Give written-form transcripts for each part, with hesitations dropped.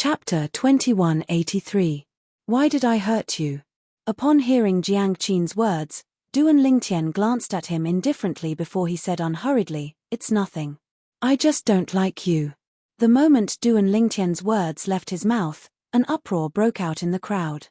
Chapter 2183. Why did I hurt you? Upon hearing Jiang Qin's words, Duan Lingtian glanced at him indifferently before he said unhurriedly, "It's nothing. I just don't like you." The moment Duan Lingtian's words left his mouth, an uproar broke out in the crowd.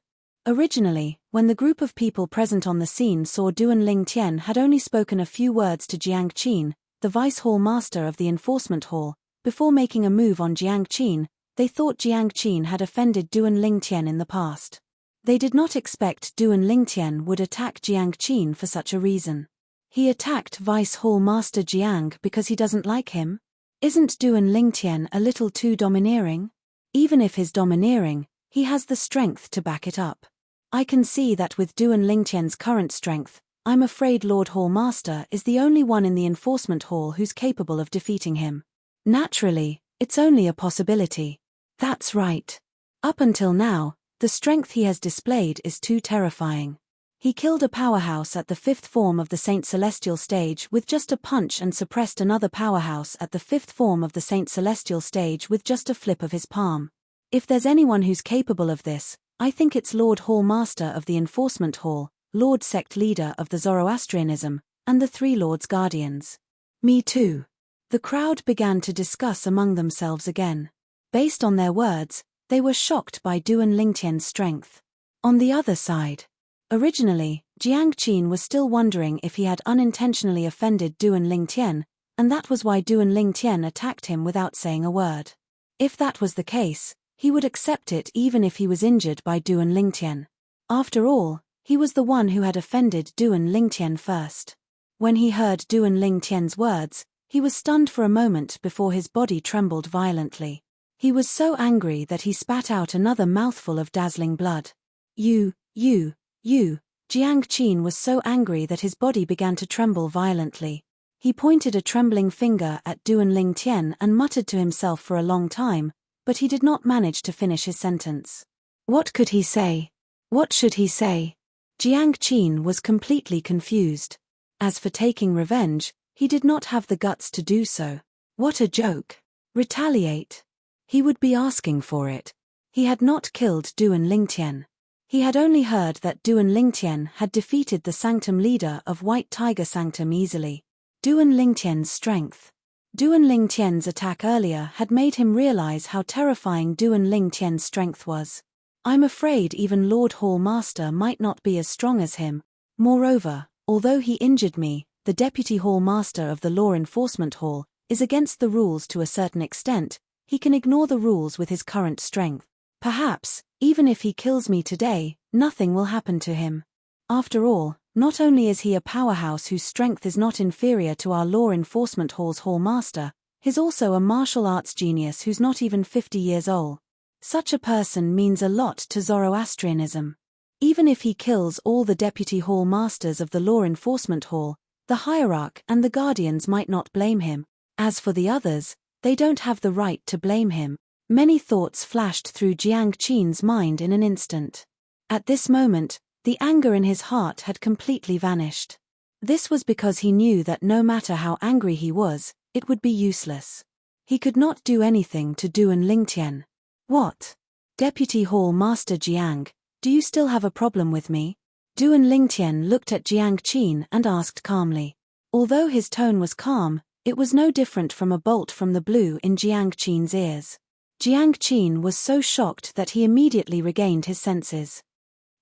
Originally, when the group of people present on the scene saw Duan Lingtian had only spoken a few words to Jiang Qin, the vice hall master of the enforcement hall, before making a move on Jiang Qin, they thought Jiang Qin had offended Duan Lingtian in the past. They did not expect Duan Lingtian would attack Jiang Qin for such a reason. He attacked Vice Hall Master Jiang because he doesn't like him? Isn't Duan Lingtian a little too domineering? Even if he's domineering, he has the strength to back it up. I can see that with Duan Lingtian's current strength, I'm afraid Lord Hall Master is the only one in the enforcement hall who's capable of defeating him. Naturally, it's only a possibility. That's right. Up until now, the strength he has displayed is too terrifying. He killed a powerhouse at the fifth form of the Saint Celestial stage with just a punch and suppressed another powerhouse at the fifth form of the Saint Celestial stage with just a flip of his palm. If there's anyone who's capable of this, I think it's Lord Hall Master of the Enforcement Hall, Lord Sect Leader of the Zoroastrianism, and the Three Lords Guardians. Me too. The crowd began to discuss among themselves again. Based on their words, they were shocked by Duan Lingtian's strength. On the other side, originally, Jiang Qin was still wondering if he had unintentionally offended Duan Lingtian, and that was why Duan Lingtian attacked him without saying a word. If that was the case, he would accept it even if he was injured by Duan Lingtian. After all, he was the one who had offended Duan Lingtian first. When he heard Duan Lingtian's words, he was stunned for a moment before his body trembled violently. He was so angry that he spat out another mouthful of dazzling blood. You. Jiang Qin was so angry that his body began to tremble violently. He pointed a trembling finger at Duan Lingtian and muttered to himself for a long time, but he did not manage to finish his sentence. What could he say? What should he say? Jiang Qin was completely confused. As for taking revenge, he did not have the guts to do so. What a joke. Retaliate. He would be asking for it. He had not killed Duan Lingtian. He had only heard that Duan Lingtian had defeated the Sanctum leader of White Tiger Sanctum easily. Duan Lingtian's strength. Duan Lingtian's attack earlier had made him realize how terrifying Duan Lingtian's strength was. I'm afraid even Lord Hall Master might not be as strong as him. Moreover, although he injured me, the Deputy Hall Master of the Law Enforcement Hall is against the rules to a certain extent. He can ignore the rules with his current strength. Perhaps, even if he kills me today, nothing will happen to him. After all, not only is he a powerhouse whose strength is not inferior to our Law Enforcement Hall's Hall Master, he's also a martial arts genius who's not even 50 years old. Such a person means a lot to Zoroastrianism. Even if he kills all the Deputy Hall Masters of the Law Enforcement Hall, the Hierarch and the Guardians might not blame him. As for the others, they don't have the right to blame him. Many thoughts flashed through Jiang Qin's mind in an instant. At this moment, the anger in his heart had completely vanished. This was because he knew that no matter how angry he was, it would be useless. He could not do anything to Duan Lingtian. What? Deputy Hall Master Jiang, do you still have a problem with me? Duan Lingtian looked at Jiang Qin and asked calmly. Although his tone was calm, it was no different from a bolt from the blue in Jiang Qin's ears. Jiang Qin was so shocked that he immediately regained his senses.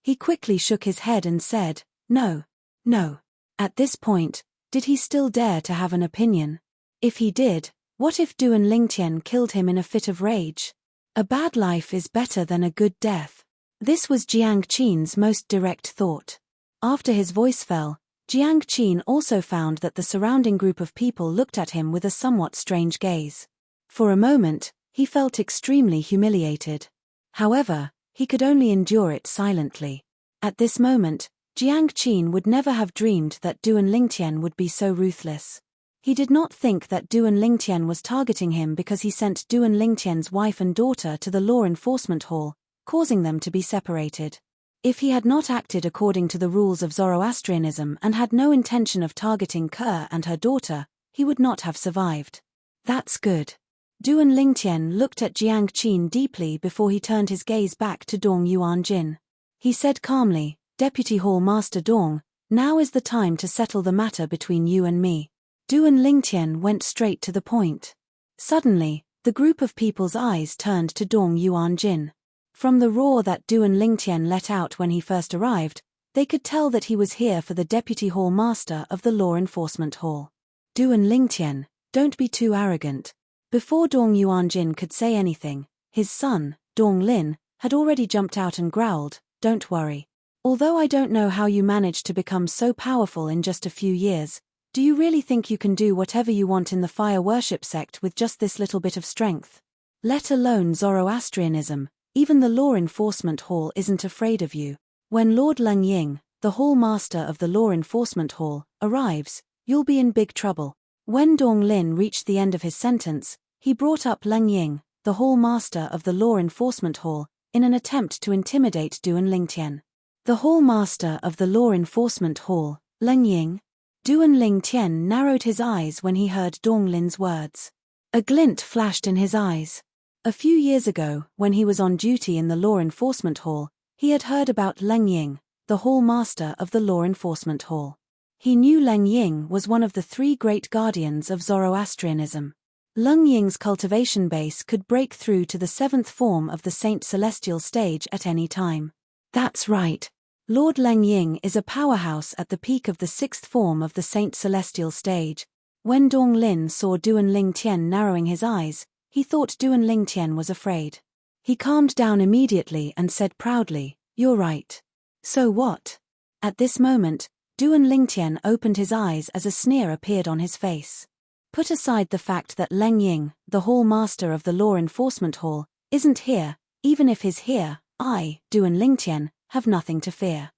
He quickly shook his head and said, No. At this point, did he still dare to have an opinion? If he did, what if Duan Lingtian killed him in a fit of rage? A bad life is better than a good death. This was Jiang Qin's most direct thought. After his voice fell, Jiang Qin also found that the surrounding group of people looked at him with a somewhat strange gaze. For a moment, he felt extremely humiliated. However, he could only endure it silently. At this moment, Jiang Qin would never have dreamed that Duan Lingtian would be so ruthless. He did not think that Duan Lingtian was targeting him because he sent Duan Lingtian's wife and daughter to the Law Enforcement Hall, causing them to be separated. If he had not acted according to the rules of Zoroastrianism and had no intention of targeting Kerr and her daughter, he would not have survived. That's good. Duan Lingtian looked at Jiang Qin deeply before he turned his gaze back to Dong Yuanjin. He said calmly, Deputy Hall Master Dong, now is the time to settle the matter between you and me. Duan Lingtian went straight to the point. Suddenly, the group of people's eyes turned to Dong Yuanjin. From the roar that Duan Lingtian let out when he first arrived, they could tell that he was here for the Deputy Hall Master of the Law Enforcement Hall. Duan Lingtian, don't be too arrogant. Before Dong Yuanjin could say anything, his son, Dong Lin, had already jumped out and growled, don't worry. Although I don't know how you managed to become so powerful in just a few years, do you really think you can do whatever you want in the fire worship sect with just this little bit of strength? Let alone Zoroastrianism, even the Law Enforcement Hall isn't afraid of you. When Lord Leng Ying, the Hall Master of the Law Enforcement Hall, arrives, you'll be in big trouble. When Dong Lin reached the end of his sentence, he brought up Leng Ying, the Hall Master of the Law Enforcement Hall, in an attempt to intimidate Duan Lingtian. The Hall Master of the Law Enforcement Hall, Leng Ying? Duan Lingtian narrowed his eyes when he heard Dong Lin's words. A glint flashed in his eyes. A few years ago, when he was on duty in the Law Enforcement Hall, he had heard about Leng Ying, the Hall Master of the Law Enforcement Hall. He knew Leng Ying was one of the three great guardians of Zoroastrianism. Leng Ying's cultivation base could break through to the seventh form of the Saint Celestial stage at any time. That's right. Lord Leng Ying is a powerhouse at the peak of the sixth form of the Saint Celestial stage. When Dong Lin saw Duan Lingtian narrowing his eyes, he thought Duan Lingtian was afraid. He calmed down immediately and said proudly, you're right. So what? At this moment, Duan Lingtian opened his eyes as a sneer appeared on his face. Put aside the fact that Leng Ying, the Hall Master of the Law Enforcement Hall, isn't here, even if he's here, I, Duan Lingtian, have nothing to fear.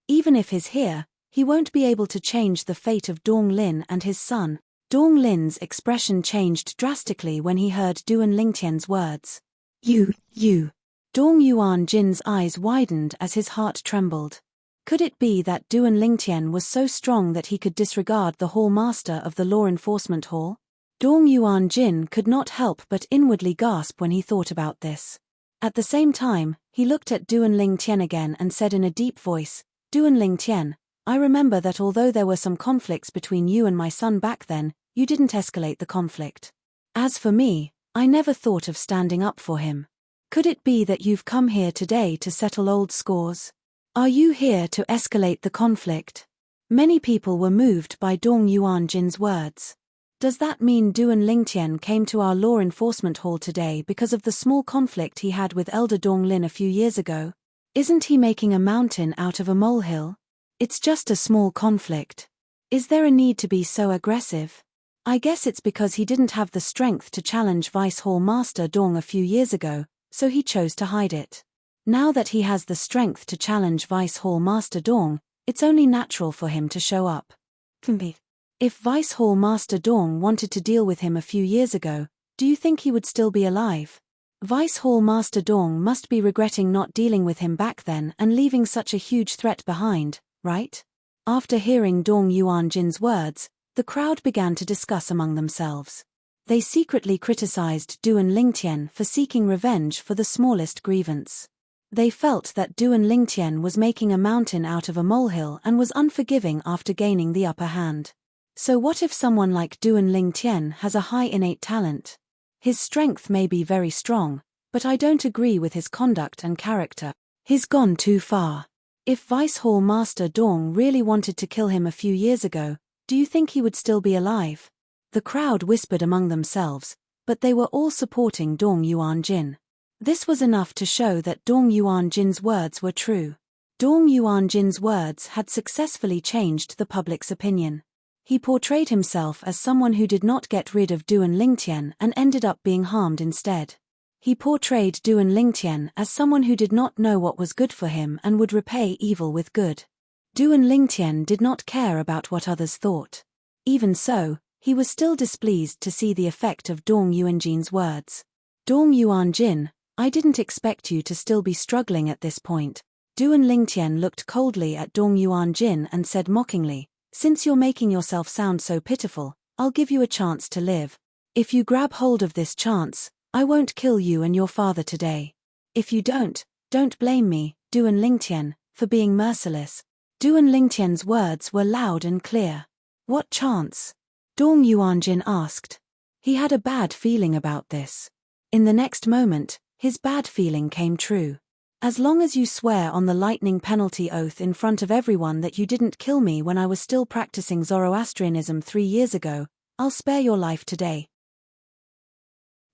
Even if he's here, he won't be able to change the fate of Dong Lin and his son. Dong Lin's expression changed drastically when he heard Duan Lingtian's words. You. Dong Yuanjin's eyes widened as his heart trembled. Could it be that Duan Lingtian was so strong that he could disregard the Hall Master of the Law Enforcement Hall? Dong Yuanjin could not help but inwardly gasp when he thought about this. At the same time, he looked at Duan Lingtian again and said in a deep voice, Duan Lingtian, I remember that although there were some conflicts between you and my son back then, you didn't escalate the conflict. As for me, I never thought of standing up for him. Could it be that you've come here today to settle old scores? Are you here to escalate the conflict? Many people were moved by Dong Yuanjin's words. Does that mean Duan Lingtian came to our Law Enforcement Hall today because of the small conflict he had with Elder Dong Lin a few years ago? Isn't he making a mountain out of a molehill? It's just a small conflict. Is there a need to be so aggressive? I guess it's because he didn't have the strength to challenge Vice Hall Master Dong a few years ago, so he chose to hide it. Now that he has the strength to challenge Vice Hall Master Dong, it's only natural for him to show up. If Vice Hall Master Dong wanted to deal with him a few years ago, do you think he would still be alive? Vice Hall Master Dong must be regretting not dealing with him back then and leaving such a huge threat behind, right? After hearing Dong Yuanjin's words, the crowd began to discuss among themselves. They secretly criticized Duan Lingtian for seeking revenge for the smallest grievance. They felt that Duan Lingtian was making a mountain out of a molehill and was unforgiving after gaining the upper hand. So what if someone like Duan Lingtian has a high innate talent? His strength may be very strong, but I don't agree with his conduct and character. He's gone too far. If Vice Hall Master Dong really wanted to kill him a few years ago, do you think he would still be alive? The crowd whispered among themselves, but they were all supporting Dong Yuanjin. This was enough to show that Dong Yuanjin's words were true. Dong Yuanjin's words had successfully changed the public's opinion. He portrayed himself as someone who did not get rid of Duan Lingtian and ended up being harmed instead. He portrayed Duan Lingtian as someone who did not know what was good for him and would repay evil with good. Duan Lingtian did not care about what others thought. Even so, he was still displeased to see the effect of Dong Yuanjin's words. Dong Yuanjin, I didn't expect you to still be struggling at this point. Duan Lingtian looked coldly at Dong Yuanjin and said mockingly, since you're making yourself sound so pitiful, I'll give you a chance to live. If you grab hold of this chance, I won't kill you and your father today. If you don't blame me, Duan Lingtian, for being merciless. Duan Lingtian's words were loud and clear. What chance? Dong Yuanjin asked. He had a bad feeling about this. In the next moment, his bad feeling came true. As long as you swear on the lightning penalty oath in front of everyone that you didn't kill me when I was still practicing Zoroastrianism 3 years ago, I'll spare your life today.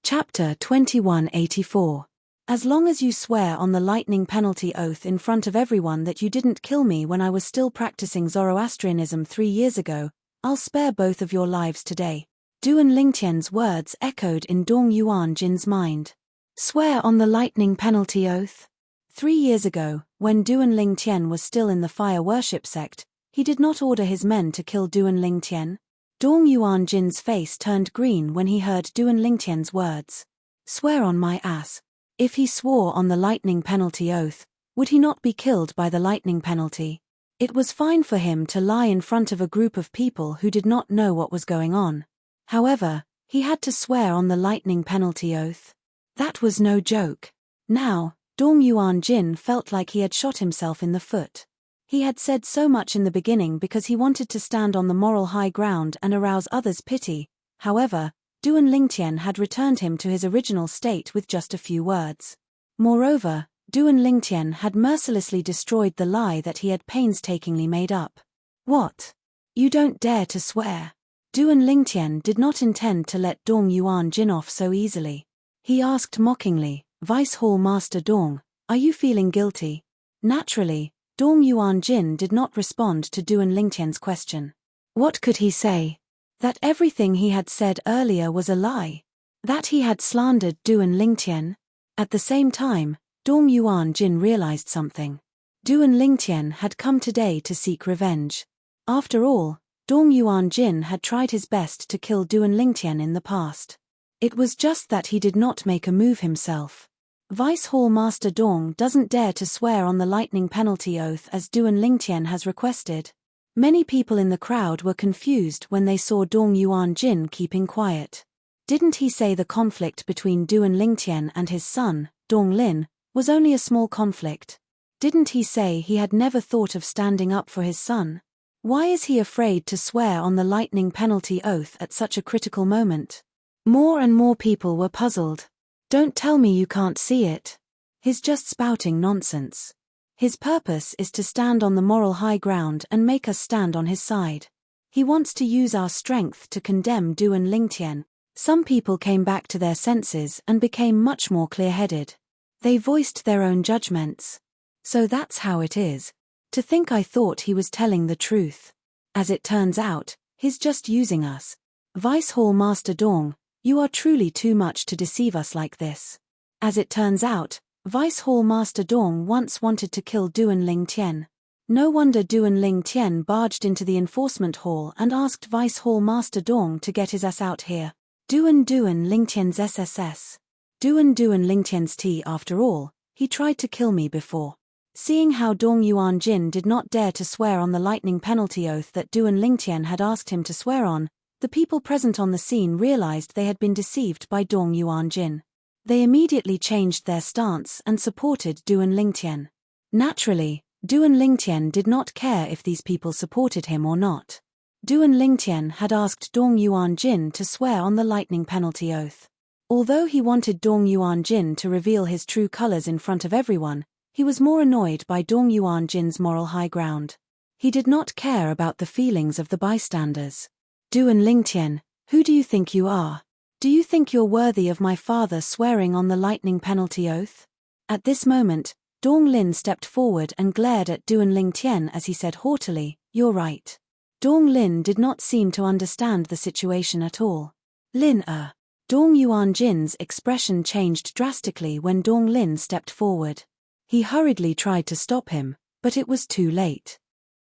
Chapter 2184. As long as you swear on the lightning penalty oath in front of everyone that you didn't kill me when I was still practicing Zoroastrianism 3 years ago, I'll spare both of your lives today. Duan Lingtian's words echoed in Dong Yuanjin's mind. Swear on the lightning penalty oath? 3 years ago, when Duan Lingtian was still in the fire worship sect, he did not order his men to kill Duan Lingtian. Dong Yuanjin's face turned green when he heard Duan Lingtian's words. Swear on my ass. If he swore on the lightning penalty oath, would he not be killed by the lightning penalty? It was fine for him to lie in front of a group of people who did not know what was going on. However, he had to swear on the lightning penalty oath. That was no joke. Now, Dong Yuanjin felt like he had shot himself in the foot. He had said so much in the beginning because he wanted to stand on the moral high ground and arouse others' pity. However, Duan Lingtian had returned him to his original state with just a few words. Moreover, Duan Lingtian had mercilessly destroyed the lie that he had painstakingly made up. What? You don't dare to swear? Duan Lingtian did not intend to let Dong Yuanjin off so easily. He asked mockingly, Vice Hall Master Dong, are you feeling guilty? Naturally, Dong Yuanjin did not respond to Duan Lingtian's question. What could he say? That everything he had said earlier was a lie? That he had slandered Duan Lingtian? At the same time, Dong Yuanjin realized something. Duan Lingtian had come today to seek revenge. After all, Dong Yuanjin had tried his best to kill Duan Lingtian in the past. It was just that he did not make a move himself. Vice Hall Master Dong doesn't dare to swear on the lightning penalty oath as Duan Lingtian has requested. Many people in the crowd were confused when they saw Dong Yuanjin keeping quiet. Didn't he say the conflict between Duan Lingtian and his son, Dong Lin, was only a small conflict? Didn't he say he had never thought of standing up for his son? Why is he afraid to swear on the lightning penalty oath at such a critical moment? More and more people were puzzled. Don't tell me you can't see it. He's just spouting nonsense. His purpose is to stand on the moral high ground and make us stand on his side. He wants to use our strength to condemn Duan Lingtian. Some people came back to their senses and became much more clear-headed. They voiced their own judgments. So that's how it is. To think I thought he was telling the truth. As it turns out, he's just using us. Vice Hall Master Dong, you are truly too much to deceive us like this. As it turns out, Vice Hall Master Dong once wanted to kill Duan Lingtian. No wonder Duan Lingtian barged into the enforcement hall and asked Vice Hall Master Dong to get his ass out here. Duan Lingtian's SSS. Duan Lingtian's tea after all, he tried to kill me before. Seeing how Dong Yuanjin did not dare to swear on the lightning penalty oath that Duan Lingtian had asked him to swear on, the people present on the scene realized they had been deceived by Dong Yuanjin. They immediately changed their stance and supported Duan Lingtian. Naturally, Duan Lingtian did not care if these people supported him or not. Duan Lingtian had asked Dong Yuanjin to swear on the lightning penalty oath. Although he wanted Dong Yuanjin to reveal his true colors in front of everyone, he was more annoyed by Dong Yuanjin's moral high ground. He did not care about the feelings of the bystanders. Duan Lingtian, who do you think you are? Do you think you're worthy of my father swearing on the lightning penalty oath? At this moment, Dong Lin stepped forward and glared at Duan Lingtian as he said haughtily, "You're right." Dong Lin did not seem to understand the situation at all. Dong Yuanjin's expression changed drastically when Dong Lin stepped forward. He hurriedly tried to stop him, but it was too late.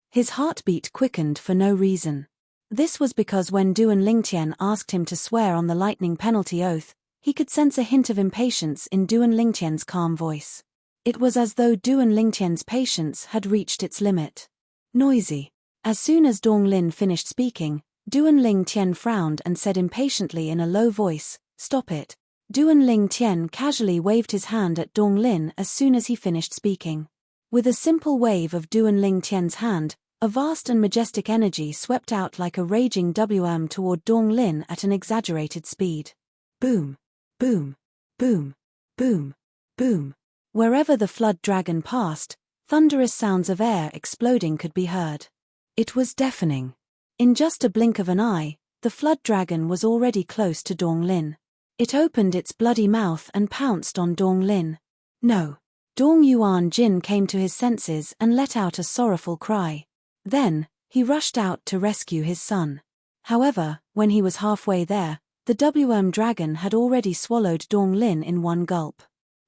His heartbeat quickened for no reason. This was because when Duan Lingtian asked him to swear on the lightning penalty oath, he could sense a hint of impatience in Duan Lingtian's calm voice. It was as though Duan Lingtian's patience had reached its limit. Noisy. As soon as Dong Lin finished speaking, Duan Ling Tian frowned and said impatiently in a low voice, "Stop it." Duan Ling Tian casually waved his hand at Dong Lin as soon as he finished speaking. With a simple wave of Duan Ling Tian's hand, a vast and majestic energy swept out like a raging WM toward Dong Lin at an exaggerated speed. Boom, boom, boom, boom, boom. Wherever the flood dragon passed, thunderous sounds of air exploding could be heard. It was deafening. In just a blink of an eye, the flood dragon was already close to Dong Lin. It opened its bloody mouth and pounced on Dong Lin. No. Dong Yuan Jin came to his senses and let out a sorrowful cry. Then, he rushed out to rescue his son. However, when he was halfway there, the WM dragon had already swallowed Dong Lin in one gulp.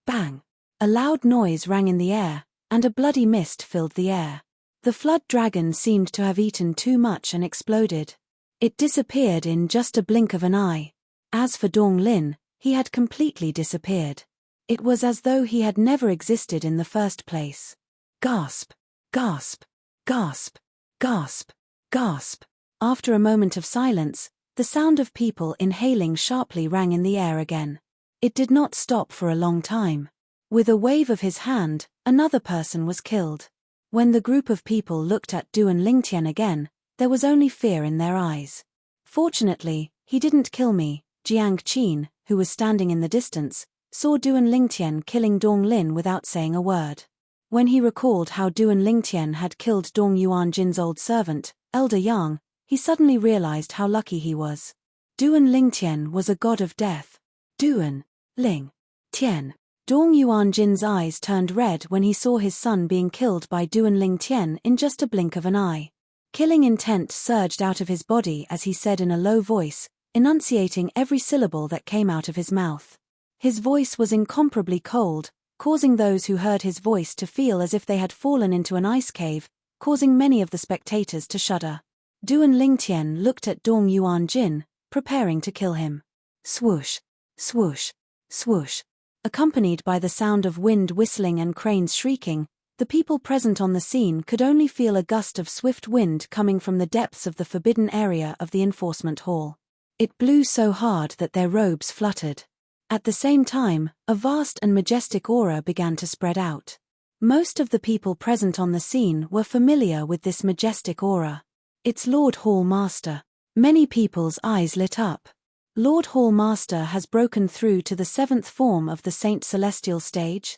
Bang! A loud noise rang in the air, and a bloody mist filled the air. The flood dragon seemed to have eaten too much and exploded. It disappeared in just a blink of an eye. As for Dong Lin, he had completely disappeared. It was as though he had never existed in the first place. Gasp! Gasp! Gasp! Gasp! Gasp! After a moment of silence, the sound of people inhaling sharply rang in the air again. It did not stop for a long time. With a wave of his hand, another person was killed. When the group of people looked at Duan Lingtian again, there was only fear in their eyes. Fortunately, he didn't kill me. Jiang Qin, who was standing in the distance, saw Duan Lingtian killing Dong Lin without saying a word. When he recalled how Duan Lingtian had killed Dong Yuanjin's old servant, Elder Yang, he suddenly realized how lucky he was. Duan Lingtian was a god of death. Duan Ling Tian. Dong Yuanjin's eyes turned red when he saw his son being killed by Duan Lingtian in just a blink of an eye. Killing intent surged out of his body as he said in a low voice, enunciating every syllable that came out of his mouth. His voice was incomparably cold, causing those who heard his voice to feel as if they had fallen into an ice cave, causing many of the spectators to shudder. Duan Lingtian looked at Dong Yuanjin, preparing to kill him. Swoosh, swoosh, swoosh. Accompanied by the sound of wind whistling and cranes shrieking, the people present on the scene could only feel a gust of swift wind coming from the depths of the forbidden area of the enforcement hall. It blew so hard that their robes fluttered. At the same time, a vast and majestic aura began to spread out. Most of the people present on the scene were familiar with this majestic aura. It's Lord Hall Master. Many people's eyes lit up. Lord Hall Master has broken through to the 7th form of the Saint Celestial stage.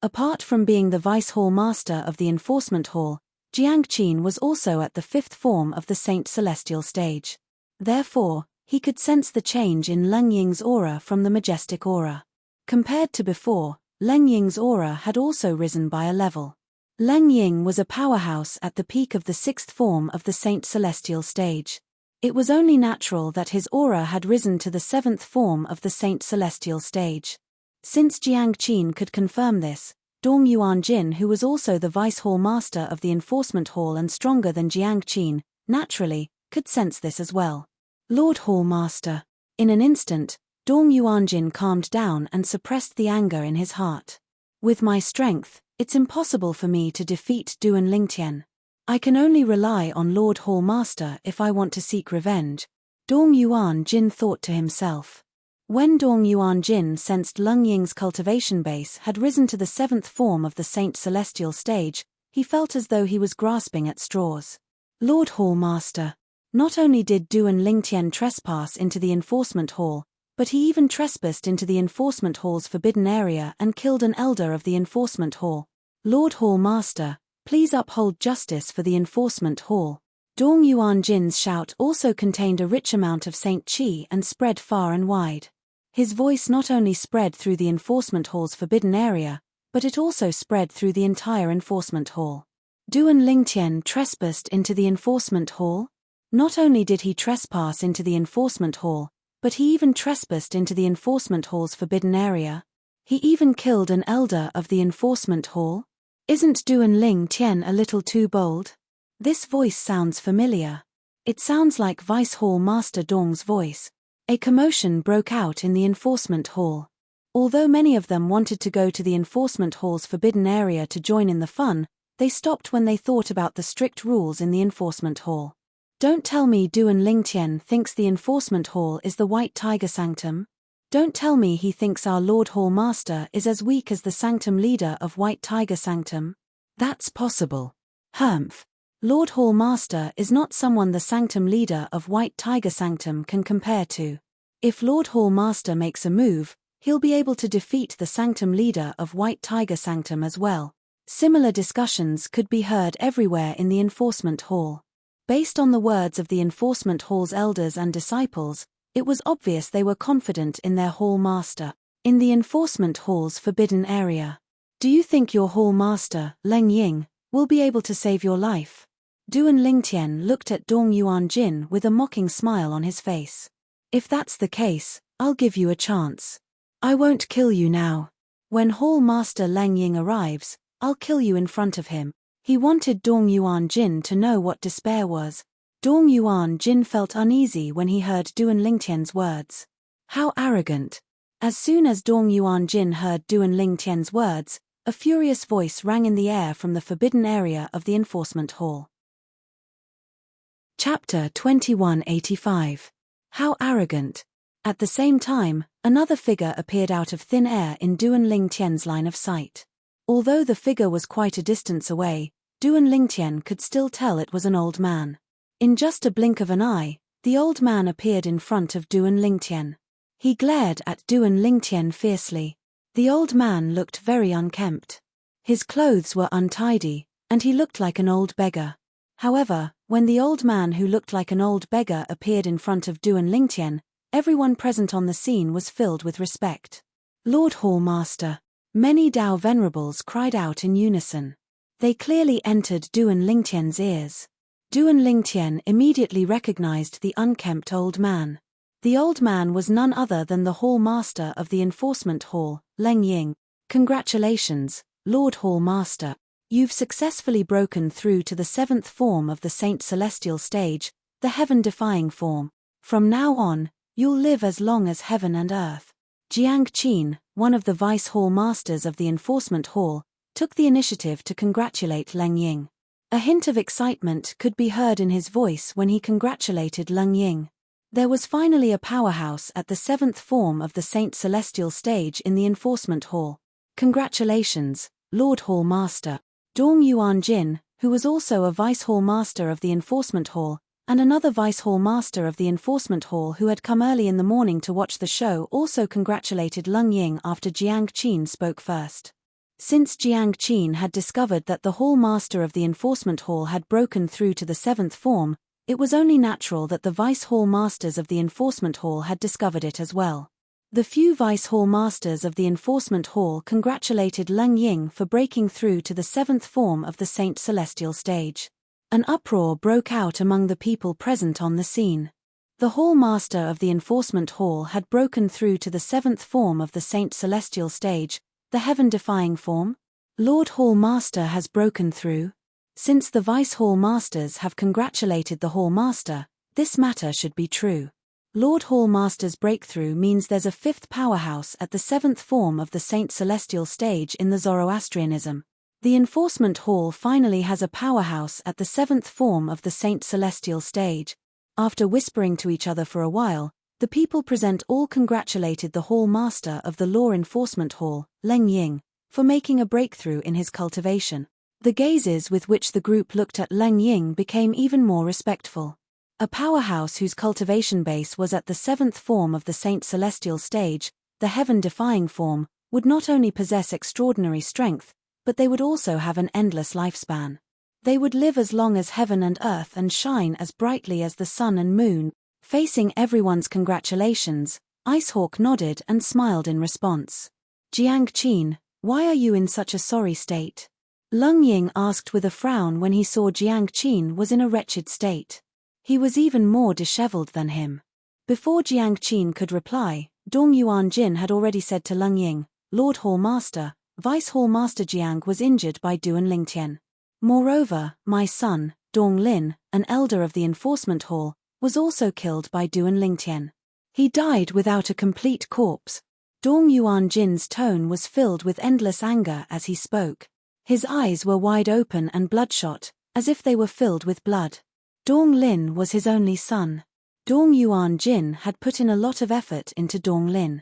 Apart from being the Vice Hall Master of the Enforcement Hall, Jiang Qin was also at the 5th form of the Saint Celestial stage. Therefore, he could sense the change in Leng Ying's aura from the majestic aura. Compared to before, Leng Ying's aura had also risen by a level. Leng Ying was a powerhouse at the peak of the 6th form of the Saint Celestial stage. It was only natural that his aura had risen to the 7th form of the Saint Celestial stage. Since Jiang Qin could confirm this, Dong Yuanjin, who was also the Vice Hall Master of the Enforcement Hall and stronger than Jiang Qin, naturally, could sense this as well. Lord Hall Master. In an instant, Dong Yuanjin calmed down and suppressed the anger in his heart. With my strength, it's impossible for me to defeat Duan Lingtian. I can only rely on Lord Hall Master if I want to seek revenge, Dong Yuanjin thought to himself. When Dong Yuanjin sensed Leng Ying's cultivation base had risen to the 7th form of the Saint Celestial stage, he felt as though he was grasping at straws. Lord Hall Master. Not only did Duan Lingtian trespass into the Enforcement Hall, but he even trespassed into the Enforcement Hall's forbidden area and killed an elder of the Enforcement Hall. Lord Hall Master, please uphold justice for the Enforcement Hall. Dong Yuanjin's shout also contained a rich amount of Saint Qi and spread far and wide. His voice not only spread through the Enforcement Hall's forbidden area, but it also spread through the entire Enforcement Hall. Duan Lingtian trespassed into the Enforcement Hall? Not only did he trespass into the Enforcement Hall, but he even trespassed into the Enforcement Hall's forbidden area. He even killed an elder of the Enforcement Hall? Isn't Duan Lingtian a little too bold? This voice sounds familiar. It sounds like Vice Hall Master Dong's voice. A commotion broke out in the Enforcement Hall. Although many of them wanted to go to the Enforcement Hall's forbidden area to join in the fun, they stopped when they thought about the strict rules in the Enforcement Hall. Don't tell me Duan Lingtian thinks the enforcement hall is the White Tiger Sanctum? Don't tell me he thinks our Lord Hall Master is as weak as the Sanctum leader of White Tiger Sanctum? That's possible. Humph. Lord Hall Master is not someone the Sanctum leader of White Tiger Sanctum can compare to. If Lord Hall Master makes a move, he'll be able to defeat the Sanctum leader of White Tiger Sanctum as well. Similar discussions could be heard everywhere in the enforcement hall. Based on the words of the enforcement hall's elders and disciples, it was obvious they were confident in their hall master. In the enforcement hall's forbidden area. Do you think your hall master, Leng Ying, will be able to save your life? Duan Lingtian looked at Dong Yuan Jin with a mocking smile on his face. If that's the case, I'll give you a chance. I won't kill you now. When Hall Master Leng Ying arrives, I'll kill you in front of him. He wanted Dong Yuan Jin to know what despair was. Dong Yuan Jin felt uneasy when he heard Duan Lingtian's words. How arrogant. As soon as Dong Yuan Jin heard Duan Lingtian's words, a furious voice rang in the air from the forbidden area of the enforcement hall. Chapter 2185. How arrogant. At the same time, another figure appeared out of thin air in Duan Lingtian's line of sight. Although the figure was quite a distance away, Duan Lingtian could still tell it was an old man. In just a blink of an eye, the old man appeared in front of Duan Lingtian. He glared at Duan Lingtian fiercely. The old man looked very unkempt. His clothes were untidy, and he looked like an old beggar. However, when the old man who looked like an old beggar appeared in front of Duan Lingtian, everyone present on the scene was filled with respect. Lord Hall Master. Many Dao venerables cried out in unison. They clearly entered Duan Lingtian's ears. Duan Lingtian immediately recognized the unkempt old man. The old man was none other than the Hall Master of the enforcement hall, Leng Ying. Congratulations, Lord Hall Master. You've successfully broken through to the 7th form of the Saint Celestial stage, the heaven-defying form. From now on, you'll live as long as heaven and earth. Jiang Qin, one of the Vice Hall Masters of the enforcement hall, took the initiative to congratulate Leng Ying. A hint of excitement could be heard in his voice when he congratulated Leng Ying. There was finally a powerhouse at the 7th form of the Saint Celestial stage in the enforcement hall. Congratulations, Lord Hall Master. Dong Yuan Jin, who was also a Vice Hall Master of the enforcement hall, and another Vice Hall Master of the enforcement hall who had come early in the morning to watch the show, also congratulated Leng Ying after Jiang Qin spoke first. Since Jiang Qin had discovered that the Hall Master of the enforcement hall had broken through to the 7th form, it was only natural that the Vice Hall Masters of the enforcement hall had discovered it as well. The few Vice Hall Masters of the enforcement hall congratulated Leng Ying for breaking through to the 7th form of the Saint Celestial stage. An uproar broke out among the people present on the scene. The Hall Master of the enforcement hall had broken through to the 7th form of the Saint Celestial stage, the heaven-defying form. Lord Hall Master has broken through. Since the Vice Hall Masters have congratulated the Hall Master, this matter should be true. Lord Hall Master's breakthrough means there's a 5th powerhouse at the 7th form of the Saint Celestial stage in the Zoroastrianism. The enforcement hall finally has a powerhouse at the 7th form of the Saint Celestial stage. After whispering to each other for a while, the people present all congratulated the Hall Master of the Law Enforcement Hall, Leng Ying, for making a breakthrough in his cultivation. The gazes with which the group looked at Leng Ying became even more respectful. A powerhouse whose cultivation base was at the 7th form of the Saint Celestial stage, the heaven-defying form, would not only possess extraordinary strength, but they would also have an endless lifespan. They would live as long as heaven and earth and shine as brightly as the sun and moon. Facing everyone's congratulations, Icehawk nodded and smiled in response. Jiang Qin, why are you in such a sorry state? Leng Ying asked with a frown when he saw Jiang Qin was in a wretched state. He was even more disheveled than him. Before Jiang Qin could reply, Dong Yuan Jin had already said to Leng Ying, Lord Hall Master, Vice Hall Master Jiang was injured by Duan Lingtian. Moreover, my son, Dong Lin, an elder of the enforcement hall, was also killed by Duan Lingtian. He died without a complete corpse. Dong Yuan Jin's tone was filled with endless anger as he spoke. His eyes were wide open and bloodshot, as if they were filled with blood. Dong Lin was his only son. Dong Yuan Jin had put in a lot of effort into Dong Lin.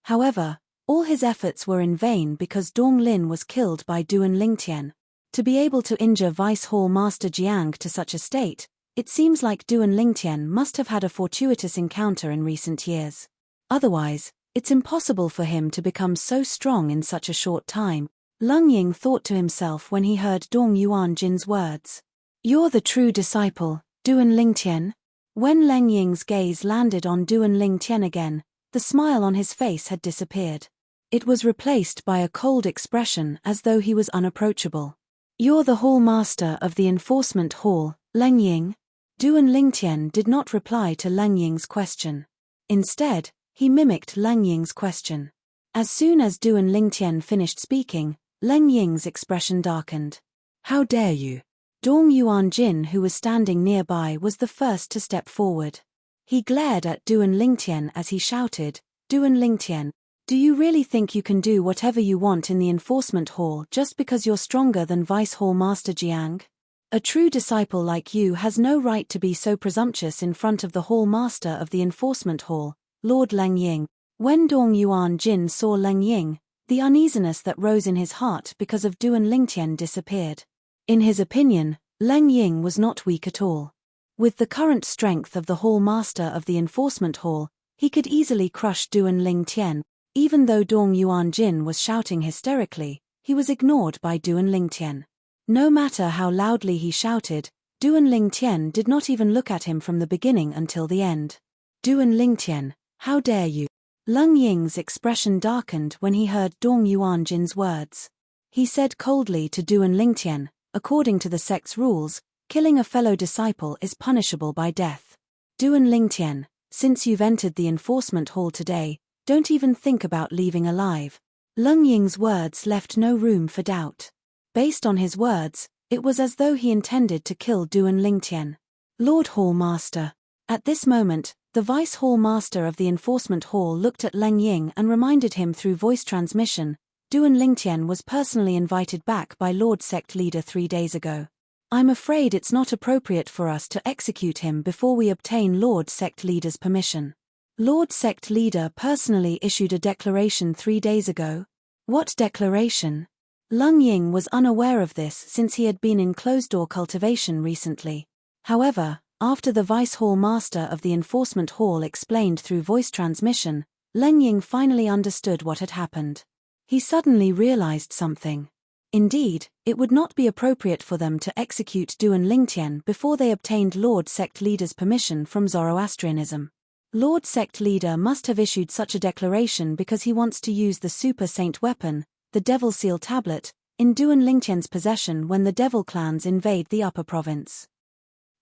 However, all his efforts were in vain because Dong Lin was killed by Duan Lingtian. To be able to injure Vice Hall Master Jiang to such a state, it seems like Duan Lingtian must have had a fortuitous encounter in recent years. Otherwise, it's impossible for him to become so strong in such a short time, Leng Ying thought to himself when he heard Dong Yuan Jin's words. You're the true disciple, Duan Lingtian? When Leng Ying's gaze landed on Duan Lingtian again, the smile on his face had disappeared. It was replaced by a cold expression as though he was unapproachable. You're the Hall Master of the Enforcement Hall, Leng Ying? Duan Lingtian did not reply to Leng Ying's question. Instead, he mimicked Leng Ying's question. As soon as Duan Lingtian finished speaking, Leng Ying's expression darkened. How dare you? Dong Yuan Jin, who was standing nearby, was the first to step forward. He glared at Duan Lingtian as he shouted, Duan Lingtian, do you really think you can do whatever you want in the enforcement hall just because you're stronger than Vice Hall Master Jiang? A true disciple like you has no right to be so presumptuous in front of the Hall Master of the enforcement hall, Lord Leng Ying. When Dong Yuan Jin saw Leng Ying, the uneasiness that rose in his heart because of Duan Lingtian disappeared. In his opinion, Leng Ying was not weak at all. With the current strength of the Hall Master of the enforcement hall, he could easily crush Duan Lingtian. Even though Dong Yuan Jin was shouting hysterically, he was ignored by Duan Lingtian. No matter how loudly he shouted, Duan Lingtian did not even look at him from the beginning until the end. Duan Lingtian, how dare you? Leng Ying's expression darkened when he heard Dong Yuan Jin's words. He said coldly to Duan Lingtian, according to the sect's rules, killing a fellow disciple is punishable by death. Duan Lingtian, since you've entered the enforcement hall today, don't even think about leaving alive. Leng Ying's words left no room for doubt. Based on his words, it was as though he intended to kill Duan Lingtian. Lord Hall Master. At this moment, the Vice Hall Master of the Enforcement Hall looked at Leng Ying and reminded him through voice transmission, Duan Lingtian was personally invited back by Lord Sect Leader 3 days ago. I'm afraid it's not appropriate for us to execute him before we obtain Lord Sect Leader's permission. Lord Sect Leader personally issued a declaration 3 days ago. What declaration? Leng Ying was unaware of this since he had been in closed-door cultivation recently. However, after the Vice Hall Master of the Enforcement Hall explained through voice transmission, Leng Ying finally understood what had happened. He suddenly realized something. Indeed, it would not be appropriate for them to execute Duan Lingtian before they obtained Lord Sect Leader's permission from Zoroastrianism. Lord Sect Leader must have issued such a declaration because he wants to use the Super Saint weapon, the Devil Seal Tablet, in Duan Lingtian's possession when the Devil clans invade the Upper Province.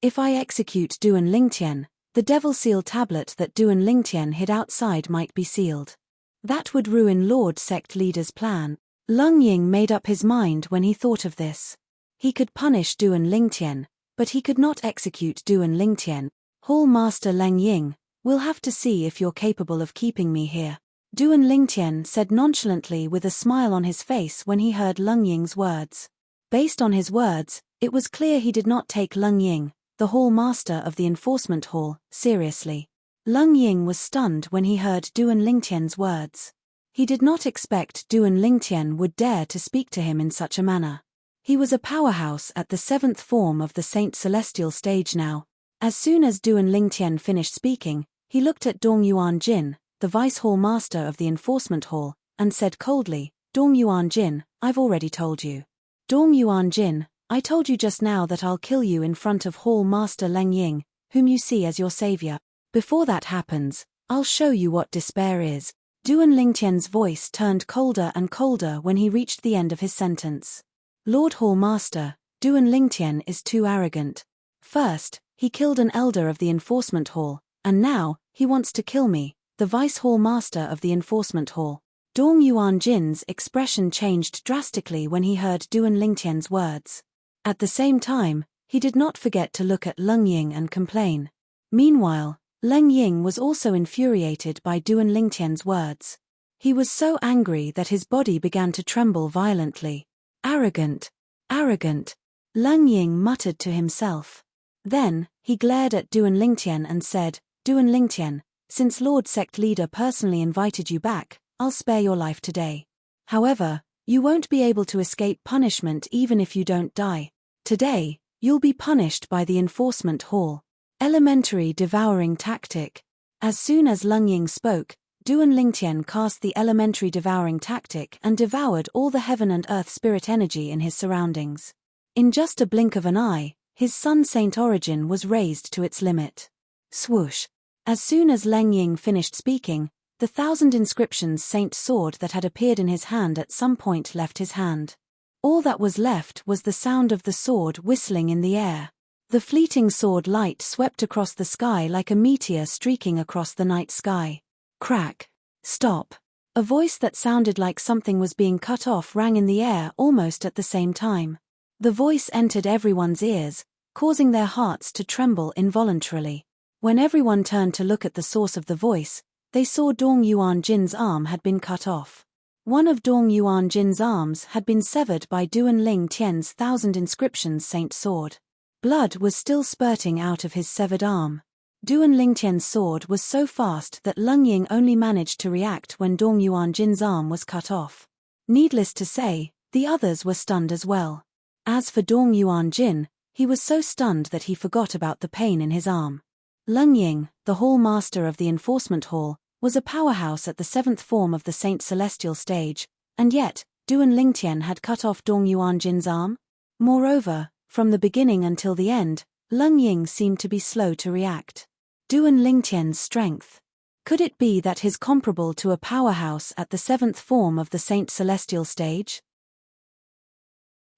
If I execute Duan Lingtian, the Devil Seal Tablet that Duan Lingtian hid outside might be sealed. That would ruin Lord Sect Leader's plan. Leng Ying made up his mind when he thought of this. He could punish Duan Lingtian, but he could not execute Duan Lingtian. Hall Master Leng Ying, we'll have to see if you're capable of keeping me here. Duan Lingtian said nonchalantly with a smile on his face when he heard Leng Ying's words. Based on his words, it was clear he did not take Leng Ying, the Hall Master of the Enforcement Hall, seriously. Leng Ying was stunned when he heard Duan Lingtian's words. He did not expect Duan Lingtian would dare to speak to him in such a manner. He was a powerhouse at the 7th form of the Saint Celestial stage now. As soon as Duan Lingtian finished speaking, he looked at Dong Yuan Jin, the Vice Hall Master of the Enforcement Hall, and said coldly, Dong Yuan Jin, I've already told you. Dong Yuan Jin, I told you just now that I'll kill you in front of Hall Master Leng Ying, whom you see as your savior. Before that happens, I'll show you what despair is. Duan Lingtian's voice turned colder and colder when he reached the end of his sentence. Lord Hall Master, Duan Lingtian is too arrogant. First, he killed an elder of the Enforcement Hall, and now, he wants to kill me, the Vice Hall Master of the Enforcement Hall. Dong Yuan Jin's expression changed drastically when he heard Duan Lingtian's words. At the same time, he did not forget to look at Leng Ying and complain. Meanwhile, Leng Ying was also infuriated by Duan Lingtian's words. He was so angry that his body began to tremble violently. Arrogant. Arrogant. Leng Ying muttered to himself. Then, he glared at Duan Lingtian and said, Duan Lingtian, since Lord Sect Leader personally invited you back, I'll spare your life today. However, you won't be able to escape punishment even if you don't die. Today, you'll be punished by the enforcement hall. Elementary devouring tactic. As soon as Leng Ying spoke, Duan Lingtian cast the elementary devouring tactic and devoured all the heaven and earth spirit energy in his surroundings. In just a blink of an eye, his sun saint origin was raised to its limit. Swoosh! As soon as Leng Ying finished speaking, the 1,000 inscriptions saint sword that had appeared in his hand at some point left his hand. All that was left was the sound of the sword whistling in the air. The fleeting sword light swept across the sky like a meteor streaking across the night sky. Crack! Stop! A voice that sounded like something was being cut off rang in the air almost at the same time. The voice entered everyone's ears, causing their hearts to tremble involuntarily. When everyone turned to look at the source of the voice, they saw Dong Yuan Jin's arm had been cut off. One of Dong Yuan Jin's arms had been severed by Duan Ling Tian's 1,000 inscriptions saint sword. Blood was still spurting out of his severed arm. Duan Ling Tian's sword was so fast that Leng Ying only managed to react when Dong Yuan Jin's arm was cut off. Needless to say, the others were stunned as well. As for Dong Yuan Jin, he was so stunned that he forgot about the pain in his arm. Leng Ying, the Hall Master of the Enforcement Hall, was a powerhouse at the 7th form of the Saint Celestial stage, and yet, Duan Lingtian had cut off Dong Yuan Jin's arm? Moreover, from the beginning until the end, Leng Ying seemed to be slow to react. Duan Lingtian's strength. Could it be that he's comparable to a powerhouse at the 7th form of the Saint Celestial stage?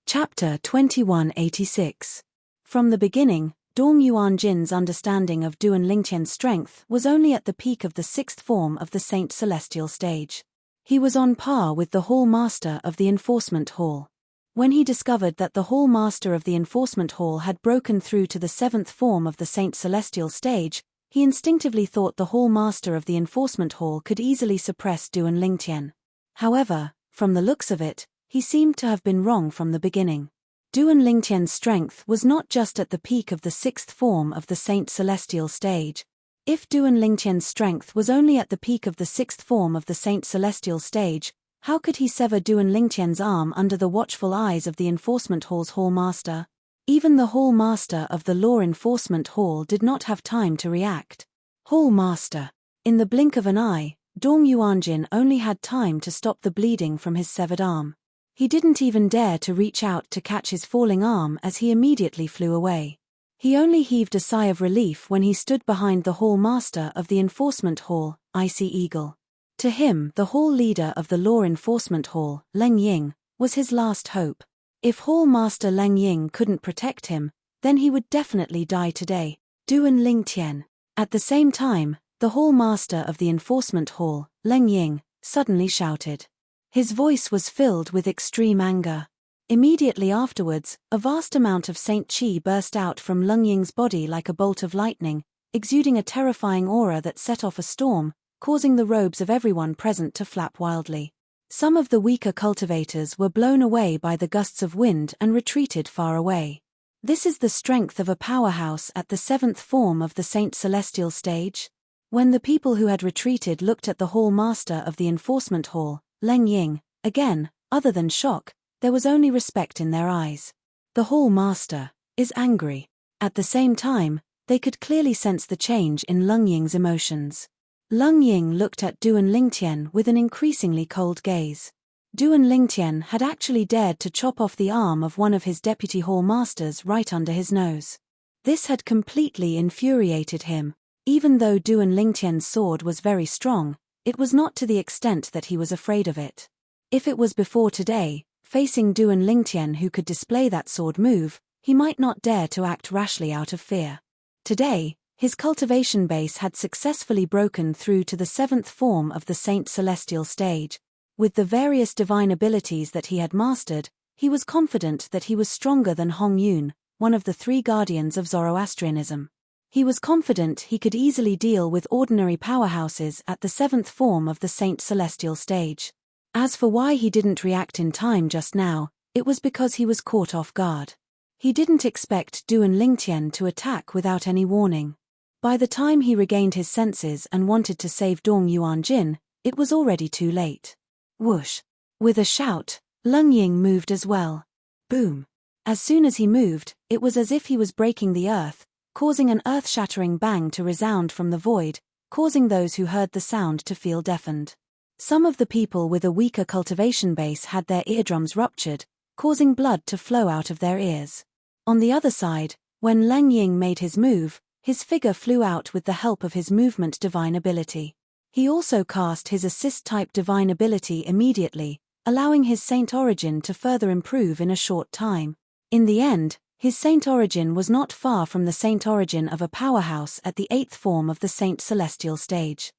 Chapter 2186. From the beginning, Dong Yuan Jin's understanding of Duan Lingtian's strength was only at the peak of the 6th form of the Saint Celestial stage. He was on par with the Hall Master of the Enforcement Hall. When he discovered that the Hall Master of the Enforcement Hall had broken through to the 7th form of the Saint Celestial stage, he instinctively thought the Hall Master of the Enforcement Hall could easily suppress Duan Lingtian. However, from the looks of it, he seemed to have been wrong from the beginning. Duan Lingtian's strength was not just at the peak of the 6th form of the Saint Celestial stage. If Duan Lingtian's strength was only at the peak of the 6th form of the Saint Celestial stage, how could he sever Duan Lingtian's arm under the watchful eyes of the Enforcement Hall's Hall Master? Even the Hall Master of the Law Enforcement Hall did not have time to react. Hall Master. In the blink of an eye, Dong Yuanjin only had time to stop the bleeding from his severed arm. He didn't even dare to reach out to catch his falling arm as he immediately flew away. He only heaved a sigh of relief when he stood behind the Hall Master of the Enforcement Hall, Icy Eagle. To him, the Hall Leader of the Law Enforcement Hall, Leng Ying, was his last hope. If Hall Master Leng Ying couldn't protect him, then he would definitely die today. Duan Lingtian. At the same time, the Hall Master of the Enforcement Hall, Leng Ying, suddenly shouted. His voice was filled with extreme anger. Immediately afterwards, a vast amount of Saint Qi burst out from Leng Ying's body like a bolt of lightning, exuding a terrifying aura that set off a storm, causing the robes of everyone present to flap wildly. Some of the weaker cultivators were blown away by the gusts of wind and retreated far away. This is the strength of a powerhouse at the 7th form of the Saint Celestial stage. When the people who had retreated looked at the Hall Master of the Enforcement Hall, Leng Ying, again, other than shock, there was only respect in their eyes. The Hall Master is angry. At the same time, they could clearly sense the change in Leng Ying's emotions. Leng Ying looked at Duan Lingtian with an increasingly cold gaze. Duan Lingtian had actually dared to chop off the arm of one of his deputy Hall Masters right under his nose. This had completely infuriated him. Even though Duan Lingtian's sword was very strong, it was not to the extent that he was afraid of it. If it was before today, facing Duan Lingtian who could display that sword move, he might not dare to act rashly out of fear. Today, his cultivation base had successfully broken through to the 7th form of the Saint Celestial stage. With the various divine abilities that he had mastered, he was confident that he was stronger than Hong Yun, one of the 3 guardians of Zoroastrianism. He was confident he could easily deal with ordinary powerhouses at the 7th form of the Saint Celestial stage. As for why he didn't react in time just now, it was because he was caught off guard. He didn't expect Duan Lingtian to attack without any warning. By the time he regained his senses and wanted to save Dong Yuanjin, it was already too late. Whoosh! With a shout, Leng Ying moved as well. Boom! As soon as he moved, it was as if he was breaking the earth, causing an earth-shattering bang to resound from the void, causing those who heard the sound to feel deafened. Some of the people with a weaker cultivation base had their eardrums ruptured, causing blood to flow out of their ears. On the other side, when Leng Ying made his move, his figure flew out with the help of his movement divine ability. He also cast his assist-type divine ability immediately, allowing his saint origin to further improve in a short time. In the end, his saint origin was not far from the saint origin of a powerhouse at the 8th form of the saint celestial stage.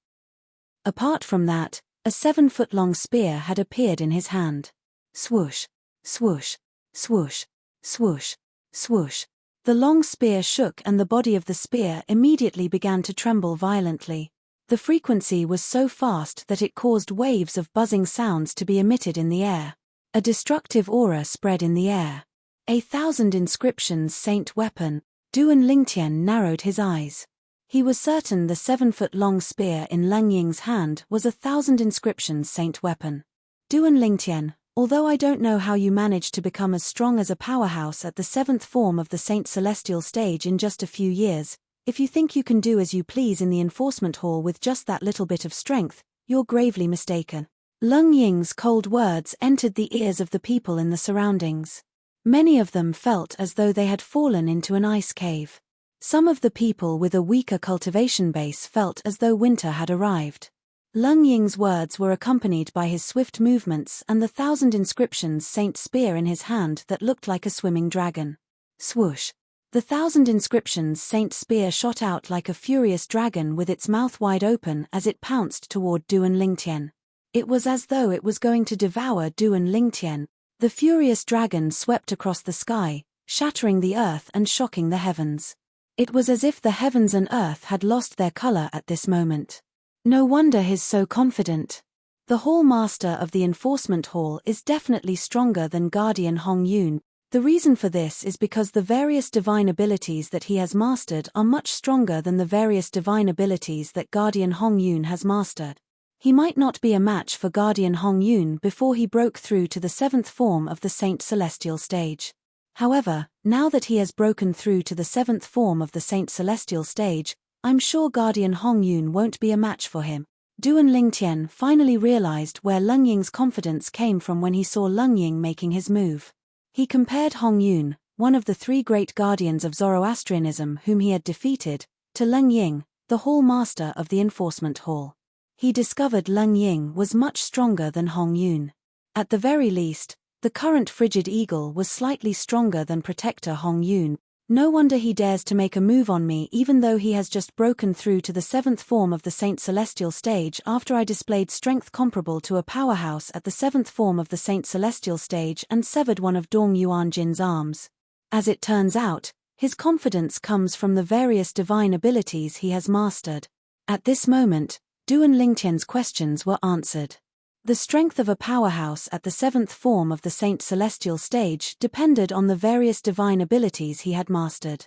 Apart from that, a 7-foot-long spear had appeared in his hand. Swoosh! Swoosh! Swoosh! Swoosh! Swoosh! The long spear shook and the body of the spear immediately began to tremble violently. The frequency was so fast that it caused waves of buzzing sounds to be emitted in the air. A destructive aura spread in the air. 1,000 inscriptions saint weapon. Duan Lingtian narrowed his eyes. He was certain the 7-foot-long spear in Leng Ying's hand was 1,000 inscriptions saint weapon. Duan Lingtian, although I don't know how you managed to become as strong as a powerhouse at the 7th form of the Saint Celestial stage in just a few years, if you think you can do as you please in the enforcement hall with just that little bit of strength, you're gravely mistaken. Leng Ying's cold words entered the ears of the people in the surroundings. Many of them felt as though they had fallen into an ice cave. Some of the people with a weaker cultivation base felt as though winter had arrived. Leng Ying's words were accompanied by his swift movements and the 1,000 inscriptions saint spear in his hand that looked like a swimming dragon. Swoosh! The 1,000 inscriptions saint spear shot out like a furious dragon with its mouth wide open as it pounced toward Duan Lingtian. It was as though it was going to devour Duan Lingtian. The furious dragon swept across the sky, shattering the earth and shocking the heavens. It was as if the heavens and earth had lost their color at this moment. No wonder he's so confident. The Hall Master of the Enforcement Hall is definitely stronger than Guardian Hong Yun. The reason for this is because the various divine abilities that he has mastered are much stronger than the various divine abilities that Guardian Hong Yun has mastered. He might not be a match for Guardian Hong Yun before he broke through to the 7th form of the Saint Celestial stage. However, now that he has broken through to the 7th form of the Saint Celestial stage, I'm sure Guardian Hong Yun won't be a match for him. Duan Lingtian finally realized where Leng Ying's confidence came from when he saw Leng Ying making his move. He compared Hong Yun, one of the 3 great guardians of Zoroastrianism whom he had defeated, to Leng Ying, the Hall Master of the Enforcement Hall. He discovered Leng Ying was much stronger than Hong Yun. At the very least, the current Frigid Eagle was slightly stronger than Protector Hong Yun. No wonder he dares to make a move on me even though he has just broken through to the 7th form of the Saint Celestial stage after I displayed strength comparable to a powerhouse at the 7th form of the Saint Celestial stage and severed one of Dong Yuanjin's arms. As it turns out, his confidence comes from the various divine abilities he has mastered. At this moment, Duan Lingtian's questions were answered. The strength of a powerhouse at the 7th form of the Saint Celestial stage depended on the various divine abilities he had mastered.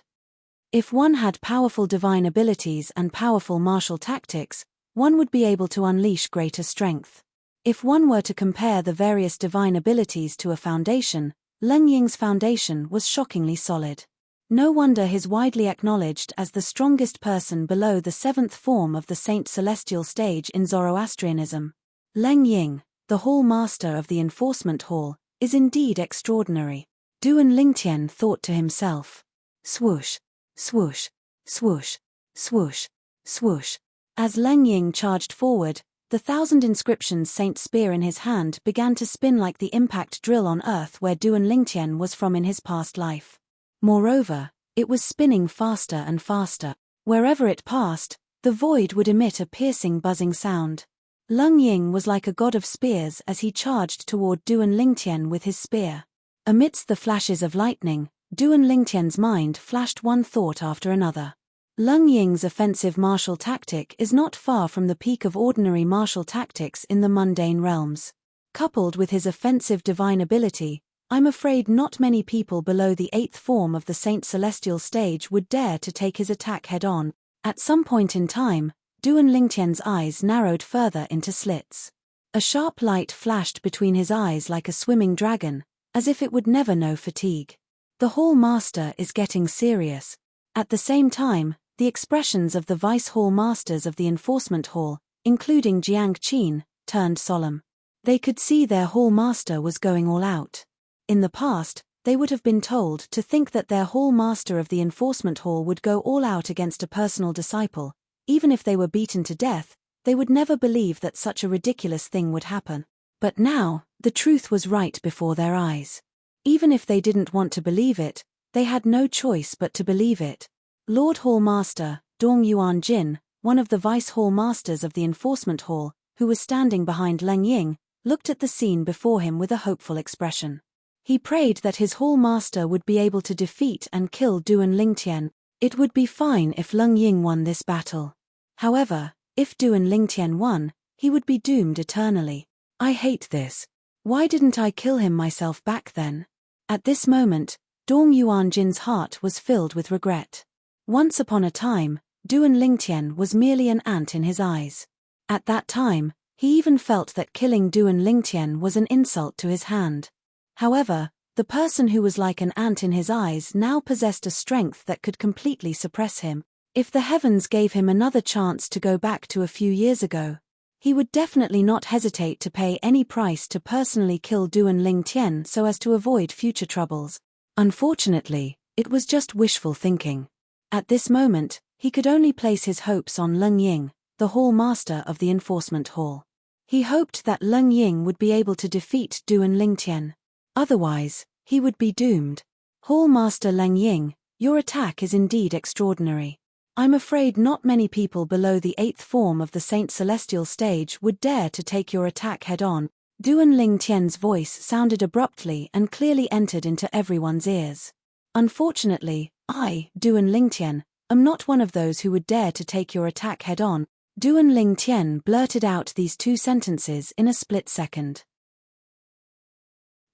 If one had powerful divine abilities and powerful martial tactics, one would be able to unleash greater strength. If one were to compare the various divine abilities to a foundation, Leng Ying's foundation was shockingly solid. No wonder he's widely acknowledged as the strongest person below the 7th form of the Saint Celestial stage in Zoroastrianism. Leng Ying, the Hall Master of the Enforcement Hall, is indeed extraordinary. Duan Lingtian thought to himself. Swoosh, swoosh, swoosh, swoosh, swoosh. As Leng Ying charged forward, the 1,000 inscriptions saint spear in his hand began to spin like the impact drill on earth where Duan Lingtian was from in his past life. Moreover, it was spinning faster and faster. Wherever it passed, the void would emit a piercing buzzing sound. Leng Ying was like a god of spears as he charged toward Duan Lingtian with his spear. Amidst the flashes of lightning, Duan Lingtian's mind flashed one thought after another. Leng Ying's offensive martial tactic is not far from the peak of ordinary martial tactics in the mundane realms. Coupled with his offensive divine ability, I'm afraid not many people below the 8th form of the Saint Celestial stage would dare to take his attack head-on. At some point in time, Duan Lingtian's eyes narrowed further into slits. A sharp light flashed between his eyes like a swimming dragon, as if it would never know fatigue. The Hall Master is getting serious. At the same time, the expressions of the Vice Hall Masters of the Enforcement Hall, including Jiang Qin, turned solemn. They could see their Hall Master was going all out. In the past, they would have been told to think that their Hall Master of the Enforcement Hall would go all out against a personal disciple. Even if they were beaten to death, they would never believe that such a ridiculous thing would happen. But now, the truth was right before their eyes. Even if they didn't want to believe it, they had no choice but to believe it. Lord Hall Master, Dong Yuan Jin, one of the Vice Hall Masters of the Enforcement Hall, who was standing behind Leng Ying, looked at the scene before him with a hopeful expression. He prayed that his Hall Master would be able to defeat and kill Duan Lingtian. It would be fine if Leng Ying won this battle. However, if Duan Lingtian won, he would be doomed eternally. I hate this. Why didn't I kill him myself back then? At this moment, Dong Yuanjin's heart was filled with regret. Once upon a time, Duan Lingtian was merely an ant in his eyes. At that time, he even felt that killing Duan Lingtian was an insult to his hand. However, the person who was like an ant in his eyes now possessed a strength that could completely suppress him. If the heavens gave him another chance to go back to a few years ago, he would definitely not hesitate to pay any price to personally kill Duan Lingtian so as to avoid future troubles. Unfortunately, it was just wishful thinking. At this moment, he could only place his hopes on Leng Ying, the Hall Master of the Enforcement Hall. He hoped that Leng Ying would be able to defeat Duan Lingtian. Otherwise, he would be doomed. Hall Master Leng Ying, your attack is indeed extraordinary. I'm afraid not many people below the 8th form of the Saint Celestial stage would dare to take your attack head-on. Duan Lingtian's voice sounded abruptly and clearly entered into everyone's ears. Unfortunately, I, Duan Lingtian, am not one of those who would dare to take your attack head-on. Duan Lingtian blurted out these two sentences in a split second.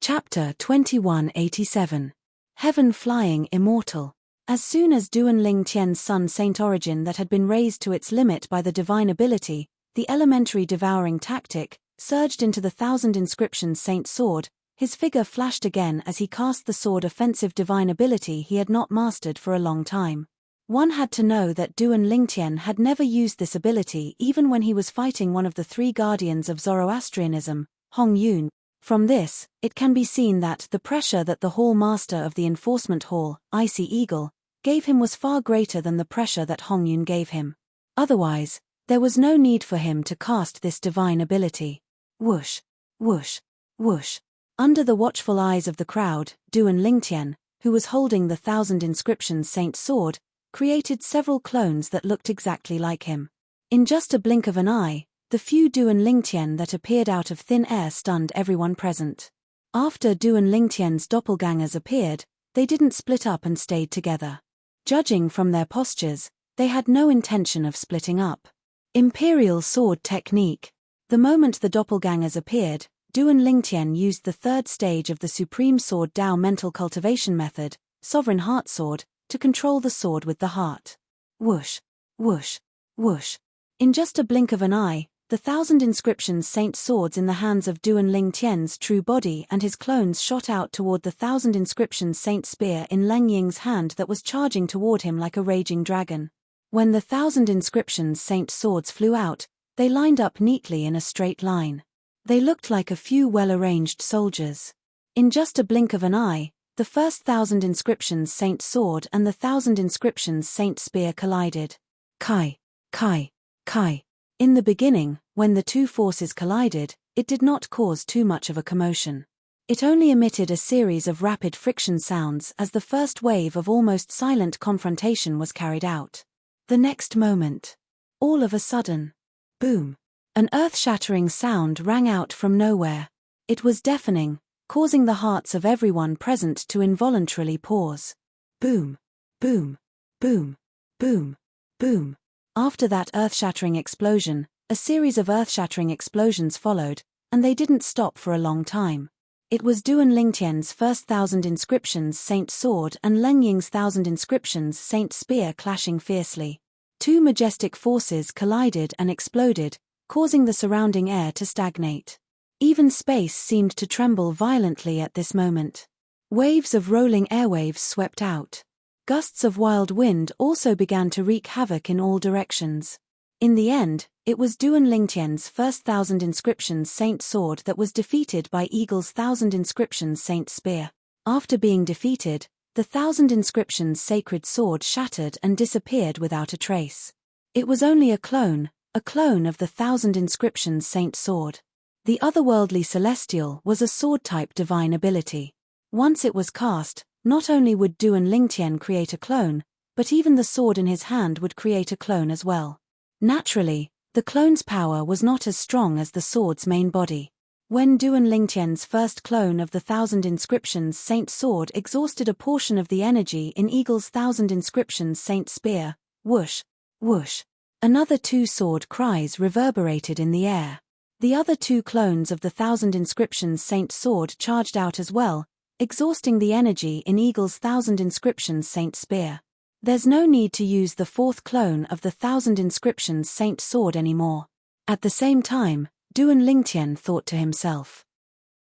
Chapter 2187. Heaven Flying Immortal. As soon as Duan Lingtian's sun Saint Origin that had been raised to its limit by the divine ability, the elementary devouring tactic, surged into the 1,000 inscriptions Saint Sword, his figure flashed again as he cast the sword offensive divine ability he had not mastered for a long time. One had to know that Duan Lingtian had never used this ability even when he was fighting one of the three guardians of Zoroastrianism, Hong Yun. From this, it can be seen that the pressure that the Hall Master of the Enforcement Hall, Icy Eagle, gave him was far greater than the pressure that Hong Yun gave him. Otherwise, there was no need for him to cast this divine ability. Whoosh, whoosh, whoosh. Under the watchful eyes of the crowd, Duan Lingtian, who was holding the 1,000 inscriptions Saint Sword, created several clones that looked exactly like him. In just a blink of an eye, the few Duan Lingtian that appeared out of thin air stunned everyone present. After Duan Lingtian's doppelgangers appeared, they didn't split up and stayed together. Judging from their postures, they had no intention of splitting up. Imperial Sword Technique. The moment the doppelgangers appeared, Duan Lingtian used the third stage of the Supreme Sword Dao mental cultivation method, Sovereign Heart Sword, to control the sword with the heart. Whoosh, whoosh, whoosh. In just a blink of an eye, the 1,000 inscriptions Saint Swords in the hands of Duan Lingtian's true body and his clones shot out toward the 1,000 inscriptions Saint Spear in Leng Ying's hand that was charging toward him like a raging dragon. When the 1,000 inscriptions Saint Swords flew out, they lined up neatly in a straight line. They looked like a few well-arranged soldiers. In just a blink of an eye, the first 1,000 inscriptions Saint Sword and the 1,000 inscriptions Saint Spear collided. Kai, Kai, Kai. In the beginning, when the two forces collided, it did not cause too much of a commotion. It only emitted a series of rapid friction sounds as the first wave of almost silent confrontation was carried out. The next moment, all of a sudden, boom! An earth-shattering sound rang out from nowhere. It was deafening, causing the hearts of everyone present to involuntarily pause. Boom! Boom! Boom! Boom! Boom! After that earth-shattering explosion, a series of earth-shattering explosions followed, and they didn't stop for a long time. It was Duan Lingtian's first 1,000 inscriptions Saint Sword and Leng Ying's 1,000 inscriptions Saint Spear clashing fiercely. Two majestic forces collided and exploded, causing the surrounding air to stagnate. Even space seemed to tremble violently at this moment. Waves of rolling airwaves swept out. Gusts of wild wind also began to wreak havoc in all directions. In the end, it was Duan Lingtian's first 1,000 inscriptions Saint Sword that was defeated by Eagle's 1,000 inscriptions Saint Spear. After being defeated, the 1,000 inscriptions Sacred Sword shattered and disappeared without a trace. It was only a clone of the 1,000 inscriptions Saint Sword. The otherworldly celestial was a sword-type divine ability. Once it was cast, not only would Duan Lingtian create a clone, but even the sword in his hand would create a clone as well. Naturally, the clone's power was not as strong as the sword's main body. When Duan Lingtian's first clone of the 1,000 inscriptions Saint Sword exhausted a portion of the energy in Eagle's 1,000 inscriptions Saint Spear, whoosh, whoosh, another 2 sword cries reverberated in the air. The other 2 clones of the 1,000 inscriptions Saint Sword charged out as well, exhausting the energy in Eagle's 1,000 inscriptions Saint Spear. There's no need to use the 4th clone of the 1,000 inscriptions Saint Sword anymore. At the same time, Duan Lingtian thought to himself.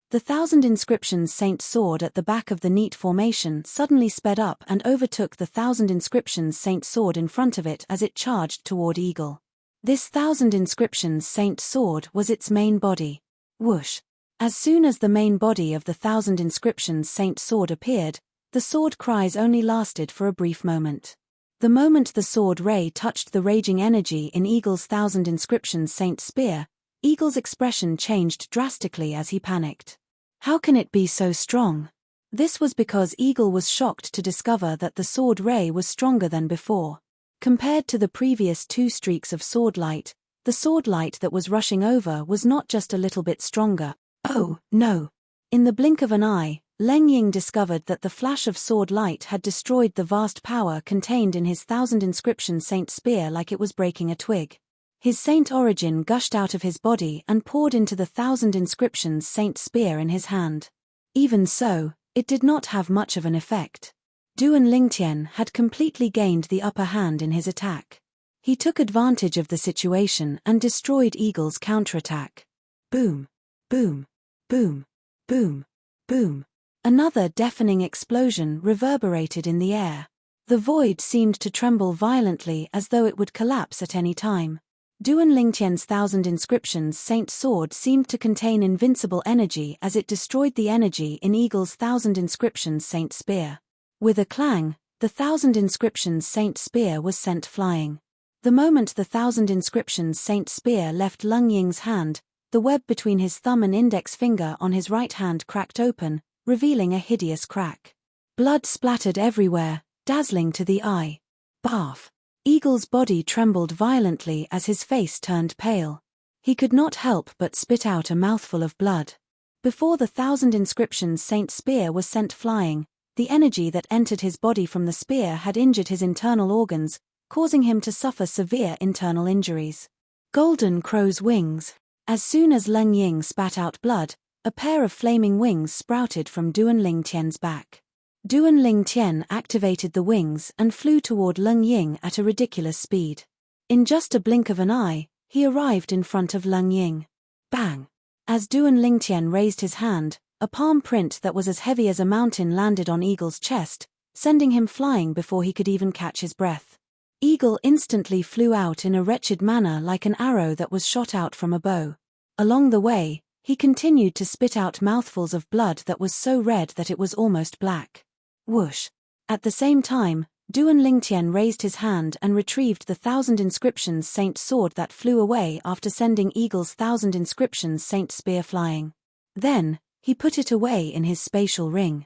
The 1,000 inscriptions Saint Sword at the back of the neat formation suddenly sped up and overtook the 1,000 inscriptions Saint Sword in front of it as it charged toward Eagle. This 1,000 inscriptions Saint Sword was its main body. Whoosh. As soon as the main body of the 1,000 inscriptions Saint Sword appeared, the sword cries only lasted for a brief moment. The moment the sword ray touched the raging energy in Eagle's 1,000 inscriptions Saint Spear, Eagle's expression changed drastically as he panicked. How can it be so strong? This was because Eagle was shocked to discover that the sword ray was stronger than before. Compared to the previous 2 streaks of sword light, the sword light that was rushing over was not just a little bit stronger. Oh, no. In the blink of an eye, Leng Ying discovered that the flash of sword light had destroyed the vast power contained in his 1,000 inscription Saint Spear like it was breaking a twig. His saint origin gushed out of his body and poured into the 1,000 inscriptions Saint Spear in his hand. Even so, it did not have much of an effect. Duan Lingtian had completely gained the upper hand in his attack. He took advantage of the situation and destroyed Eagle's counterattack. Boom, boom, boom, boom, boom. Another deafening explosion reverberated in the air. The void seemed to tremble violently as though it would collapse at any time. Duan Lingtian's 1,000 inscriptions Saint Sword seemed to contain invincible energy as it destroyed the energy in Eagle's 1,000 inscriptions Saint Spear. With a clang, the 1,000 inscriptions Saint Spear was sent flying. The moment the 1,000 inscriptions Saint Spear left Leng Ying's hand, the web between his thumb and index finger on his right hand cracked open, revealing a hideous crack. Blood splattered everywhere, dazzling to the eye. Barf! Eagle's body trembled violently as his face turned pale. He could not help but spit out a mouthful of blood. Before the 1,000 inscriptions Saint Spear was sent flying, the energy that entered his body from the spear had injured his internal organs, causing him to suffer severe internal injuries. Golden Crow's wings. As soon as Leng Ying spat out blood, a pair of flaming wings sprouted from Duan Lingtian's back. Duan Lingtian activated the wings and flew toward Leng Ying at a ridiculous speed. In just a blink of an eye, he arrived in front of Leng Ying. Bang! As Duan Lingtian raised his hand, a palm print that was as heavy as a mountain landed on Eagle's chest, sending him flying before he could even catch his breath. Eagle instantly flew out in a wretched manner like an arrow that was shot out from a bow. Along the way, he continued to spit out mouthfuls of blood that was so red that it was almost black. Whoosh! At the same time, Duan Lingtian raised his hand and retrieved the 1,000 inscriptions Saint Sword that flew away after sending Eagle's 1,000 inscriptions Saint Spear flying. Then, he put it away in his spatial ring.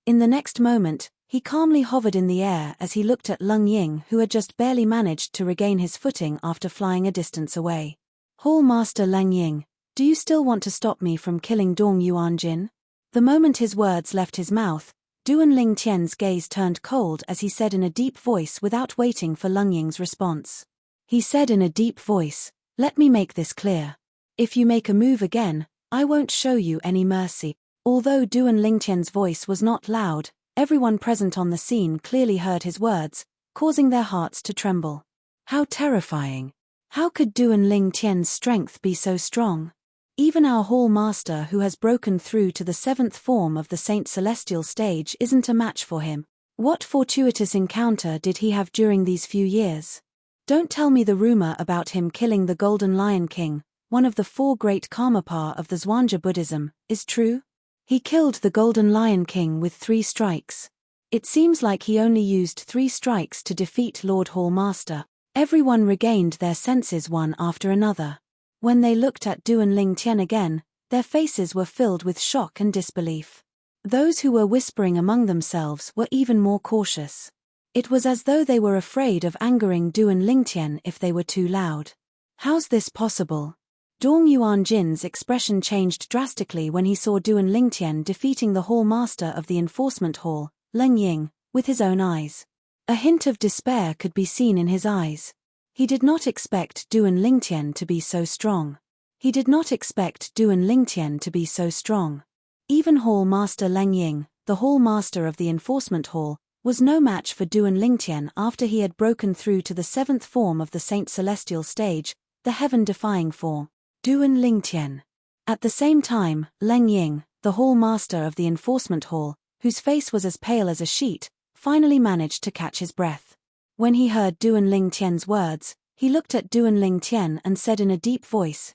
In the next moment, he calmly hovered in the air as he looked at Leng Ying, who had just barely managed to regain his footing after flying a distance away. Hall Master Leng Ying, do you still want to stop me from killing Dong Yuanjin? The moment his words left his mouth, Duan Lingtian's gaze turned cold as he said in a deep voice without waiting for Leng Ying's response. He said in a deep voice, "Let me make this clear. If you make a move again, I won't show you any mercy. Although Duan Lingtian's voice was not loud, everyone present on the scene clearly heard his words, causing their hearts to tremble. How terrifying! How could Duan Lingtian's strength be so strong? Even our Hall Master who has broken through to the 7th form of the Saint Celestial stage isn't a match for him. What fortuitous encounter did he have during these few years? Don't tell me the rumor about him killing the Golden Lion King, one of the 4 great Karmapa of the Zhuangzi Buddhism, is true? He killed the Golden Lion King with 3 strikes. It seems like he only used 3 strikes to defeat Lord Hall Master. Everyone regained their senses one after another. When they looked at Duan Lingtian again, their faces were filled with shock and disbelief. Those who were whispering among themselves were even more cautious. It was as though they were afraid of angering Duan Lingtian if they were too loud. How's this possible? Dong Yuanjin's expression changed drastically when he saw Duan Lingtian defeating the Hall Master of the Enforcement Hall, Leng Ying, with his own eyes. A hint of despair could be seen in his eyes. He did not expect Duan Lingtian to be so strong. He did not expect Duan Lingtian to be so strong. Even Hall Master Leng Ying, the Hall Master of the Enforcement Hall, was no match for Duan Lingtian after he had broken through to the 7th form of the Saint Celestial stage, the heaven-defying form. Duan Lingtian. At the same time, Leng Ying, the Hall Master of the Enforcement Hall, whose face was as pale as a sheet, finally managed to catch his breath. When he heard Duan Lingtian's words, he looked at Duan Lingtian and said in a deep voice,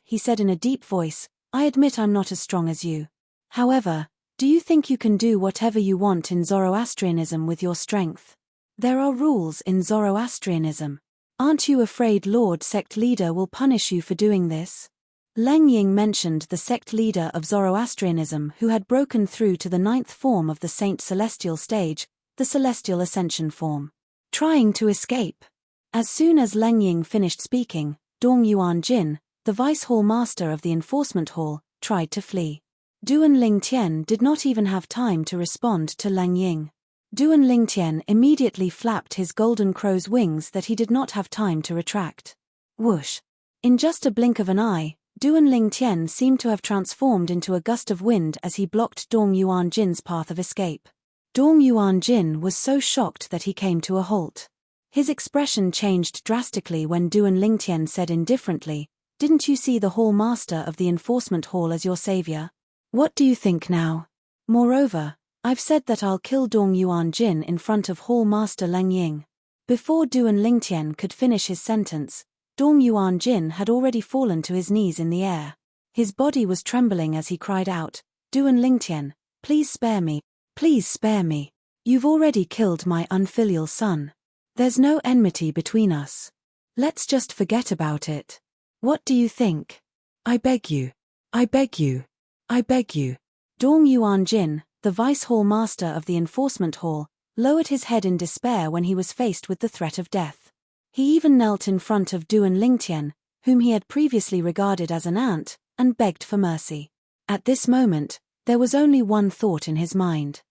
I admit I'm not as strong as you. However, do you think you can do whatever you want in Zoroastrianism with your strength? There are rules in Zoroastrianism. Aren't you afraid Lord Sect Leader will punish you for doing this? Leng Ying mentioned the sect leader of Zoroastrianism who had broken through to the 9th form of the Saint Celestial stage, the Celestial Ascension form. Trying to escape. As soon as Leng Ying finished speaking, Dong Yuanjin, the Vice Hall Master of the Enforcement Hall, tried to flee. Duan Lingtian did not even have time to respond to Leng Ying. Duan Lingtian immediately flapped his golden crow's wings that he did not have time to retract. Whoosh! In just a blink of an eye, Duan Lingtian seemed to have transformed into a gust of wind as he blocked Dong Yuanjin's path of escape. Dong Yuanjin was so shocked that he came to a halt. His expression changed drastically when Duan Lingtian said indifferently, Didn't you see the Hall Master of the Enforcement Hall as your savior? What do you think now? Moreover, I've said that I'll kill Dong Yuanjin in front of Hall Master Leng Ying. Before Duan Lingtian could finish his sentence, Dong Yuanjin had already fallen to his knees in the air. His body was trembling as he cried out, Duan Lingtian, please spare me. Please spare me. You've already killed my unfilial son. There's no enmity between us. Let's just forget about it. What do you think? I beg you. I beg you. I beg you. Dong Yuanjin, the Vice Hall Master of the Enforcement Hall, lowered his head in despair when he was faced with the threat of death. He even knelt in front of Duan Lingtian, whom he had previously regarded as an ant, and begged for mercy. At this moment, there was only one thought in his mind.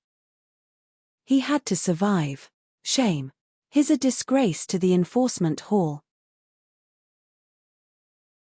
He had to survive. Shame. He's a disgrace to the Enforcement Hall.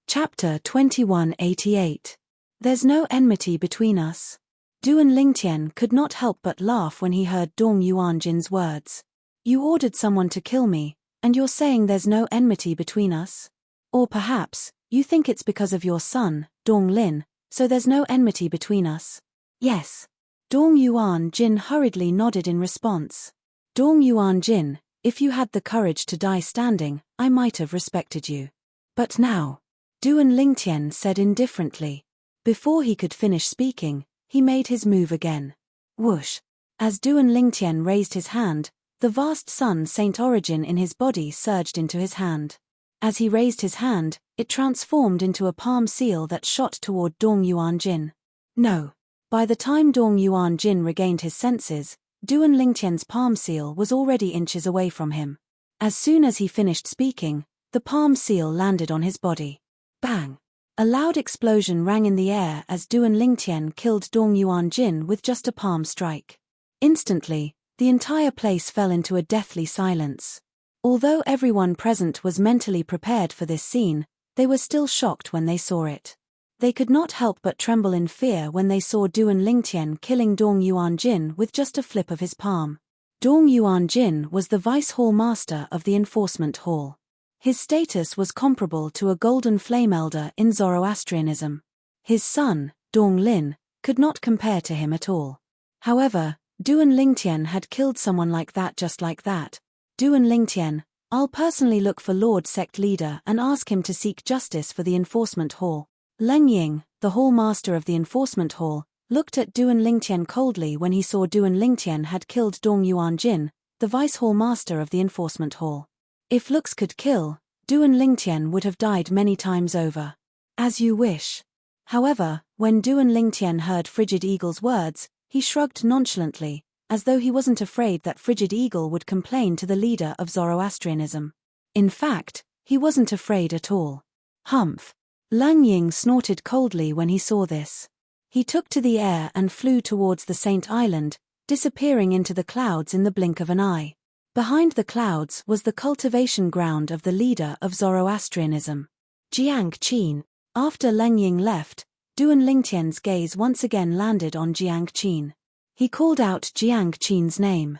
Chapter 2188. There's no enmity between us. Duan Lingtian could not help but laugh when he heard Dong Yuanjin's words. You ordered someone to kill me, and you're saying there's no enmity between us? Or perhaps, you think it's because of your son, Dong Lin, so there's no enmity between us? Yes. Dong Yuanjin hurriedly nodded in response. Dong Yuanjin, if you had the courage to die standing, I might have respected you. But now, Duan Lingtian said indifferently. Before he could finish speaking, he made his move again. Whoosh! As Duan Lingtian raised his hand, the vast sun saint origin in his body surged into his hand. As he raised his hand, it transformed into a palm seal that shot toward Dong Yuanjin. No. By the time Dong Yuanjin regained his senses, Duan Lingtian's palm seal was already inches away from him. As soon as he finished speaking, the palm seal landed on his body. Bang! A loud explosion rang in the air as Duan Lingtian killed Dong Yuanjin with just a palm strike. Instantly, the entire place fell into a deathly silence. Although everyone present was mentally prepared for this scene, they were still shocked when they saw it. They could not help but tremble in fear when they saw Duan Lingtian killing Dong Yuanjin with just a flip of his palm. Dong Yuanjin was the vice hall master of the enforcement hall. His status was comparable to a golden flame elder in Zoroastrianism. His son, Dong Lin, could not compare to him at all. However, Duan Lingtian had killed someone like that just like that. Duan Lingtian, I'll personally look for Lord Sect Leader and ask him to seek justice for the enforcement hall. Leng Ying, the hall master of the enforcement hall, looked at Duan Lingtian coldly when he saw Duan Lingtian had killed Dong Yuanjin, the vice hall master of the enforcement hall. If looks could kill, Duan Lingtian would have died many times over. As you wish. However, when Duan Lingtian heard Frigid Eagle's words, he shrugged nonchalantly, as though he wasn't afraid that Frigid Eagle would complain to the leader of Zoroastrianism. In fact, he wasn't afraid at all. Humph. Lang Ying snorted coldly when he saw this. He took to the air and flew towards the Saint Island, disappearing into the clouds in the blink of an eye. Behind the clouds was the cultivation ground of the leader of Zoroastrianism, Jiang Qin. After Leng Ying left, Duan Lingtian's gaze once again landed on Jiang Qin. He called out Jiang Qin's name.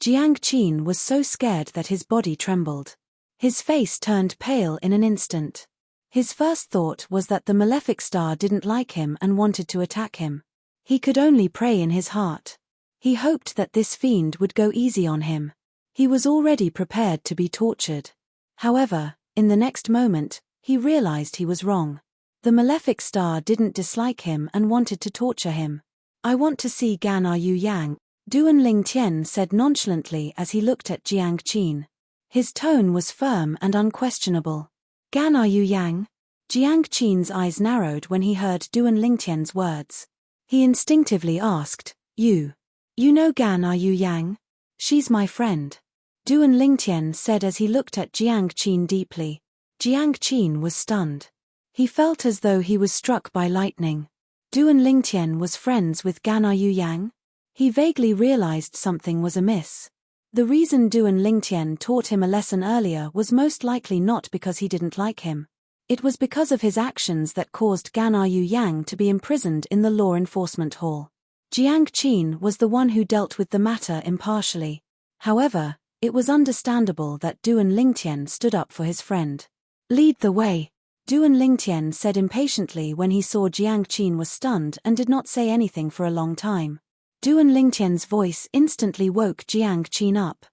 Jiang Qin was so scared that his body trembled. His face turned pale in an instant. His first thought was that the malefic star didn't like him and wanted to attack him. He could only pray in his heart. He hoped that this fiend would go easy on him. He was already prepared to be tortured. However, in the next moment, he realized he was wrong. The malefic star didn't dislike him and wanted to torture him. I want to see Gan Yu Yang, Duan Lingtian said nonchalantly as he looked at Jiang Qin. His tone was firm and unquestionable. Gan Yu Yang? Jiang Qin's eyes narrowed when he heard Duan Lingtian's words. He instinctively asked, You know Gan Yu Yang? She's my friend. Duan Lingtian said as he looked at Jiang Qin deeply. Jiang Qin was stunned. He felt as though he was struck by lightning. Duan Lingtian was friends with Gan Yu Yang? He vaguely realized something was amiss. The reason Duan Lingtian taught him a lesson earlier was most likely not because he didn't like him. It was because of his actions that caused Gan Yu Yang to be imprisoned in the law enforcement hall. Jiang Qin was the one who dealt with the matter impartially. However, it was understandable that Duan Lingtian stood up for his friend. Lead the way, Duan Lingtian said impatiently when he saw Jiang Qin was stunned and did not say anything for a long time. Duan Lingtian's voice instantly woke Jiang Qin up.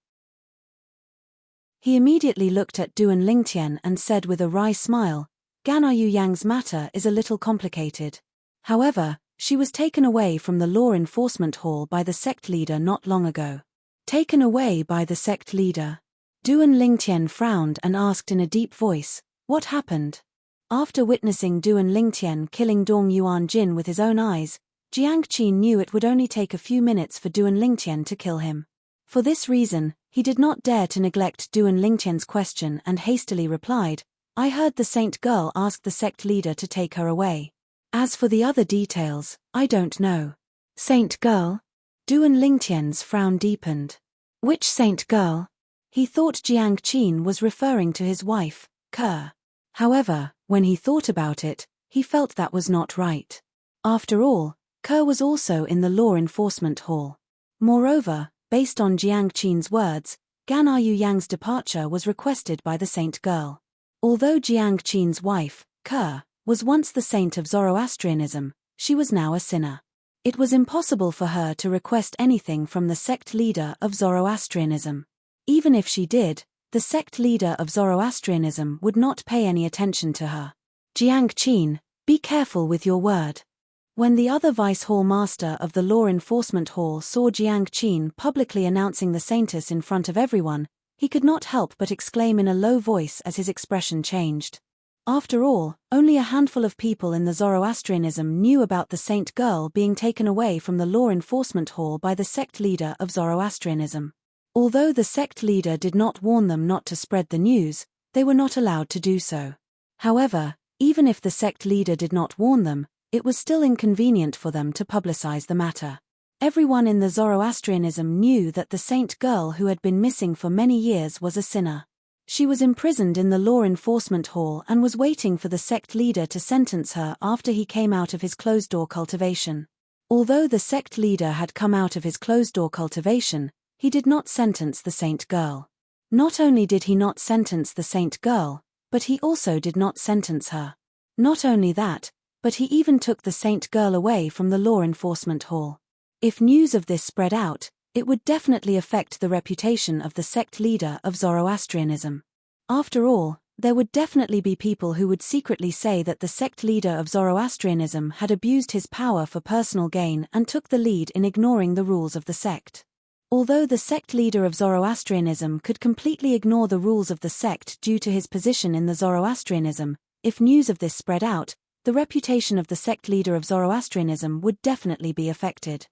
He immediately looked at Duan Lingtian and said with a wry smile, Gan Yu Yang's matter is a little complicated. However, she was taken away from the law enforcement hall by the sect leader not long ago. Taken away by the sect leader? Duan Lingtian frowned and asked in a deep voice, what happened? After witnessing Duan Lingtian killing Dong Yuanjin with his own eyes, Jiang Qin knew it would only take a few minutes for Duan Lingtian to kill him. For this reason, he did not dare to neglect Duan Lingtian's question and hastily replied, I heard the saint girl ask the sect leader to take her away. As for the other details, I don't know. Saint girl? Duan Lingtian's frown deepened. Which saint girl? He thought Jiang Qin was referring to his wife, Ke. However, when he thought about it, he felt that was not right. After all, Ke was also in the law enforcement hall. Moreover, based on Jiang Qin's words, Gan Yu Yang's departure was requested by the saint girl. Although Jiang Qin's wife, Ke, was once the saint of Zoroastrianism, she was now a sinner. It was impossible for her to request anything from the sect leader of Zoroastrianism. Even if she did, the sect leader of Zoroastrianism would not pay any attention to her. Jiang Qin, be careful with your word. When the other vice hall master of the law enforcement hall saw Jiang Qin publicly announcing the saintess in front of everyone, he could not help but exclaim in a low voice as his expression changed. After all, only a handful of people in the Zoroastrianism knew about the saint girl being taken away from the law enforcement hall by the sect leader of Zoroastrianism. Although the sect leader did not warn them not to spread the news, they were not allowed to do so. However, even if the sect leader did not warn them, it was still inconvenient for them to publicize the matter. Everyone in the Zoroastrianism knew that the saint girl who had been missing for many years was a sinner. She was imprisoned in the law enforcement hall and was waiting for the sect leader to sentence her after he came out of his closed-door cultivation. Although the sect leader had come out of his closed-door cultivation, he did not sentence the saint girl. Not only did he not sentence the saint girl, but he also did not sentence her. Not only that, but he even took the saint girl away from the law enforcement hall. If news of this spread out, it would definitely affect the reputation of the sect leader of Zoroastrianism. After all, there would definitely be people who would secretly say that the sect leader of Zoroastrianism had abused his power for personal gain and took the lead in ignoring the rules of the sect. Although the sect leader of Zoroastrianism could completely ignore the rules of the sect due to his position in the Zoroastrianism, if news of this spread out, the reputation of the sect leader of Zoroastrianism would definitely be affected.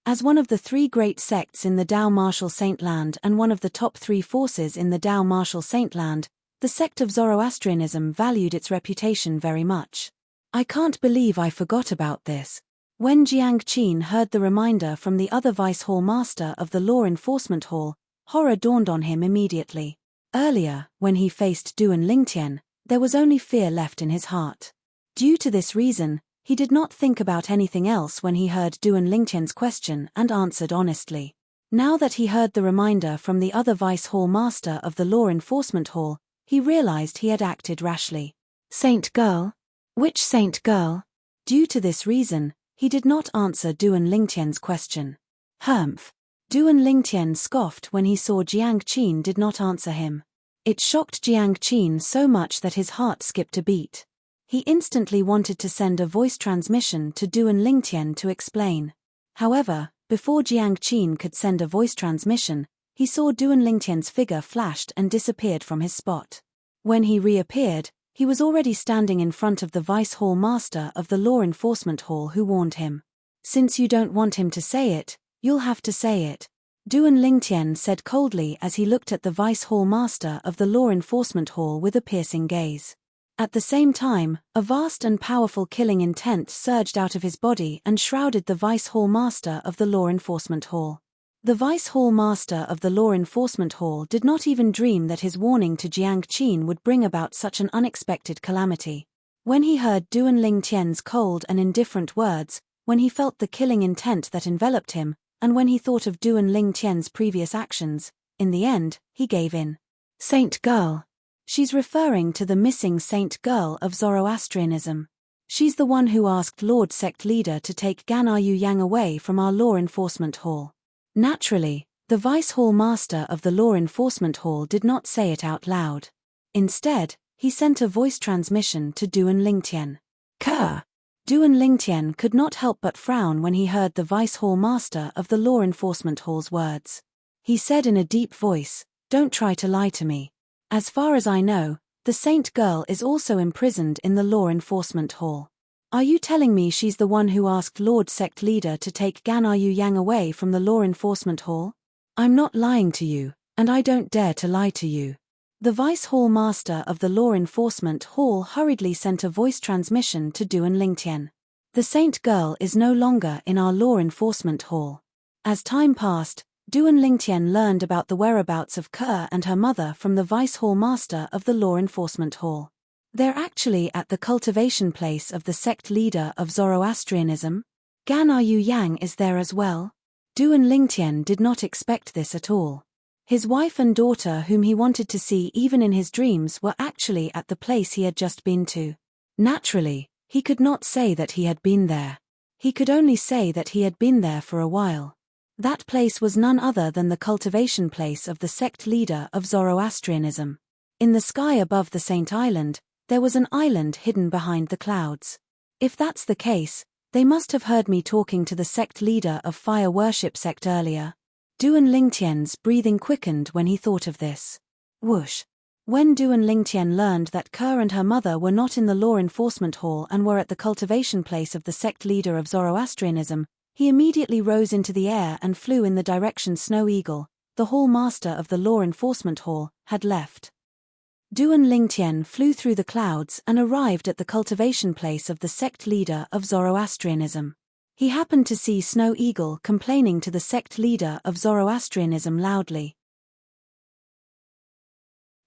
As one of the three great sects in the Tao Martial Saintland and one of the top three forces in the Tao Martial Saintland, the sect of Zoroastrianism valued its reputation very much. I can't believe I forgot about this. When Jiang Qin heard the reminder from the other vice hall master of the law enforcement hall, horror dawned on him immediately. Earlier, when he faced Duan Lingtian, there was only fear left in his heart. Due to this reason, he did not think about anything else when he heard Duan Lingtian's question and answered honestly. Now that he heard the reminder from the other vice hall master of the law enforcement hall, he realized he had acted rashly. Saint girl? Which saint girl? Due to this reason, he did not answer Duan Lingtian's question. Humph. Duan Lingtian scoffed when he saw Jiang Qin did not answer him. It shocked Jiang Qin so much that his heart skipped a beat. He instantly wanted to send a voice transmission to Duan Lingtian to explain. However, before Jiang Qin could send a voice transmission, he saw Duan Lingtian's figure flashed and disappeared from his spot. When he reappeared, he was already standing in front of the vice hall master of the law enforcement hall who warned him. Since you don't want him to say it, you'll have to say it. Duan Lingtian said coldly as he looked at the vice hall master of the law enforcement hall with a piercing gaze. At the same time, a vast and powerful killing intent surged out of his body and shrouded the vice hall master of the law enforcement hall. The vice hall master of the law enforcement hall did not even dream that his warning to Jiang Qin would bring about such an unexpected calamity. When he heard Duan Lingtian's cold and indifferent words, when he felt the killing intent that enveloped him, and when he thought of Duan Lingtian's previous actions, in the end, he gave in. Saint girl. She's referring to the missing saint girl of Zoroastrianism. She's the one who asked Lord Sect Leader to take Gan'er Yang away from our law enforcement hall. Naturally, the vice hall master of the law enforcement hall did not say it out loud. Instead, he sent a voice transmission to Duan Lingtian. Kerr! Duan Lingtian could not help but frown when he heard the vice hall master of the law enforcement hall's words. He said in a deep voice, "Don't try to lie to me. As far as I know, the saint girl is also imprisoned in the law enforcement hall. Are you telling me she's the one who asked Lord Sect Leader to take Gan'er Yang away from the law enforcement hall? I'm not lying to you, and I don't dare to lie to you." The vice hall master of the law enforcement hall hurriedly sent a voice transmission to Duan Lingtian. The saint girl is no longer in our law enforcement hall. As time passed, Duan Lingtian learned about the whereabouts of Kerr and her mother from the vice hall master of the law enforcement hall. They're actually at the cultivation place of the sect leader of Zoroastrianism. Gan'er Yang is there as well. Duan Lingtian did not expect this at all. His wife and daughter, whom he wanted to see even in his dreams, were actually at the place he had just been to. Naturally, he could not say that he had been there. He could only say that he had been there for a while. That place was none other than the cultivation place of the sect leader of Zoroastrianism. In the sky above the Saint Island, there was an island hidden behind the clouds. If that's the case, they must have heard me talking to the sect leader of fire worship sect earlier. Duan Lingtian's breathing quickened when he thought of this. Whoosh. When Duan Lingtian learned that Kerr and her mother were not in the law enforcement hall and were at the cultivation place of the sect leader of Zoroastrianism, he immediately rose into the air and flew in the direction Snow Eagle, the hall master of the law enforcement hall, had left. Duan Lingtian flew through the clouds and arrived at the cultivation place of the sect leader of Zoroastrianism. He happened to see Snow Eagle complaining to the sect leader of Zoroastrianism loudly.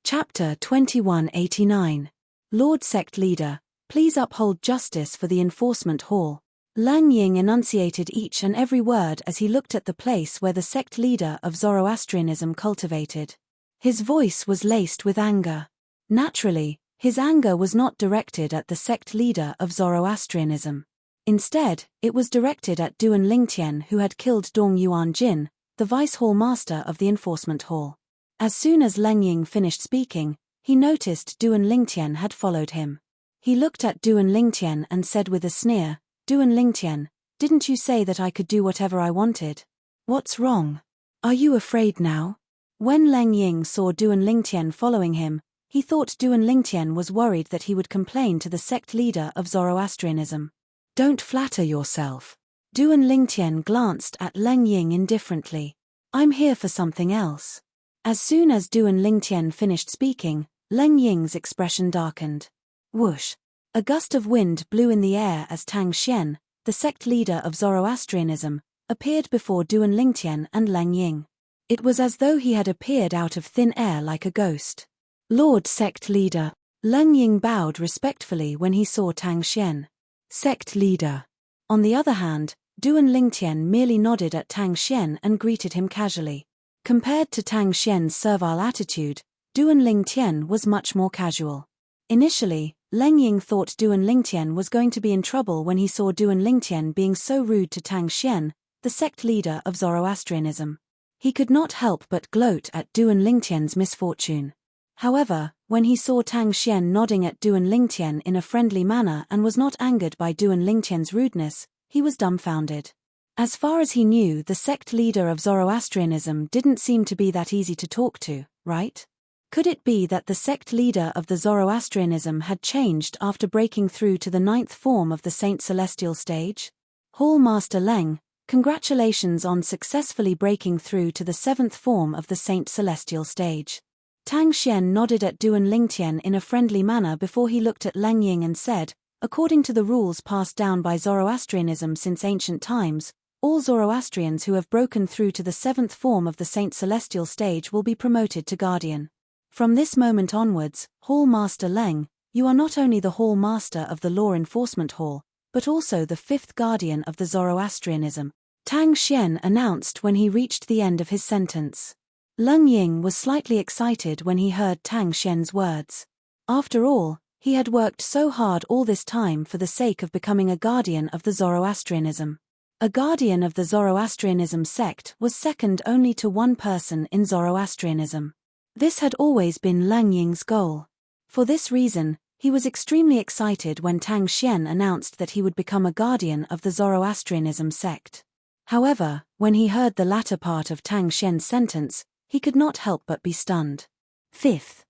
Chapter 2189. Lord Sect Leader, please uphold justice for the enforcement hall. Lang Ying enunciated each and every word as he looked at the place where the sect leader of Zoroastrianism cultivated. His voice was laced with anger. Naturally, his anger was not directed at the sect leader of Zoroastrianism. Instead, it was directed at Duan Lingtian, who had killed Dong Yuan Jin, the vice hall master of the enforcement hall. As soon as Lang Ying finished speaking, he noticed Duan Lingtian had followed him. He looked at Duan Lingtian and said with a sneer, "Duan Lingtian, didn't you say that I could do whatever I wanted? What's wrong? Are you afraid now?" When Lang Ying saw Duan Lingtian following him, he thought Duan Lingtian was worried that he would complain to the sect leader of Zoroastrianism. "Don't flatter yourself." Duan Lingtian glanced at Lang Ying indifferently. "I'm here for something else." As soon as Duan Lingtian finished speaking, Lang Ying's expression darkened. Whoosh! A gust of wind blew in the air as Tang Xian, the sect leader of Zoroastrianism, appeared before Duan Lingtian and Lang Ying. It was as though he had appeared out of thin air like a ghost. "Lord Sect Leader." Lang Ying bowed respectfully when he saw Tang Xian. "Sect Leader." On the other hand, Duan Lingtian merely nodded at Tang Xian and greeted him casually. Compared to Tang Xian's servile attitude, Duan Lingtian was much more casual. Initially, Lang Ying thought Duan Lingtian was going to be in trouble when he saw Duan Lingtian being so rude to Tang Xian, the sect leader of Zoroastrianism. He could not help but gloat at Duan Lingtian's misfortune. However, when he saw Tang Xian nodding at Duan Lingtian in a friendly manner and was not angered by Duan Lingtian's rudeness, he was dumbfounded. As far as he knew, the sect leader of Zoroastrianism didn't seem to be that easy to talk to, right? Could it be that the sect leader of the Zoroastrianism had changed after breaking through to the 9th form of the Saint Celestial stage? Hall Master Leng, congratulations on successfully breaking through to the 7th form of the Saint Celestial stage. Tang Xian nodded at Duan Lingtian in a friendly manner before he looked at Lang Ying and said, "According to the rules passed down by Zoroastrianism since ancient times, all Zoroastrians who have broken through to the 7th form of the Saint Celestial stage will be promoted to Guardian. From this moment onwards, Hall Master Leng, you are not only the Hall Master of the Law Enforcement Hall, but also the 5th Guardian of the Zoroastrianism," Tang Xian announced when he reached the end of his sentence. Lang Ying was slightly excited when he heard Tang Xian's words. After all, he had worked so hard all this time for the sake of becoming a guardian of the Zoroastrianism. A guardian of the Zoroastrianism sect was second only to one person in Zoroastrianism. This had always been Lang Ying's goal. For this reason, he was extremely excited when Tang Xian announced that he would become a guardian of the Zoroastrianism sect. However, when he heard the latter part of Tang Xian's sentence, he could not help but be stunned. Fifth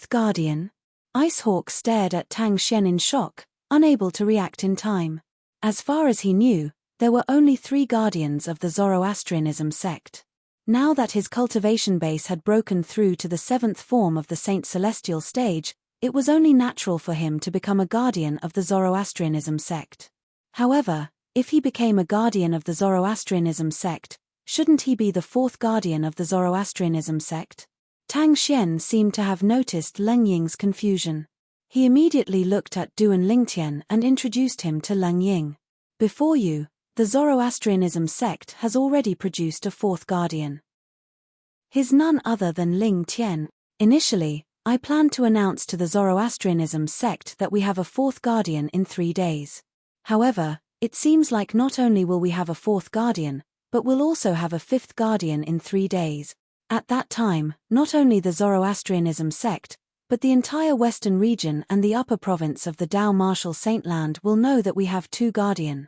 Guardian? Icehawk stared at Tang Xian in shock, unable to react in time. As far as he knew, there were only 3 guardians of the Zoroastrianism sect. Now that his cultivation base had broken through to the 7th form of the Saint Celestial stage, it was only natural for him to become a guardian of the Zoroastrianism sect. However, if he became a guardian of the Zoroastrianism sect, shouldn't he be the 4th guardian of the Zoroastrianism sect? Tang Xian seemed to have noticed Lang Ying's confusion. He immediately looked at Duan Lingtian and introduced him to Lang Ying. "Before you, the Zoroastrianism sect has already produced a 4th guardian. He's none other than Ling Tian. Initially, I planned to announce to the Zoroastrianism sect that we have a 4th guardian in 3 days. However, it seems like not only will we have a 4th guardian, but we'll also have a 5th guardian in 3 days. At that time, not only the Zoroastrianism sect, but the entire western region and the upper province of the Dao Martial Saintland will know that we have 2 guardian."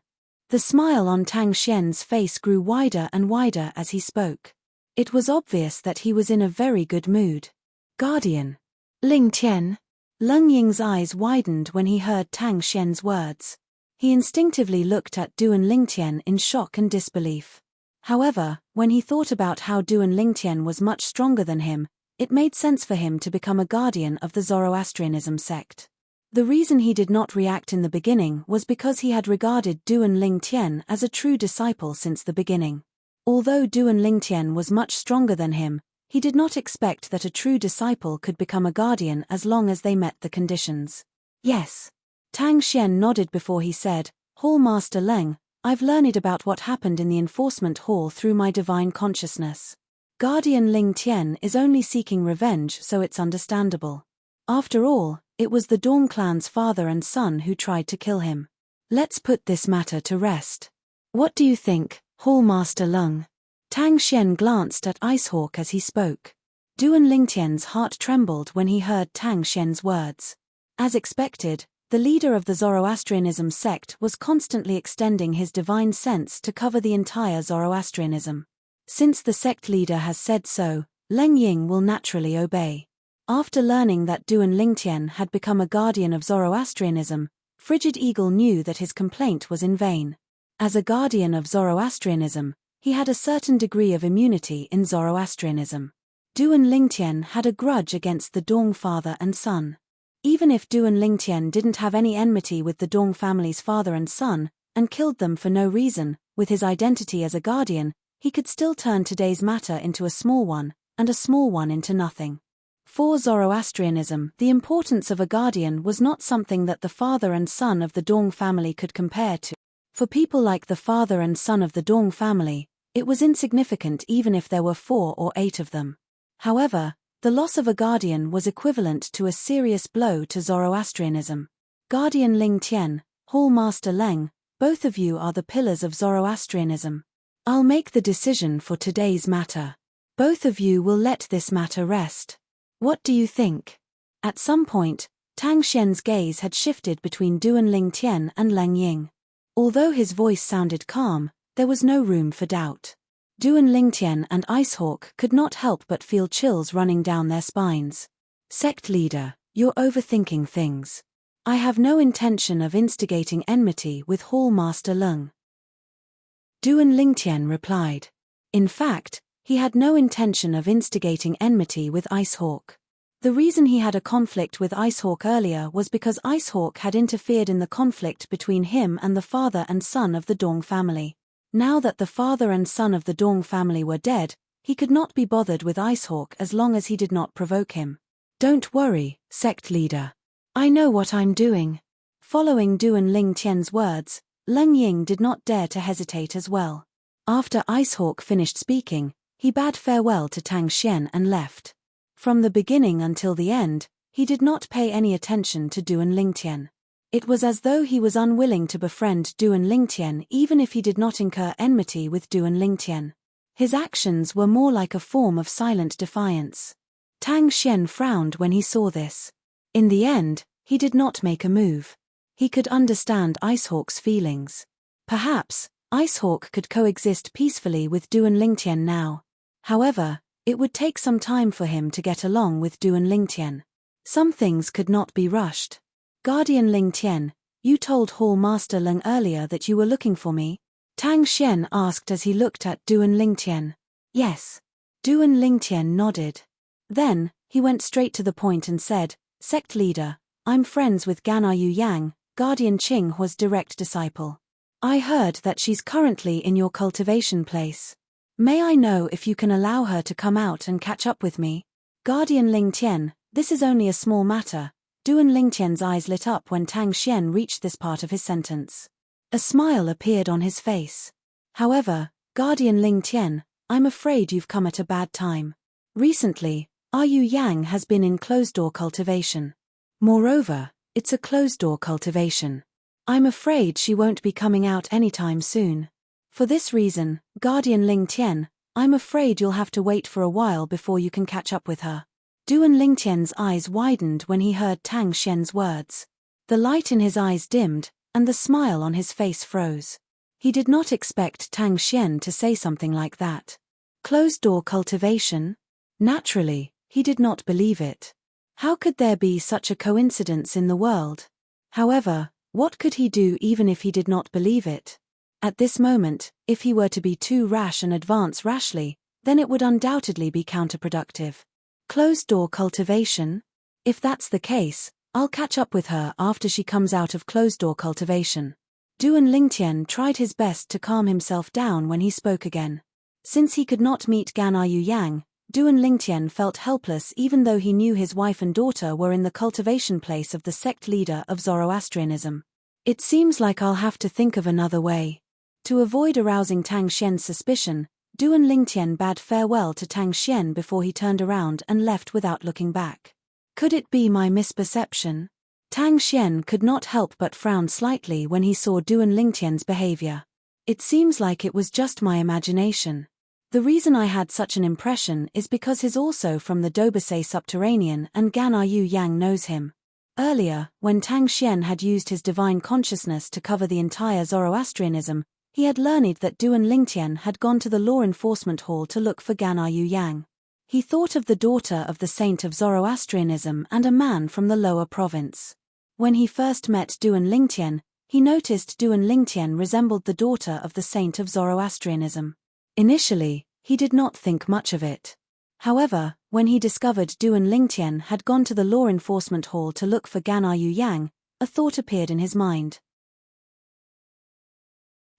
The smile on Tang Xian's face grew wider and wider as he spoke. It was obvious that he was in a very good mood. "Guardian? Ling Tian?" Lang Ying's eyes widened when he heard Tang Xian's words. He instinctively looked at Duan Lingtian in shock and disbelief. However, when he thought about how Duan Lingtian was much stronger than him, it made sense for him to become a guardian of the Zoroastrianism sect. The reason he did not react in the beginning was because he had regarded Duan Lingtian as a true disciple since the beginning. Although Duan Lingtian was much stronger than him, He did not expect that a true disciple could become a guardian as long as they met the conditions. Yes. Tang Xian nodded before he said, Hall Master Leng, I've learned about what happened in the enforcement hall through my divine consciousness. Guardian Ling Tian is only seeking revenge, so it's understandable. After all, it was the Dong clan's father and son who tried to kill him. Let's put this matter to rest. What do you think, Hall Master Leng? Tang Xian glanced at Icehawk as he spoke. Duan Lingtian's heart trembled when he heard Tang Xian's words. As expected, the leader of the Zoroastrianism sect was constantly extending his divine sense to cover the entire Zoroastrianism. Since the sect leader has said so, Leng Ying will naturally obey. After learning that Duan Lingtian had become a guardian of Zoroastrianism, Frigid Eagle knew that his complaint was in vain. As a guardian of Zoroastrianism, he had a certain degree of immunity in Zoroastrianism. Duan Lingtian had a grudge against the Dong father and son. Even if Duan Lingtian didn't have any enmity with the Dong family's father and son, and killed them for no reason, with his identity as a guardian, he could still turn today's matter into a small one, and a small one into nothing. For Zoroastrianism, the importance of a guardian was not something that the father and son of the Dong family could compare to. For people like the father and son of the Dong family, it was insignificant even if there were 4 or 8 of them. However, the loss of a guardian was equivalent to a serious blow to Zoroastrianism. Guardian Ling Tian, Hall Master Leng, both of you are the pillars of Zoroastrianism. I'll make the decision for today's matter. Both of you will let this matter rest. What do you think? At some point, Tang Xian's gaze had shifted between Duan Lingtian and Leng Ying. Although his voice sounded calm, there was no room for doubt. Duan Lingtian and Icehawk could not help but feel chills running down their spines. Sect leader, you're overthinking things. I have no intention of instigating enmity with Hall Master Leng. Duan Lingtian replied. In fact, he had no intention of instigating enmity with Icehawk. The reason he had a conflict with Icehawk earlier was because Icehawk had interfered in the conflict between him and the father and son of the Dong family. Now that the father and son of the Dong family were dead, he could not be bothered with Icehawk as long as he did not provoke him. Don't worry, sect leader. I know what I'm doing. Following Duan Lingtian's words, Leng Ying did not dare to hesitate as well. After Icehawk finished speaking, he bade farewell to Tang Xian and left. From the beginning until the end, he did not pay any attention to Duan Lingtian. It was as though he was unwilling to befriend Duan Lingtian even if he did not incur enmity with Duan Lingtian. His actions were more like a form of silent defiance. Tang Xian frowned when he saw this. In the end, he did not make a move. He could understand Icehawk's feelings. Perhaps, Icehawk could coexist peacefully with Duan Lingtian now. However, it would take some time for him to get along with Duan Lingtian. Some things could not be rushed. Guardian Lingtian, you told Hall Master Leng earlier that you were looking for me? Tang Xian asked as he looked at Duan Lingtian. Yes. Duan Lingtian nodded. Then, he went straight to the point and said, Sect leader, I'm friends with Gana Yu Yang, Guardian Qinghua's direct disciple. I heard that she's currently in your cultivation place. May I know if you can allow her to come out and catch up with me? Guardian Lingtian, this is only a small matter. Duan Lingtian's eyes lit up when Tang Xian reached this part of his sentence. A smile appeared on his face. However, Guardian Lingtian, I'm afraid you've come at a bad time. Recently, Yu Yang has been in closed-door cultivation. Moreover, it's a closed-door cultivation. I'm afraid she won't be coming out anytime soon. For this reason, Guardian Lingtian, I'm afraid you'll have to wait for a while before you can catch up with her. Duan Lingtian's eyes widened when he heard Tang Xian's words. The light in his eyes dimmed, and the smile on his face froze. He did not expect Tang Xian to say something like that. Closed-door cultivation? Naturally, he did not believe it. How could there be such a coincidence in the world? However, what could he do even if he did not believe it? At this moment, if he were to be too rash and advance rashly, then it would undoubtedly be counterproductive. Closed-door cultivation? If that's the case, I'll catch up with her after she comes out of closed-door cultivation. Duan Lingtian tried his best to calm himself down when he spoke again. Since he could not meet Gana Yu Yang, Duan Lingtian felt helpless even though he knew his wife and daughter were in the cultivation place of the sect leader of Zoroastrianism. It seems like I'll have to think of another way. To avoid arousing Tang Xian's suspicion, Duan Lingtian bade farewell to Tang Xian before he turned around and left without looking back. Could it be my misperception? Tang Xian could not help but frown slightly when he saw Duan Lingtian's behavior. It seems like it was just my imagination. The reason I had such an impression is because he's also from the Dobasay subterranean and Gan Yu Yang knows him. Earlier, when Tang Xian had used his divine consciousness to cover the entire Zoroastrianism, he had learned that Duan Lingtian had gone to the law enforcement hall to look for Gan Yu Yang. He thought of the daughter of the saint of Zoroastrianism and a man from the lower province. When he first met Duan Lingtian, he noticed Duan Lingtian resembled the daughter of the saint of Zoroastrianism. Initially, he did not think much of it. However, when he discovered Duan Lingtian had gone to the law enforcement hall to look for Gan Yu Yang, a thought appeared in his mind.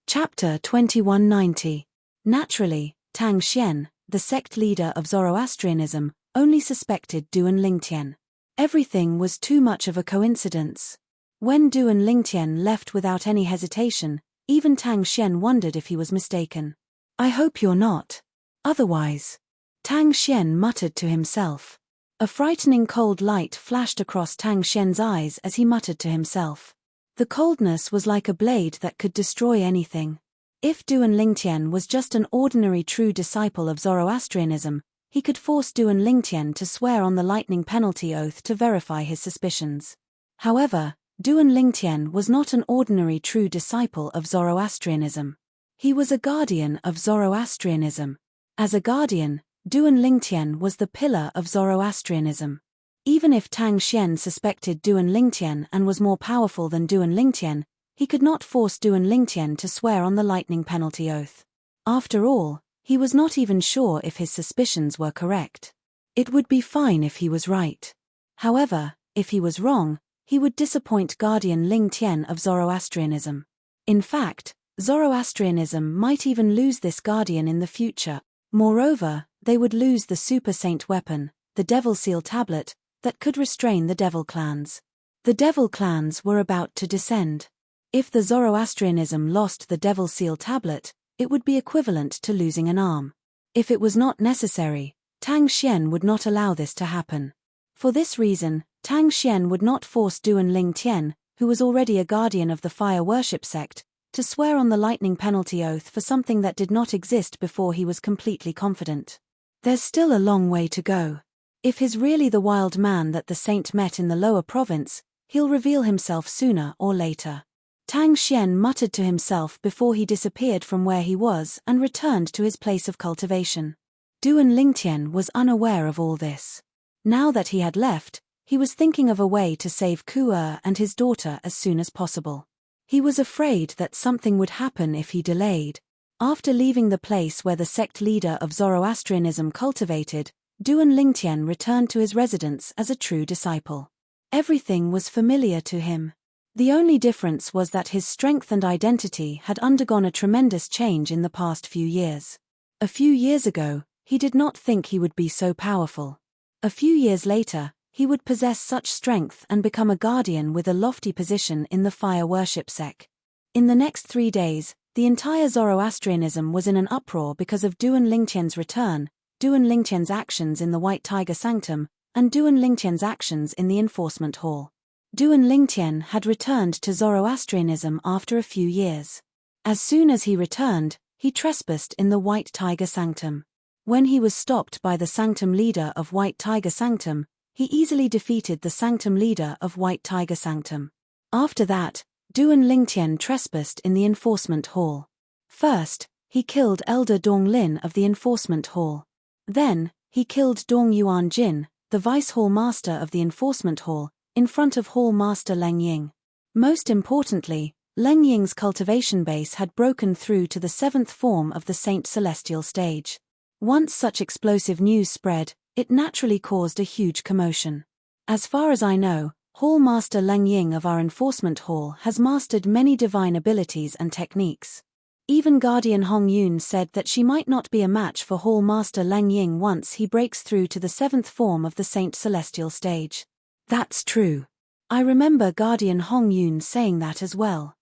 Chapter 2190. Naturally, Tang Xian, the sect leader of Zoroastrianism, only suspected Duan Lingtian. Everything was too much of a coincidence. When Duan Lingtian left without any hesitation, even Tang Xian wondered if he was mistaken. I hope you're not. Otherwise. Tang Xian muttered to himself. A frightening cold light flashed across Tang Xian's eyes as he muttered to himself. The coldness was like a blade that could destroy anything. If Duan Lingtian was just an ordinary true disciple of Zoroastrianism, he could force Duan Lingtian to swear on the lightning penalty oath to verify his suspicions. However, Duan Lingtian was not an ordinary true disciple of Zoroastrianism. He was a guardian of Zoroastrianism. As a guardian, Duan Lingtian was the pillar of Zoroastrianism. Even if Tang Xian suspected Duan Lingtian and was more powerful than Duan Lingtian, he could not force Duan Lingtian to swear on the lightning penalty oath. After all, he was not even sure if his suspicions were correct. It would be fine if he was right. However, if he was wrong, he would disappoint Guardian Lingtian of Zoroastrianism. In fact, Zoroastrianism might even lose this guardian in the future. Moreover, they would lose the super saint weapon, the Devil Seal tablet, that could restrain the Devil clans. The Devil clans were about to descend. If the Zoroastrianism lost the Devil Seal tablet, it would be equivalent to losing an arm. If it was not necessary, Tang Xian would not allow this to happen. For this reason, Tang Xian would not force Duan Lingtian, who was already a guardian of the fire worship sect, to swear on the lightning penalty oath for something that did not exist before he was completely confident. There's still a long way to go. If he's really the wild man that the saint met in the lower province, he'll reveal himself sooner or later. Tang Xian muttered to himself before he disappeared from where he was and returned to his place of cultivation. Duan Lingtian was unaware of all this. Now that he had left, he was thinking of a way to save Ku and his daughter as soon as possible. He was afraid that something would happen if he delayed. After leaving the place where the sect leader of Zoroastrianism cultivated, Duan Lingtian returned to his residence as a true disciple. Everything was familiar to him. The only difference was that his strength and identity had undergone a tremendous change in the past few years. A few years ago, he did not think he would be so powerful. A few years later, he would possess such strength and become a guardian with a lofty position in the fire worship sect. In the next 3 days, the entire Zoroastrianism was in an uproar because of Duan Lingtian's return, Duan Lingtian's actions in the White Tiger Sanctum, and Duan Lingtian's actions in the enforcement hall. Duan Lingtian had returned to Zoroastrianism after a few years. As soon as he returned, he trespassed in the White Tiger Sanctum. When he was stopped by the Sanctum leader of White Tiger Sanctum, he easily defeated the Sanctum leader of White Tiger Sanctum. After that, Duan Lingtian trespassed in the enforcement hall. First, he killed Elder Dong Lin of the enforcement hall. Then, he killed Dong Yuan Jin, the vice hall master of the enforcement hall, in front of hall master Leng Ying. Most importantly, Leng Ying's cultivation base had broken through to the 7th form of the Saint Celestial stage. Once such explosive news spread, it naturally caused a huge commotion. As far as I know, Hall Master Leng Ying of our enforcement hall has mastered many divine abilities and techniques. Even Guardian Hong Yun said that she might not be a match for Hall Master Leng Ying once he breaks through to the 7th form of the Saint Celestial stage. That's true. I remember Guardian Hong Yun saying that as well.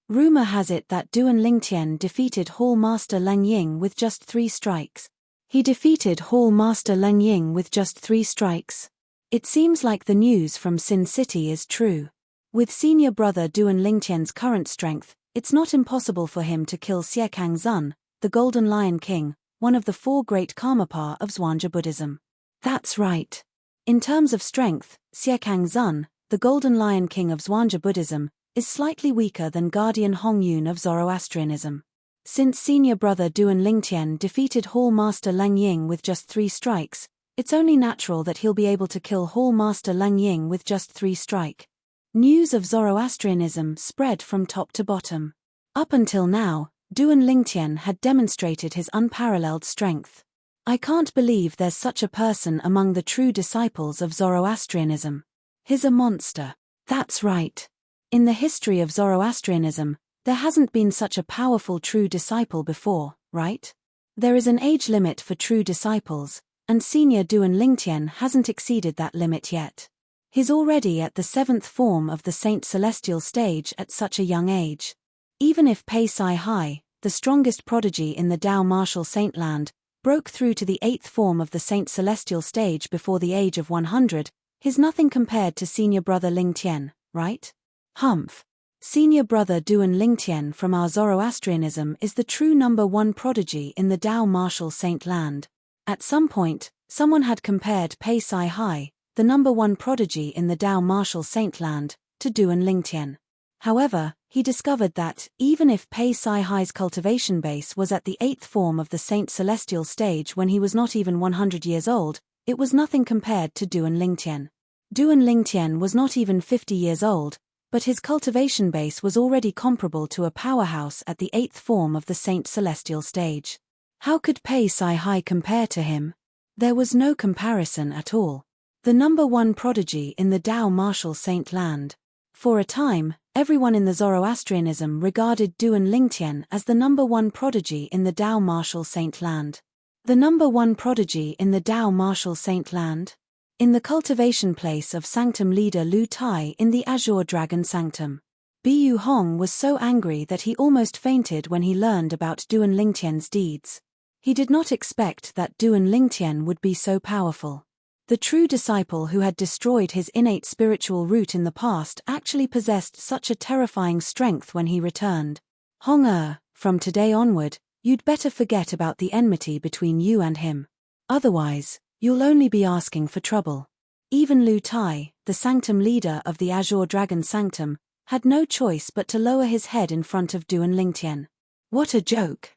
Rumor has it that Duan Lingtian defeated Hall Master Leng Ying with just 3 strikes. He defeated Hall Master Leng Ying with just 3 strikes. It seems like the news from Sin City is true. With senior brother Duan Lingtian's current strength, it's not impossible for him to kill Xie Kang Zun, the Golden Lion King, one of the 4 great Karmapa of Zhuangzi Buddhism. That's right. In terms of strength, Xie Kang Zun, the Golden Lion King of Zhuangzi Buddhism, is slightly weaker than Guardian Hong Yun of Zoroastrianism. Since senior brother Duan Lingtian defeated Hall Master Leng Ying with just 3 strikes, it's only natural that he'll be able to kill Hall Master Leng Ying with just 3 strikes. News of Zoroastrianism spread from top to bottom. Up until now, Duan Lingtian had demonstrated his unparalleled strength. I can't believe there's such a person among the true disciples of Zoroastrianism. He's a monster. That's right. In the history of Zoroastrianism, there hasn't been such a powerful true disciple before, right? There is an age limit for true disciples, and senior Duan Lingtian hasn't exceeded that limit yet. He's already at the 7th form of the Saint Celestial stage at such a young age. Even if Pei Sai Hai, the strongest prodigy in the Dao Martial Saintland, broke through to the 8th form of the Saint Celestial stage before the age of 100, he's nothing compared to senior brother Lingtian, right? Humph. Senior brother Duan Lingtian from our Zoroastrianism is the true number 1 prodigy in the Dao Martial Saintland. At some point, someone had compared Pei Sai Hai, the number 1 prodigy in the Dao Martial Saintland, to Duan Lingtian. However, he discovered that, even if Pei Sai Hai's cultivation base was at the 8th form of the Saint Celestial stage when he was not even 100 years old, it was nothing compared to Duan Lingtian. Duan Lingtian was not even 50 years old, but his cultivation base was already comparable to a powerhouse at the 8th form of the Saint Celestial stage. How could Pei Sai Hai compare to him? There was no comparison at all. The number 1 prodigy in the Dao Martial Saintland. For a time, everyone in the Zoroastrianism regarded Duan Lingtian as the number 1 prodigy in the Dao Martial Saintland. The number 1 prodigy in the Dao Martial Saintland? In the cultivation place of Sanctum leader Lu Tai in the Azure Dragon Sanctum. Bu Hong was so angry that he almost fainted when he learned about Duan Lingtian's deeds. He did not expect that Duan Lingtian would be so powerful. The true disciple who had destroyed his innate spiritual root in the past actually possessed such a terrifying strength when he returned. Hong from today onward, you'd better forget about the enmity between you and him. Otherwise, you'll only be asking for trouble. Even Lu Tai, the Sanctum leader of the Azure Dragon Sanctum, had no choice but to lower his head in front of Duan Lingtian. What a joke!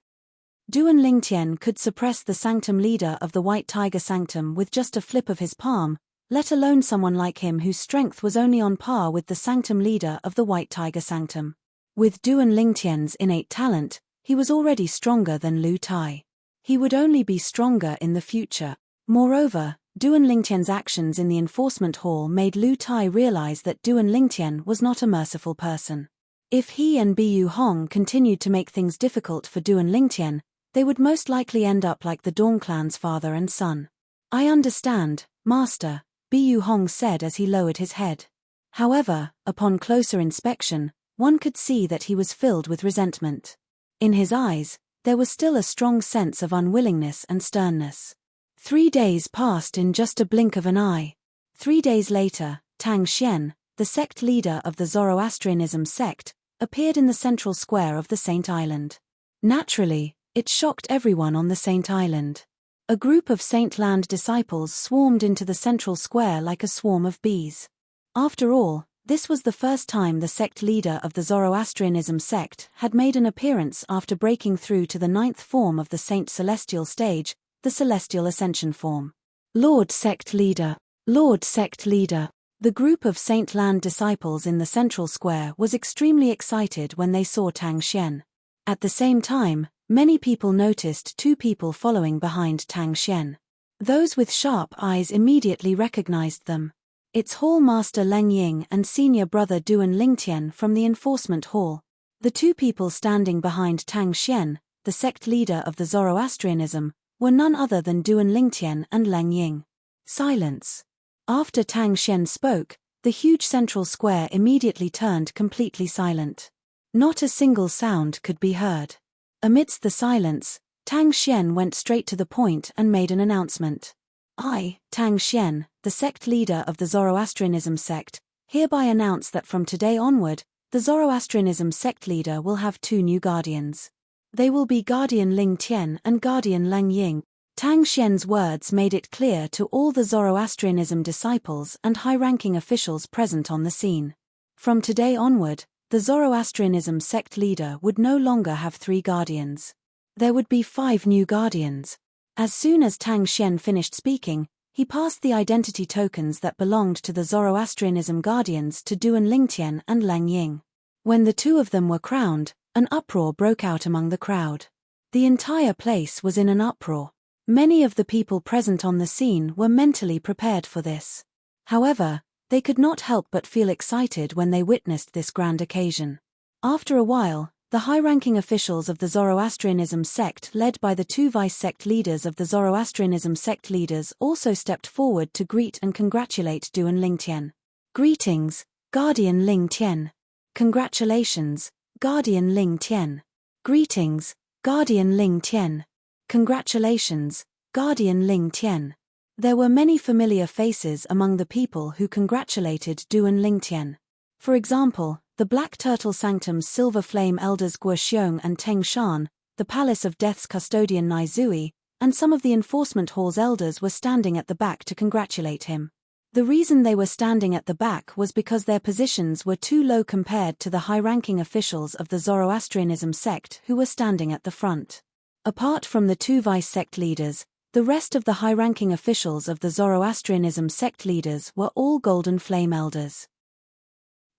Duan Lingtian could suppress the Sanctum leader of the White Tiger Sanctum with just a flip of his palm, let alone someone like him whose strength was only on par with the Sanctum leader of the White Tiger Sanctum. With Duan Lingtian's innate talent, he was already stronger than Lu Tai. He would only be stronger in the future. Moreover, Duan Lingtian's actions in the enforcement hall made Lu Tai realize that Duan Lingtian was not a merciful person. If he and Bu Hong continued to make things difficult for Duan Lingtian, they would most likely end up like the Dawn Clan's father and son. I understand, Master, Bu Hong said as he lowered his head. However, upon closer inspection, one could see that he was filled with resentment. In his eyes, there was still a strong sense of unwillingness and sternness. 3 days passed in just a blink of an eye. 3 days later, Tang Xian, the sect leader of the Zoroastrianism sect, appeared in the central square of the Saint Island. Naturally, it shocked everyone on the Saint Island. A group of Saintland disciples swarmed into the central square like a swarm of bees. After all, this was the first time the sect leader of the Zoroastrianism sect had made an appearance after breaking through to the 9th form of the Saint Celestial stage, the Celestial Ascension form. Lord Sect Leader! Lord Sect Leader! The group of Saintland disciples in the central square was extremely excited when they saw Tang Xian. At the same time, many people noticed 2 people following behind Tang Xian. Those with sharp eyes immediately recognized them. It's Hall Master Leng Ying and senior brother Duan Lingtian from the enforcement hall. The two people standing behind Tang Xian, the sect leader of the Zoroastrianism, were none other than Duan Lingtian and Leng Ying. Silence. After Tang Xian spoke, the huge central square immediately turned completely silent. Not a single sound could be heard. Amidst the silence, Tang Xian went straight to the point and made an announcement. I, Tang Xian, the sect leader of the Zoroastrianism sect, hereby announce that from today onward, the Zoroastrianism sect leader will have two new guardians. They will be Guardian Ling Tian and Guardian Leng Ying. Tang Xian's words made it clear to all the Zoroastrianism disciples and high-ranking officials present on the scene. From today onward, the Zoroastrianism sect leader would no longer have 3 guardians. There would be 5 new guardians. As soon as Tang Xian finished speaking, he passed the identity tokens that belonged to the Zoroastrianism guardians to Duan Lingtian and Leng Ying. When the two of them were crowned, an uproar broke out among the crowd. The entire place was in an uproar. Many of the people present on the scene were mentally prepared for this. However, they could not help but feel excited when they witnessed this grand occasion. After a while, the high-ranking officials of the Zoroastrianism sect led by the 2 vice-sect leaders of the Zoroastrianism sect leaders also stepped forward to greet and congratulate Duan Lingtian. Greetings, Guardian Ling Tian. Congratulations, Guardian Ling Tian. Greetings, Guardian Ling Tian. Congratulations, Guardian Ling Tian. There were many familiar faces among the people who congratulated Duan Lingtian. For example, the Black Turtle Sanctum's Silver Flame elders Guo Xiong and Teng Shan, the Palace of Death's custodian Nai Zui, and some of the Enforcement Hall's elders were standing at the back to congratulate him. The reason they were standing at the back was because their positions were too low compared to the high-ranking officials of the Zoroastrianism sect who were standing at the front. Apart from the 2 vice-sect leaders, the rest of the high-ranking officials of the Zoroastrianism sect leaders were all Golden Flame elders.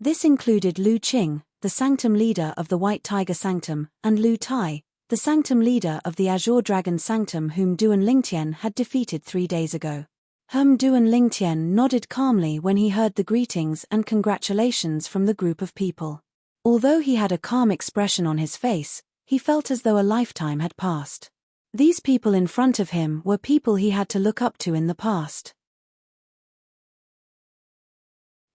This included Lu Qing, the Sanctum leader of the White Tiger Sanctum, and Lu Tai, the Sanctum leader of the Azure Dragon Sanctum whom Duan Lingtian had defeated 3 days ago. Duan Lingtian nodded calmly when he heard the greetings and congratulations from the group of people. Although he had a calm expression on his face, he felt as though a lifetime had passed. These people in front of him were people he had to look up to in the past.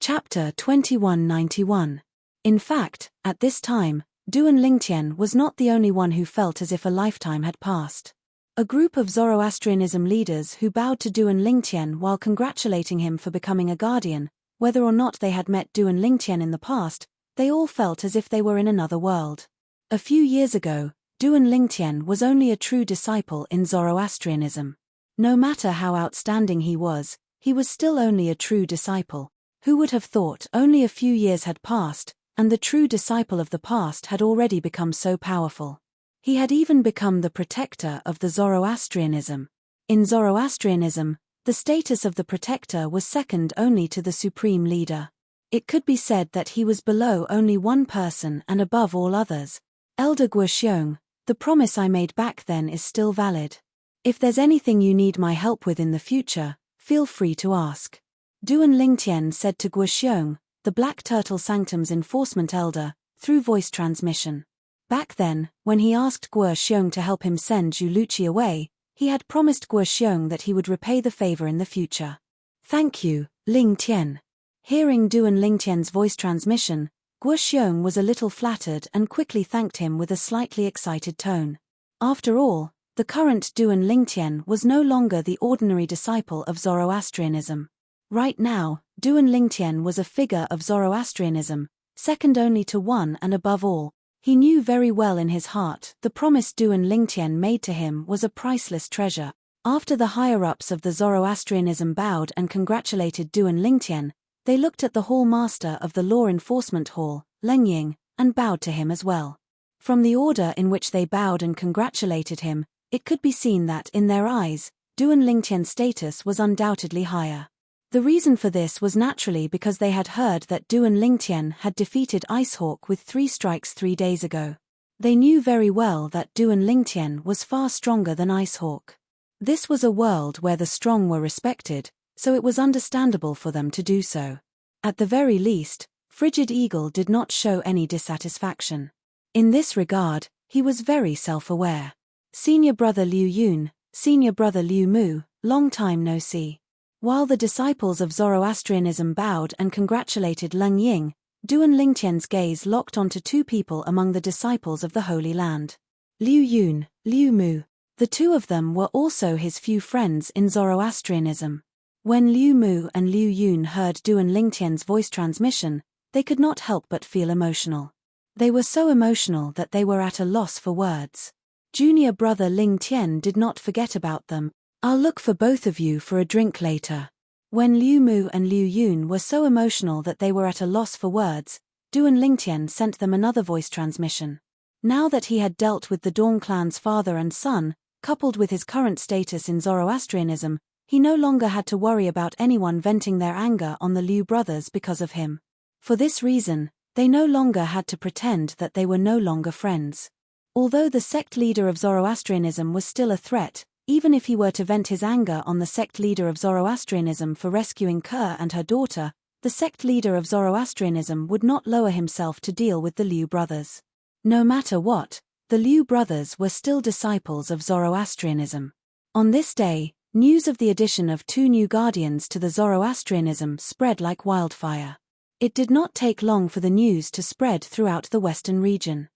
Chapter 2191. In fact, at this time, Duan Lingtian was not the only one who felt as if a lifetime had passed. A group of Zoroastrianism leaders who bowed to Duan Lingtian while congratulating him for becoming a guardian, whether or not they had met Duan Lingtian in the past, they all felt as if they were in another world. A few years ago, Duan Lingtian was only a true disciple in Zoroastrianism. No matter how outstanding he was still only a true disciple. Who would have thought only a few years had passed, and the true disciple of the past had already become so powerful? He had even become the protector of the Zoroastrianism. In Zoroastrianism, the status of the protector was second only to the supreme leader. It could be said that he was below only one person and above all others. Elder Guo Xiong, the promise I made back then is still valid. If there's anything you need my help with in the future, feel free to ask. Duan Lingtian said to Guo Xiong, the Black Turtle Sanctum's enforcement elder, through voice transmission. Back then, when he asked Guo Xiong to help him send Zhu Luqi away, he had promised Guo Xiong that he would repay the favor in the future. Thank you, Ling Tian. Hearing Duan Lingtian's voice transmission, Guo Xiong was a little flattered and quickly thanked him with a slightly excited tone. After all, the current Duan Lingtian was no longer the ordinary disciple of Zoroastrianism. Right now, Duan Lingtian was a figure of Zoroastrianism, second only to one and above all. He knew very well in his heart the promise Duan Lingtian made to him was a priceless treasure. After the higher-ups of the Zoroastrianism bowed and congratulated Duan Lingtian, they looked at the Hall Master of the Law Enforcement Hall, Leng Ying, and bowed to him as well. From the order in which they bowed and congratulated him, it could be seen that, in their eyes, Duan Lingtian's status was undoubtedly higher. The reason for this was naturally because they had heard that Duan Lingtian had defeated Icehawk with 3 strikes 3 days ago. They knew very well that Duan Lingtian was far stronger than Icehawk. This was a world where the strong were respected, so it was understandable for them to do so. At the very least, Frigid Eagle did not show any dissatisfaction. In this regard, he was very self-aware. Senior brother Liu Yun, senior brother Liu Mu, long time no see. While the disciples of Zoroastrianism bowed and congratulated Leng Ying, Duan Lingtian's gaze locked onto two people among the disciples of the Holy Land. Liu Yun, Liu Mu. The two of them were also his few friends in Zoroastrianism. When Liu Mu and Liu Yun heard Duan Lingtian's voice transmission, they could not help but feel emotional. They were so emotional that they were at a loss for words. Junior brother Ling Tian did not forget about them. "I'll look for both of you for a drink later." When Liu Mu and Liu Yun were so emotional that they were at a loss for words, Duan Lingtian sent them another voice transmission. Now that he had dealt with the Dawn clan's father and son, coupled with his current status in Zoroastrianism, he no longer had to worry about anyone venting their anger on the Liu brothers because of him. For this reason, they no longer had to pretend that they were no longer friends. Although the sect leader of Zoroastrianism was still a threat, even if he were to vent his anger on the sect leader of Zoroastrianism for rescuing Ke and her daughter, the sect leader of Zoroastrianism would not lower himself to deal with the Liu brothers. No matter what, the Liu brothers were still disciples of Zoroastrianism. On this day, news of the addition of 2 new guardians to the Zoroastrianism spread like wildfire. It did not take long for the news to spread throughout the western region.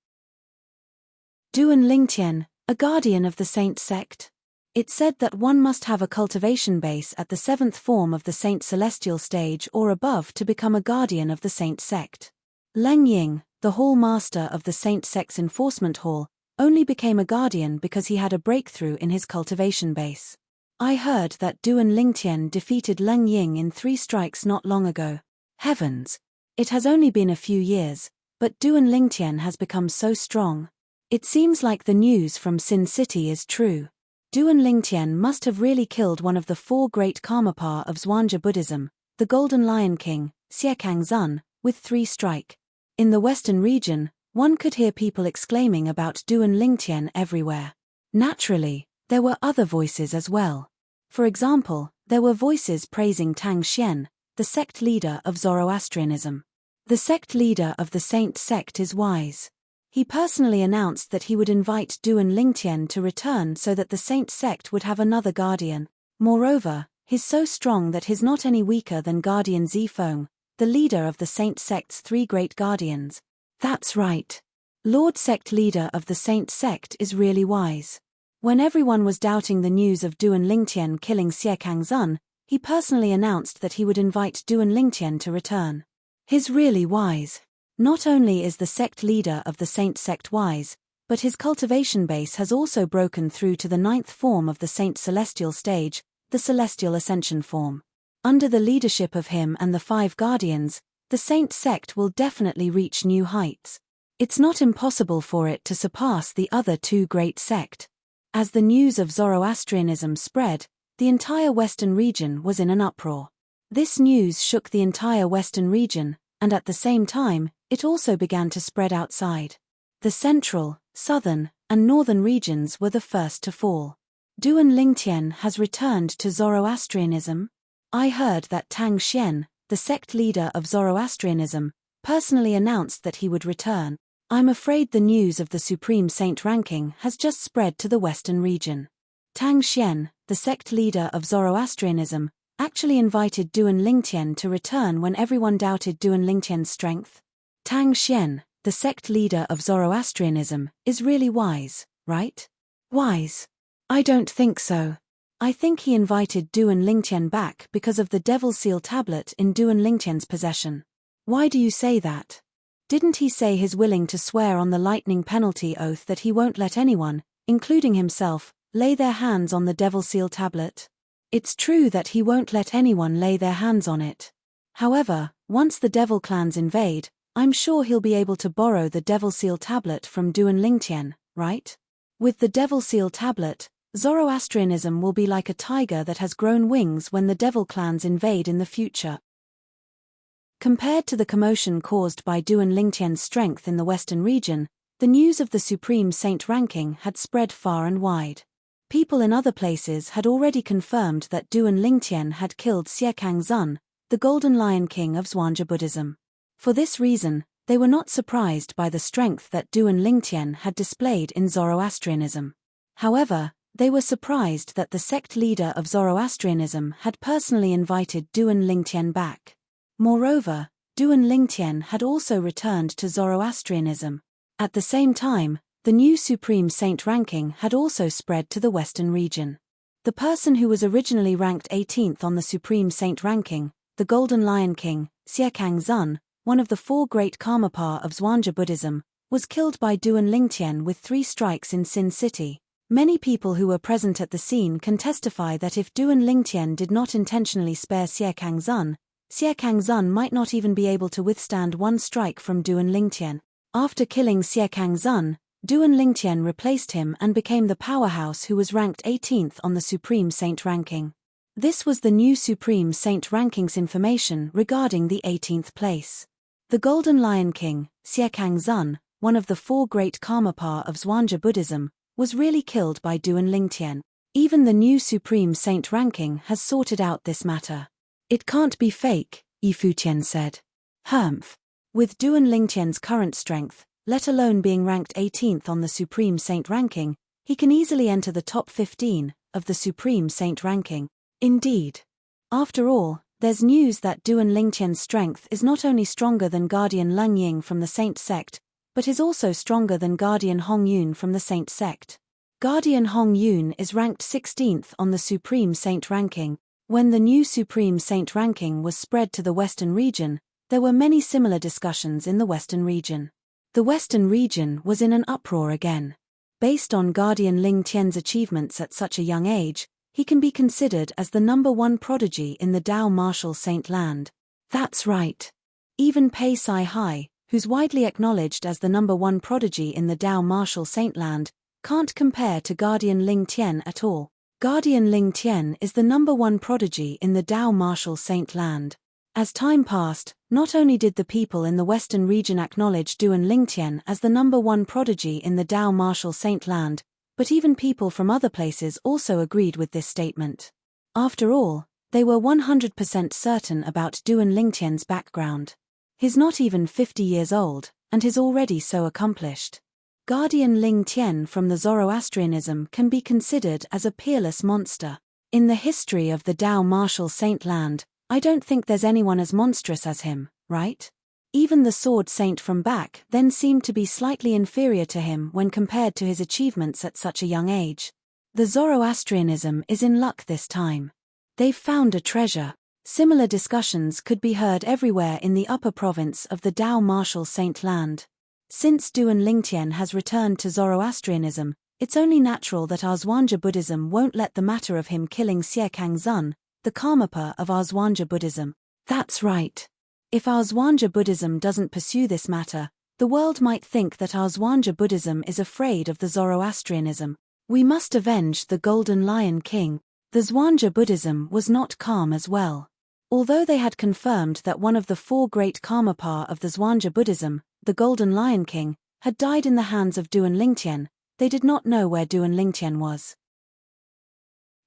Duan Lingtian, a guardian of the Saint sect. It said that one must have a cultivation base at the 7th form of the Saint Celestial stage or above to become a guardian of the Saint sect. Leng Ying, the hall master of the Saint sect's enforcement hall, only became a guardian because he had a breakthrough in his cultivation base. I heard that Duan Lingtian defeated Leng Ying in 3 strikes not long ago. Heavens! It has only been a few years, but Duan Lingtian has become so strong. It seems like the news from Sin City is true. Duan Lingtian must have really killed one of the 4 great Karmapa of Zhuangzi Buddhism, the Golden Lion King, Xiekang Zun, with 3 strike. In the western region, one could hear people exclaiming about Duan Lingtian everywhere. Naturally, there were other voices as well. For example, there were voices praising Tang Xian, the sect leader of Zoroastrianism. The sect leader of the Saint sect is wise. He personally announced that he would invite Duan Lingtian to return so that the Saint sect would have another guardian. Moreover, he's so strong that he's not any weaker than Guardian Zifeng, the leader of the Saint sect's 3 great guardians. That's right. Lord sect leader of the Saint sect is really wise. When everyone was doubting the news of Duan Lingtian killing Xiekang Zun, he personally announced that he would invite Duan Lingtian to return. He's really wise. Not only is the sect leader of the Saint sect wise, but his cultivation base has also broken through to the 9th form of the Saint Celestial stage, the Celestial Ascension form. Under the leadership of him and the 5 guardians, the Saint sect will definitely reach new heights. It's not impossible for it to surpass the other 2 great sect. As the news of Zoroastrianism spread, the entire western region was in an uproar. This news shook the entire western region, and at the same time, it also began to spread outside. The central, southern, and northern regions were the first to fall. Duan Lingtian has returned to Zoroastrianism. I heard that Tang Xian, the sect leader of Zoroastrianism, personally announced that he would return. I'm afraid the news of the Supreme Saint ranking has just spread to the western region. Tang Xian, the sect leader of Zoroastrianism, actually invited Duan Lingtian to return when everyone doubted Duan Lingtian's strength. Tang Xian, the sect leader of Zoroastrianism, is really wise, right? Wise? I don't think so. I think he invited Duan Lingtian back because of the Devil Seal tablet in Duan Lingtian's possession. Why do you say that? Didn't he say he's willing to swear on the lightning penalty oath that he won't let anyone, including himself, lay their hands on the Devil Seal tablet? It's true that he won't let anyone lay their hands on it. However, once the Devil clans invade, I'm sure he'll be able to borrow the Devil Seal tablet from Duan Lingtian, right? With the Devil Seal tablet, Zoroastrianism will be like a tiger that has grown wings when the Devil clans invade in the future. Compared to the commotion caused by Duan Lingtian's strength in the western region, the news of the Supreme Saint ranking had spread far and wide. People in other places had already confirmed that Duan Lingtian had killed Xiekang Zun, the Golden Lion King of Zhuangzi Buddhism. For this reason, They were not surprised by the strength that Duan Lingtian had displayed in Zoroastrianism. However, they were surprised that the sect leader of Zoroastrianism had personally invited Duan Lingtian back. Moreover, Duan Lingtian had also returned to Zoroastrianism. At the same time, the new Supreme Saint ranking had also spread to the Western region. The person who was originally ranked 18th on the Supreme Saint ranking, the Golden Lion King, Siekang Zun, one of the four great Karmapa of Zhuangzi Buddhism, was killed by Duan Lingtian with 3 strikes in Sin City. Many people who were present at the scene can testify that if Duan Lingtian did not intentionally spare Siekang Zun might not even be able to withstand 1 strike from Duan Lingtian. After killing Siekang Zun, Duan Lingtian replaced him and became the powerhouse who was ranked 18th on the Supreme Saint ranking. This was the new Supreme Saint ranking's information regarding the 18th place. The Golden Lion King, Siekang Zun, one of the 4 great Karmapa of Zhuangzi Buddhism, was really killed by Duan Lingtian. Even the new Supreme Saint ranking has sorted out this matter. It can't be fake, Yifutian said. Humph. With Duan Lingtian's current strength, let alone being ranked 18th on the Supreme Saint ranking, he can easily enter the top 15 of the Supreme Saint ranking. Indeed. After all, there's news that Duan Lingtian's strength is not only stronger than Guardian Leng Ying from the Saint sect, but is also stronger than Guardian Hong Yun from the Saint sect. Guardian Hong Yun is ranked 16th on the Supreme Saint ranking. When the new Supreme Saint ranking was spread to the Western region, there were many similar discussions in the Western region. The Western region was in an uproar again. Based on Guardian Ling Tian's achievements at such a young age, he can be considered as the #1 prodigy in the Dao Martial Saint land. That's right. Even Pei Sai Hai, who's widely acknowledged as the #1 prodigy in the Dao Martial Saint land, can't compare to Guardian Ling Tian at all. Guardian Ling Tian is the #1 prodigy in the Dao Martial Saint land. As time passed, not only did the people in the Western region acknowledge Duan Lingtian as the #1 prodigy in the Dao Martial Saint land, but even people from other places also agreed with this statement. After all, they were 100% certain about Duan Lingtian's background. He's not even 50 years old, and he's already so accomplished. Guardian Ling Tian from the Zoroastrianism can be considered as a peerless monster. In the history of the Dao Martial Saint land, I don't think there's anyone as monstrous as him, right? Even the Sword Saint from back then seemed to be slightly inferior to him when compared to his achievements at such a young age. The Zoroastrianism is in luck this time. They've found a treasure. Similar discussions could be heard everywhere in the upper province of the Dao Martial Saint land. Since Duan Lingtian has returned to Zoroastrianism, it's only natural that our Zhuangzi Buddhism won't let the matter of him killing Siekang Zun, the Karmapa of our Zhuangzi Buddhism. That's right. If our Zhuangzi Buddhism doesn't pursue this matter, the world might think that our Zhuangzi Buddhism is afraid of the Zoroastrianism. We must avenge the Golden Lion King. The Zhuangzi Buddhism was not calm as well. Although they had confirmed that one of the 4 great Karmapa of the Zhuangzi Buddhism, the Golden Lion King, had died in the hands of Duan Lingtian, they did not know where Duan Lingtian was.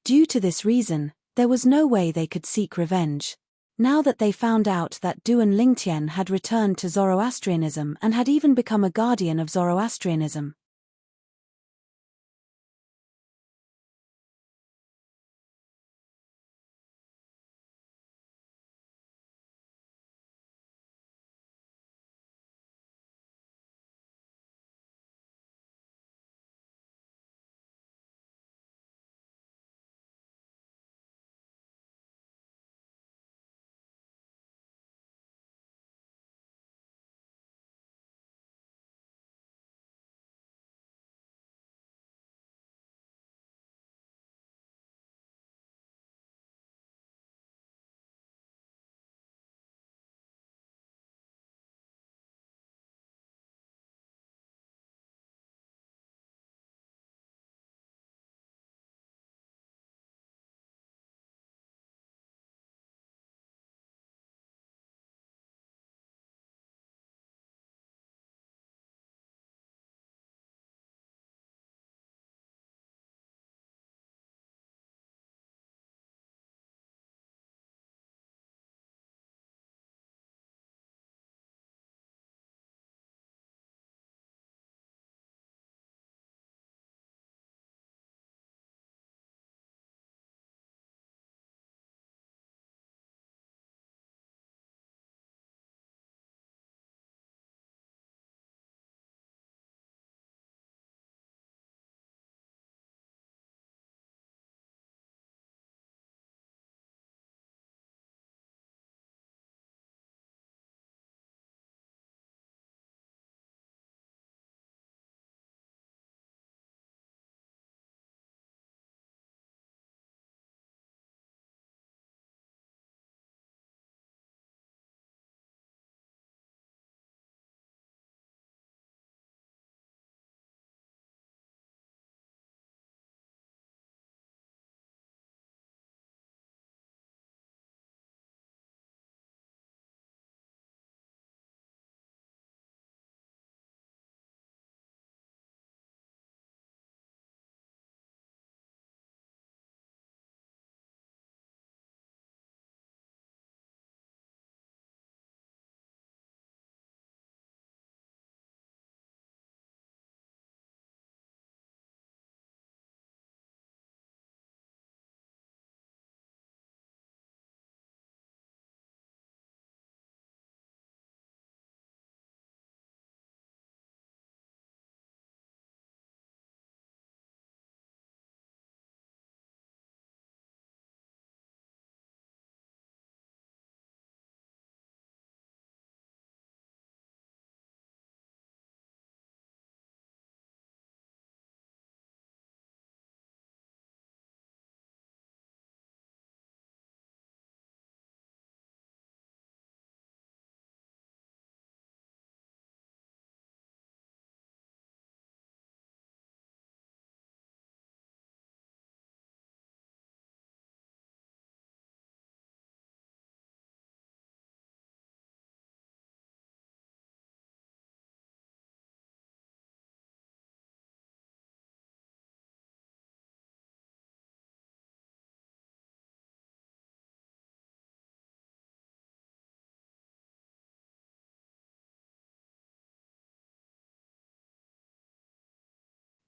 Due to this reason, there was no way they could seek revenge. Now that they found out that Duan Lingtian had returned to Zoroastrianism and had even become a guardian of Zoroastrianism,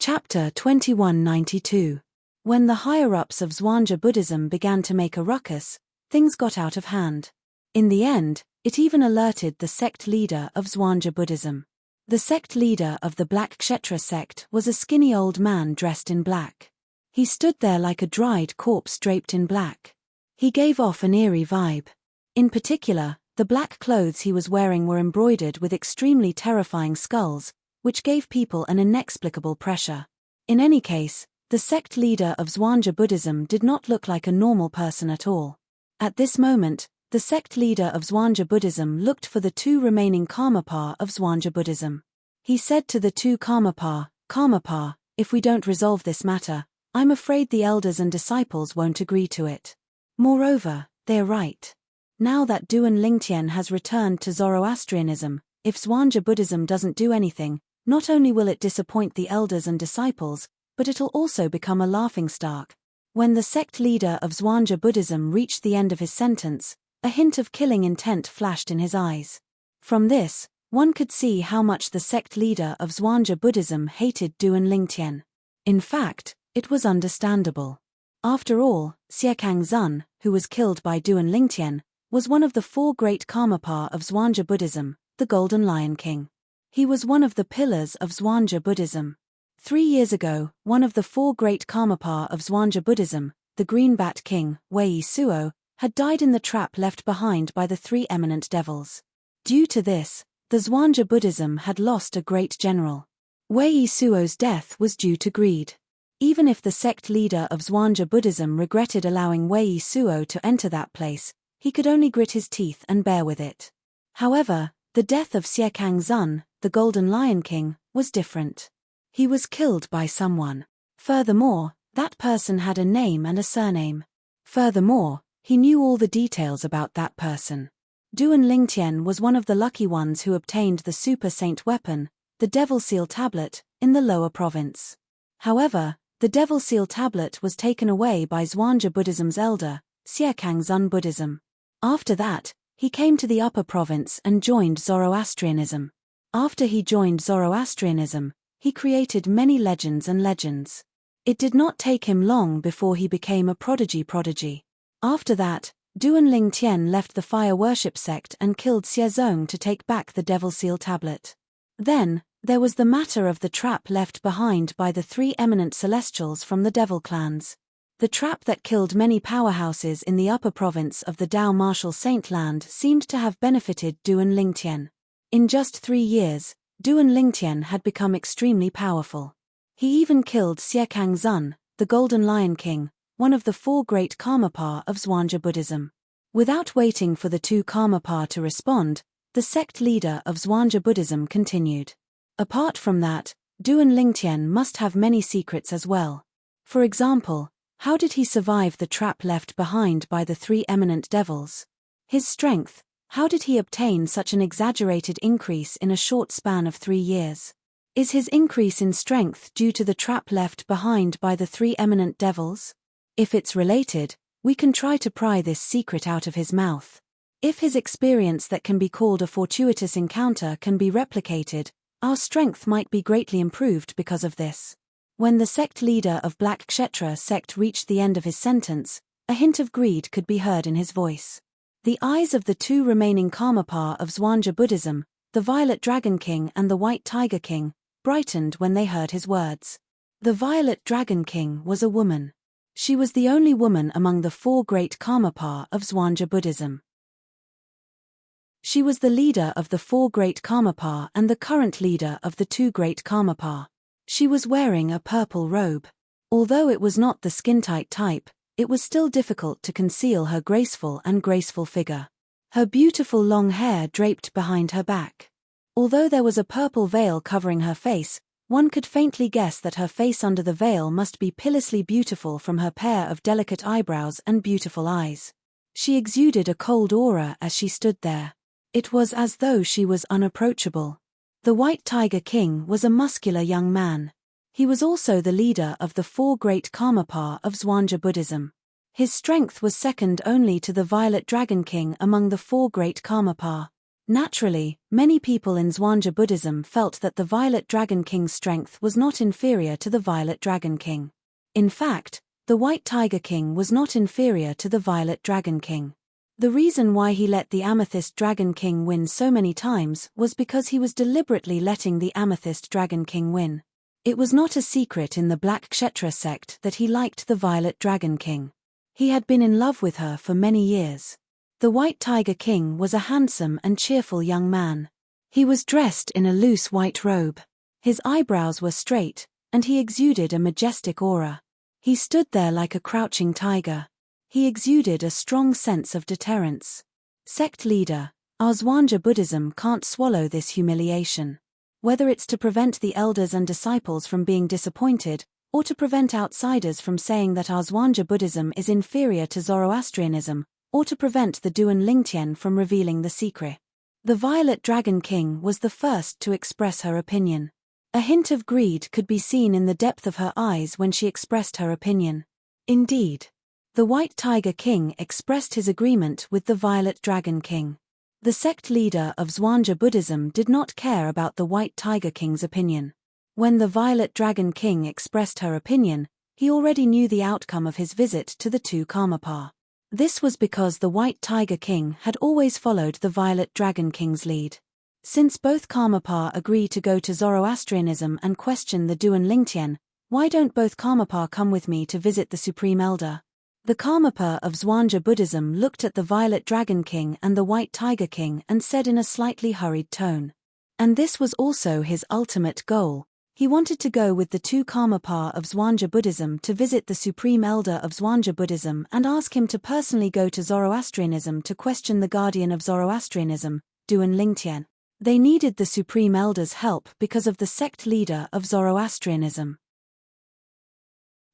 Chapter 2192. When the higher-ups of Zhuangzi Buddhism began to make a ruckus, things got out of hand. In the end, it even alerted the sect leader of Zhuangzi Buddhism. The sect leader of the Black Kshetra sect was a skinny old man dressed in black. He stood there like a dried corpse draped in black. He gave off an eerie vibe. In particular, the black clothes he was wearing were embroidered with extremely terrifying skulls, which gave people an inexplicable pressure. In any case, the sect leader of Zhuangzi Buddhism did not look like a normal person at all. At this moment, the sect leader of Zhuangzi Buddhism looked for the two remaining Karmapa of Zhuangzi Buddhism. He said to the two Karmapa, "Karmapa, if we don't resolve this matter, I'm afraid the elders and disciples won't agree to it. Moreover, they're right. Now that Duan Lingtian has returned to Zoroastrianism, if Zhuangzi Buddhism doesn't do anything, not only will it disappoint the elders and disciples, but it'll also become a laughingstock." When the sect leader of Zhuangzi Buddhism reached the end of his sentence, a hint of killing intent flashed in his eyes. From this, one could see how much the sect leader of Zhuangzi Buddhism hated Duan Lingtian. In fact, it was understandable. After all, Xiekang Zun, who was killed by Duan Lingtian, was one of the four great Karmapa of Zhuangzi Buddhism, the Golden Lion King. He was one of the pillars of Zhuangzi Buddhism. 3 years ago, one of the four great Karmapa of Zhuangzi Buddhism, the Green Bat King, Wei Suo, had died in the trap left behind by the three eminent devils. Due to this, the Zhuangzi Buddhism had lost a great general. Wei Suo's death was due to greed. Even if the sect leader of Zhuangzi Buddhism regretted allowing Wei Suo to enter that place, he could only grit his teeth and bear with it. However, the death of Xiekang Zun, the Golden Lion King, was different. He was killed by someone. Furthermore, that person had a name and a surname. Furthermore, he knew all the details about that person. Duan Lingtian was one of the lucky ones who obtained the Super Saint weapon, the Devil Seal Tablet, in the lower province. However, the Devil Seal Tablet was taken away by Zhuangzi Buddhism's elder, Xiekang Zun Buddhism. After that, he came to the upper province and joined Zoroastrianism. After he joined Zoroastrianism, he created many legends and legends. It did not take him long before he became a prodigy. After that, Duan Lingtian left the fire worship sect and killed Xiezong to take back the Devil Seal Tablet. Then, there was the matter of the trap left behind by the three eminent celestials from the devil clans. The trap that killed many powerhouses in the upper province of the Dao Martial Saint Land seemed to have benefited Duan Lingtian. In just 3 years, Duan Lingtian had become extremely powerful. He even killed Xiekang Zun, the Golden Lion King, one of the four great Karmapa of Zhuangzi Buddhism. Without waiting for the two Karmapa to respond, the sect leader of Zhuangzi Buddhism continued. Apart from that, Duan Lingtian must have many secrets as well. For example, how did he survive the trap left behind by the three eminent devils? His strength, how did he obtain such an exaggerated increase in a short span of 3 years? Is his increase in strength due to the trap left behind by the three eminent devils? If it's related, we can try to pry this secret out of his mouth. If his experience that can be called a fortuitous encounter can be replicated, our strength might be greatly improved because of this. When the sect leader of Black Kshetra sect reached the end of his sentence, a hint of greed could be heard in his voice. The eyes of the two remaining Karmapa of Zhuangzi Buddhism, the Violet Dragon King and the White Tiger King, brightened when they heard his words. The Violet Dragon King was a woman. She was the only woman among the four great Karmapa of Zhuangzi Buddhism. She was the leader of the four great Karmapa and the current leader of the two great Karmapa. She was wearing a purple robe. Although it was not the skin-tight type, it was still difficult to conceal her graceful figure. Her beautiful long hair draped behind her back. Although there was a purple veil covering her face, one could faintly guess that her face under the veil must be pitilessly beautiful from her pair of delicate eyebrows and beautiful eyes. She exuded a cold aura as she stood there. It was as though she was unapproachable. The White Tiger King was a muscular young man. He was also the leader of the four great Karmapa of Zhuangzi Buddhism. His strength was second only to the Violet Dragon King among the four great Karmapa. Naturally, many people in Zhuangzi Buddhism felt that the Violet Dragon King's strength was not inferior to the Violet Dragon King. In fact, the White Tiger King was not inferior to the Violet Dragon King. The reason why he let the Amethyst Dragon King win so many times was because he was deliberately letting the Amethyst Dragon King win. It was not a secret in the Black Kshetra sect that he liked the Violet Dragon King. He had been in love with her for many years. The White Tiger King was a handsome and cheerful young man. He was dressed in a loose white robe. His eyebrows were straight, and he exuded a majestic aura. He stood there like a crouching tiger. He exuded a strong sense of deterrence. Sect leader, our Zhuangzi Buddhism can't swallow this humiliation. Whether it's to prevent the elders and disciples from being disappointed, or to prevent outsiders from saying that our Zhuangzi Buddhism is inferior to Zoroastrianism, or to prevent the Duan Lingtian from revealing the secret. The Violet Dragon King was the first to express her opinion. A hint of greed could be seen in the depth of her eyes when she expressed her opinion. Indeed, the White Tiger King expressed his agreement with the Violet Dragon King. The sect leader of Zhuangzi Buddhism did not care about the White Tiger King's opinion. When the Violet Dragon King expressed her opinion, he already knew the outcome of his visit to the two Karmapa. This was because the White Tiger King had always followed the Violet Dragon King's lead. Since both Karmapa agree to go to Zoroastrianism and question the Duan Lingtian, why don't both Karmapa come with me to visit the Supreme Elder? The Karmapa of Zhuangzi Buddhism looked at the Violet Dragon King and the White Tiger King and said in a slightly hurried tone. And this was also his ultimate goal. He wanted to go with the two Karmapa of Zhuangzi Buddhism to visit the Supreme Elder of Zhuangzi Buddhism and ask him to personally go to Zoroastrianism to question the guardian of Zoroastrianism, Duan Lingtian. They needed the Supreme Elder's help because of the sect leader of Zoroastrianism.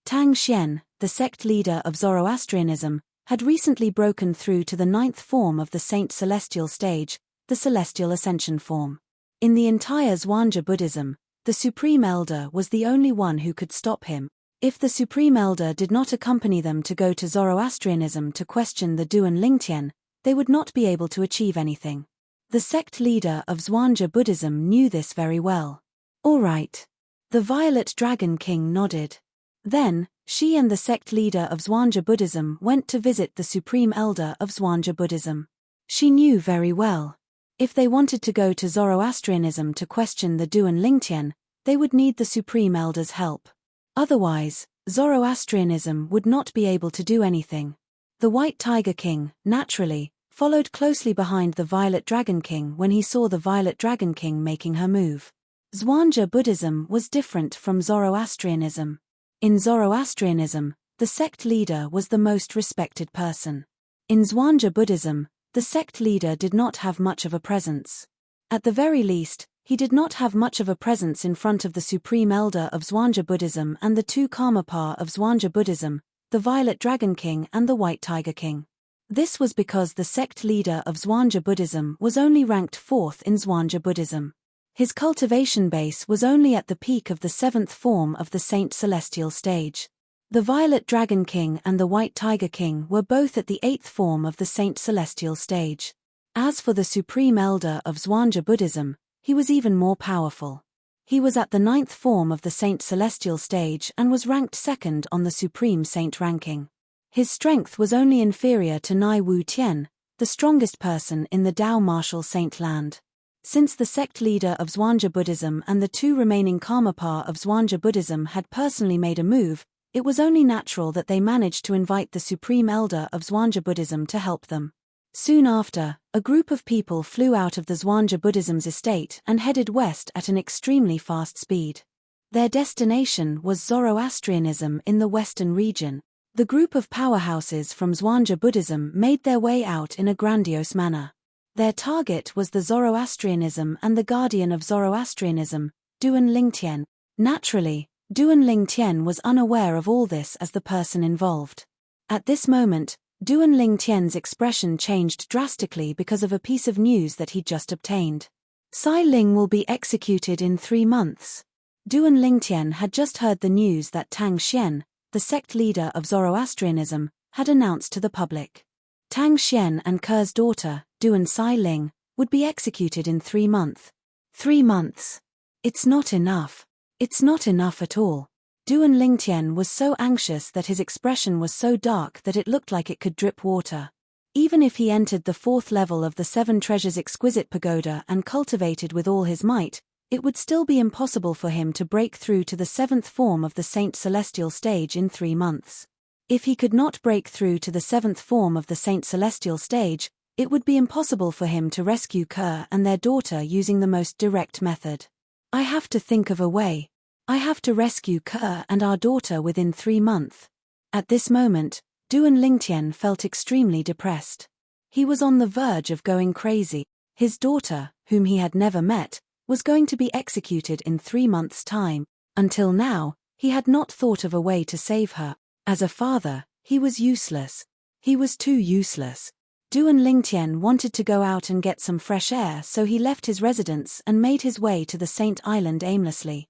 Tang Xian, the sect leader of Zoroastrianism, had recently broken through to the 9th form of the Saint Celestial stage, the Celestial Ascension form. In the entire Zhuangzi Buddhism, the Supreme Elder was the only one who could stop him. If the Supreme Elder did not accompany them to go to Zoroastrianism to question the Duan Lingtian, they would not be able to achieve anything. The sect leader of Zhuangzi Buddhism knew this very well. All right. The Violet Dragon King nodded. Then, she and the sect leader of Zhuangzi Buddhism went to visit the Supreme Elder of Zhuangzi Buddhism. She knew very well. If they wanted to go to Zoroastrianism to question the Duan Lingtian, they would need the Supreme Elder's help. Otherwise, Zoroastrianism would not be able to do anything. The White Tiger King, naturally, followed closely behind the Violet Dragon King when he saw the Violet Dragon King making her move. Zhuangzi Buddhism was different from Zoroastrianism. In Zoroastrianism, the sect leader was the most respected person. In Zhuangzi Buddhism, the sect leader did not have much of a presence. At the very least, he did not have much of a presence in front of the Supreme Elder of Zhuangzi Buddhism and the two Karmapa of Zhuangzi Buddhism, the Violet Dragon King and the White Tiger King. This was because the sect leader of Zhuangzi Buddhism was only ranked 4th in Zhuangzi Buddhism. His cultivation base was only at the peak of the 7th form of the Saint Celestial stage. The Violet Dragon King and the White Tiger King were both at the 8th form of the Saint Celestial stage. As for the Supreme Elder of Zhuangzi Buddhism, he was even more powerful. He was at the 9th form of the Saint Celestial stage and was ranked 2nd on the Supreme Saint ranking. His strength was only inferior to Nai Wu Tian, the strongest person in the Dao Martial Saint land. Since the sect leader of Zhuangzi Buddhism and the two remaining Karmapa of Zhuangzi Buddhism had personally made a move, it was only natural that they managed to invite the Supreme Elder of Zhuangzi Buddhism to help them. Soon after, a group of people flew out of the Zhuangzi Buddhism's estate and headed west at an extremely fast speed. Their destination was Zoroastrianism in the western region. The group of powerhouses from Zhuangzi Buddhism made their way out in a grandiose manner. Their target was the Zoroastrianism and the guardian of Zoroastrianism, Duan Lingtian. Naturally, Duan Lingtian was unaware of all this as the person involved. At this moment, Duan Lingtian's expression changed drastically because of a piece of news that he'd just obtained. Sai Ling will be executed in 3 months. Duan Lingtian had just heard the news that Tang Xian, the sect leader of Zoroastrianism, had announced to the public. Tang Xian and Ker's daughter, Duan Sai Ling, would be executed in 3 months. 3 months. It's not enough. It's not enough at all. Duan Lingtian was so anxious that his expression was so dark that it looked like it could drip water. Even if he entered the 4th level of the 7 Treasures exquisite pagoda and cultivated with all his might, it would still be impossible for him to break through to the 7th form of the Saint Celestial stage in 3 months. If he could not break through to the 7th form of the Saint Celestial stage, it would be impossible for him to rescue Kerr and their daughter using the most direct method. I have to think of a way. I have to rescue Kerr and our daughter within 3 months. At this moment, Duan Lingtian felt extremely depressed. He was on the verge of going crazy. His daughter, whom he had never met, was going to be executed in 3 months' time. Until now, he had not thought of a way to save her. As a father, he was useless. He was too useless. Duan Lingtian wanted to go out and get some fresh air, so he left his residence and made his way to the Saint Island aimlessly.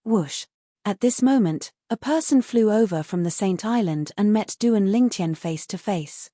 Whoosh. At this moment, a person flew over from the Saint Island and met Duan Lingtian face to face.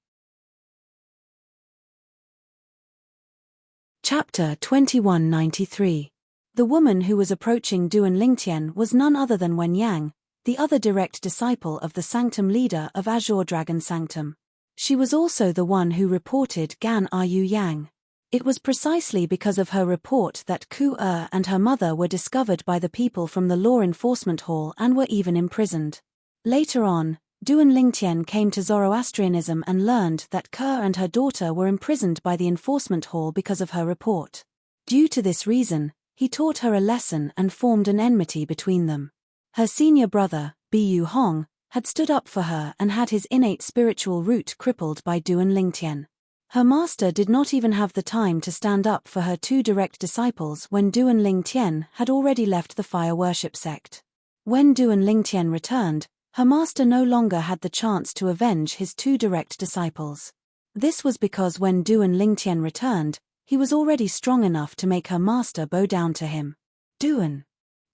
Chapter 2193. The woman who was approaching Duan Lingtian was none other than Wen Yang, the other direct disciple of the Sanctum leader of Azure Dragon Sanctum. She was also the one who reported Gan Yu Yang. It was precisely because of her report that Ku and her mother were discovered by the people from the Law Enforcement Hall and were even imprisoned. Later on, Duan Lingtian came to Zoroastrianism and learned that Kerr and her daughter were imprisoned by the Enforcement Hall because of her report. Due to this reason, he taught her a lesson and formed an enmity between them. Her senior brother, Bu Hong, had stood up for her and had his innate spiritual root crippled by Duan Lingtian. Her master did not even have the time to stand up for her 2 direct disciples when Duan Lingtian had already left the fire worship sect. When Duan Lingtian returned, her master no longer had the chance to avenge his 2 direct disciples. This was because when Duan Lingtian returned, he was already strong enough to make her master bow down to him. Duan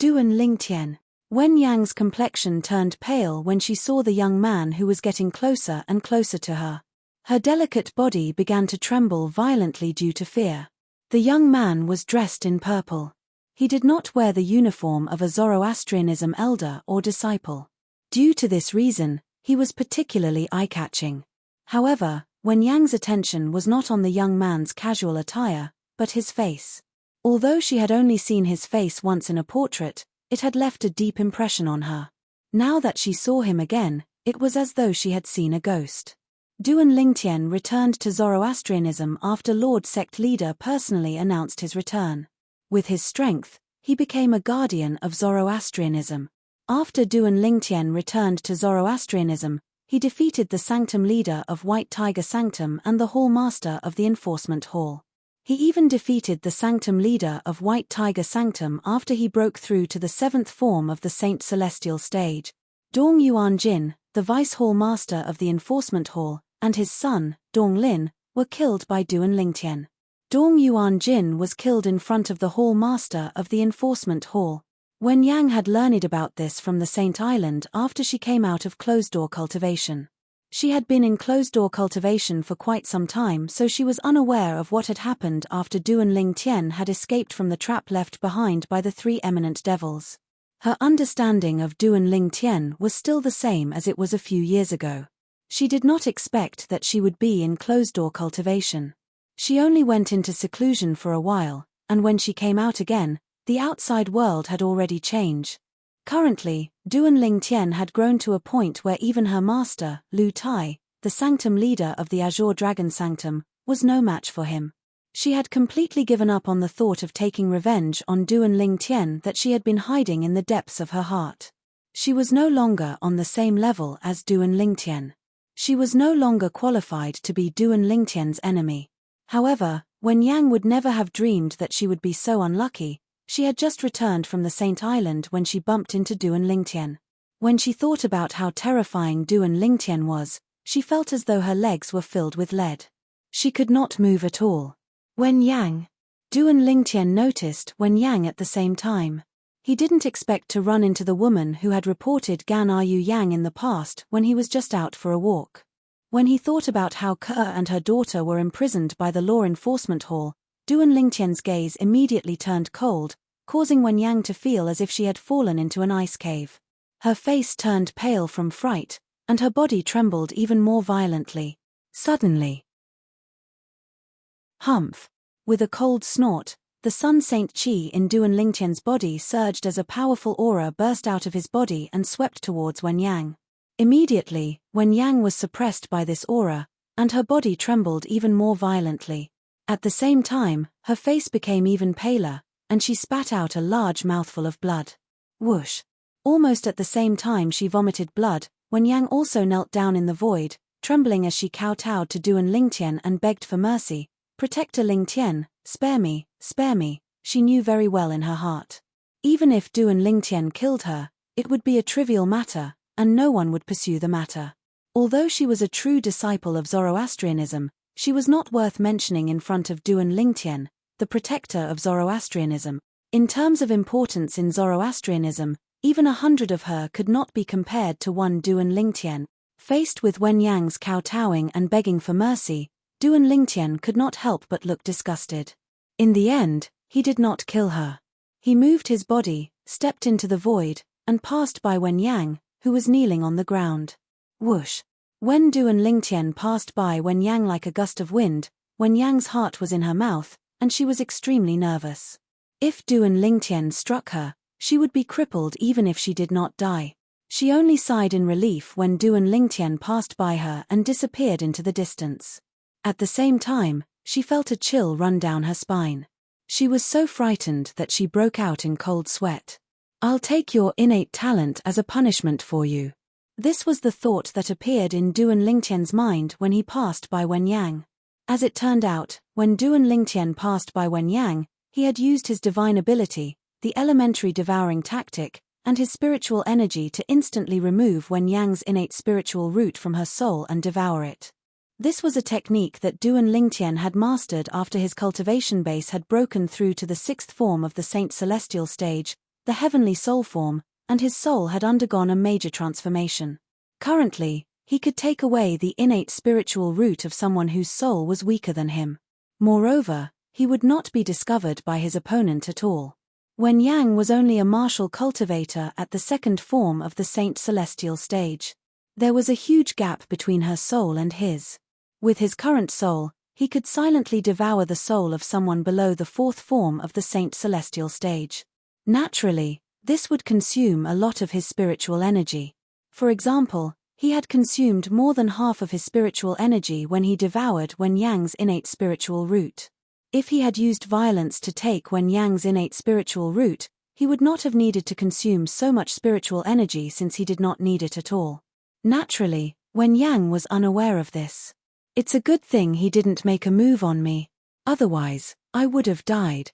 Lingtian. Wen Yang's complexion turned pale when she saw the young man who was getting closer and closer to her. Her delicate body began to tremble violently due to fear. The young man was dressed in purple. He did not wear the uniform of a Zoroastrianism elder or disciple. Due to this reason, he was particularly eye-catching. However, Wen Yang's attention was not on the young man's casual attire, but his face. Although she had only seen his face once in a portrait, it had left a deep impression on her. Now that she saw him again, it was as though she had seen a ghost. Duan Lingtian returned to Zoroastrianism after Lord Sect Leader personally announced his return. With his strength, he became a guardian of Zoroastrianism. After Duan Lingtian returned to Zoroastrianism, he defeated the Sanctum leader of White Tiger Sanctum and the Hall Master of the Enforcement Hall. He even defeated the Sanctum leader of White Tiger Sanctum after he broke through to the 7th form of the Saint Celestial stage. Dong Yuan Jin, the Vice Hall Master of the Enforcement Hall, and his son, Dong Lin, were killed by Duan Lingtian. Dong Yuan Jin was killed in front of the Hall Master of the Enforcement Hall. Wen Yang had learned about this from the Saint Island after she came out of closed-door cultivation. She had been in closed-door cultivation for quite some time, so she was unaware of what had happened after Duan Lingtian had escaped from the trap left behind by the 3 eminent devils. Her understanding of Duan Lingtian was still the same as it was a few years ago. She did not expect that she would be in closed-door cultivation. She only went into seclusion for a while, and when she came out again, the outside world had already changed. Currently, Duan Lingtian had grown to a point where even her master, Lu Tai, the Sanctum leader of the Azure Dragon Sanctum, was no match for him. She had completely given up on the thought of taking revenge on Duan Lingtian that she had been hiding in the depths of her heart. She was no longer on the same level as Duan Lingtian. She was no longer qualified to be Duan Lingtian's enemy. However, Wen Yang would never have dreamed that she would be so unlucky. She had just returned from the Saint Island when she bumped into Duan Lingtian. When she thought about how terrifying Duan Lingtian was, she felt as though her legs were filled with lead. She could not move at all. Wen Yang. Duan Lingtian noticed Wen Yang at the same time. He didn't expect to run into the woman who had reported Gan Yu Yang in the past when he was just out for a walk. When he thought about how Ke and her daughter were imprisoned by the law enforcement hall, Duan Lingtian's gaze immediately turned cold, causing Wen Yang to feel as if she had fallen into an ice cave. Her face turned pale from fright, and her body trembled even more violently. Suddenly, humph! With a cold snort, the Sun Saint Qi in Duan Lingtian's body surged as a powerful aura burst out of his body and swept towards Wen Yang. Immediately, Wen Yang was suppressed by this aura, and her body trembled even more violently. At the same time, her face became even paler, and she spat out a large mouthful of blood. Whoosh! Almost at the same time she vomited blood, Wen Yang also knelt down in the void, trembling as she kowtowed to Duan Lingtian and begged for mercy. "Protector Lingtian, spare me, she knew very well in her heart. Even if Duan Lingtian killed her, it would be a trivial matter, and no one would pursue the matter. Although she was a true disciple of Zoroastrianism, she was not worth mentioning in front of Duan Lingtian, the protector of Zoroastrianism. In terms of importance in Zoroastrianism, even 100 of her could not be compared to one Duan Lingtian. Faced with Wen Yang's kowtowing and begging for mercy, Duan Lingtian could not help but look disgusted. In the end, he did not kill her. He moved his body, stepped into the void, and passed by Wen Yang, who was kneeling on the ground. Whoosh! When Duan Lingtian passed by Wen Yang like a gust of wind, Wen Yang's heart was in her mouth, and she was extremely nervous. If Duan Lingtian struck her, she would be crippled even if she did not die. She only sighed in relief when Duan Lingtian passed by her and disappeared into the distance. At the same time, she felt a chill run down her spine. She was so frightened that she broke out in cold sweat. "I'll take your innate talent as a punishment for you." This was the thought that appeared in Duan Lingtian's mind when he passed by Wen Yang. As it turned out, when Duan Lingtian passed by Wen Yang, he had used his divine ability, the elementary devouring tactic, and his spiritual energy to instantly remove Wen Yang's innate spiritual root from her soul and devour it. This was a technique that Duan Lingtian had mastered after his cultivation base had broken through to the 6th form of the Saint Celestial stage, the heavenly soul form, and his soul had undergone a major transformation. Currently, he could take away the innate spiritual root of someone whose soul was weaker than him. Moreover, he would not be discovered by his opponent at all. Wen Yang was only a martial cultivator at the 2nd form of the Saint Celestial stage. There was a huge gap between her soul and his. With his current soul, he could silently devour the soul of someone below the 4th form of the Saint Celestial stage. Naturally, this would consume a lot of his spiritual energy. For example, he had consumed more than half of his spiritual energy when he devoured Wen Yang's innate spiritual root. If he had used violence to take Wen Yang's innate spiritual root, he would not have needed to consume so much spiritual energy since he did not need it at all. Naturally, Wen Yang was unaware of this. "It's a good thing he didn't make a move on me. Otherwise, I would have died."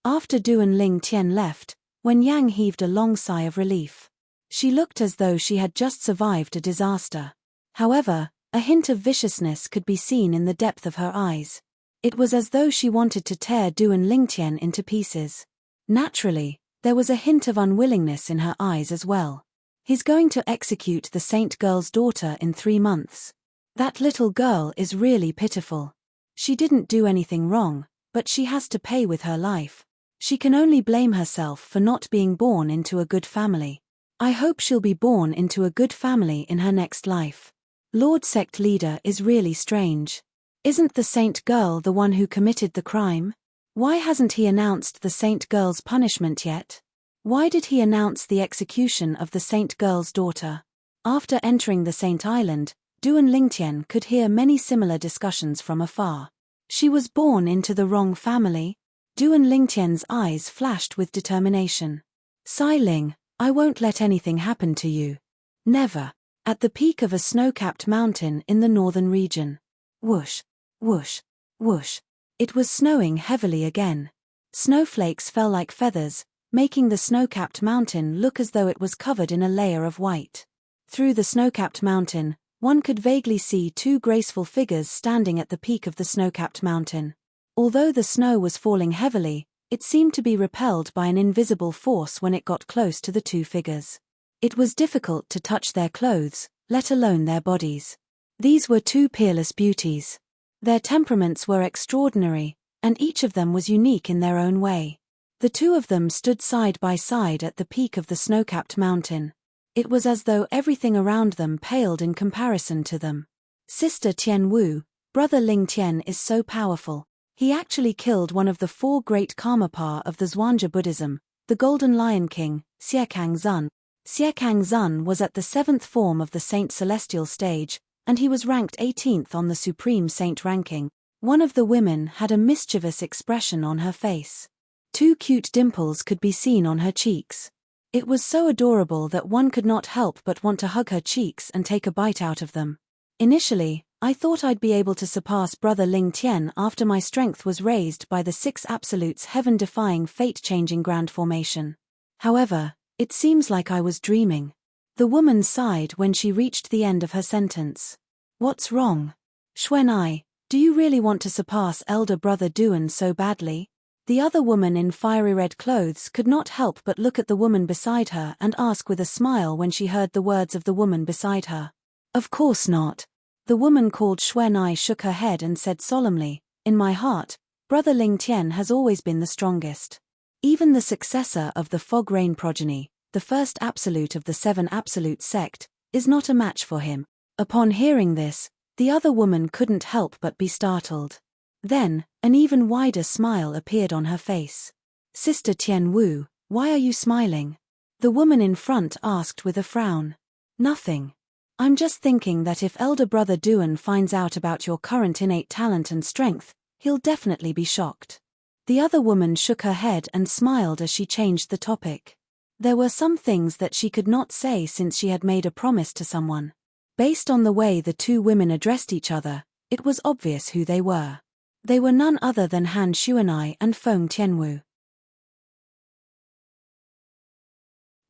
After Duan Lingtian left, Wen Yang heaved a long sigh of relief. She looked as though she had just survived a disaster. However, a hint of viciousness could be seen in the depth of her eyes. It was as though she wanted to tear Duan Lingtian into pieces. Naturally, there was a hint of unwillingness in her eyes as well. He's going to execute the saint girl's daughter in 3 months. That little girl is really pitiful. She didn't do anything wrong, but she has to pay with her life. She can only blame herself for not being born into a good family. I hope she'll be born into a good family in her next life. Lord Sect Leader is really strange. Isn't the saint girl the one who committed the crime? Why hasn't he announced the saint girl's punishment yet? Why did he announce the execution of the saint girl's daughter? After entering the Saint Island, Duan Lingtian could hear many similar discussions from afar. She was born into the wrong family? Duan Lingtian's eyes flashed with determination. "Sai Ling, I won't let anything happen to you. Never." At the peak of a snow-capped mountain in the northern region. Whoosh, whoosh, whoosh. It was snowing heavily again. Snowflakes fell like feathers, making the snow-capped mountain look as though it was covered in a layer of white. Through the snow-capped mountain, one could vaguely see 2 graceful figures standing at the peak of the snow-capped mountain. Although the snow was falling heavily, it seemed to be repelled by an invisible force when it got close to the 2 figures. It was difficult to touch their clothes, let alone their bodies. These were two peerless beauties. Their temperaments were extraordinary, and each of them was unique in their own way. The two of them stood side by side at the peak of the snow-capped mountain. It was as though everything around them paled in comparison to them. Sister Tian Wu, Brother Ling Tian is so powerful. He actually killed one of the four great Karmapa of the Zhuangzi Buddhism, the Golden Lion King, Xiekang Zun. Xiekang Zun was at the seventh form of the Saint Celestial stage, and he was ranked 18th on the Supreme Saint ranking. One of the women had a mischievous expression on her face. Two cute dimples could be seen on her cheeks. It was so adorable that one could not help but want to hug her cheeks and take a bite out of them. Initially, I thought I'd be able to surpass Brother Ling Tian after my strength was raised by the 6 absolutes heaven-defying fate-changing grand formation. However, it seems like I was dreaming. The woman sighed when she reached the end of her sentence. What's wrong? Xuanai, do you really want to surpass elder brother Duan so badly? The other woman in fiery red clothes could not help but look at the woman beside her and ask with a smile when she heard the words of the woman beside her. Of course not. The woman called Xuanai shook her head and said solemnly, in my heart, Brother Ling Tian has always been the strongest. Even the successor of the Fog Rain progeny, the first absolute of the 7 absolute sect, is not a match for him. Upon hearing this, the other woman couldn't help but be startled. Then, an even wider smile appeared on her face. Sister Tian Wu, why are you smiling? The woman in front asked with a frown. Nothing. I'm just thinking that if elder brother Duan finds out about your current innate talent and strength, he'll definitely be shocked. The other woman shook her head and smiled as she changed the topic. There were some things that she could not say since she had made a promise to someone. Based on the way the two women addressed each other, it was obvious who they were. They were none other than Han Xuanai and Feng Tianwu.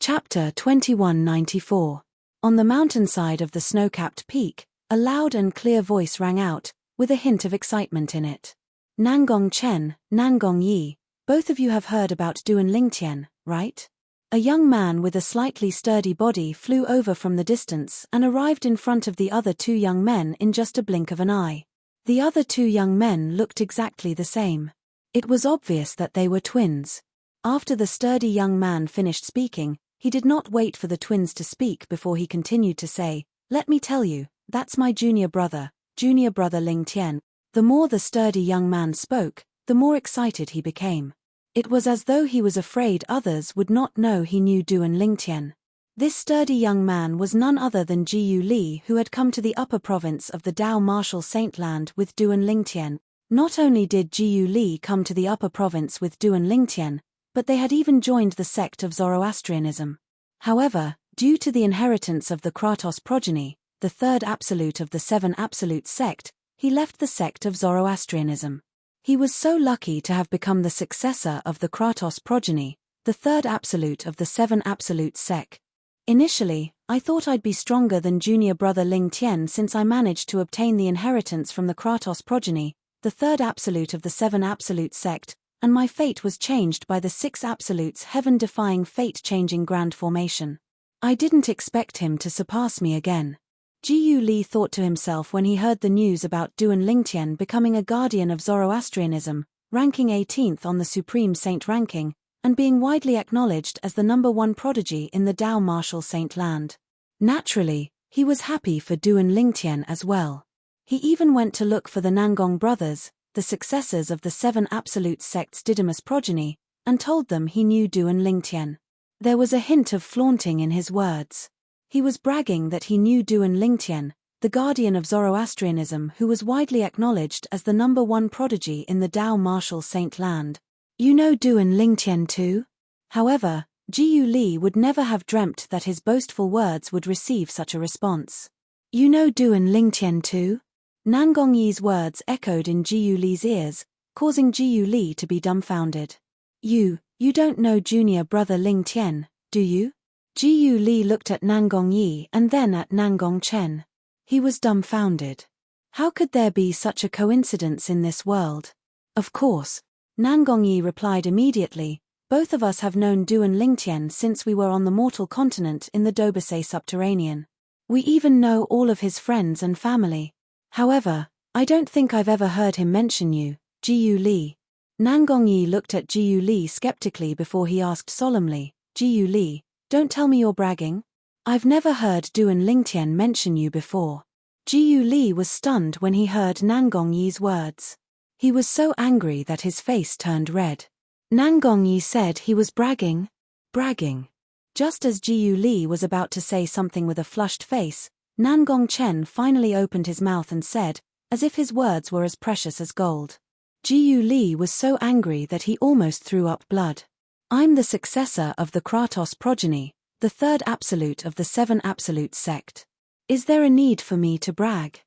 Chapter 2194. On the mountainside of the snow-capped peak, a loud and clear voice rang out, with a hint of excitement in it. Nangong Chen, Nangong Yi, both of you have heard about Duan Lingtian, right? A young man with a slightly sturdy body flew over from the distance and arrived in front of the other two young men in just a blink of an eye. The other two young men looked exactly the same. It was obvious that they were twins. After the sturdy young man finished speaking, he did not wait for the twins to speak before he continued to say, let me tell you, that's my junior brother Ling Tian. The more the sturdy young man spoke, the more excited he became. It was as though he was afraid others would not know he knew Duan Lingtian. This sturdy young man was none other than Jiyu Li, who had come to the upper province of the Dao Martial Saintland with Duan Lingtian. Not only did Jiyu Li come to the upper province with Duan Lingtian, but they had even joined the sect of Zoroastrianism. However, due to the inheritance of the Kratos progeny, the third absolute of the 7 absolute sect, he left the sect of Zoroastrianism. He was so lucky to have become the successor of the Kratos progeny, the third absolute of the 7 absolute sect. Initially, I thought I'd be stronger than junior brother Ling Tian since I managed to obtain the inheritance from the Kratos progeny, the third absolute of the 7 absolute sect, and my fate was changed by the 6 absolutes heaven-defying fate-changing grand formation. I didn't expect him to surpass me again. Jiyu Li thought to himself when he heard the news about Duan Lingtian becoming a guardian of Zoroastrianism, ranking 18th on the Supreme Saint ranking, and being widely acknowledged as the #1 prodigy in the Dao Martial Saint land. Naturally, he was happy for Duan Lingtian as well. He even went to look for the Nangong brothers, the successors of the 7 absolute sect's Didymus progeny, and told them he knew Duan Lingtian. There was a hint of flaunting in his words. He was bragging that he knew Duan Lingtian, the guardian of Zoroastrianism who was widely acknowledged as the #1 prodigy in the Dao Martial Saint land. You know Duan Lingtian too? However, Jiyu Li would never have dreamt that his boastful words would receive such a response. You know Duan Lingtian too? Nangong Yi's words echoed in Jiyu Li's ears, causing Jiyu Li to be dumbfounded. You don't know junior brother Ling Tian, do you? Jiyu Li looked at Nangong Yi and then at Nangong Chen. He was dumbfounded. How could there be such a coincidence in this world? Of course. Nangong Yi replied immediately, both of us have known Duan Lingtian since we were on the mortal continent in the Dobasay subterranean. We even know all of his friends and family. However, I don't think I've ever heard him mention you, Jiyu Li. Nangongyi looked at Jiyu Li skeptically before he asked solemnly, Jiyu Li, don't tell me you're bragging? I've never heard Duan Lingtian mention you before. Jiyu Li was stunned when he heard Nangongyi's words. He was so angry that his face turned red. Nangongyi said he was bragging. Bragging. Just as Jiyu Li was about to say something with a flushed face, Nangong Chen finally opened his mouth and said, as if his words were as precious as gold. Jiyu Li was so angry that he almost threw up blood. I'm the successor of the Kratos progeny, the third absolute of the seven absolutes sect. Is there a need for me to brag?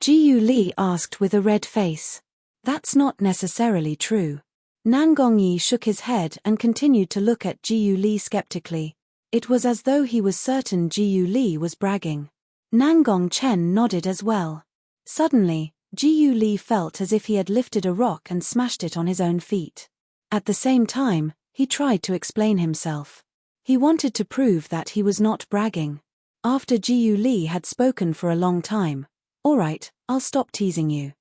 Jiyu Li asked with a red face. That's not necessarily true. Nangongyi shook his head and continued to look at Jiyu Li skeptically. It was as though he was certain Jiyu Li was bragging. Nangong Chen nodded as well. Suddenly, Jiyu Li felt as if he had lifted a rock and smashed it on his own feet. At the same time, he tried to explain himself. He wanted to prove that he was not bragging. After Jiyu Li had spoken for a long time, "All right, I'll stop teasing you."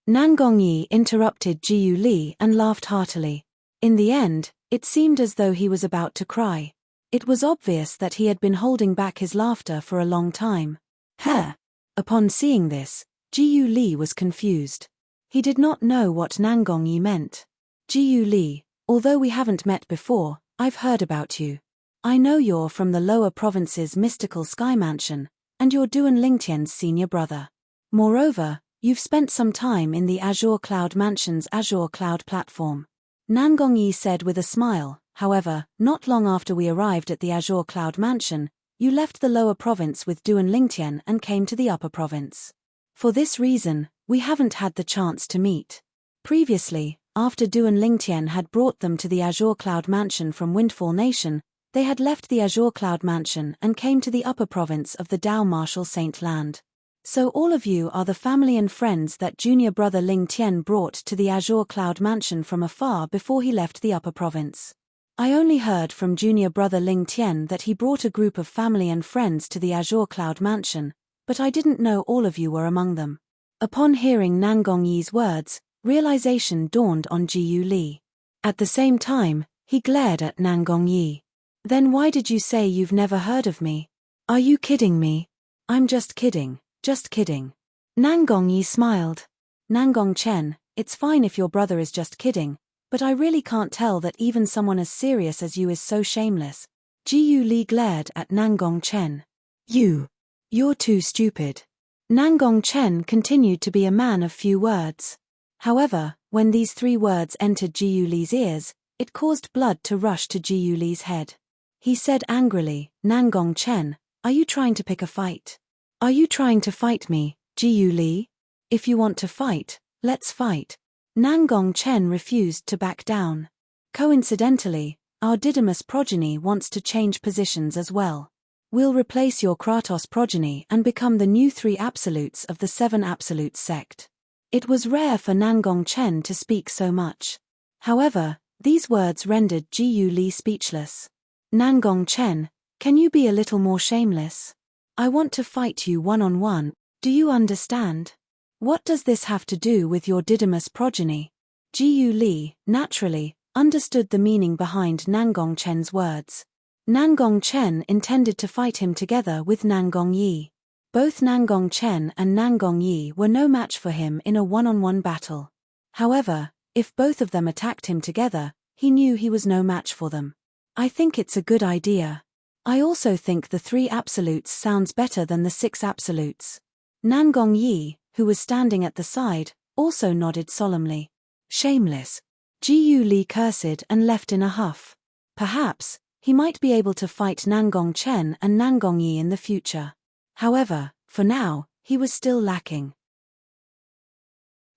Nangongyi interrupted Jiyu Li and laughed heartily. In the end, it seemed as though he was about to cry. It was obvious that he had been holding back his laughter for a long time. Huh! Upon seeing this, Jiyu Li was confused. He did not know what Nangongyi meant. Jiyu Li, although we haven't met before, I've heard about you. I know you're from the lower province's mystical sky mansion, and you're Duan Lingtian's senior brother. Moreover, you've spent some time in the Azure Cloud Mansion's Azure Cloud platform. Nangongyi said with a smile. However, not long after we arrived at the Azure Cloud Mansion, you left the lower province with Duan Lingtian and came to the upper province. For this reason, we haven't had the chance to meet. Previously, after Duan Lingtian had brought them to the Azure Cloud Mansion from Windfall Nation, they had left the Azure Cloud Mansion and came to the upper province of the Dao Martial Saint Land. So all of you are the family and friends that junior brother Ling Tian brought to the Azure Cloud Mansion from afar before he left the upper province. I only heard from junior brother Ling Tian that he brought a group of family and friends to the Azure Cloud Mansion, but I didn't know all of you were among them. Upon hearing Nangongyi's words, realization dawned on Jiyu Li. At the same time, he glared at Nangongyi. Then why did you say you've never heard of me? Are you kidding me? I'm just kidding, just kidding. Nangongyi smiled. Nangong Chen, it's fine if your brother is just kidding, but I really can't tell that even someone as serious as you is so shameless. Jiyu Li glared at Nangong Chen. You're too stupid. Nangong Chen continued to be a man of few words. However, when these three words entered Jiyu Li's ears, it caused blood to rush to Jiyu Li's head. He said angrily, Nangong Chen, are you trying to pick a fight? Are you trying to fight me, Jiyu Li? If you want to fight, let's fight. Nangong Chen refused to back down. Coincidentally, our Didymus progeny wants to change positions as well. We'll replace your Kratos progeny and become the new three absolutes of the seven absolutes sect. It was rare for Nangong Chen to speak so much. However, these words rendered Jiyu Li speechless. Nangong Chen, can you be a little more shameless? I want to fight you one-on-one, do you understand? What does this have to do with your Didymus progeny? Jiyu Li, naturally, understood the meaning behind Nangong Chen's words. Nangong Chen intended to fight him together with Nangong Yi. Both Nangong Chen and Nangong Yi were no match for him in a one-on-one battle. However, if both of them attacked him together, he knew he was no match for them. I think it's a good idea. I also think the three absolutes sounds better than the six absolutes. Nangong Yi, who was standing at the side, also nodded solemnly. Shameless. Jiyu Li cursed and left in a huff. Perhaps, he might be able to fight Nangong Chen and Nangong Yi in the future. However, for now, he was still lacking.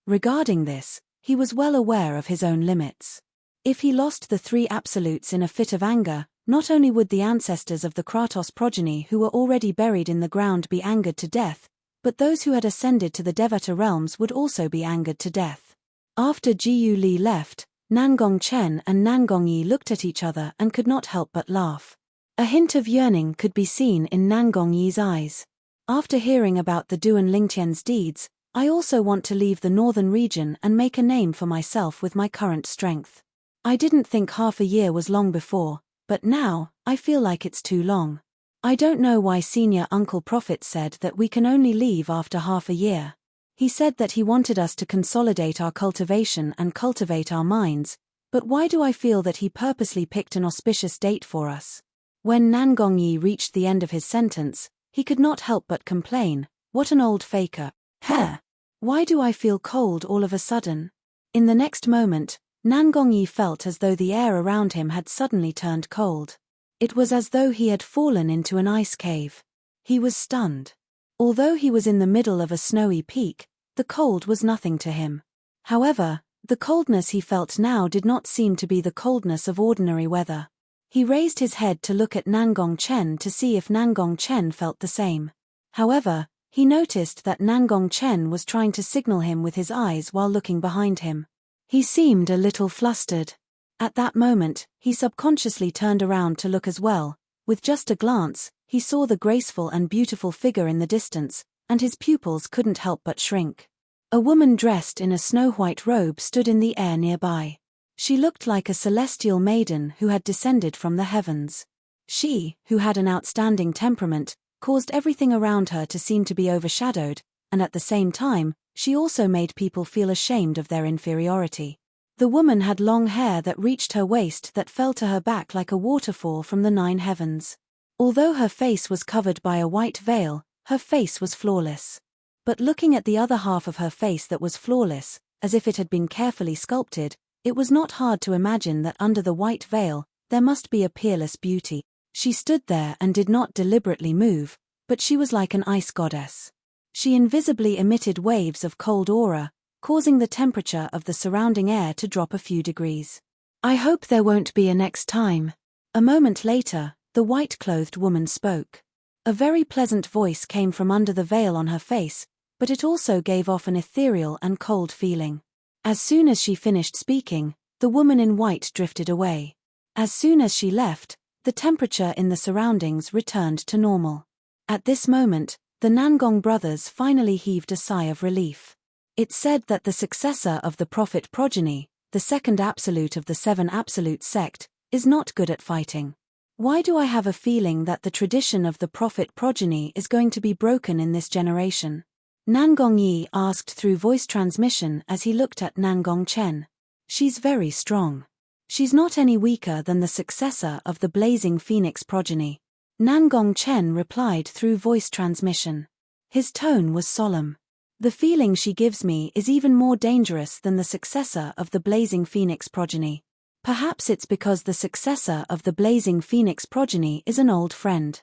Regarding this, he was well aware of his own limits. If he lost the three absolutes in a fit of anger, not only would the ancestors of the Kratos progeny who were already buried in the ground be angered to death, but those who had ascended to the Devata realms would also be angered to death. After Jiyu Li left, Nangong Chen and Nangong Yi looked at each other and could not help but laugh. A hint of yearning could be seen in Nangongyi's eyes. After hearing about the Duan Lingtian's deeds, I also want to leave the northern region and make a name for myself with my current strength. I didn't think half a year was long before, but now, I feel like it's too long. I don't know why Senior Uncle Prophet said that we can only leave after half a year. He said that he wanted us to consolidate our cultivation and cultivate our minds, but why do I feel that he purposely picked an auspicious date for us? When Nangongyi reached the end of his sentence, he could not help but complain, "What an old faker. Heh! Why do I feel cold all of a sudden?" In the next moment, Nangongyi felt as though the air around him had suddenly turned cold. It was as though he had fallen into an ice cave. He was stunned. Although he was in the middle of a snowy peak, the cold was nothing to him. However, the coldness he felt now did not seem to be the coldness of ordinary weather. He raised his head to look at Nangong Chen to see if Nangong Chen felt the same. However, he noticed that Nangong Chen was trying to signal him with his eyes while looking behind him. He seemed a little flustered. At that moment, he subconsciously turned around to look as well. With just a glance, he saw the graceful and beautiful figure in the distance, and his pupils couldn't help but shrink. A woman dressed in a snow-white robe stood in the air nearby. She looked like a celestial maiden who had descended from the heavens. She, who had an outstanding temperament, caused everything around her to seem to be overshadowed, and at the same time, she also made people feel ashamed of their inferiority. The woman had long hair that reached her waist that fell to her back like a waterfall from the 9 heavens. Although her face was covered by a white veil, her face was flawless. But looking at the other half of her face that was flawless, as if it had been carefully sculpted, it was not hard to imagine that under the white veil, there must be a peerless beauty. She stood there and did not deliberately move, but she was like an ice goddess. She invisibly emitted waves of cold aura, causing the temperature of the surrounding air to drop a few degrees. "I hope there won't be a next time." A moment later, the white-clothed woman spoke. A very pleasant voice came from under the veil on her face, but it also gave off an ethereal and cold feeling. As soon as she finished speaking, the woman in white drifted away. As soon as she left, the temperature in the surroundings returned to normal. At this moment, the Nangong brothers finally heaved a sigh of relief. It's said that the successor of the prophet progeny, the second absolute of the 7 absolute sect, is not good at fighting. Why do I have a feeling that the tradition of the prophet progeny is going to be broken in this generation? Nangongyi asked through voice transmission as he looked at Nangong Chen. "She's very strong. She's not any weaker than the successor of the blazing phoenix progeny." Nangong Chen replied through voice transmission. His tone was solemn. "The feeling she gives me is even more dangerous than the successor of the blazing phoenix progeny. Perhaps it's because the successor of the blazing phoenix progeny is an old friend."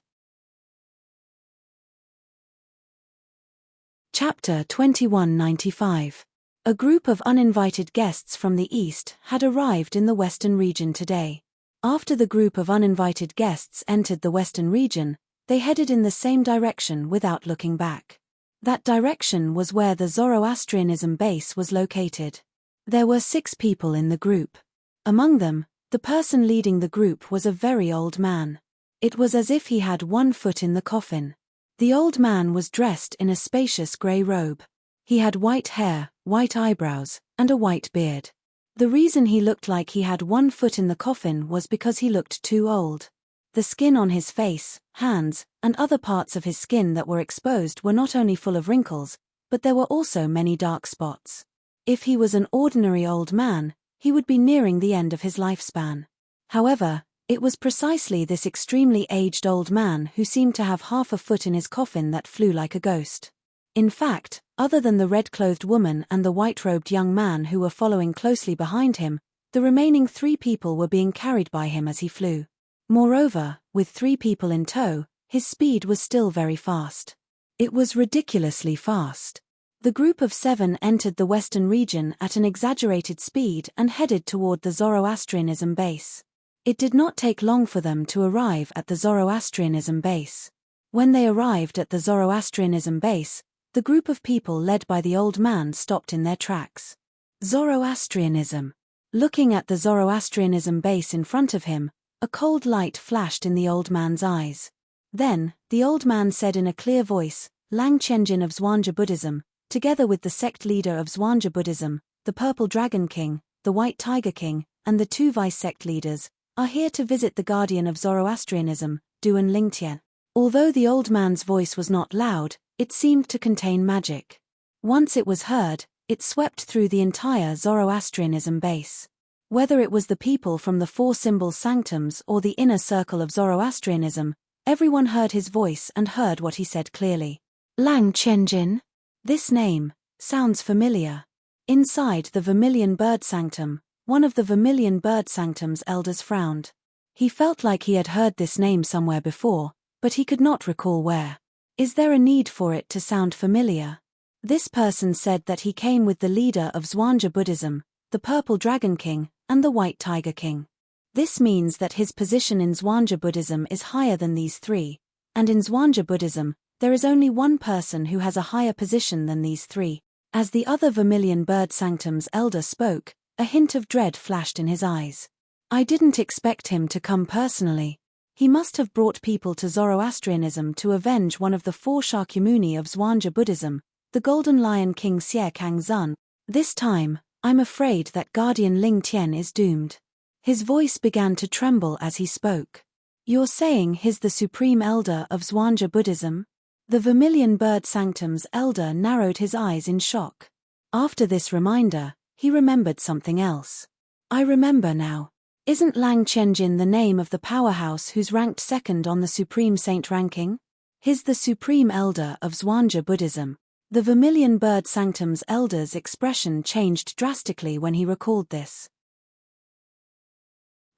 Chapter 2195. A group of uninvited guests from the east had arrived in the western region today. After the group of uninvited guests entered the western region, they headed in the same direction without looking back. That direction was where the Zoroastrianism base was located. There were 6 people in the group. Among them, the person leading the group was a very old man. It was as if he had 1 foot in the coffin. The old man was dressed in a spacious grey robe. He had white hair, white eyebrows, and a white beard. The reason he looked like he had 1 foot in the coffin was because he looked too old. The skin on his face, hands, and other parts of his skin that were exposed were not only full of wrinkles, but there were also many dark spots. If he was an ordinary old man, he would be nearing the end of his lifespan. However, it was precisely this extremely aged old man who seemed to have half a foot in his coffin that flew like a ghost. In fact, other than the red-clothed woman and the white-robed young man who were following closely behind him, the remaining 3 people were being carried by him as he flew. Moreover, with 3 people in tow, his speed was still very fast. It was ridiculously fast. The group of 7 entered the western region at an exaggerated speed and headed toward the Zoroastrianism base. It did not take long for them to arrive at the Zoroastrianism base. When they arrived at the Zoroastrianism base, the group of people led by the old man stopped in their tracks. Zoroastrianism. Looking at the Zoroastrianism base in front of him, A cold light flashed in the old man's eyes. Then, the old man said in a clear voice, Lang Qianjin of Zhuangzi Buddhism, together with the sect leader of Zhuangzi Buddhism, the Purple Dragon King, the White Tiger King, and the two vice sect leaders, are here to visit the guardian of Zoroastrianism, Duan Lingtian. Although the old man's voice was not loud, it seemed to contain magic. Once it was heard, it swept through the entire Zoroastrianism base. Whether it was the people from the Four Symbols Sanctums or the inner circle of Zoroastrianism, everyone heard his voice and heard what he said clearly. Lang Qianjin? This name sounds familiar. Inside the Vermilion Bird Sanctum, one of the Vermilion Bird Sanctum's elders frowned. He felt like he had heard this name somewhere before, but he could not recall where. Is there a need for it to sound familiar? This person said that he came with the leader of Zhuangzi Buddhism, the Purple Dragon King, and the White Tiger King. This means that his position in Zhuangzi Buddhism is higher than these three, and in Zhuangzi Buddhism, there is only one person who has a higher position than these three. As the other Vermilion Bird Sanctum's elder spoke, a hint of dread flashed in his eyes. I didn't expect him to come personally. He must have brought people to Zoroastrianism to avenge one of the four Shakyamuni of Zhuangzi Buddhism, the Golden Lion King Xie Kangzun. This time, I'm afraid that Guardian Ling Tian is doomed. His voice began to tremble as he spoke. You're saying he's the supreme elder of Zhuangzi Buddhism? The Vermilion Bird Sanctum's elder narrowed his eyes in shock. After this reminder, he remembered something else. I remember now. Isn't Lang Qianjin the name of the powerhouse who's ranked second on the Supreme Saint ranking? He's the Supreme Elder of Zhuangzi Buddhism. The Vermilion Bird Sanctum's elder's expression changed drastically when he recalled this.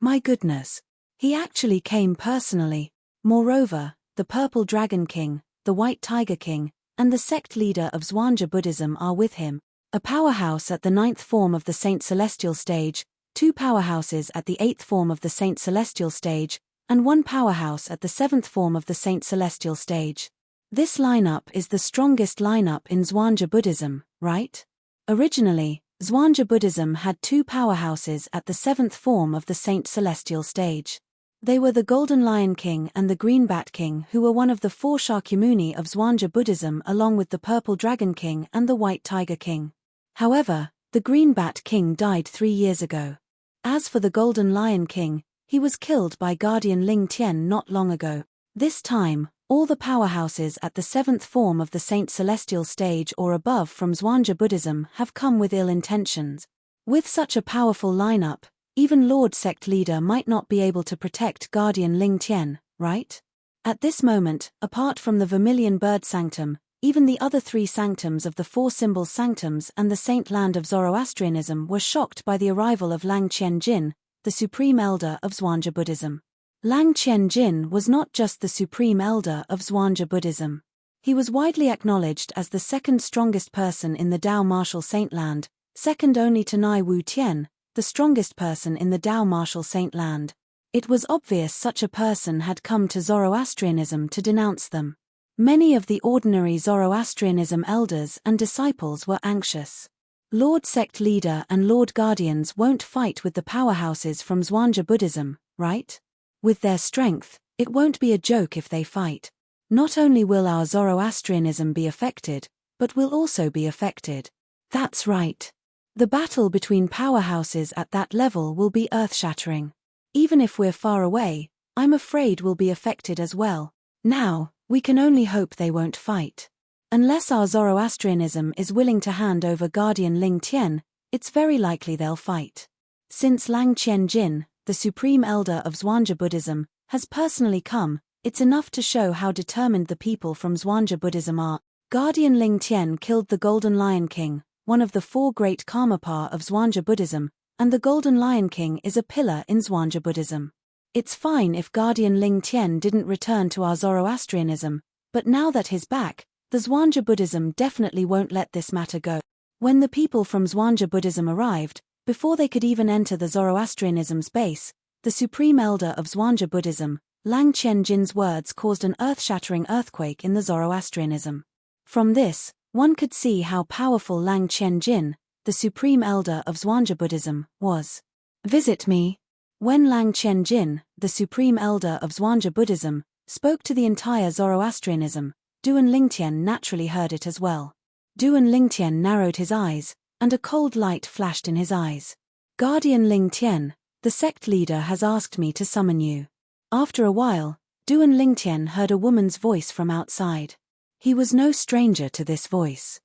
My goodness. He actually came personally. Moreover, the Purple Dragon King, the White Tiger King, and the sect leader of Zhuangzi Buddhism are with him. A powerhouse at the 9th form of the Saint Celestial stage, 2 powerhouses at the 8th form of the Saint Celestial stage, and 1 powerhouse at the 7th form of the Saint Celestial stage. This lineup is the strongest lineup in Zhuangzi Buddhism, right? Originally, Zhuangzi Buddhism had 2 powerhouses at the 7th form of the Saint Celestial stage. They were the Golden Lion King and the Green Bat King, who were one of the 4 Shakyamuni of Zhuangzi Buddhism, along with the Purple Dragon King and the White Tiger King. However, the Green Bat King died 3 years ago. As for the Golden Lion King, he was killed by Guardian Ling Tian not long ago. This time, all the powerhouses at the 7th form of the Saint Celestial stage or above from Zhuangzi Buddhism have come with ill intentions. With such a powerful lineup, even Lord Sect Leader might not be able to protect Guardian Ling Tian, right? At this moment, apart from the Vermilion Bird Sanctum, even the other 3 sanctums of the 4 Symbols Sanctums and the Saint Land of Zoroastrianism were shocked by the arrival of Lang Qianjin, the Supreme Elder of Zhuangzi Buddhism. Lang Qianjin was not just the Supreme Elder of Zhuangzi Buddhism. He was widely acknowledged as the second strongest person in the Tao Martial Saint Land, second only to Nai Wu Tian, the strongest person in the Tao Martial Saint Land. It was obvious such a person had come to Zoroastrianism to denounce them. Many of the ordinary Zoroastrianism elders and disciples were anxious. Lord Sect Leader and Lord Guardians won't fight with the powerhouses from Zhuangzi Buddhism, right? With their strength, it won't be a joke if they fight. Not only will our Zoroastrianism be affected, but will also be affected. That's right. The battle between powerhouses at that level will be earth-shattering. Even if we're far away, I'm afraid we'll be affected as well. Now, we can only hope they won't fight. Unless our Zoroastrianism is willing to hand over Guardian Ling Tian, it's very likely they'll fight. Since Lang Qianjin, the Supreme Elder of Zhuangzi Buddhism, has personally come, it's enough to show how determined the people from Zhuangzi Buddhism are. Guardian Ling Tian killed the Golden Lion King, one of the 4 great Karmapa of Zhuangzi Buddhism, and the Golden Lion King is a pillar in Zhuangzi Buddhism. It's fine if Guardian Ling Tian didn't return to our Zoroastrianism, but now that he's back, the Zhuangzi Buddhism definitely won't let this matter go. When the people from Zhuangzi Buddhism arrived, before they could even enter the Zoroastrianism's base, the Supreme Elder of Zhuangzi Buddhism, Lang Qianjin's words caused an earth-shattering earthquake in the Zoroastrianism. From this, one could see how powerful Lang Qianjin, the Supreme Elder of Zhuangzi Buddhism, was. Visit me. When Lang Qianjin, the supreme elder of Zhuangzi Buddhism, spoke to the entire Zoroastrianism, Duan Lingtian naturally heard it as well. Duan Lingtian narrowed his eyes, and a cold light flashed in his eyes. Guardian Lingtian, the sect leader has asked me to summon you. After a while, Duan Lingtian heard a woman's voice from outside. He was no stranger to this voice.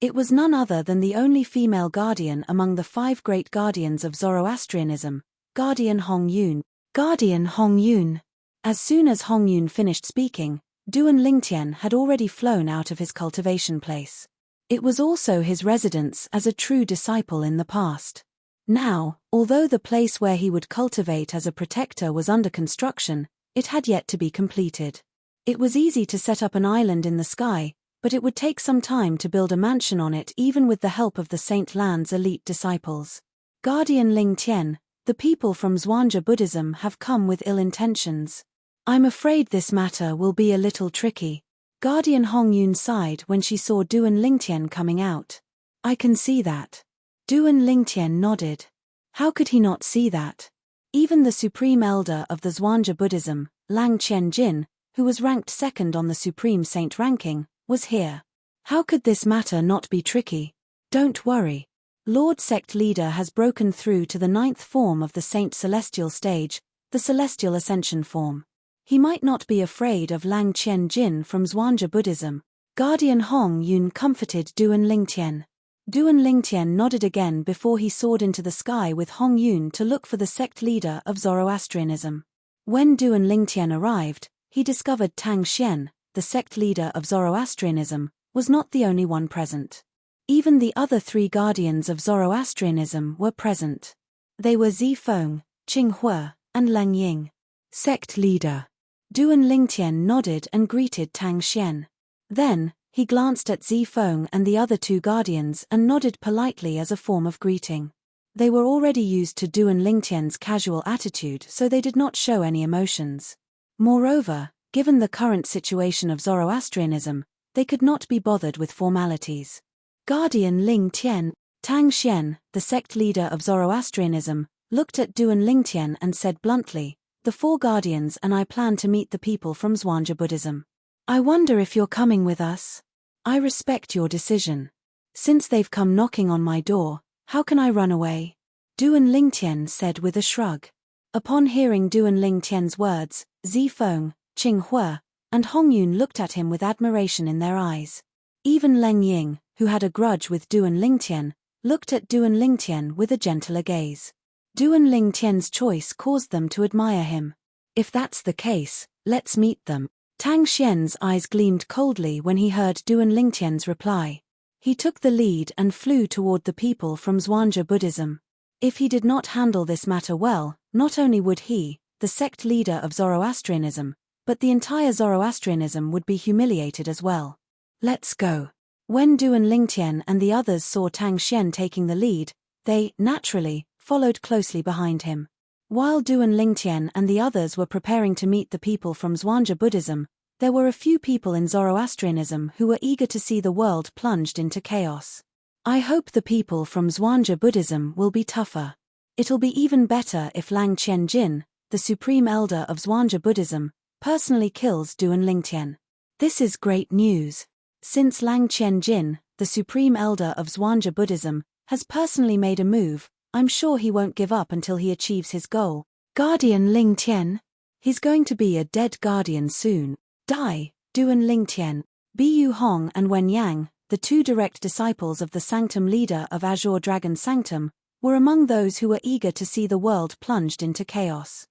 It was none other than the only female guardian among the 5 great guardians of Zoroastrianism, Guardian Hong Yun. Guardian Hong Yun. As soon as Hong Yun finished speaking, Duan Lingtian had already flown out of his cultivation place. It was also his residence as a true disciple in the past. Now, although the place where he would cultivate as a protector was under construction, it had yet to be completed. It was easy to set up an island in the sky, but it would take some time to build a mansion on it even with the help of the Saint Lan's elite disciples. Guardian Lingtian, the people from Zhuangzi Buddhism have come with ill intentions. I'm afraid this matter will be a little tricky. Guardian Hong Yun sighed when she saw Duan Lingtian coming out. I can see that. Duan Lingtian nodded. How could he not see that? Even the supreme elder of the Zhuangzi Buddhism, Lang Qianjin, who was ranked second on the supreme saint ranking, was here. How could this matter not be tricky? Don't worry. Lord Sect Leader has broken through to the 9th form of the Saint Celestial stage, the Celestial Ascension form. He might not be afraid of Lang Qianjin from Zhuangzi Buddhism. Guardian Hong Yun comforted Duan Lingtian. Duan Lingtian nodded again before he soared into the sky with Hong Yun to look for the sect leader of Zoroastrianism. When Duan Lingtian arrived, he discovered Tang Xian, the sect leader of Zoroastrianism, was not the only one present. Even the other 3 guardians of Zoroastrianism were present. They were Zifeng, Qinghua, and Leng Ying. Sect leader. Duan Lingtian nodded and greeted Tang Xian. Then, he glanced at Zifeng and the other 2 guardians and nodded politely as a form of greeting. They were already used to Duan Lingtian's casual attitude, so they did not show any emotions. Moreover, given the current situation of Zoroastrianism, they could not be bothered with formalities. Guardian Lingtian, Tang Xian, the sect leader of Zoroastrianism, looked at Duan Lingtian and said bluntly, "The 4 guardians and I plan to meet the people from Zhuangzi Buddhism. I wonder if you're coming with us? I respect your decision. Since they've come knocking on my door, how can I run away?" Duan Lingtian said with a shrug. Upon hearing Duan Lingtian's words, Zifeng, Qinghua, and Hong Yun looked at him with admiration in their eyes. Even Leng Ying, who had a grudge with Duan Lingtian, looked at Duan Lingtian with a gentler gaze. Duan Lingtian's choice caused them to admire him. If that's the case, let's meet them. Tang Xian's eyes gleamed coldly when he heard Duan Lingtian's reply. He took the lead and flew toward the people from Zhuangzi Buddhism. If he did not handle this matter well, not only would he, the sect leader of Zoroastrianism, but the entire Zoroastrianism would be humiliated as well. Let's go. When Duan Lingtian and the others saw Tang Xian taking the lead, they, naturally, followed closely behind him. While Duan Lingtian and the others were preparing to meet the people from Zhuangzi Buddhism, there were a few people in Zoroastrianism who were eager to see the world plunged into chaos. I hope the people from Zhuangzi Buddhism will be tougher. It'll be even better if Lang Qianjin, the supreme elder of Zhuangzi Buddhism, personally kills Duan Lingtian. This is great news. Since Lang Qianjin, the supreme elder of Zhuangzi Buddhism, has personally made a move, I'm sure he won't give up until he achieves his goal. Guardian Lingtian? He's going to be a dead guardian soon. Die, Duan Lingtian. Bu Hong and Wen Yang, the 2 direct disciples of the Sanctum leader of Azure Dragon Sanctum, were among those who were eager to see the world plunged into chaos.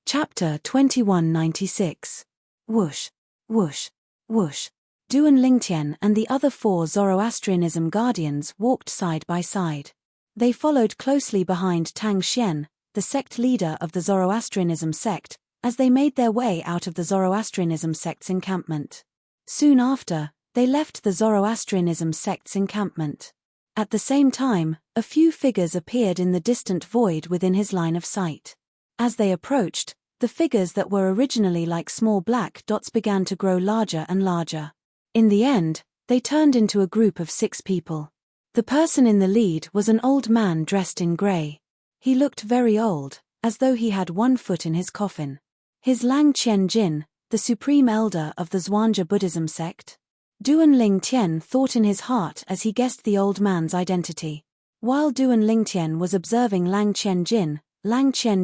Chapter 2196. Whoosh, whoosh, whoosh. Duan Lingtian and the other 4 Zoroastrianism guardians walked side by side. They followed closely behind Tang Xian, the sect leader of the Zoroastrianism sect, as they made their way out of the Zoroastrianism sect's encampment. Soon after, they left the Zoroastrianism sect's encampment. At the same time, a few figures appeared in the distant void within his line of sight. As they approached, the figures that were originally like small black dots began to grow larger and larger. In the end, they turned into a group of 6 people. The person in the lead was an old man dressed in grey. He looked very old, as though he had one foot in his coffin. His Lang Qian Jin, the supreme elder of the Zhuangzi Buddhism sect? Duan Lingtian thought in his heart as he guessed the old man's identity. While Duan Lingtian was observing Lang Qian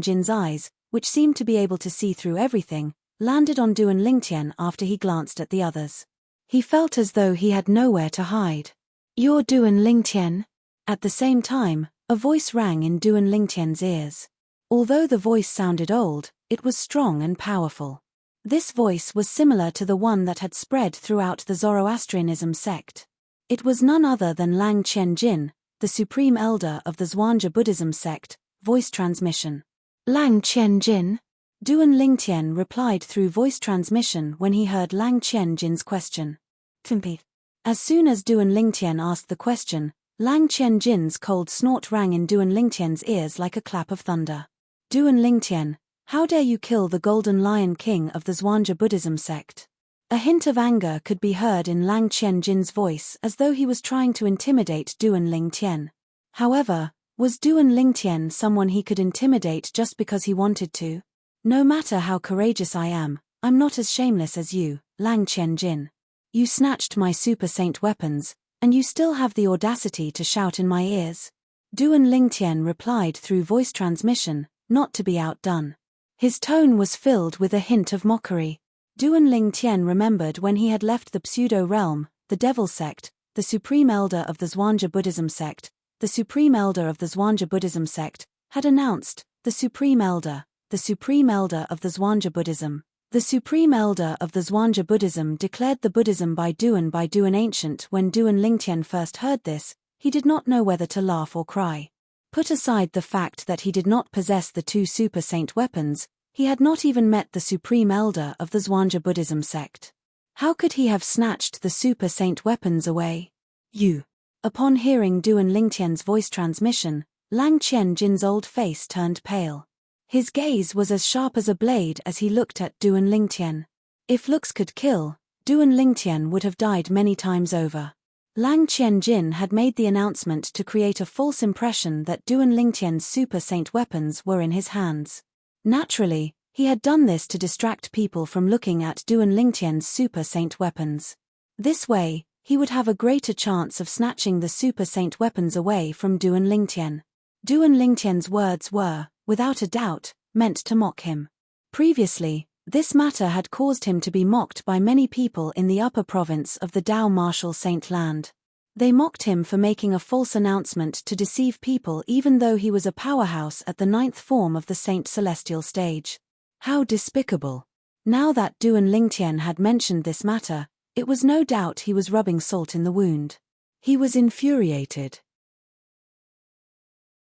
Jin's eyes, which seemed to be able to see through everything, landed on Duan Lingtian after he glanced at the others. He felt as though he had nowhere to hide. "You're Duan Lingtian?" At the same time, a voice rang in Duan Lingtian's ears. Although the voice sounded old, it was strong and powerful. This voice was similar to the one that had spread throughout the Zoroastrianism sect. It was none other than Lang Qian Jin, the supreme elder of the Zhuangzi Buddhism sect. Voice transmission. "Lang Qian Jin?" Duan Lingtian replied through voice transmission when he heard Lang Qian Jin's question. "Timpi." As soon as Duan Lingtian asked the question, Lang Qian Jin's cold snort rang in Duan Lingtian's ears like a clap of thunder. "Duan Lingtian, how dare you kill the Golden Lion King of the Zhuangzi Buddhism sect?" A hint of anger could be heard in Lang Qian Jin's voice as though he was trying to intimidate Duan Lingtian. However, was Duan Lingtian someone he could intimidate just because he wanted to? "No matter how courageous I am, I'm not as shameless as you, Lang Qian Jin. You snatched my super saint weapons, and you still have the audacity to shout in my ears." Duan Lingtian replied through voice transmission, not to be outdone. His tone was filled with a hint of mockery. Duan Lingtian remembered when he had left the pseudo-realm, the Devil sect, the supreme elder of the Zhuangzi Buddhism sect, the supreme elder of the Zhuangzi Buddhism sect, had announced, the supreme elder of the Zhuangzi Buddhism. The supreme elder of the Zhuangzi Buddhism declared the Buddhism by Duan ancient. When Duan Lingtian first heard this, he did not know whether to laugh or cry. Put aside the fact that he did not possess the two super saint weapons, he had not even met the supreme elder of the Zhuangzi Buddhism sect. How could he have snatched the super saint weapons away? "You." Upon hearing Duan Lingtian's voice transmission, Lang Qian Jin's old face turned pale. His gaze was as sharp as a blade as he looked at Duan Lingtian. If looks could kill, Duan Lingtian would have died many times over. Lang Qian Jin had made the announcement to create a false impression that Duan Lingtian's super saint weapons were in his hands. Naturally, he had done this to distract people from looking at Duan Lingtian's super saint weapons. This way, he would have a greater chance of snatching the super saint weapons away from Duan Lingtian. Duan Lingtian's words were, without a doubt, meant to mock him. Previously, this matter had caused him to be mocked by many people in the upper province of the Dao Martial Saint Land. They mocked him for making a false announcement to deceive people even though he was a powerhouse at the 9th form of the Saint Celestial stage. How despicable. Now that Duan Lingtian had mentioned this matter, it was no doubt he was rubbing salt in the wound. He was infuriated.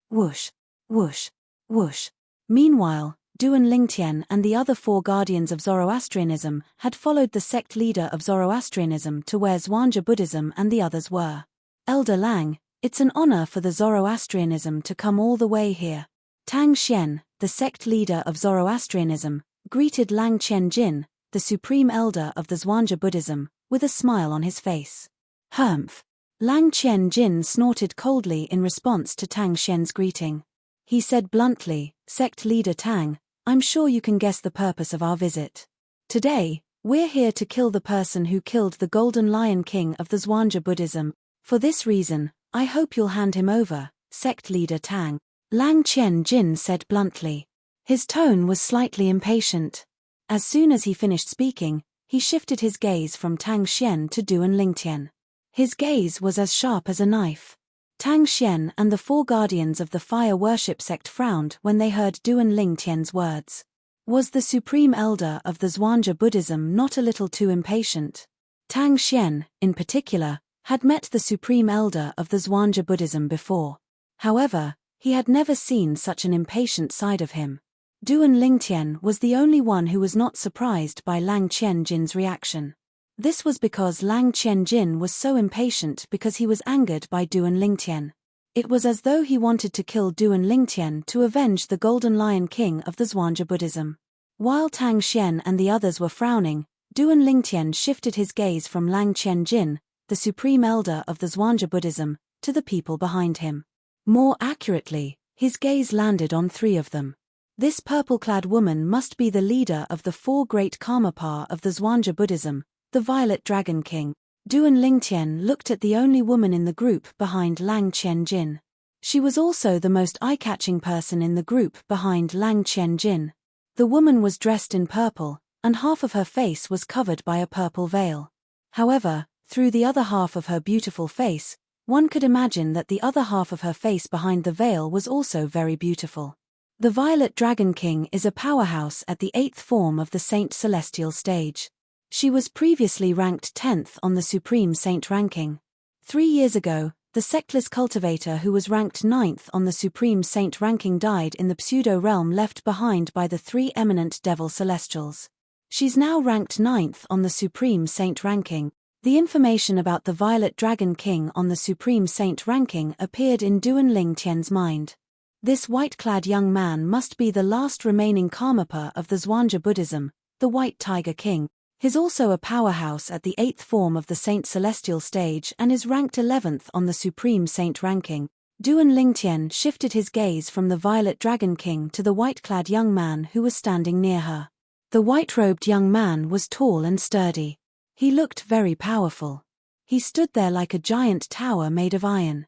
Whoosh, whoosh, whoosh. Meanwhile, Duan Lingtian and the other four guardians of Zoroastrianism had followed the sect leader of Zoroastrianism to where Zhuangzi Buddhism and the others were. "Elder Lang, it's an honor for the Zoroastrianism to come all the way here." Tang Xian, the sect leader of Zoroastrianism, greeted Lang Qian Jin, the supreme elder of the Zhuangzi Buddhism, with a smile on his face. "Humph." Lang Qian Jin snorted coldly in response to Tang Xian's greeting. He said bluntly, "Sect leader Tang, I'm sure you can guess the purpose of our visit. Today, we're here to kill the person who killed the Golden Lion King of the Zhuangzi Buddhism. For this reason, I hope you'll hand him over, sect leader Tang," Lang Qian Jin said bluntly. His tone was slightly impatient. As soon as he finished speaking, he shifted his gaze from Tang Xian to Duan Lingtian. His gaze was as sharp as a knife. Tang Xian and the four guardians of the fire worship sect frowned when they heard Duan Lingtian's words. Was the supreme elder of the Zhuangzi Buddhism not a little too impatient? Tang Xian, in particular, had met the supreme elder of the Zhuangzi Buddhism before. However, he had never seen such an impatient side of him. Duan Lingtian was the only one who was not surprised by Lang Qian Jin's reaction. This was because Lang Qian Jin was so impatient because he was angered by Duan Lingtian. It was as though he wanted to kill Duan Lingtian to avenge the Golden Lion King of the Zhuangzi Buddhism. While Tang Xian and the others were frowning, Duan Lingtian shifted his gaze from Lang Qian Jin, the supreme elder of the Zhuangzi Buddhism, to the people behind him. More accurately, his gaze landed on 3 of them. This purple-clad woman must be the leader of the 4 great Karmapa of the Zhuangzi Buddhism, the Violet Dragon King. Duan Lingtian looked at the only woman in the group behind Lang Qianjin. She was also the most eye-catching person in the group behind Lang Qianjin. The woman was dressed in purple, and half of her face was covered by a purple veil. However, through the other half of her beautiful face, one could imagine that the other half of her face behind the veil was also very beautiful. The Violet Dragon King is a powerhouse at the 8th form of the Saint Celestial stage. She was previously ranked 10th on the Supreme Saint ranking. 3 years ago, the sectless cultivator who was ranked 9th on the Supreme Saint ranking died in the pseudo-realm left behind by the 3 eminent devil celestials. She's now ranked 9th on the Supreme Saint ranking. The information about the Violet Dragon King on the Supreme Saint ranking appeared in Duan Lingtian's mind. This white-clad young man must be the last remaining Karmapa of the Zhuangzi Buddhism, the White Tiger King. He's also a powerhouse at the 8th form of the Saint Celestial stage and is ranked 11th on the Supreme Saint ranking. Duan Lingtian shifted his gaze from the Violet Dragon King to the white-clad young man who was standing near her. The white-robed young man was tall and sturdy. He looked very powerful. He stood there like a giant tower made of iron.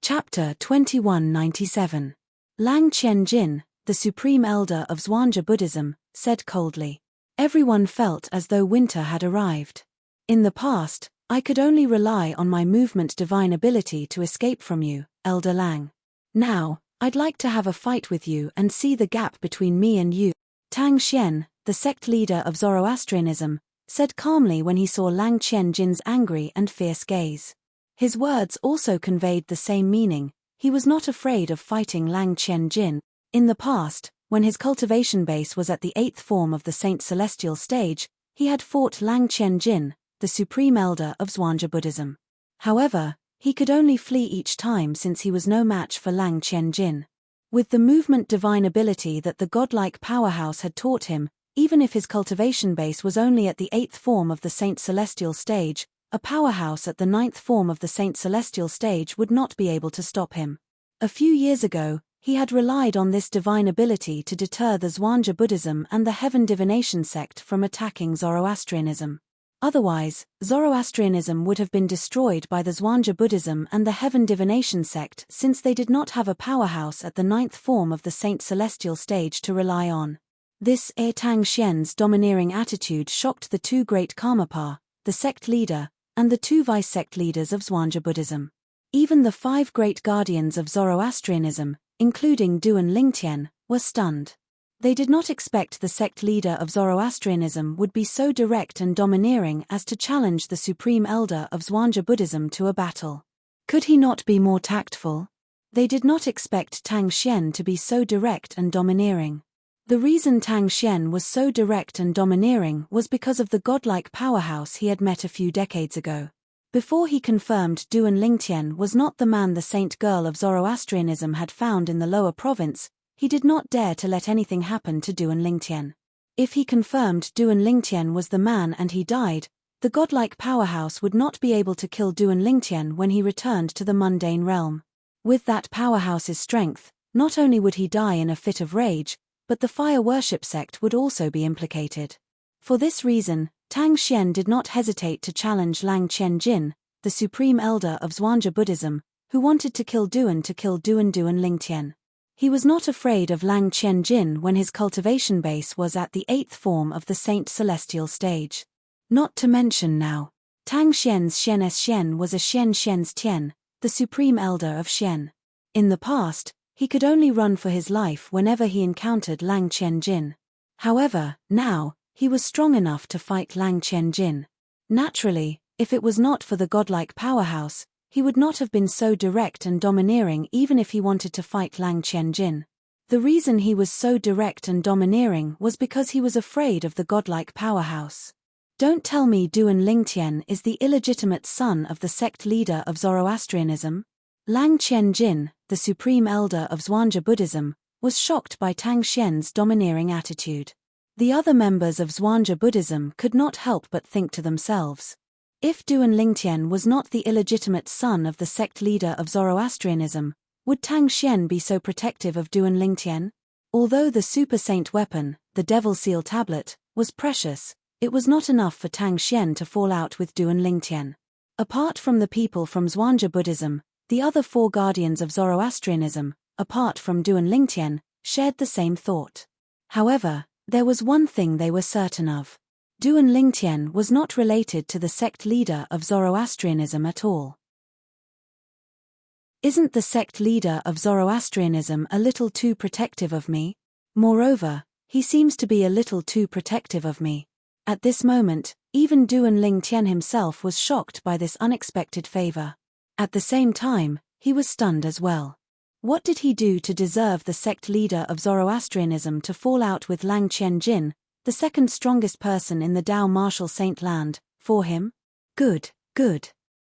Chapter 2197. Lang Qianjin, the Supreme Elder of Zhuangzi Buddhism, said coldly. Everyone felt as though winter had arrived. In the past, I could only rely on my movement divine ability to escape from you, Elder Lang. Now, I'd like to have a fight with you and see the gap between me and you. Tang Xian, the sect leader of Zoroastrianism, said calmly when he saw Lang Qianjin's angry and fierce gaze. His words also conveyed the same meaning. He was not afraid of fighting Lang Qianjin. In the past, when his cultivation base was at the 8th form of the Saint Celestial stage, he had fought Lang Qianjin, the Supreme Elder of Zhuangzi Buddhism. However, he could only flee each time since he was no match for Lang Qianjin. With the movement divine ability that the godlike powerhouse had taught him, even if his cultivation base was only at the 8th form of the Saint Celestial stage, a powerhouse at the 9th form of the Saint Celestial stage would not be able to stop him. A few years ago, he had relied on this divine ability to deter the Zhuangzi Buddhism and the Heaven Divination sect from attacking Zoroastrianism. Otherwise, Zoroastrianism would have been destroyed by the Zhuangzi Buddhism and the Heaven Divination sect since they did not have a powerhouse at the 9th form of the Saint Celestial stage to rely on. This Tang Xian's domineering attitude shocked the 2 great Karmapa, the sect leader, and the 2 vice-sect leaders of Zhuangzi Buddhism. Even the 5 great guardians of Zoroastrianism, including Duan Lingtian, were stunned. They did not expect the sect leader of Zoroastrianism would be so direct and domineering as to challenge the supreme elder of Zhuangzi Buddhism to a battle. Could he not be more tactful? They did not expect Tang Xian to be so direct and domineering. The reason Tang Xian was so direct and domineering was because of the godlike powerhouse he had met a few decades ago. Before he confirmed Duan Lingtian was not the man the saint girl of Zoroastrianism had found in the lower province, he did not dare to let anything happen to Duan Lingtian. If he confirmed Duan Lingtian was the man and he died, the godlike powerhouse would not be able to kill Duan Lingtian when he returned to the mundane realm. With that powerhouse's strength, not only would he die in a fit of rage, but the fire worship sect would also be implicated. For this reason, Tang Xian did not hesitate to challenge Lang Qianjin, the supreme elder of Zhuangzi Buddhism, who wanted to kill Duan Lingtian. He was not afraid of Lang Qianjin when his cultivation base was at the 8th form of the Saint Celestial stage. Not to mention now, Tang Xian's Xian was a Xian's Tian, the supreme elder of Xian. In the past, he could only run for his life whenever he encountered Lang Qianjin. However, now, he was strong enough to fight Lang Qianjin. Naturally, if it was not for the godlike powerhouse, he would not have been so direct and domineering even if he wanted to fight Lang Qianjin. The reason he was so direct and domineering was because he was afraid of the godlike powerhouse. Don't tell me Duan Lingtian is the illegitimate son of the sect leader of Zoroastrianism? Lang Qianjin, the supreme elder of Zhuangzi Buddhism, was shocked by Tang Xian's domineering attitude. The other members of Zhuangzi Buddhism could not help but think to themselves. If Duan Lingtian was not the illegitimate son of the sect leader of Zoroastrianism, would Tang Xian be so protective of Duan Lingtian? Although the super saint weapon, the Devil Seal Tablet, was precious, it was not enough for Tang Xian to fall out with Duan Lingtian. Apart from the people from Zhuangzi Buddhism, the other four guardians of Zoroastrianism, apart from Duan Lingtian, shared the same thought. However, there was one thing they were certain of. Duan Lingtian was not related to the sect leader of Zoroastrianism at all. Isn't the sect leader of Zoroastrianism a little too protective of me? Moreover, he seems to be a little too protective of me. At this moment, even Duan Lingtian himself was shocked by this unexpected favor. At the same time, he was stunned as well. What did he do to deserve the sect leader of Zoroastrianism to fall out with Lang Qianjin, the second strongest person in the Tao martial saint land, for him? Good, good,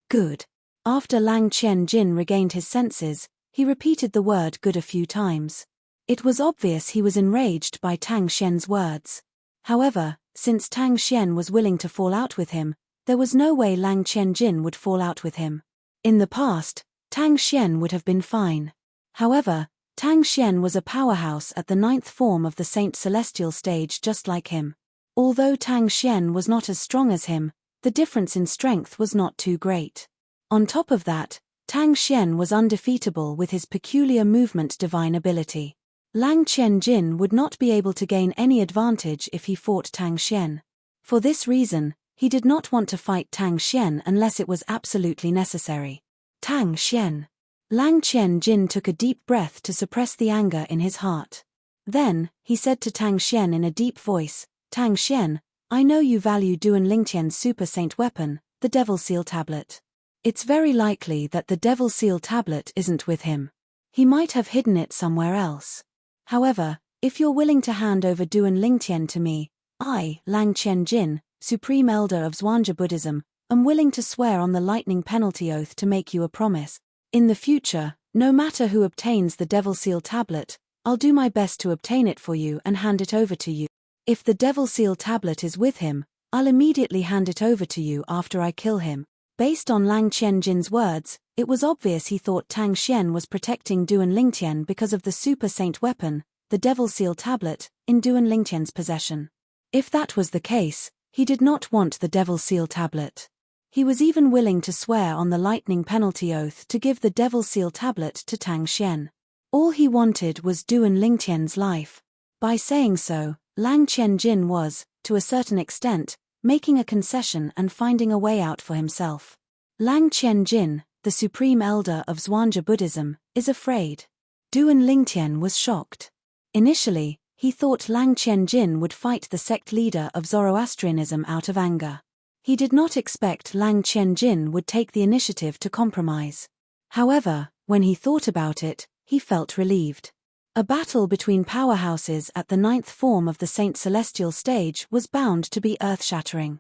good. After Lang Qianjin regained his senses, he repeated the word good a few times. It was obvious he was enraged by Tang Xian's words. However, since Tang Xian was willing to fall out with him, there was no way Lang Qianjin would fall out with him. In the past, Tang Xian would have been fine. However, Tang Xian was a powerhouse at the 9th form of the Saint Celestial stage just like him. Although Tang Xian was not as strong as him, the difference in strength was not too great. On top of that, Tang Xian was undefeatable with his peculiar movement divine ability. Lang Qianjin would not be able to gain any advantage if he fought Tang Xian. For this reason, he did not want to fight Tang Xian unless it was absolutely necessary. Tang Xian. Lang Qianjin took a deep breath to suppress the anger in his heart. Then, he said to Tang Xian in a deep voice, Tang Xian, I know you value Duan Lingtian's super saint weapon, the Devil Seal Tablet. It's very likely that the Devil Seal Tablet isn't with him. He might have hidden it somewhere else. However, if you're willing to hand over Duan Lingtian to me, I, Lang Qianjin, Supreme Elder of Zhuangzi Buddhism, am willing to swear on the lightning penalty oath to make you a promise. In the future, no matter who obtains the Devil Seal Tablet, I'll do my best to obtain it for you and hand it over to you. If the Devil Seal Tablet is with him, I'll immediately hand it over to you after I kill him. Based on Lang Qianjin's words, it was obvious he thought Tang Xian was protecting Duan Lingtian because of the super saint weapon, the Devil Seal Tablet, in Duan Lingtian's possession. If that was the case, he did not want the Devil Seal Tablet. He was even willing to swear on the lightning penalty oath to give the Devil Seal Tablet to Tang Xian. All he wanted was Duan Lingtian's life. By saying so, Lang Qianjin was, to a certain extent, making a concession and finding a way out for himself. Lang Qianjin, the Supreme Elder of Zhuangzi Buddhism, is afraid. Duan Lingtian was shocked. Initially, he thought Lang Qianjin would fight the sect leader of Zoroastrianism out of anger. He did not expect Lang Qianjin would take the initiative to compromise. However, when he thought about it, he felt relieved. A battle between powerhouses at the 9th form of the Saint Celestial stage was bound to be earth-shattering.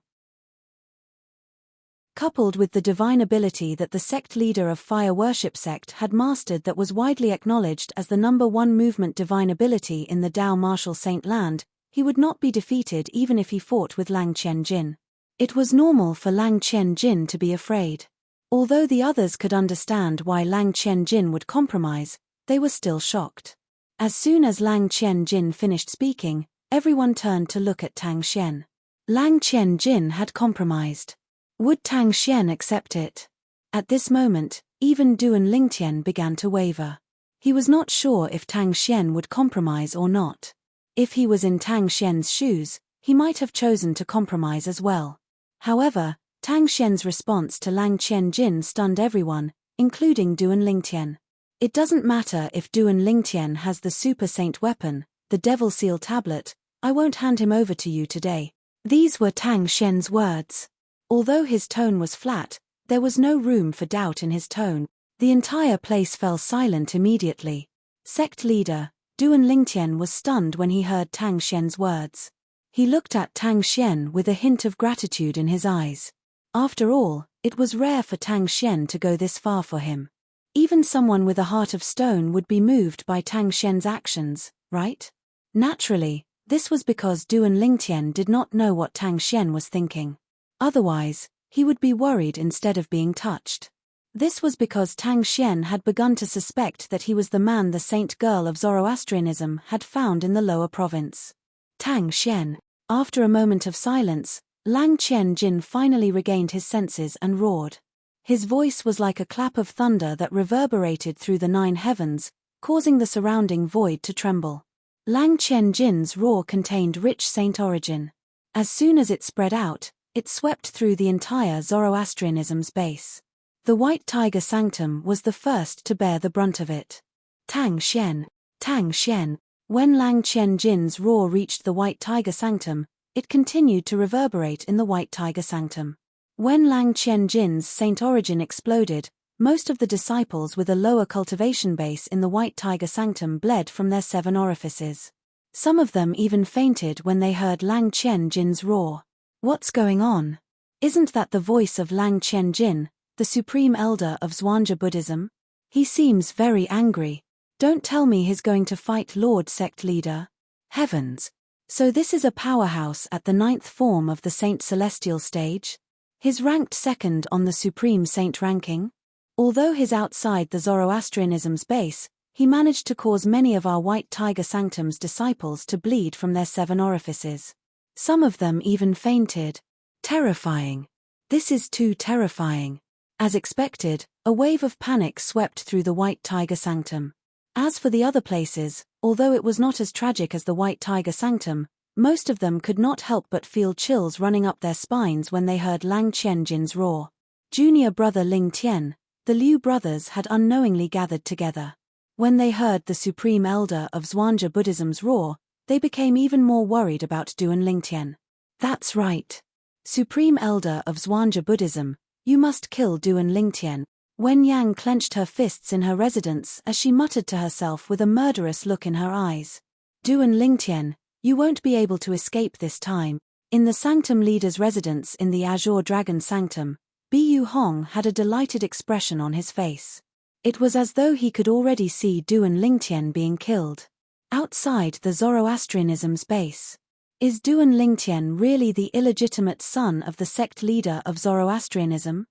Coupled with the divine ability that the sect leader of Fire Worship sect had mastered that was widely acknowledged as the #1 movement divine ability in the Tao martial saint land, he would not be defeated even if he fought with Lang Qianjin. It was normal for Lang Qianjin to be afraid. Although the others could understand why Lang Qianjin would compromise, they were still shocked. As soon as Lang Qianjin finished speaking, everyone turned to look at Tang Xian. Lang Qianjin had compromised. Would Tang Xian accept it? At this moment, even Duan Lingtian began to waver. He was not sure if Tang Xian would compromise or not. If he was in Tang Xian's shoes, he might have chosen to compromise as well. However, Tang Xian's response to Lang Qianjin stunned everyone, including Duan Lingtian. It doesn't matter if Duan Lingtian has the super saint weapon, the Devil Seal Tablet, I won't hand him over to you today. These were Tang Xian's words. Although his tone was flat, there was no room for doubt in his tone. The entire place fell silent immediately. Sect leader, Duan Lingtian was stunned when he heard Tang Xian's words. He looked at Tang Xian with a hint of gratitude in his eyes. After all, it was rare for Tang Xian to go this far for him. Even someone with a heart of stone would be moved by Tang Xian's actions, right? Naturally, This was because Duan Lingtian did not know what Tang Xian was thinking. Otherwise, he would be worried instead of being touched. This was because Tang Xian had begun to suspect that he was the man the saint girl of Zoroastrianism had found in the lower province. Tang Xian. After a moment of silence, Lang Qian-jin finally regained his senses and roared. His voice was like a clap of thunder that reverberated through the 9 heavens, causing the surrounding void to tremble. Lang Qian-jin's roar contained rich saint origin. As soon as it spread out, it swept through the entire Zoroastrianism's base. The White Tiger Sanctum was the first to bear the brunt of it. Tang Xian. Tang Xian. When Lang Qian-jin's roar reached the White Tiger Sanctum, it continued to reverberate in the White Tiger Sanctum. When Lang Qian-jin's saint origin exploded, most of the disciples with a lower cultivation base in the White Tiger Sanctum bled from their 7 orifices. Some of them even fainted when they heard Lang Qian-jin's roar. What's going on? Isn't that the voice of Lang Qian-jin, the supreme elder of Zhuangzi Buddhism? He seems very angry. Don't tell me he's going to fight Lord Sect Leader. Heavens! So this is a powerhouse at the 9th form of the Saint Celestial stage? He's ranked 2nd on the Supreme Saint ranking? Although he's outside the Zoroastrianism's base, he managed to cause many of our White Tiger Sanctum's disciples to bleed from their 7 orifices. Some of them even fainted. Terrifying. This is too terrifying. As expected, a wave of panic swept through the White Tiger Sanctum. As for the other places, although it was not as tragic as the White Tiger Sanctum, most of them could not help but feel chills running up their spines when they heard Lang Qian-jin's roar. Junior brother Ling Tian, the Liu brothers had unknowingly gathered together. When they heard the supreme elder of Zhuangzi Buddhism's roar, they became even more worried about Duan Lingtian. That's right. Supreme elder of Zhuangzi Buddhism, you must kill Duan Lingtian. Wen Yang clenched her fists in her residence as she muttered to herself with a murderous look in her eyes. Duan Lingtian, you won't be able to escape this time. In the Sanctum Leader's residence in the Azure Dragon Sanctum, Bu Hong had a delighted expression on his face. It was as though he could already see Duan Lingtian being killed. Outside the Zoroastrianism's base. Is Duan Lingtian really the illegitimate son of the sect leader of Zoroastrianism?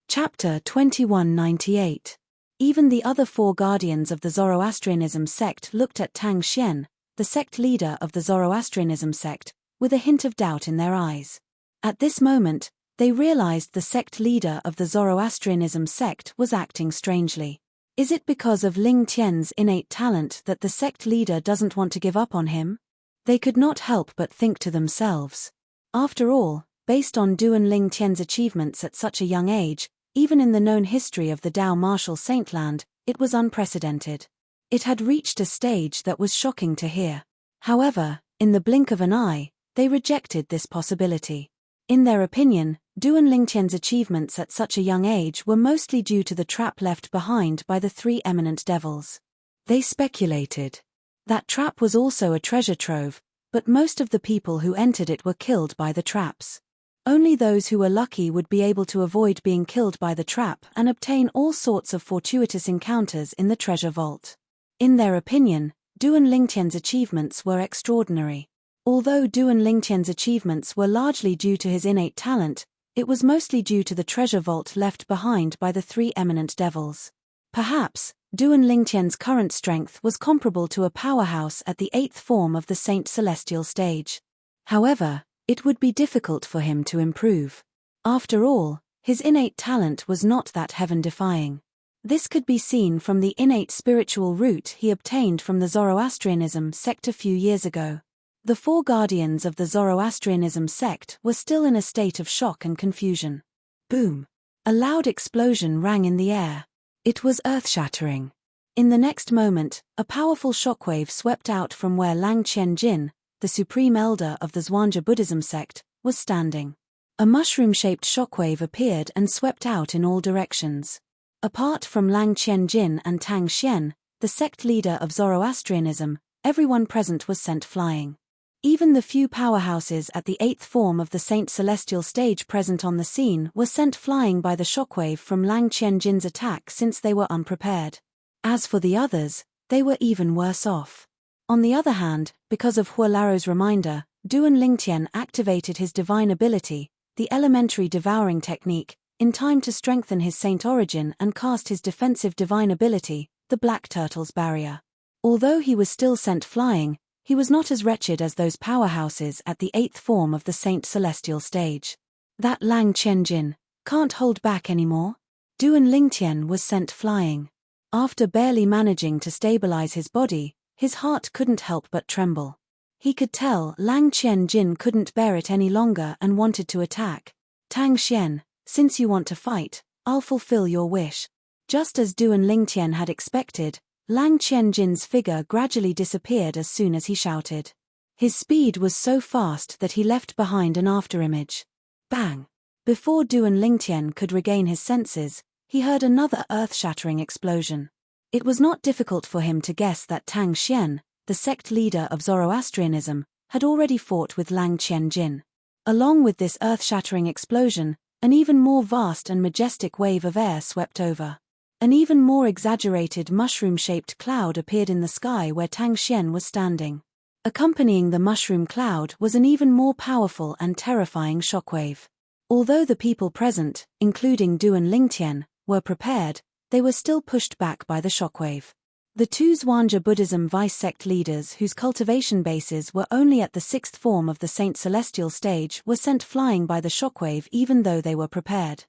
Chapter 2198. Even the other 4 guardians of the Zoroastrianism sect looked at Tang Xian, the sect leader of the Zoroastrianism sect, with a hint of doubt in their eyes. At this moment, they realized the sect leader of the Zoroastrianism sect was acting strangely. Is it because of Ling Tian's innate talent that the sect leader doesn't want to give up on him? They could not help but think to themselves. After all, based on Duan Ling Tian's achievements at such a young age, even in the known history of the Dao Martial Saintland, it was unprecedented. It had reached a stage that was shocking to hear. However, in the blink of an eye, they rejected this possibility. In their opinion, Duan Lingtian's achievements at such a young age were mostly due to the trap left behind by the 3 eminent devils. They speculated. That trap was also a treasure trove, but most of the people who entered it were killed by the traps. Only those who were lucky would be able to avoid being killed by the trap and obtain all sorts of fortuitous encounters in the treasure vault. In their opinion, Duan Lingtian's achievements were extraordinary. Although Duan Lingtian's achievements were largely due to his innate talent, it was mostly due to the treasure vault left behind by the 3 eminent devils. Perhaps, Duan Lingtian's current strength was comparable to a powerhouse at the 8th form of the Saint Celestial stage. However, it would be difficult for him to improve. After all, his innate talent was not that heaven-defying. This could be seen from the innate spiritual root he obtained from the Zoroastrianism sect a few years ago. The 4 guardians of the Zoroastrianism sect were still in a state of shock and confusion. Boom! A loud explosion rang in the air. It was earth-shattering. In the next moment, a powerful shockwave swept out from where Lang Qian-jin, the supreme elder of the Zhuangzi Buddhism sect, was standing. A mushroom-shaped shockwave appeared and swept out in all directions. Apart from Lang Qian-jin and Tang Xian, the sect leader of Zoroastrianism, everyone present was sent flying. Even the few powerhouses at the 8th form of the Saint Celestial stage present on the scene were sent flying by the shockwave from Lang Qian-jin's attack since they were unprepared. As for the others, they were even worse off. On the other hand, because of Hua Laro's reminder, Duan Lingtian activated his divine ability, the elementary devouring technique, in time to strengthen his saint origin and cast his defensive divine ability, the Black Turtle's Barrier. Although he was still sent flying, he was not as wretched as those powerhouses at the 8th form of the Saint Celestial stage. That Lang Qianjin can't hold back anymore. Duan Lingtian was sent flying. After barely managing to stabilize his body, his heart couldn't help but tremble. He could tell Lang Qianjin couldn't bear it any longer and wanted to attack. Tang Xian, since you want to fight, I'll fulfill your wish. Just as Duan Lingtian had expected, Lang Qianjin's figure gradually disappeared as soon as he shouted. His speed was so fast that he left behind an afterimage. Bang! Before Duan Lingtian could regain his senses, he heard another earth-shattering explosion. It was not difficult for him to guess that Tang Xian, the sect leader of Zoroastrianism, had already fought with Lang Qianjin. Along with this earth-shattering explosion, an even more vast and majestic wave of air swept over. An even more exaggerated mushroom-shaped cloud appeared in the sky where Tang Xian was standing. Accompanying the mushroom cloud was an even more powerful and terrifying shockwave. Although the people present, including Duan Lingtian, were prepared, they were still pushed back by the shockwave. The two Zhuangzi Buddhism vice-sect leaders whose cultivation bases were only at the 6th form of the Saint Celestial stage were sent flying by the shockwave even though they were prepared.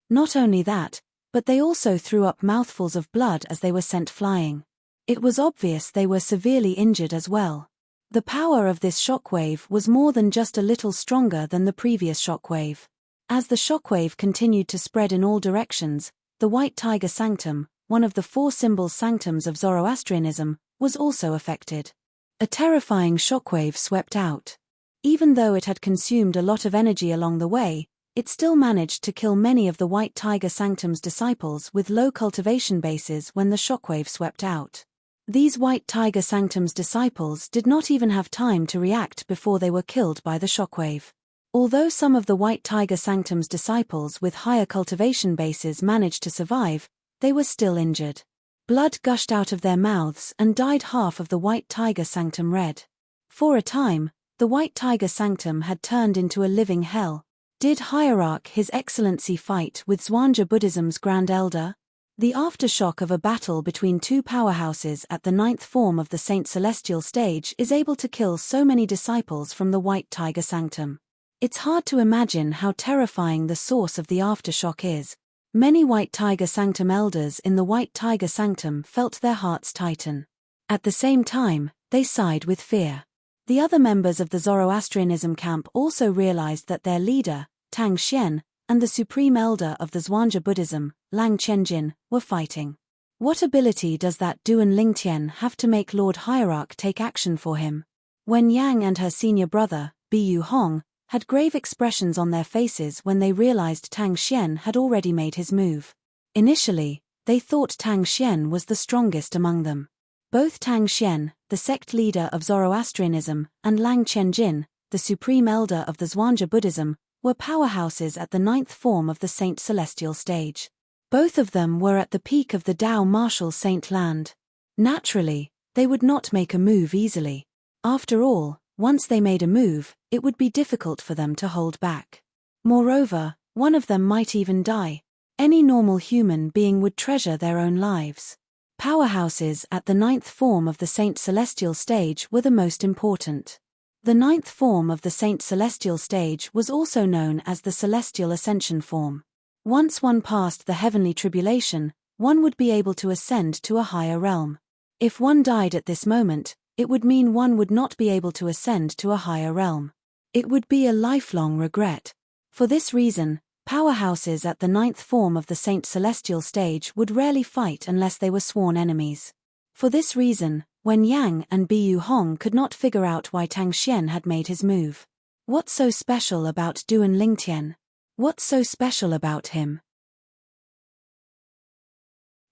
Not only that, but they also threw up mouthfuls of blood as they were sent flying. It was obvious they were severely injured as well. The power of this shockwave was more than just a little stronger than the previous shockwave. As the shockwave continued to spread in all directions, the White Tiger Sanctum, one of the 4 symbol sanctums of Zoroastrianism, was also affected. A terrifying shockwave swept out. Even though it had consumed a lot of energy along the way, it still managed to kill many of the White Tiger Sanctum's disciples with low cultivation bases when the shockwave swept out. These White Tiger Sanctum's disciples did not even have time to react before they were killed by the shockwave. Although some of the White Tiger Sanctum's disciples with higher cultivation bases managed to survive, they were still injured. Blood gushed out of their mouths and dyed half of the White Tiger Sanctum red. For a time, the White Tiger Sanctum had turned into a living hell. Did Hierarch His Excellency fight with Zhuangzi Buddhism's Grand Elder? The aftershock of a battle between two powerhouses at the 9th form of the Saint Celestial stage is able to kill so many disciples from the White Tiger Sanctum. It's hard to imagine how terrifying the source of the aftershock is. Many White Tiger Sanctum elders in the White Tiger Sanctum felt their hearts tighten. At the same time, they sighed with fear. The other members of the Zoroastrianism camp also realized that their leader, Tang Xian, and the supreme elder of the Zhuangzi Buddhism, Lang Qianjin, were fighting. What ability does that Duan Lingtian have to make Lord Hierarch take action for him? When Yang and her senior brother, Bu Hong, had grave expressions on their faces when they realized Tang Xian had already made his move. Initially, they thought Tang Xian was the strongest among them. Both Tang Xian, the sect leader of Zoroastrianism, and Lang Qianjin, the supreme elder of the Zhuangzi Buddhism, were powerhouses at the 9th form of the Saint Celestial stage. Both of them were at the peak of the Dao martial Saint Land. Naturally, they would not make a move easily. After all, once they made a move, it would be difficult for them to hold back. Moreover, one of them might even die. Any normal human being would treasure their own lives. Powerhouses at the 9th form of the Saint Celestial stage were the most important. The 9th form of the Saint Celestial stage was also known as the Celestial Ascension form. Once one passed the heavenly tribulation, one would be able to ascend to a higher realm. If one died at this moment, it would mean one would not be able to ascend to a higher realm. It would be a lifelong regret. For this reason, powerhouses at the 9th form of the Saint Celestial stage would rarely fight unless they were sworn enemies. For this reason, when Yang and Bu Hong could not figure out why Tang Xian had made his move. What's so special about Duan Lingtian? What's so special about him?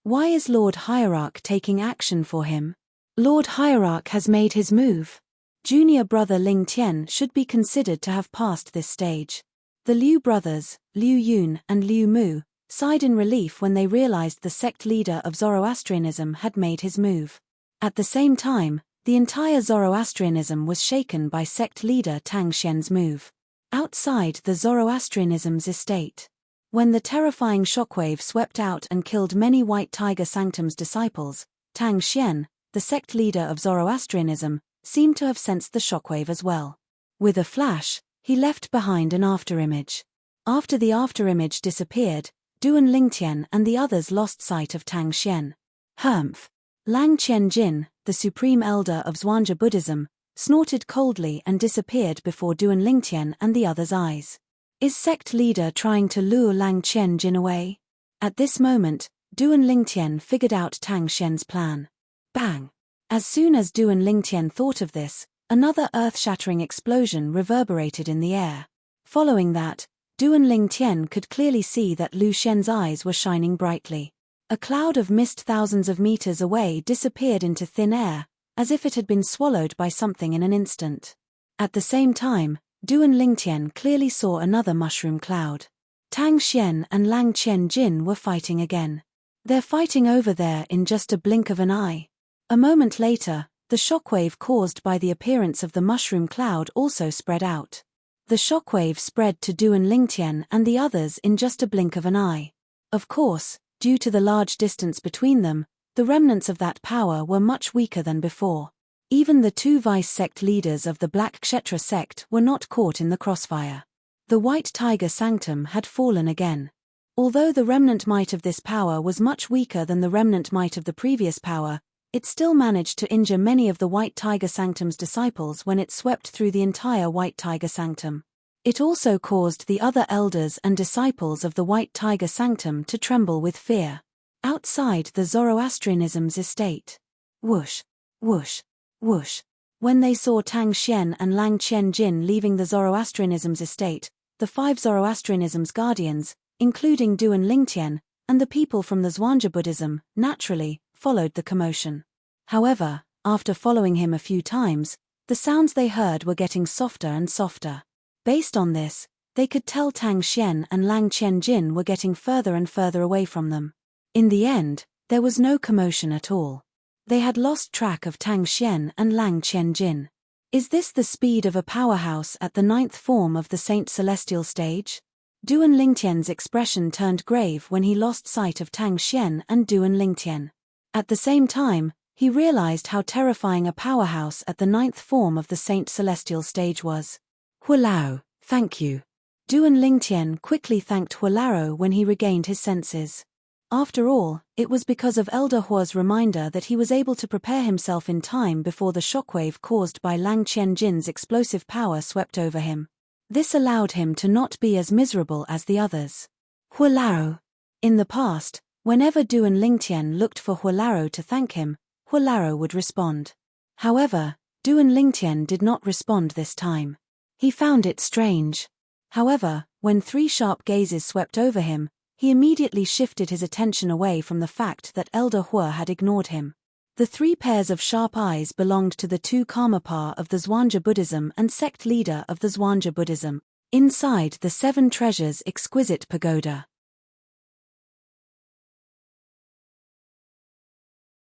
Why is Lord Hierarch taking action for him? Lord Hierarch has made his move. Junior brother Ling Tian should be considered to have passed this stage. The Liu brothers, Liu Yun and Liu Mu, sighed in relief when they realized the sect leader of Zoroastrianism had made his move. At the same time, the entire Zoroastrianism was shaken by sect leader Tang Xian's move. Outside the Zoroastrianism's estate, when the terrifying shockwave swept out and killed many White Tiger Sanctum's disciples, Tang Xian, the sect leader of Zoroastrianism, seemed to have sensed the shockwave as well. With a flash, he left behind an afterimage. After the afterimage disappeared, Duan Lingtian and the others lost sight of Tang Xian. Humph! Lang Qianjin, the supreme elder of Zhuangzi Buddhism, snorted coldly and disappeared before Duan Lingtian and the others' eyes. Is sect leader trying to lure Lang Qianjin away? At this moment, Duan Lingtian figured out Tang Xian's plan. Bang! As soon as Duan Lingtian thought of this, another earth-shattering explosion reverberated in the air. Following that, Duan Lingtian could clearly see that Lu Xian's eyes were shining brightly. A cloud of mist thousands of meters away disappeared into thin air, as if it had been swallowed by something in an instant. At the same time, Duan Lingtian clearly saw another mushroom cloud. Tang Xian and Lang Qianjin were fighting again. They're fighting over there in just a blink of an eye. A moment later, the shockwave caused by the appearance of the mushroom cloud also spread out. The shockwave spread to Duan Lingtian and the others in just a blink of an eye. Of course, due to the large distance between them, the remnants of that power were much weaker than before. Even the two vice-sect leaders of the Black Kshetra sect were not caught in the crossfire. The White Tiger Sanctum had fallen again. Although the remnant might of this power was much weaker than the remnant might of the previous power, it still managed to injure many of the White Tiger Sanctum's disciples when it swept through the entire White Tiger Sanctum. It also caused the other elders and disciples of the White Tiger Sanctum to tremble with fear. Outside the Zoroastrianism's estate. Whoosh, whoosh, whoosh. When they saw Tang Xian and Lang Qianjin leaving the Zoroastrianism's estate, the 5 Zoroastrianism's guardians, including Duan Lingtian, and the people from the Zhuangzi Buddhism, naturally, followed the commotion. However, after following him a few times, the sounds they heard were getting softer and softer. Based on this, they could tell Tang Xian and Lang Qianjin were getting further and further away from them. In the end, there was no commotion at all. They had lost track of Tang Xian and Lang Qianjin. Is this the speed of a powerhouse at the 9th form of the Saint Celestial stage? Duan Lingtian's expression turned grave when he lost sight of Tang Xian and Duan Lingtian. At the same time, he realized how terrifying a powerhouse at the 9th form of the Saint Celestial stage was. Hualao, thank you. Duan Lingtian quickly thanked Hualao when he regained his senses. After all, it was because of Elder Hua's reminder that he was able to prepare himself in time before the shockwave caused by Lang Qianjin's explosive power swept over him. This allowed him to not be as miserable as the others. Hualao. In the past, whenever Duan Lingtian looked for Hualao to thank him, Hualao would respond. However, Duan Lingtian did not respond this time. He found it strange. However, when 3 sharp gazes swept over him, he immediately shifted his attention away from the fact that Elder Hua had ignored him. The 3 pairs of sharp eyes belonged to the 2 Karmapa of the Zhuangzi Buddhism and sect leader of the Zhuangzi Buddhism, inside the 7 Treasures Exquisite Pagoda.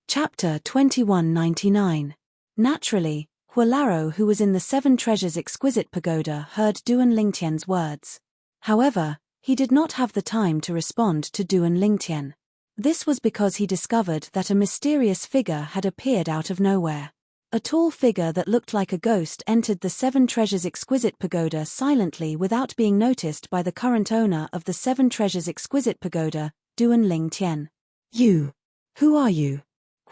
Chapter 2199. Naturally, Hualao, who was in the 7 Treasures Exquisite Pagoda, heard Duan Lingtian's words. However, he did not have the time to respond to Duan Lingtian. This was because he discovered that a mysterious figure had appeared out of nowhere. A tall figure that looked like a ghost entered the 7 Treasures Exquisite Pagoda silently without being noticed by the current owner of the 7 Treasures Exquisite Pagoda, Duan Lingtian. You! Who are you?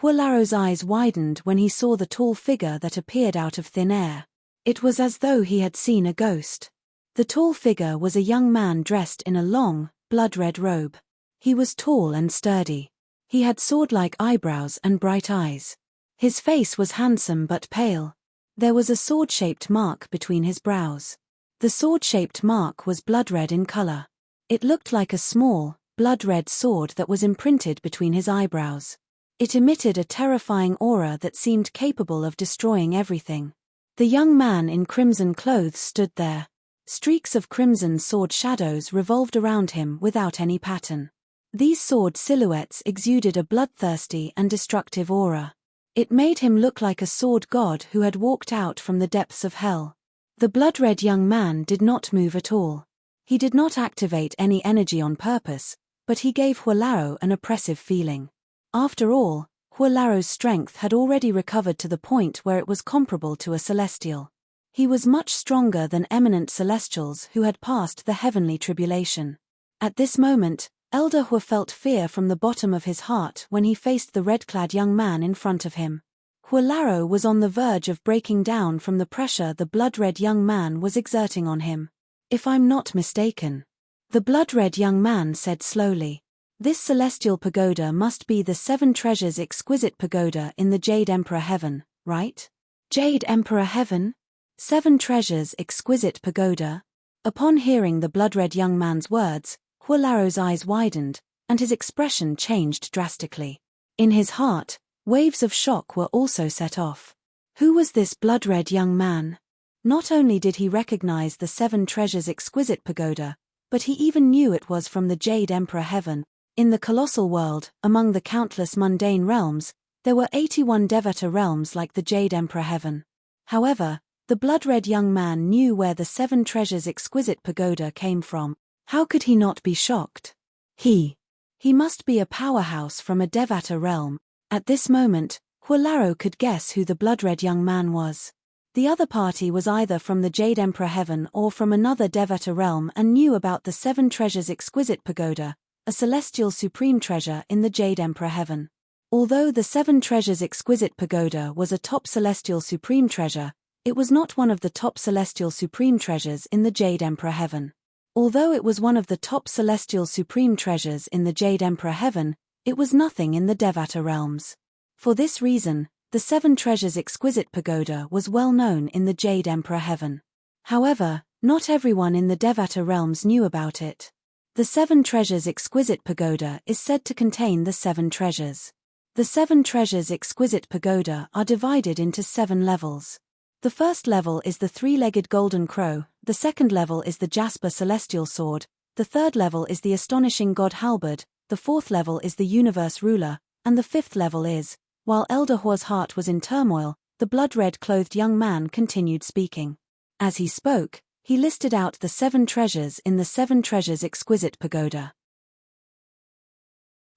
Hualao's eyes widened when he saw the tall figure that appeared out of thin air. It was as though he had seen a ghost. The tall figure was a young man dressed in a long, blood-red robe. He was tall and sturdy. He had sword-like eyebrows and bright eyes. His face was handsome but pale. There was a sword-shaped mark between his brows. The sword-shaped mark was blood-red in color. It looked like a small, blood-red sword that was imprinted between his eyebrows. It emitted a terrifying aura that seemed capable of destroying everything. The young man in crimson clothes stood there. Streaks of crimson sword shadows revolved around him without any pattern. These sword silhouettes exuded a bloodthirsty and destructive aura. It made him look like a sword god who had walked out from the depths of hell. The blood-red young man did not move at all. He did not activate any energy on purpose, but he gave Huolaro an oppressive feeling. After all, Huolaro's strength had already recovered to the point where it was comparable to a celestial. He was much stronger than eminent celestials who had passed the heavenly tribulation. At this moment, Elder Hua felt fear from the bottom of his heart when he faced the red-clad young man in front of him. Huolaro was on the verge of breaking down from the pressure the blood-red young man was exerting on him. "If I'm not mistaken," the blood-red young man said slowly, "this celestial pagoda must be the 7 treasures exquisite pagoda in the Jade Emperor Heaven, right?" "Jade Emperor Heaven? 7 treasures exquisite pagoda?" Upon hearing the blood-red young man's words, Huolaro's eyes widened, and his expression changed drastically. In his heart, waves of shock were also set off. Who was this blood-red young man? Not only did he recognize the 7 treasures exquisite pagoda, but he even knew it was from the Jade Emperor Heaven. In the colossal world, among the countless mundane realms, there were 81 Devata realms like the Jade Emperor Heaven. However, the blood-red young man knew where the 7 treasures exquisite pagoda came from. How could he not be shocked? He must be a powerhouse from a Devata realm. At this moment, Huolaro could guess who the blood-red young man was. The other party was either from the Jade Emperor Heaven or from another Devata realm and knew about the 7 treasures exquisite pagoda, a celestial supreme treasure in the Jade Emperor Heaven. Although the 7 treasures exquisite pagoda was a top celestial supreme treasure, it was not one of the top celestial supreme treasures in the Jade Emperor Heaven. Although it was one of the top celestial supreme treasures in the Jade Emperor Heaven, it was nothing in the Devata realms. For this reason, the 7 treasures exquisite pagoda was well known in the Jade Emperor Heaven. However, not everyone in the Devata realms knew about it. The 7 treasures exquisite pagoda is said to contain the 7 treasures. The 7 treasures exquisite pagoda are divided into 7 levels. The first level is the 3-legged golden crow, the second level is the jasper celestial sword, the third level is the astonishing god halberd, the fourth level is the universe ruler, and the fifth level is, while Elder Hua's heart was in turmoil, the blood-red clothed young man continued speaking. As he spoke, he listed out the 7 treasures in the 7 treasures exquisite pagoda.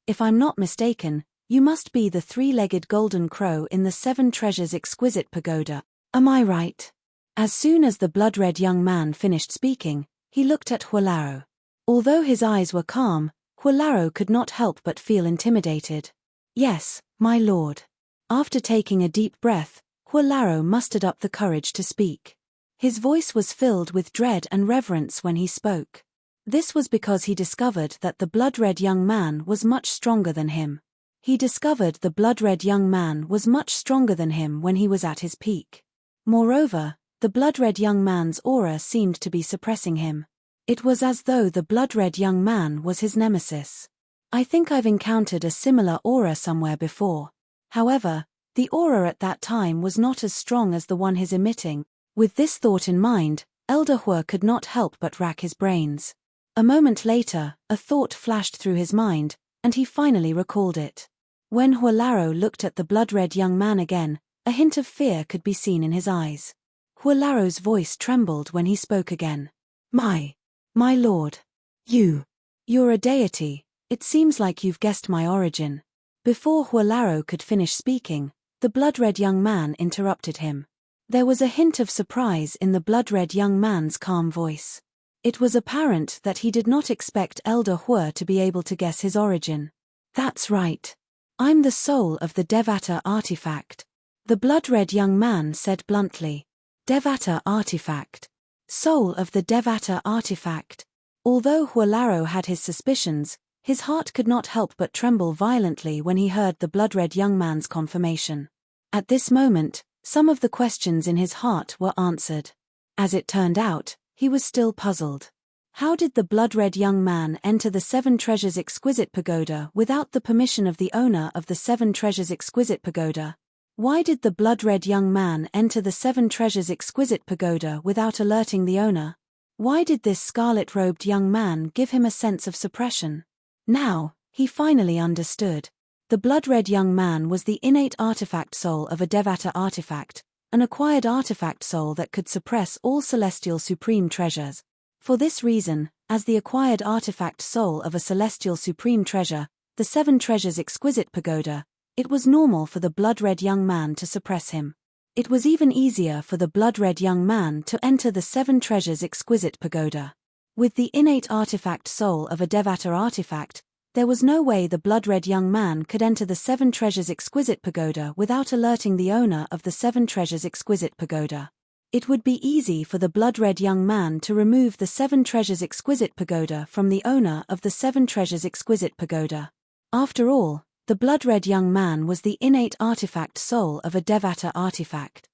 "If I'm not mistaken, you must be the 3-legged golden crow in the 7 treasures exquisite pagoda. Am I right?" As soon as the blood-red young man finished speaking, he looked at Huolaro. Although his eyes were calm, Huolaro could not help but feel intimidated. "Yes, my lord." After taking a deep breath, Huolaro mustered up the courage to speak. His voice was filled with dread and reverence when he spoke. This was because he discovered that the blood-red young man was much stronger than him. He discovered the blood-red young man was much stronger than him when he was at his peak. Moreover, the blood-red young man's aura seemed to be suppressing him. It was as though the blood-red young man was his nemesis. "I think I've encountered a similar aura somewhere before." However, the aura at that time was not as strong as the one he's emitting. With this thought in mind, Elder Hua could not help but rack his brains. A moment later, a thought flashed through his mind, and he finally recalled it. When Huolaro looked at the blood-red young man again, a hint of fear could be seen in his eyes. Huolaro's voice trembled when he spoke again. My lord. You're a deity. It seems like you've guessed my origin." Before Huolaro could finish speaking, the blood-red young man interrupted him. There was a hint of surprise in the blood-red young man's calm voice. It was apparent that he did not expect Elder Hua to be able to guess his origin. "That's right. I'm the soul of the Devata artifact," the blood-red young man said bluntly. "Devata artifact. Soul of the Devata artifact." Although Huolaro had his suspicions, his heart could not help but tremble violently when he heard the blood-red young man's confirmation. At this moment, some of the questions in his heart were answered. As it turned out, he was still puzzled. How did the blood-red young man enter the 7 treasures exquisite pagoda without the permission of the owner of the 7 treasures exquisite pagoda? Why did the blood-red young man enter the 7 treasures exquisite pagoda without alerting the owner? Why did this scarlet-robed young man give him a sense of suppression? Now, he finally understood. The blood-red young man was the innate artifact soul of a Devata artifact, an acquired artifact soul that could suppress all celestial supreme treasures. For this reason, as the acquired artifact soul of a celestial supreme treasure, the Seven Treasures Exquisite Pagoda, it was normal for the blood-red young man to suppress him. It was even easier for the blood-red young man to enter the Seven Treasures Exquisite Pagoda. With the innate artifact soul of a Devata artifact, there was no way the blood-red young man could enter the Seven Treasures Exquisite Pagoda without alerting the owner of the Seven Treasures Exquisite Pagoda. It would be easy for the blood-red young man to remove the Seven Treasures Exquisite Pagoda from the owner of the Seven Treasures Exquisite Pagoda. After all, the blood-red young man was the innate artifact soul of a Devata artifact.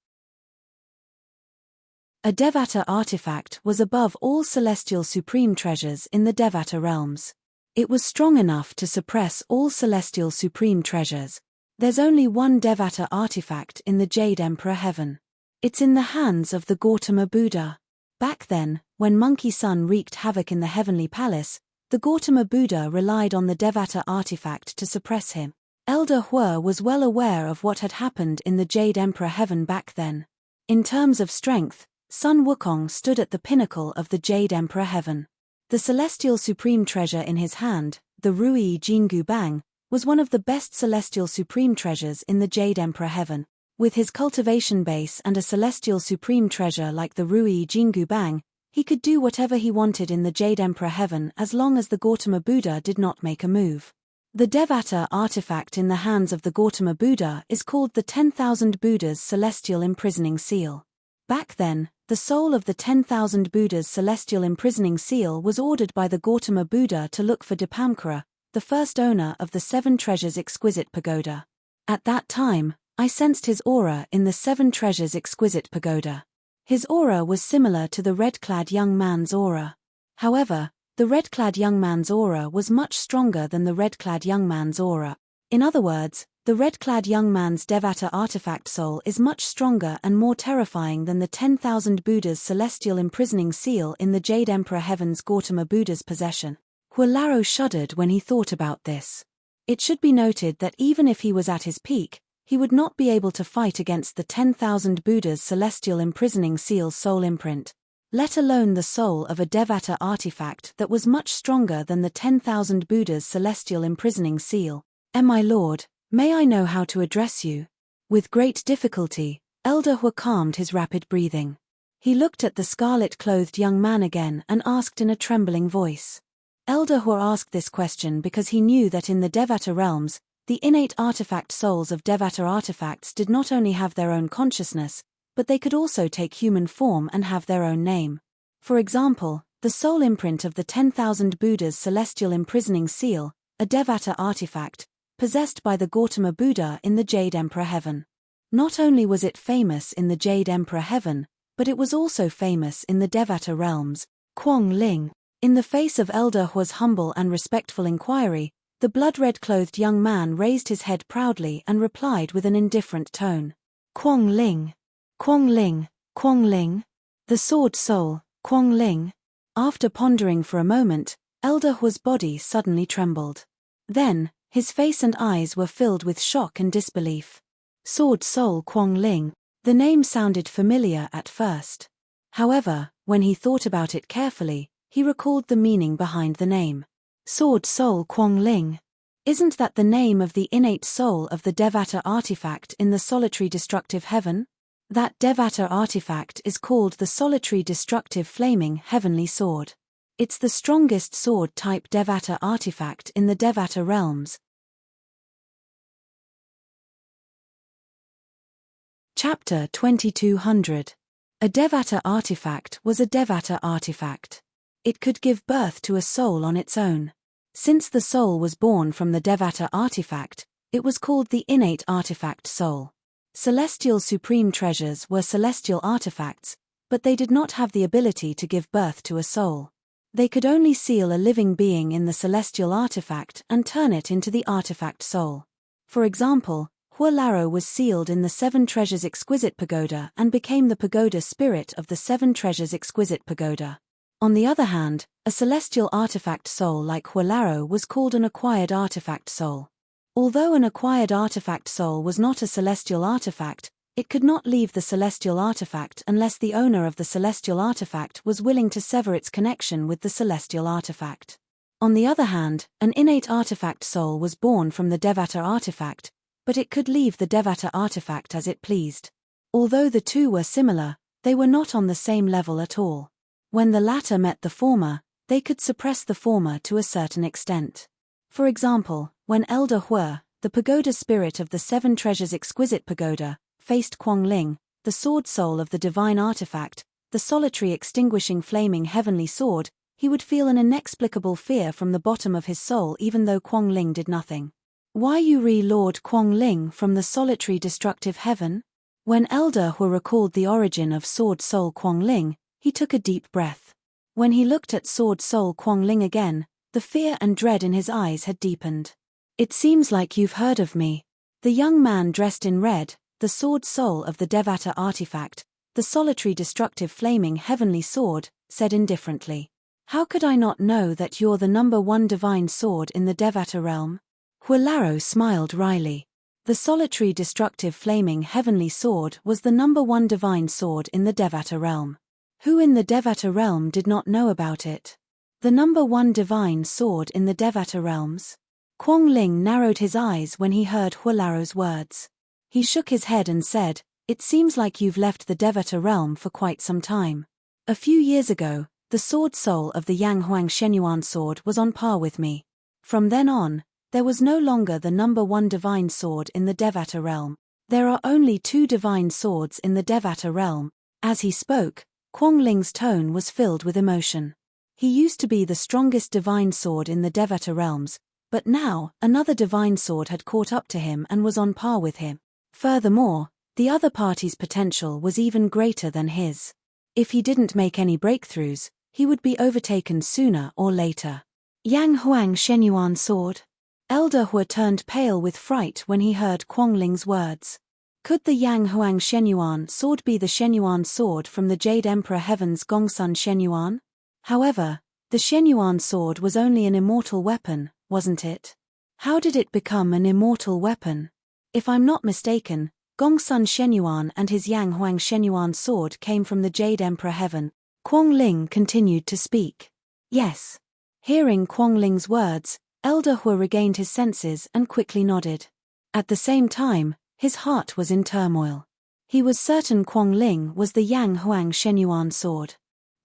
A Devata artifact was above all celestial supreme treasures in the Devata realms. It was strong enough to suppress all celestial supreme treasures. There's only one Devata artifact in the Jade Emperor heaven. It's in the hands of the Gautama Buddha. Back then, when Monkey Sun wreaked havoc in the heavenly palace, the Gautama Buddha relied on the Devata artifact to suppress him. Elder Hua was well aware of what had happened in the Jade Emperor heaven back then. In terms of strength, Sun Wukong stood at the pinnacle of the Jade Emperor heaven. The celestial supreme treasure in his hand, the Rui Jingu Bang, was one of the best celestial supreme treasures in the Jade Emperor heaven. With his cultivation base and a celestial supreme treasure like the Rui Jingu Bang, he could do whatever he wanted in the Jade Emperor heaven as long as the Gautama Buddha did not make a move. The Devata artifact in the hands of the Gautama Buddha is called the 10,000 Buddhas Celestial Imprisoning Seal. Back then, the soul of the 10,000 Buddhas Celestial Imprisoning Seal was ordered by the Gautama Buddha to look for Dipamkara, the first owner of the Seven Treasures Exquisite Pagoda. At that time, I sensed his aura in the Seven Treasures Exquisite Pagoda. His aura was similar to the red-clad young man's aura. However, the red-clad young man's aura was much stronger than the red-clad young man's aura. In other words, the red-clad young man's Devata artifact soul is much stronger and more terrifying than the 10,000 Buddhas Celestial Imprisoning Seal in the Jade Emperor Heaven's Gautama Buddha's possession. Hualaro shuddered when he thought about this. It should be noted that even if he was at his peak, he would not be able to fight against the 10,000 Buddhas Celestial Imprisoning Seal's soul imprint, let alone the soul of a Devata artifact that was much stronger than the 10,000 Buddhas Celestial Imprisoning Seal. My lord, may I know how to address you? With great difficulty, Elder Hua calmed his rapid breathing. He looked at the scarlet-clothed young man again and asked in a trembling voice. Elder Hua asked this question because he knew that in the Devata realms, the innate artifact souls of Devata artifacts did not only have their own consciousness, but they could also take human form and have their own name. For example, the soul imprint of the 10,000 Buddhas Celestial Imprisoning Seal, a Devata artifact, possessed by the Gautama Buddha in the Jade Emperor heaven. Not only was it famous in the Jade Emperor heaven, but it was also famous in the Devata realms. Kuang Ling. In the face of Elder Hua's humble and respectful inquiry, the blood-red-clothed young man raised his head proudly and replied with an indifferent tone. Kuang Ling. Kuang Ling, Kuang Ling. The sword soul, Kuang Ling. After pondering for a moment, Elder Hua's body suddenly trembled. Then, his face and eyes were filled with shock and disbelief. Sword soul Kuang Ling. The name sounded familiar at first. However, when he thought about it carefully, he recalled the meaning behind the name. Sword soul Kuang Ling. Isn't that the name of the innate soul of the Devata artifact in the solitary destructive heaven? That Devata artifact is called the solitary destructive flaming heavenly sword. It's the strongest sword-type Devata artifact in the Devata realms. Chapter 2200. A Devata artifact was a Devata artifact. It could give birth to a soul on its own. Since the soul was born from the Devata artifact, it was called the innate artifact soul. Celestial supreme treasures were celestial artifacts, but they did not have the ability to give birth to a soul. They could only seal a living being in the celestial artifact and turn it into the artifact soul. For example, Hualaro was sealed in the Seven Treasures Exquisite Pagoda and became the pagoda spirit of the Seven Treasures Exquisite Pagoda. On the other hand, a celestial artifact soul like Huilaro was called an acquired artifact soul. Although an acquired artifact soul was not a celestial artifact, it could not leave the celestial artifact unless the owner of the celestial artifact was willing to sever its connection with the celestial artifact. On the other hand, an innate artifact soul was born from the Devata artifact, but it could leave the Devata artifact as it pleased. Although the two were similar, they were not on the same level at all. When the latter met the former, they could suppress the former to a certain extent. For example, when Elder Hui, the pagoda spirit of the Seven Treasures Exquisite Pagoda, faced Kuang Ling, the sword soul of the divine artifact, the solitary extinguishing flaming heavenly sword, he would feel an inexplicable fear from the bottom of his soul even though Kuang Ling did nothing. Why you re-Lord Kuang Ling from the solitary destructive heaven? When Elder Hui recalled the origin of sword soul Kuang Ling, he took a deep breath. When he looked at sword soul Kuang Ling again, the fear and dread in his eyes had deepened. It seems like you've heard of me. The young man dressed in red, the sword soul of the Devata artifact, the solitary destructive flaming heavenly sword, said indifferently. How could I not know that you're the number one divine sword in the Devata realm? Huilaro smiled wryly. The solitary destructive flaming heavenly sword was the number one divine sword in the Devata realm. Who in the Devata realm did not know about it? The number one divine sword in the Devata realms? Kuang Ling narrowed his eyes when he heard Huilaro's words. He shook his head and said, "It seems like you've left the Devata realm for quite some time. A few years ago, the sword soul of the Yang Huang Shenyuan sword was on par with me. From then on, there was no longer the number one divine sword in the Devata realm. There are only two divine swords in the Devata realm." As he spoke, Kuang Ling's tone was filled with emotion. He used to be the strongest divine sword in the Devata realms, but now, another divine sword had caught up to him and was on par with him. Furthermore, the other party's potential was even greater than his. If he didn't make any breakthroughs, he would be overtaken sooner or later. Yang Huang Shenyuan sword? Elder Hui turned pale with fright when he heard Kuang Ling's words. Could the Yang Huang Shenyuan sword be the Shenyuan sword from the Jade Emperor Heaven's Gongsun Shenyuan? However, the Shenyuan sword was only an immortal weapon, wasn't it? How did it become an immortal weapon? If I'm not mistaken, Gongsun Shenyuan and his Yang Huang Shenyuan sword came from the Jade Emperor Heaven. Kuang Ling continued to speak. Yes. Hearing Kuang Ling's words, Elder Hui regained his senses and quickly nodded. At the same time, his heart was in turmoil. He was certain Kuang Ling was the Yang Huang Shenyuan sword.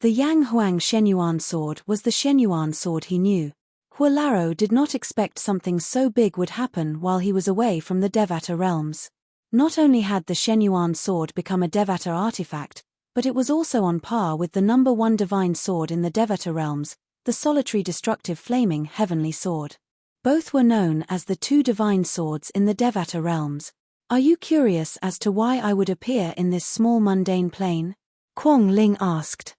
The Yang Huang Shenyuan sword was the Shenyuan sword he knew. Huilaro did not expect something so big would happen while he was away from the Devata realms. Not only had the Shenyuan sword become a Devata artifact, but it was also on par with the number one divine sword in the Devata realms, the solitary destructive flaming heavenly sword. Both were known as the two divine swords in the Devata realms. Are you curious as to why I would appear in this small mundane plane? Kuang Ling asked.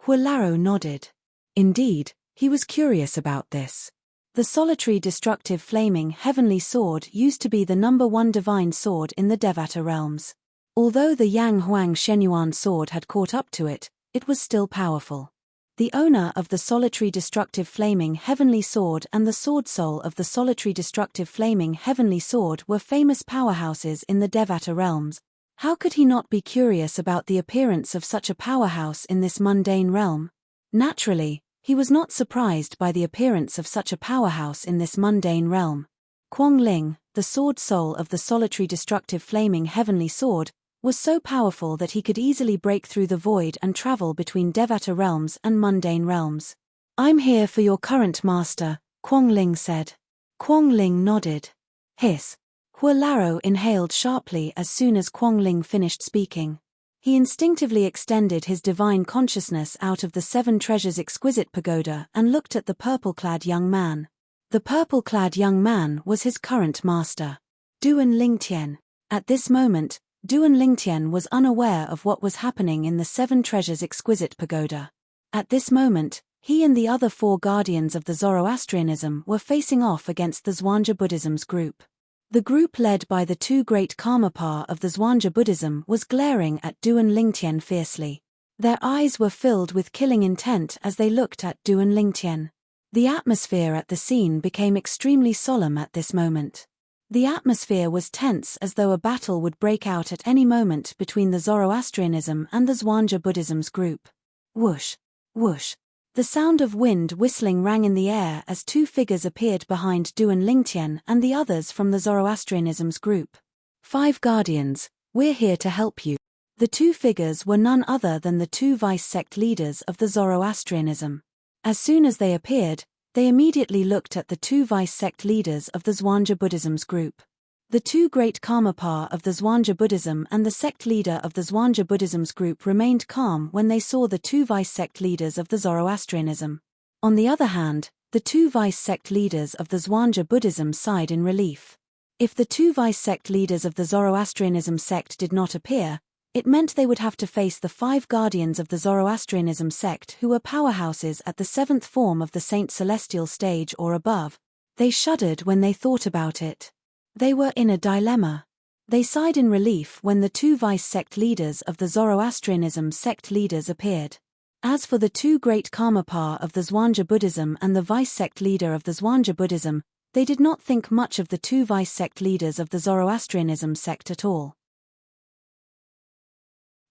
Huilaro nodded. Indeed, he was curious about this. The solitary destructive flaming heavenly sword used to be the number one divine sword in the Devata realms. Although the Yang Huang Shenyuan sword had caught up to it, it was still powerful. The owner of the solitary destructive flaming heavenly sword and the sword soul of the solitary destructive flaming heavenly sword were famous powerhouses in the Devata realms. How could he not be curious about the appearance of such a powerhouse in this mundane realm? Naturally, he was not surprised by the appearance of such a powerhouse in this mundane realm. Kuang Ling, the sword soul of the solitary destructive flaming heavenly sword, was so powerful that he could easily break through the void and travel between Devata realms and mundane realms. I'm here for your current master, Kuang Ling said. Kuang Ling nodded. Hiss. Huilaro inhaled sharply as soon as Kuang Ling finished speaking. He instinctively extended his divine consciousness out of the Seven Treasures Exquisite Pagoda and looked at the purple-clad young man. The purple-clad young man was his current master, Duan Lingtian. At this moment, Duan Lingtian was unaware of what was happening in the Seven Treasures Exquisite Pagoda. At this moment, he and the other four guardians of the Zoroastrianism were facing off against the Zhuangzi Buddhism's group. The group led by the two great Karmapa of the Zhuangzi Buddhism was glaring at Duan Lingtian fiercely. Their eyes were filled with killing intent as they looked at Du and Lingtian. The atmosphere at the scene became extremely solemn at this moment. The atmosphere was tense as though a battle would break out at any moment between the Zoroastrianism and the Zhuangzi Buddhism's group. Whoosh! Whoosh! The sound of wind whistling rang in the air as two figures appeared behind Du and Lingtian and the others from the Zoroastrianism's group. 5 Guardians, we're here to help you. The two figures were none other than the two vice sect leaders of the Zoroastrianism. As soon as they appeared, they immediately looked at the two vice sect leaders of the Zhuangzi Buddhism's group. The two great Karmapa of the Zhuangzi Buddhism and the sect leader of the Zhuangzi Buddhism's group remained calm when they saw the two vice sect leaders of the Zoroastrianism. On the other hand, the two vice sect leaders of the Zhuangzi Buddhism sighed in relief. If the two vice sect leaders of the Zoroastrianism sect did not appear, it meant they would have to face the 5 guardians of the Zoroastrianism sect who were powerhouses at the 7th form of the Saint Celestial stage or above. They shuddered when they thought about it. They were in a dilemma. They sighed in relief when the two vice sect leaders of the Zoroastrianism sect leaders appeared. As for the two great Karmapa of the Zhuangzi Buddhism and the vice sect leader of the Zhuangzi Buddhism, they did not think much of the two vice sect leaders of the Zoroastrianism sect at all.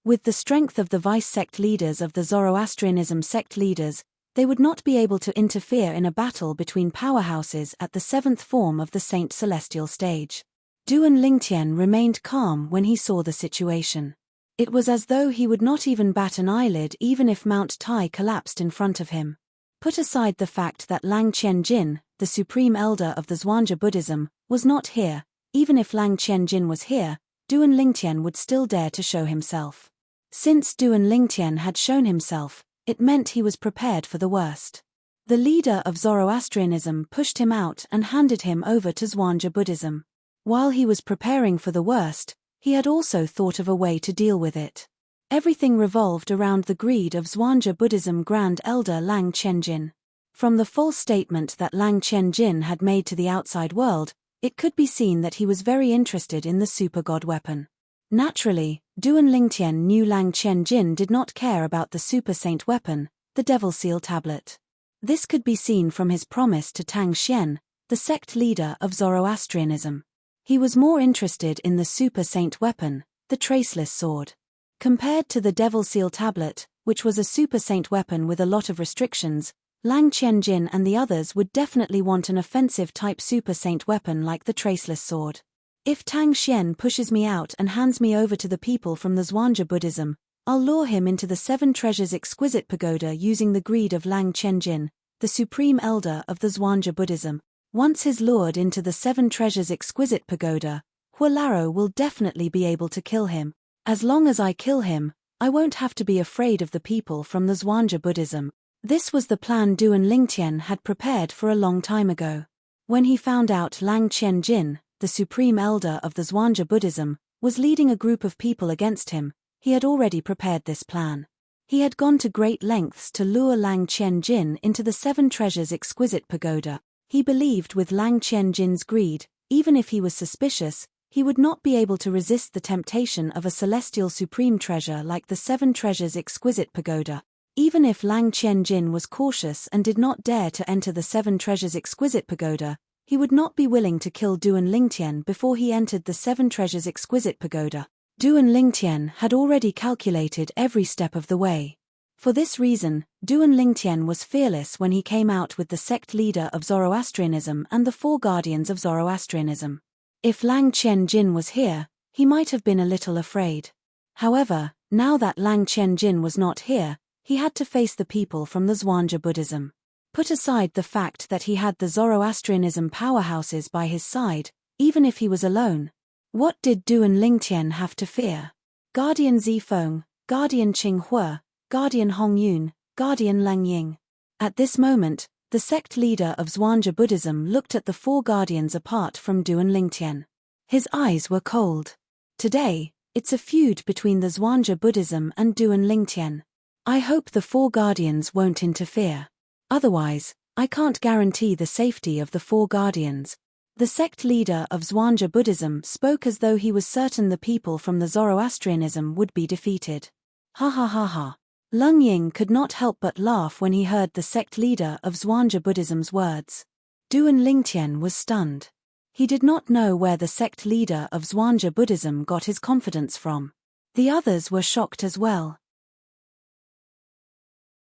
With the strength of the vice sect leaders of the Zoroastrianism sect leaders, they would not be able to interfere in a battle between powerhouses at the 7th form of the Saint Celestial stage. Du and Lingtian remained calm when he saw the situation. It was as though he would not even bat an eyelid even if Mount Tai collapsed in front of him. Put aside the fact that Lang Qianjin, the supreme elder of the Zhuangzi Buddhism, was not here. Even if Lang Qianjin was here, Du and Lingtian would still dare to show himself. Since Du and Lingtian had shown himself, it meant he was prepared for the worst. The leader of Zoroastrianism pushed him out and handed him over to Zhuangzi Buddhism. While he was preparing for the worst, he had also thought of a way to deal with it. Everything revolved around the greed of Zhuangzi Buddhism Grand Elder Lang Qianjin. From the false statement that Lang Qianjin had made to the outside world, it could be seen that he was very interested in the super god weapon. Naturally, Du and Lingtian knew Lang Qianjin did not care about the super saint weapon, the Devil Seal tablet. This could be seen from his promise to Tang Xian, the sect leader of Zoroastrianism. He was more interested in the super saint weapon, the Traceless sword. Compared to the Devil Seal tablet, which was a super saint weapon with a lot of restrictions, Lang Qianjin and the others would definitely want an offensive type super saint weapon like the Traceless sword. If Tang Xian pushes me out and hands me over to the people from the Zhuangzi Buddhism, I'll lure him into the 7 Treasures Exquisite Pagoda using the greed of Lang Qianjin, the supreme elder of the Zhuangzi Buddhism. Once he's lured into the 7 Treasures Exquisite Pagoda, Huolaro will definitely be able to kill him. As long as I kill him, I won't have to be afraid of the people from the Zhuangzi Buddhism. This was the plan Du and Lingtian had prepared for a long time ago. When he found out Lang Qianjin, the supreme elder of the Zhuangzi Buddhism, was leading a group of people against him, he had already prepared this plan. He had gone to great lengths to lure Lang Qianjin into the 7 Treasures Exquisite Pagoda. He believed with Lang Qianjin's greed, even if he was suspicious, he would not be able to resist the temptation of a celestial supreme treasure like the 7 Treasures Exquisite Pagoda. Even if Lang Qianjin was cautious and did not dare to enter the 7 Treasures Exquisite Pagoda, he would not be willing to kill Du and Lingtian before he entered the 7 Treasures Exquisite Pagoda. Du and Lingtian had already calculated every step of the way. For this reason, Du and Lingtian was fearless when he came out with the sect leader of Zoroastrianism and the 4 guardians of Zoroastrianism. If Lang Qianjin was here, he might have been a little afraid. However, now that Lang Qianjin was not here, he had to face the people from the Zhuangzi Buddhism. Put aside the fact that he had the Zoroastrianism powerhouses by his side, even if he was alone. What did Du and Lingtian have to fear? Guardian Zifeng, Guardian Qinghua, Guardian Hongyun, Guardian Lang Ying. At this moment, the sect leader of Zhuangzi Buddhism looked at the 4 guardians apart from Du and Lingtian. His eyes were cold. Today, it's a feud between the Zhuangzi Buddhism and Du and Lingtian. I hope the 4 guardians won't interfere. Otherwise, I can't guarantee the safety of the 4 guardians. The sect leader of Zhuangzi Buddhism spoke as though he was certain the people from the Zoroastrianism would be defeated. Ha ha ha ha. Lung Ying could not help but laugh when he heard the sect leader of Zhuangzi Buddhism's words. Duan Lingtian was stunned. He did not know where the sect leader of Zhuangzi Buddhism got his confidence from. The others were shocked as well.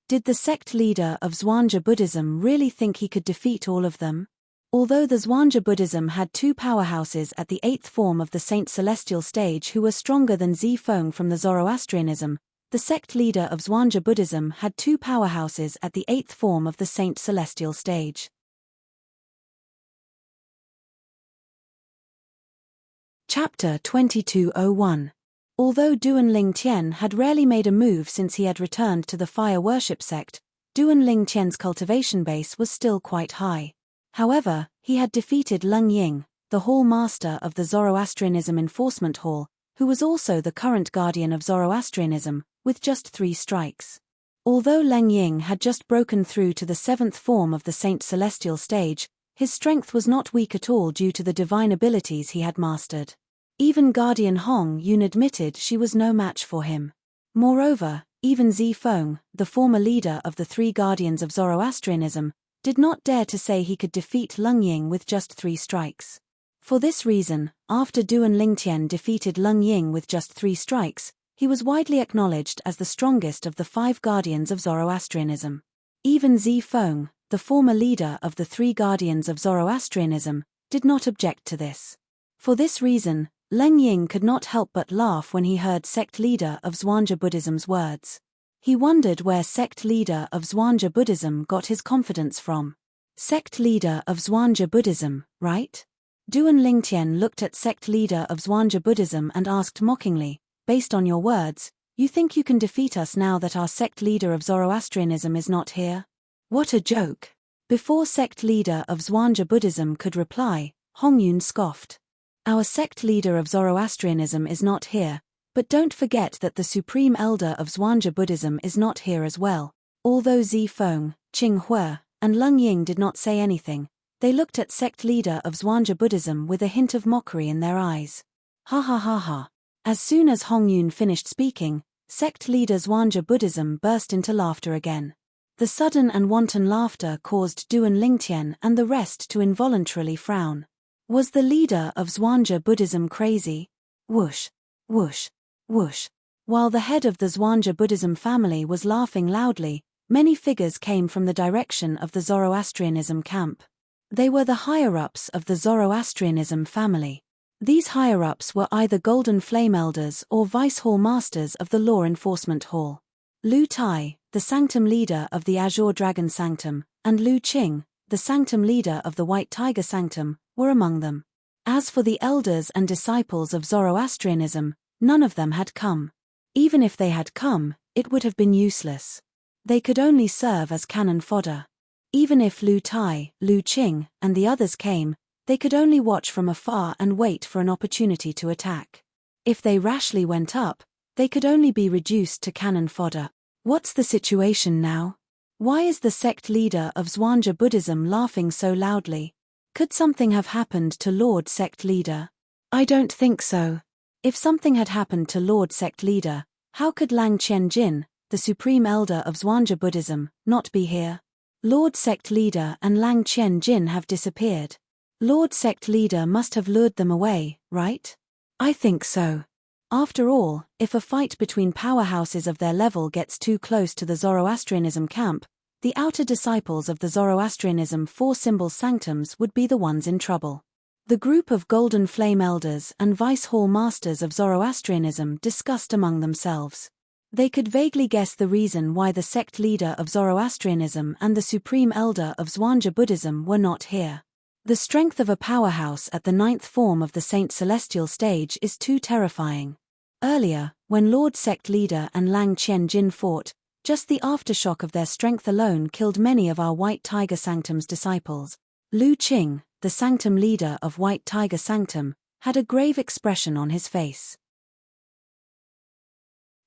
Did the sect leader of Zhuangzi Buddhism really think he could defeat all of them? Although the Zhuangzi Buddhism had two powerhouses at the 8th form of the Saint Celestial stage who were stronger than Zifeng from the Zoroastrianism, the sect leader of Zhuangzi Buddhism had two powerhouses at the 8th form of the Saint Celestial stage. Chapter 2201. Although Duan Lingtian had rarely made a move since he had returned to the fire worship sect, Duan Lingtian's cultivation base was still quite high. However, he had defeated Lung Ying, the hall master of the Zoroastrianism Enforcement Hall, who was also the current guardian of Zoroastrianism, with just 3 strikes. Although Lung Ying had just broken through to the 7th form of the Saint Celestial stage, his strength was not weak at all due to the divine abilities he had mastered. Even Guardian Hong Yun admitted she was no match for him. Moreover, even Zifeng, the former leader of the 3 guardians of Zoroastrianism, did not dare to say he could defeat Lung Ying with just 3 strikes. For this reason, after Duan Lingtian defeated Lung Ying with just 3 strikes, he was widely acknowledged as the strongest of the 5 guardians of Zoroastrianism. Even Zifeng, the former leader of the 3 guardians of Zoroastrianism, did not object to this. For this reason, Lung Ying could not help but laugh when he heard sect leader of Zhuangzi Buddhism's words. He wondered where sect leader of Zhuangzi Buddhism got his confidence from. Sect leader of Zhuangzi Buddhism, right? Duan Lingtian looked at sect leader of Zhuangzi Buddhism and asked mockingly, based on your words, you think you can defeat us now that our sect leader of Zoroastrianism is not here? What a joke. Before sect leader of Zhuangzi Buddhism could reply, Hong Yun scoffed. Our sect leader of Zoroastrianism is not here, but don't forget that the supreme elder of Zhuangzi Buddhism is not here as well. Although Zifeng, Qing Hue, and Lung Ying did not say anything, they looked at sect leader of Zhuangzi Buddhism with a hint of mockery in their eyes. Ha ha ha ha. As soon as Hong Yun finished speaking, sect leader Zhuangzi Buddhism burst into laughter again. The sudden and wanton laughter caused Duan Lingtian and the rest to involuntarily frown. Was the leader of Zhuangzi Buddhism crazy? Whoosh, whoosh, whoosh. While the head of the Zhuangzi Buddhism family was laughing loudly, many figures came from the direction of the Zoroastrianism camp. They were the higher-ups of the Zoroastrianism family. These higher-ups were either Golden Flame Elders or Vice Hall Masters of the Law Enforcement Hall. Lu Tai, the Sanctum leader of the Azure Dragon Sanctum, and Lu Qing, the Sanctum leader of the White Tiger Sanctum, were among them. As for the elders and disciples of Zoroastrianism, none of them had come. Even if they had come, it would have been useless. They could only serve as cannon fodder. Even if Lu Tai, Lu Qing, and the others came, they could only watch from afar and wait for an opportunity to attack. If they rashly went up, they could only be reduced to cannon fodder. What's the situation now? Why is the sect leader of Zhuangzi Buddhism laughing so loudly? Could something have happened to Lord Sect Leader? I don't think so. If something had happened to Lord Sect Leader, how could Lang Qianjin, the Supreme Elder of Zhuangzi Buddhism, not be here? Lord Sect Leader and Lang Qianjin have disappeared. Lord Sect Leader must have lured them away, right? I think so. After all, if a fight between powerhouses of their level gets too close to the Zoroastrianism camp, the outer disciples of the Zoroastrianism 4-symbol sanctums would be the ones in trouble. The group of Golden Flame Elders and Vice Hall Masters of Zoroastrianism discussed among themselves. They could vaguely guess the reason why the sect leader of Zoroastrianism and the Supreme Elder of Zhuangzi Buddhism were not here. The strength of a powerhouse at the 9th form of the Saint Celestial stage is too terrifying. Earlier, when Lord Sect Leader and Lang Qianjin fought, just the aftershock of their strength alone killed many of our White Tiger Sanctum's disciples. Lu Qing, the Sanctum leader of White Tiger Sanctum, had a grave expression on his face.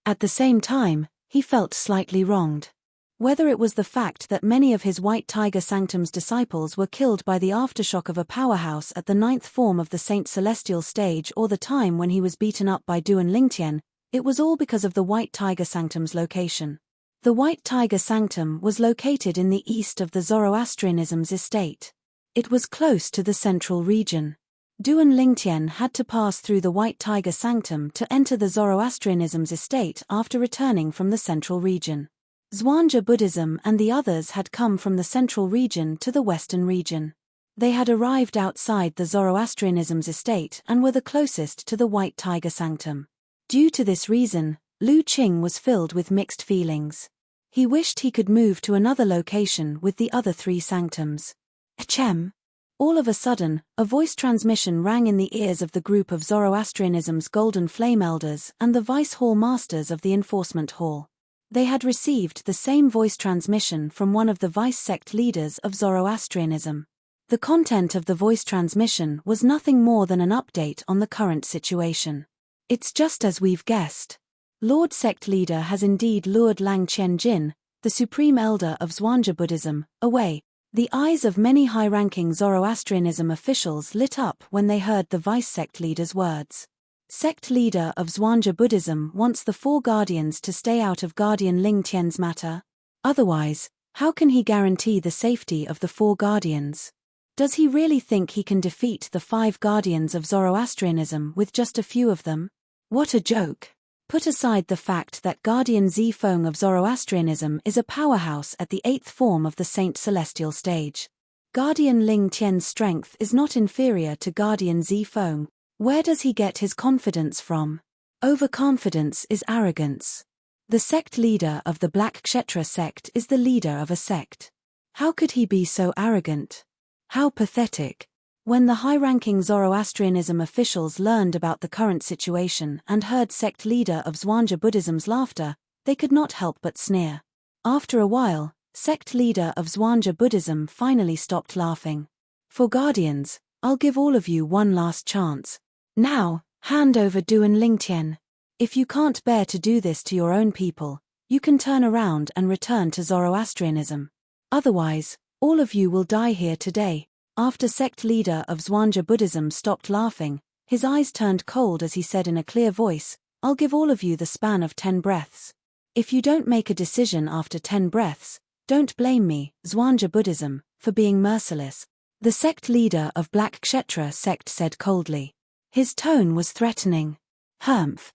At the same time, he felt slightly wronged. Whether it was the fact that many of his White Tiger Sanctum's disciples were killed by the aftershock of a powerhouse at the 9th form of the Saint Celestial stage or the time when he was beaten up by Duan Lingtian, it was all because of the White Tiger Sanctum's location. The White Tiger Sanctum was located in the east of the Zoroastrianism's estate. It was close to the central region. Duan Lingtian had to pass through the White Tiger Sanctum to enter the Zoroastrianism's estate after returning from the central region. Zhuangzi Buddhism and the others had come from the central region to the western region. They had arrived outside the Zoroastrianism's estate and were the closest to the White Tiger Sanctum. Due to this reason, Lu Qing was filled with mixed feelings. He wished he could move to another location with the other 3 sanctums. Achem. All of a sudden, a voice transmission rang in the ears of the group of Zoroastrianism's Golden Flame Elders and the Vice Hall Masters of the Enforcement Hall. They had received the same voice transmission from one of the vice sect leaders of Zoroastrianism. The content of the voice transmission was nothing more than an update on the current situation. It's just as we've guessed. Lord Sect Leader has indeed lured Lang Qianjin, the Supreme Elder of Zhuangzi Buddhism, away. The eyes of many high-ranking Zoroastrianism officials lit up when they heard the vice sect leader's words. Sect leader of Zhuangzi Buddhism wants the 4 guardians to stay out of Guardian Ling Tian's matter. Otherwise, how can he guarantee the safety of the 4 guardians? Does he really think he can defeat the 5 guardians of Zoroastrianism with just a few of them? What a joke! Put aside the fact that Guardian Zifeng of Zoroastrianism is a powerhouse at the 8th form of the Saint Celestial stage. Guardian Ling Tian's strength is not inferior to Guardian Zifeng. Where does he get his confidence from? Overconfidence is arrogance. The sect leader of the Black Kshetra sect is the leader of a sect. How could he be so arrogant? How pathetic. When the high-ranking Zoroastrianism officials learned about the current situation and heard sect leader of Zhuangzi Buddhism's laughter, they could not help but sneer. After a while, sect leader of Zhuangzi Buddhism finally stopped laughing. For guardians, I'll give all of you one last chance. Now, hand over Duan Lingtian. If you can't bear to do this to your own people, you can turn around and return to Zoroastrianism. Otherwise, all of you will die here today. After sect leader of Zhuangzi Buddhism stopped laughing, his eyes turned cold as he said in a clear voice, I'll give all of you the span of 10 breaths. If you don't make a decision after 10 breaths, don't blame me, Zhuangzi Buddhism, for being merciless. The sect leader of Black Kshetra sect said coldly. His tone was threatening. Humph.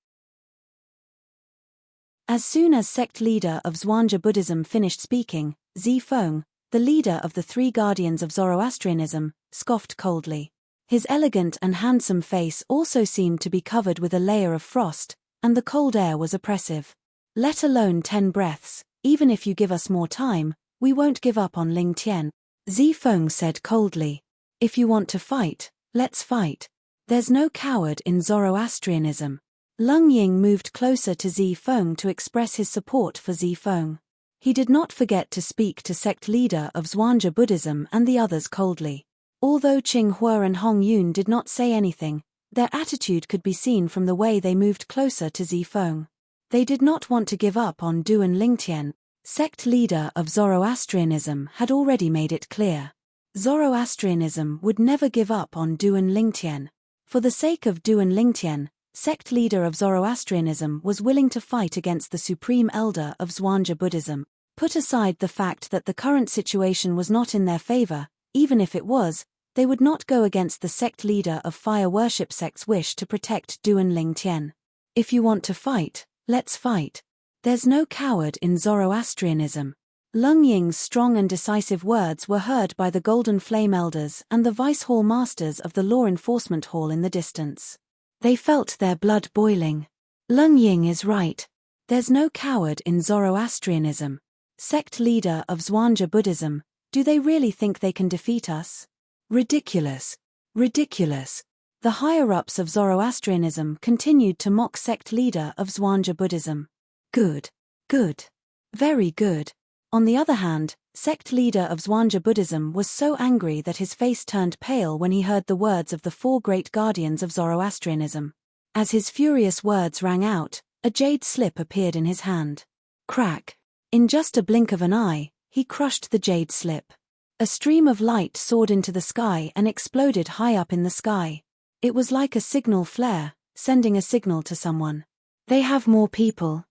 As soon as sect leader of Zhuangzi Buddhism finished speaking, Zifeng, the leader of the 3 guardians of Zoroastrianism, scoffed coldly. His elegant and handsome face also seemed to be covered with a layer of frost, and the cold air was oppressive. Let alone 10 breaths, even if you give us more time, we won't give up on Ling Tian. Zifeng said coldly. If you want to fight, let's fight. There's no coward in Zoroastrianism. Leng Ying moved closer to Zifeng to express his support for Zifeng. He did not forget to speak to sect leader of Zhuangzi Buddhism and the others coldly. Although Qing Hua and Hong Yun did not say anything, their attitude could be seen from the way they moved closer to Zifeng. They did not want to give up on Duan Lingtian. Sect leader of Zoroastrianism had already made it clear. Zoroastrianism would never give up on Duan Lingtian. For the sake of Duan Lingtian, sect leader of Zoroastrianism was willing to fight against the Supreme Elder of Zhuangzi Buddhism. Put aside the fact that the current situation was not in their favor, even if it was, they would not go against the sect leader of Fire Worship sect's wish to protect Duan Lingtian. If you want to fight, let's fight. There's no coward in Zoroastrianism. Leng Ying's strong and decisive words were heard by the Golden Flame Elders and the Vice Hall Masters of the Law Enforcement Hall in the distance. They felt their blood boiling. Leng Ying is right. There's no coward in Zoroastrianism. Sect leader of Zhuangzi Buddhism, do they really think they can defeat us? Ridiculous. Ridiculous. The higher-ups of Zoroastrianism continued to mock sect leader of Zhuangzi Buddhism. Good. Good. Very good. On the other hand, sect leader of Zhuangzi Buddhism was so angry that his face turned pale when he heard the words of the 4 great guardians of Zoroastrianism. As his furious words rang out, a jade slip appeared in his hand. Crack. In just a blink of an eye, he crushed the jade slip. A stream of light soared into the sky and exploded high up in the sky. It was like a signal flare, sending a signal to someone. They have more people.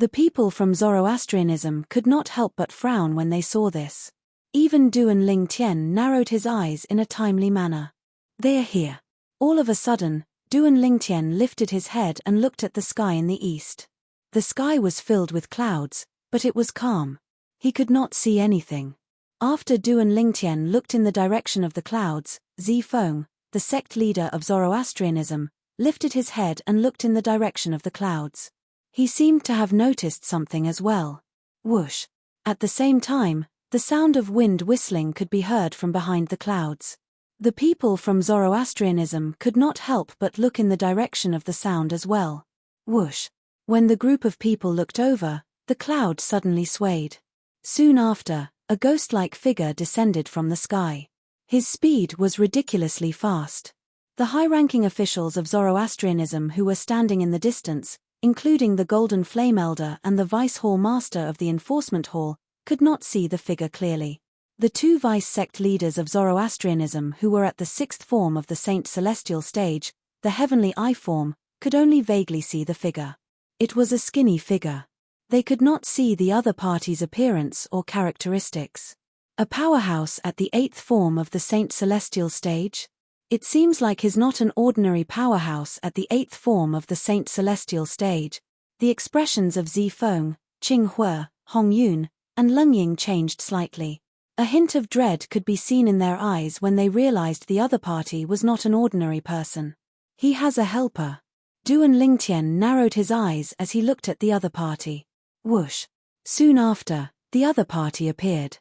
The people from Zoroastrianism could not help but frown when they saw this. Even Duan Ling Tian narrowed his eyes in a timely manner. They are here. All of a sudden, Duan Ling Tian lifted his head and looked at the sky in the east. The sky was filled with clouds, but it was calm. He could not see anything. After Duan Ling Tian looked in the direction of the clouds, Zifeng, the sect leader of Zoroastrianism, lifted his head and looked in the direction of the clouds. He seemed to have noticed something as well. Whoosh! At the same time, the sound of wind whistling could be heard from behind the clouds. The people from Zoroastrianism could not help but look in the direction of the sound as well. Whoosh! When the group of people looked over, the cloud suddenly swayed. Soon after, a ghost-like figure descended from the sky. His speed was ridiculously fast. The high-ranking officials of Zoroastrianism who were standing in the distance, including the Golden Flame Elder and the Vice Hall Master of the Enforcement Hall, could not see the figure clearly. The two vice-sect leaders of Zoroastrianism who were at the sixth form of the Saint Celestial stage, the Heavenly Eye form, could only vaguely see the figure. It was a skinny figure. They could not see the other party's appearance or characteristics. A powerhouse at the eighth form of the Saint Celestial stage? It seems like he's not an ordinary powerhouse at the eighth form of the Saint Celestial stage. The expressions of Zifeng, Qinghua, Hongyun, and Leng Ying changed slightly. A hint of dread could be seen in their eyes when they realized the other party was not an ordinary person. He has a helper. Duan Ling Tian narrowed his eyes as he looked at the other party. Whoosh! Soon after, the other party appeared.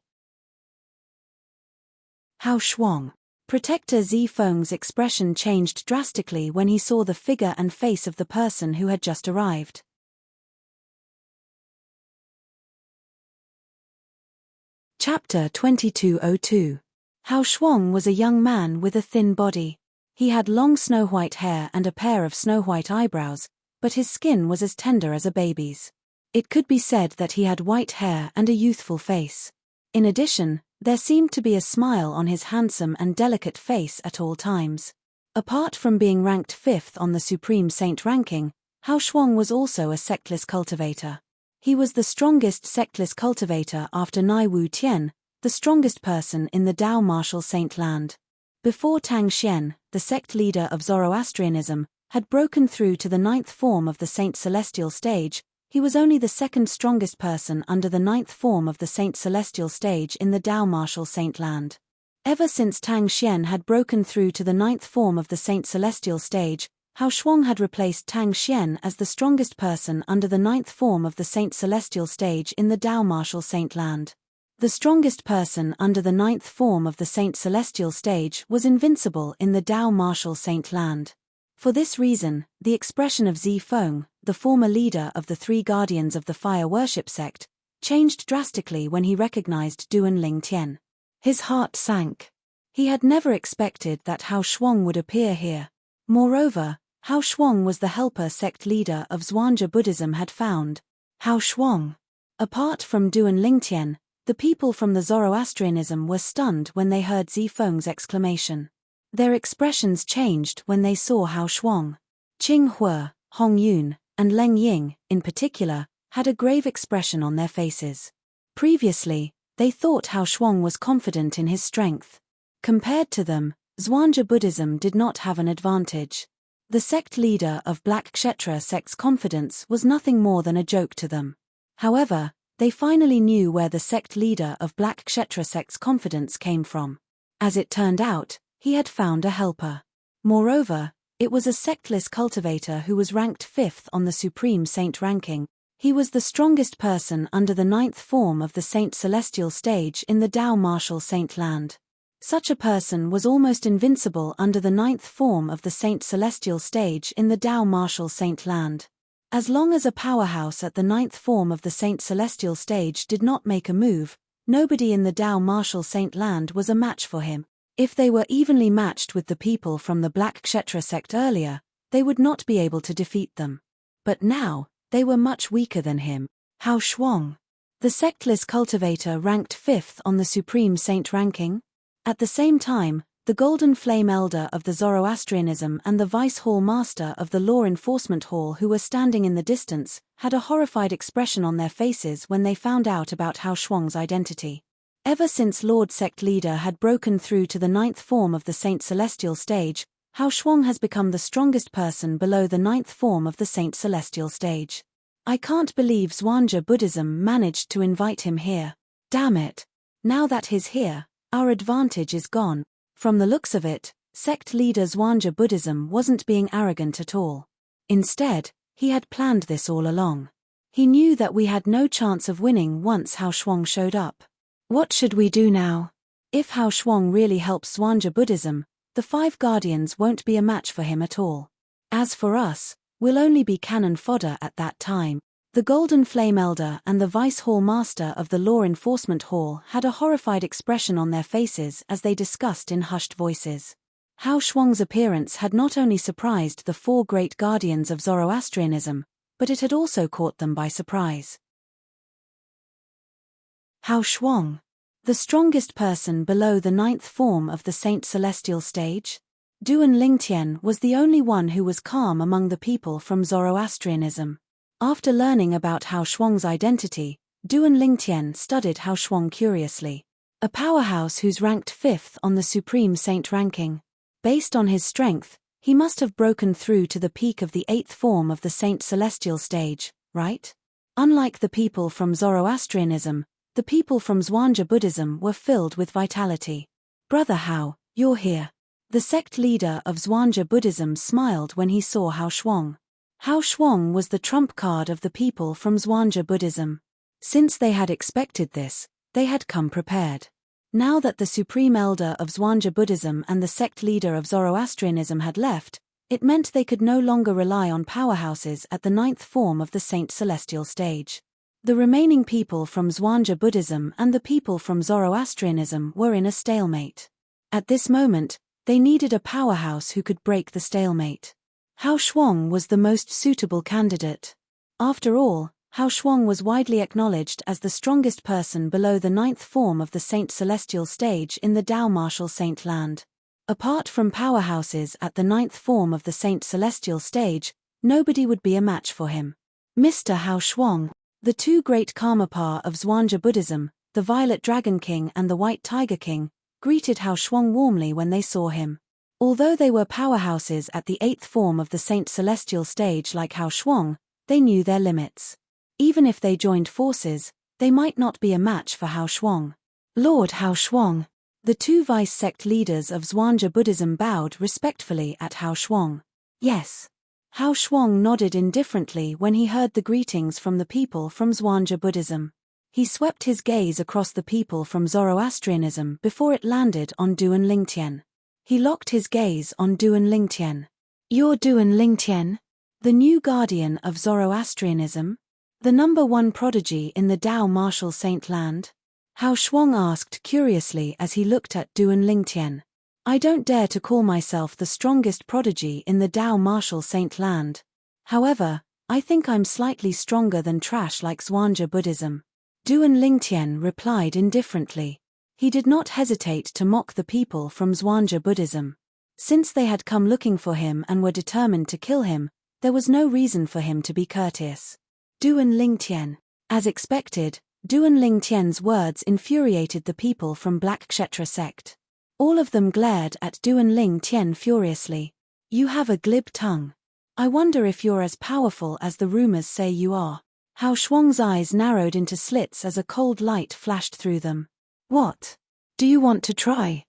Hao Shuang. Protector Zifeng's expression changed drastically when he saw the figure and face of the person who had just arrived. Chapter 2202. Hao Shuang was a young man with a thin body. He had long snow-white hair and a pair of snow-white eyebrows, but his skin was as tender as a baby's. It could be said that he had white hair and a youthful face. In addition, there seemed to be a smile on his handsome and delicate face at all times. Apart from being ranked 5th on the Supreme Saint ranking, Hao Shuang was also a sectless cultivator. He was the strongest sectless cultivator after Nai Wu Tian, the strongest person in the Dao Martial Saint land. Before Tang Xian, the sect leader of Zoroastrianism, had broken through to the 9th form of the Saint Celestial stage, he was only the second strongest person under the 9th form of the Saint Celestial stage in the Dao Martial Saint land. Ever since Tang Xian had broken through to the 9th form of the Saint Celestial stage, Hao Shuang had replaced Tang Xian as the strongest person under the 9th form of the Saint Celestial stage in the Dao Martial Saint land. The strongest person under the 9th form of the Saint Celestial stage was invincible in the Dao Martial Saint land. For this reason, the expression of Zifeng, the former leader of the three guardians of the fire worship sect, changed drastically when he recognized Duan Ling Tian. His heart sank. He had never expected that Hao Shuang would appear here. Moreover, Hao Shuang was the helper sect leader of Zhuangzi Buddhism had found. Hao Shuang. Apart from Duan Ling Tian, the people from the Zoroastrianism were stunned when they heard Zifeng's exclamation. Their expressions changed when they saw Hao Shuang. Qinghua, Hongyun, and Leng Ying, in particular, had a grave expression on their faces. Previously, they thought Hao Shuang was confident in his strength. Compared to them, Zhuangzi Buddhism did not have an advantage. The sect leader of Black Kshetra sect's confidence was nothing more than a joke to them. However, they finally knew where the sect leader of Black Kshetra sect's confidence came from. As it turned out, he had found a helper. Moreover, it was a sectless cultivator who was ranked 5th on the Supreme Saint ranking. He was the strongest person under the 9th form of the Saint Celestial stage in the Dao Martial Saint land. Such a person was almost invincible under the 9th form of the Saint Celestial stage in the Dao Martial Saint land. As long as a powerhouse at the 9th form of the Saint Celestial stage did not make a move, nobody in the Dao Martial Saint land was a match for him. If they were evenly matched with the people from the Black Kshetra sect earlier, they would not be able to defeat them. But now, they were much weaker than him. Hao Shuang. The sectless cultivator ranked 5th on the Supreme Saint ranking? At the same time, The Golden Flame Elder of the Zoroastrianism and the Vice Hall Master of the Law Enforcement Hall, who were standing in the distance, had a horrified expression on their faces when they found out about Hao Shuang's identity. Ever since Lord Sect Leader had broken through to the 9th form of the Saint Celestial stage, Hao Shuang has become the strongest person below the 9th form of the Saint Celestial stage. I can't believe Zhuangzi Buddhism managed to invite him here. Damn it. Now that he's here, our advantage is gone. From the looks of it, sect leader Zhuangzi Buddhism wasn't being arrogant at all. Instead, he had planned this all along. He knew that we had no chance of winning once Hao Shuang showed up. What should we do now? If Hao Shuang really helps Zhuangzi Buddhism, the 5 guardians won't be a match for him at all. As for us, we'll only be cannon fodder at that time. The Golden Flame Elder and the Vice Hall Master of the Law Enforcement Hall had a horrified expression on their faces as they discussed in hushed voices. Hao Shuang's appearance had not only surprised the 4 great guardians of Zoroastrianism, but it had also caught them by surprise. Hao Shuang, the strongest person below the 9th form of the Saint Celestial stage? Duan Lingtian was the only one who was calm among the people from Zoroastrianism. After learning about Hao Shuang's identity, Duan Lingtian studied Hao Shuang curiously. A powerhouse who's ranked 5th on the Supreme Saint ranking. Based on his strength, he must have broken through to the peak of the 8th form of the Saint Celestial stage, right? Unlike the people from Zoroastrianism, the people from Zhuangzi Buddhism were filled with vitality. Brother Hao, you're here. The sect leader of Zhuangzi Buddhism smiled when he saw Hao Shuang. Hao Shuang was the trump card of the people from Zhuangzi Buddhism. Since they had expected this, they had come prepared. Now that the Supreme Elder of Zhuangzi Buddhism and the sect leader of Zoroastrianism had left, it meant they could no longer rely on powerhouses at the 9th form of the Saint Celestial stage. The remaining people from Zhuangzi Buddhism and the people from Zoroastrianism were in a stalemate. At this moment, they needed a powerhouse who could break the stalemate. Hao Shuang was the most suitable candidate. After all, Hao Shuang was widely acknowledged as the strongest person below the 9th form of the Saint Celestial stage in the Dao Martial Saint land. Apart from powerhouses at the 9th form of the Saint Celestial stage, nobody would be a match for him. Mr. Hao Shuang. The 2 great Karmapa of Zhuangzi Buddhism, the Violet Dragon King and the White Tiger King, greeted Hao Shuang warmly when they saw him. Although they were powerhouses at the 8th form of the Saint Celestial stage like Hao Shuang, they knew their limits. Even if they joined forces, they might not be a match for Hao Shuang. Lord Hao Shuang. The 2 vice sect leaders of Zhuangzi Buddhism bowed respectfully at Hao Shuang. Yes. Hao Shuang nodded indifferently when he heard the greetings from the people from Zhuangzi Buddhism. He swept his gaze across the people from Zoroastrianism before it landed on Duan Lingtian. He locked his gaze on Duan Lingtian. You're Duan Lingtian? The new guardian of Zoroastrianism? The #1 prodigy in the Dao Martial Saint land? Hao Shuang asked curiously as he looked at Duan Lingtian. I don't dare to call myself the strongest prodigy in the Dao Martial Saint land. However, I think I'm slightly stronger than trash like Zhuangzi Buddhism. Duan Lingtian replied indifferently. He did not hesitate to mock the people from Zhuangzi Buddhism. Since they had come looking for him and were determined to kill him, there was no reason for him to be courteous. Duan Lingtian. As expected, Duan Lingtian's words infuriated the people from Black Kshetra sect. All of them glared at Duan Lingtian furiously. You have a glib tongue. I wonder if you're as powerful as the rumors say you are. Hao Shuang's eyes narrowed into slits as a cold light flashed through them. What? Do you want to try?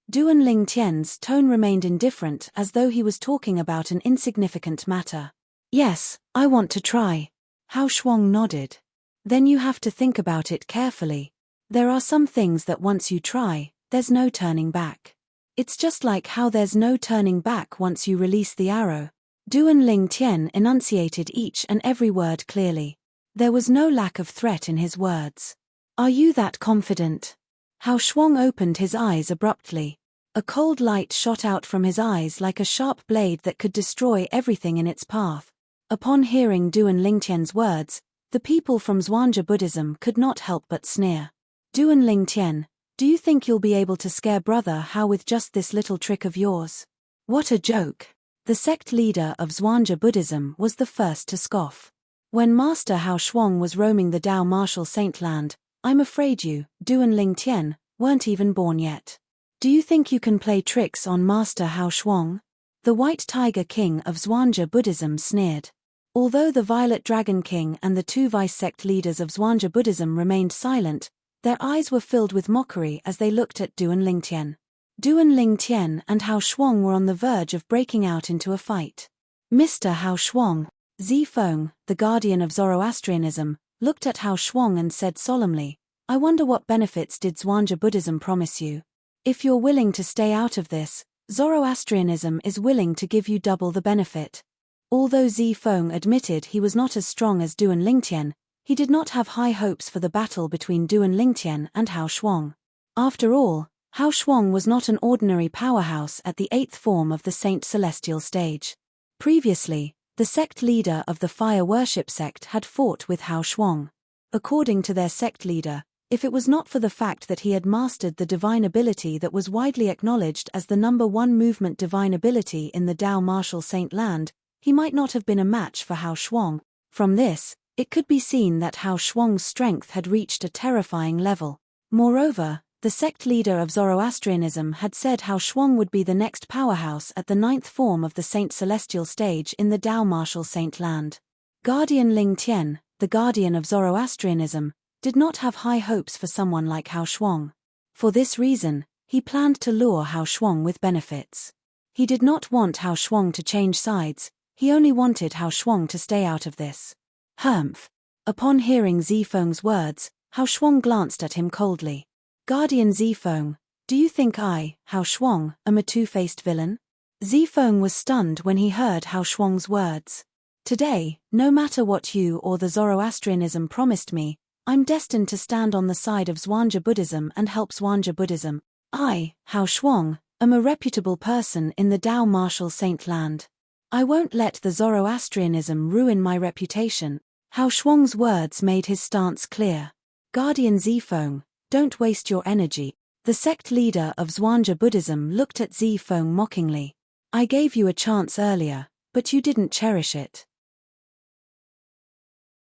Duan Lingtian's tone remained indifferent as though he was talking about an insignificant matter. Yes, I want to try. Hao Shuang nodded. Then you have to think about it carefully. There are some things that once you try, there's no turning back. It's just like how there's no turning back once you release the arrow. Duan Lingtian enunciated each and every word clearly. There was no lack of threat in his words. Are you that confident? Hao Shuang opened his eyes abruptly. A cold light shot out from his eyes like a sharp blade that could destroy everything in its path. Upon hearing Duan Lingtian's words, the people from Zhuangzi Buddhism could not help but sneer. Duan Lingtian, Do you think you'll be able to scare Brother Hao with just this little trick of yours? What a joke. The sect leader of Zhuangzi Buddhism was the first to scoff. When Master Hao Shuang was roaming the Dao Martial Saint Land, I'm afraid you, Du and Ling Tian, weren't even born yet. Do you think you can play tricks on Master Hao Shuang? The White Tiger King of Zhuangzi Buddhism sneered. Although the Violet Dragon King and the two vice-sect leaders of Zhuangzi Buddhism remained silent, their eyes were filled with mockery as they looked at Du and Ling Tian. Du and Ling Tian and Hao Shuang were on the verge of breaking out into a fight. Mr. Hao Shuang, Zifeng, the guardian of Zoroastrianism, looked at Hao Shuang and said solemnly, I wonder what benefits did Zhuangzi Buddhism promise you? If you're willing to stay out of this, Zoroastrianism is willing to give you double the benefit. Although Zifeng admitted he was not as strong as Du and Ling Tian, he did not have high hopes for the battle between Du and Ling Tian and Hao Shuang. After all, Hao Shuang was not an ordinary powerhouse at the 8th form of the Saint Celestial stage. Previously, the sect leader of the Fire Worship sect had fought with Hao Shuang. According to their sect leader, if it was not for the fact that he had mastered the divine ability that was widely acknowledged as the #1 movement divine ability in the Dao Martial Saint Land, he might not have been a match for Hao Shuang. From this, it could be seen that Hao Shuang's strength had reached a terrifying level. Moreover, the sect leader of Zoroastrianism had said Hao Shuang would be the next powerhouse at the 9th form of the Saint Celestial stage in the Dao Martial Saint Land. Guardian Ling Tian, the guardian of Zoroastrianism, did not have high hopes for someone like Hao Shuang. For this reason, he planned to lure Hao Shuang with benefits. He did not want Hao Shuang to change sides, he only wanted Hao Shuang to stay out of this. Humph. Upon hearing Zifeng's words, Hao Shuang glanced at him coldly. Guardian Zifeng, do you think I, Hao Shuang, am a two-faced villain? Zifeng was stunned when he heard Hao Shuang's words. Today, no matter what you or the Zoroastrianism promised me, I'm destined to stand on the side of Zhuangzi Buddhism and help Zhuangzi Buddhism. I, Hao Shuang, am a reputable person in the Dao Martial Saint Land. I won't let the Zoroastrianism ruin my reputation. Hao Shuang's words made his stance clear. Guardian Zifeng, don't waste your energy. The sect leader of Zhuangzi Buddhism looked at Zifeng mockingly. I gave you a chance earlier, but you didn't cherish it.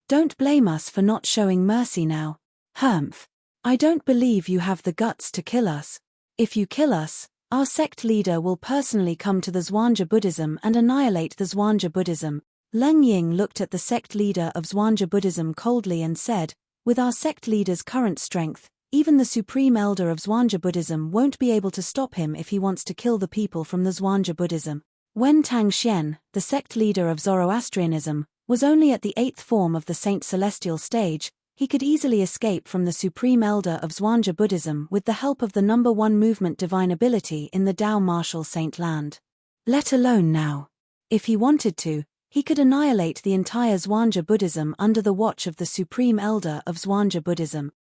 Don't blame us for not showing mercy now. Humph. I don't believe you have the guts to kill us. If you kill us, our sect leader will personally come to the Zhuangzi Buddhism and annihilate the Zhuangzi Buddhism. Leng Ying looked at the sect leader of Zhuangzi Buddhism coldly and said, with our sect leader's current strength, even the supreme elder of Zhuangzi Buddhism won't be able to stop him if he wants to kill the people from the Zhuangzi Buddhism. Wen Tangxian, the sect leader of Zoroastrianism, was only at the 8th form of the Saint Celestial stage. He could easily escape from the supreme elder of Zhuangzi Buddhism with the help of the #1 movement divine ability in the Dao Martial Saint Land. Let alone now. If he wanted to, he could annihilate the entire Zhuangzi Buddhism under the watch of the supreme elder of Zhuangzi Buddhism.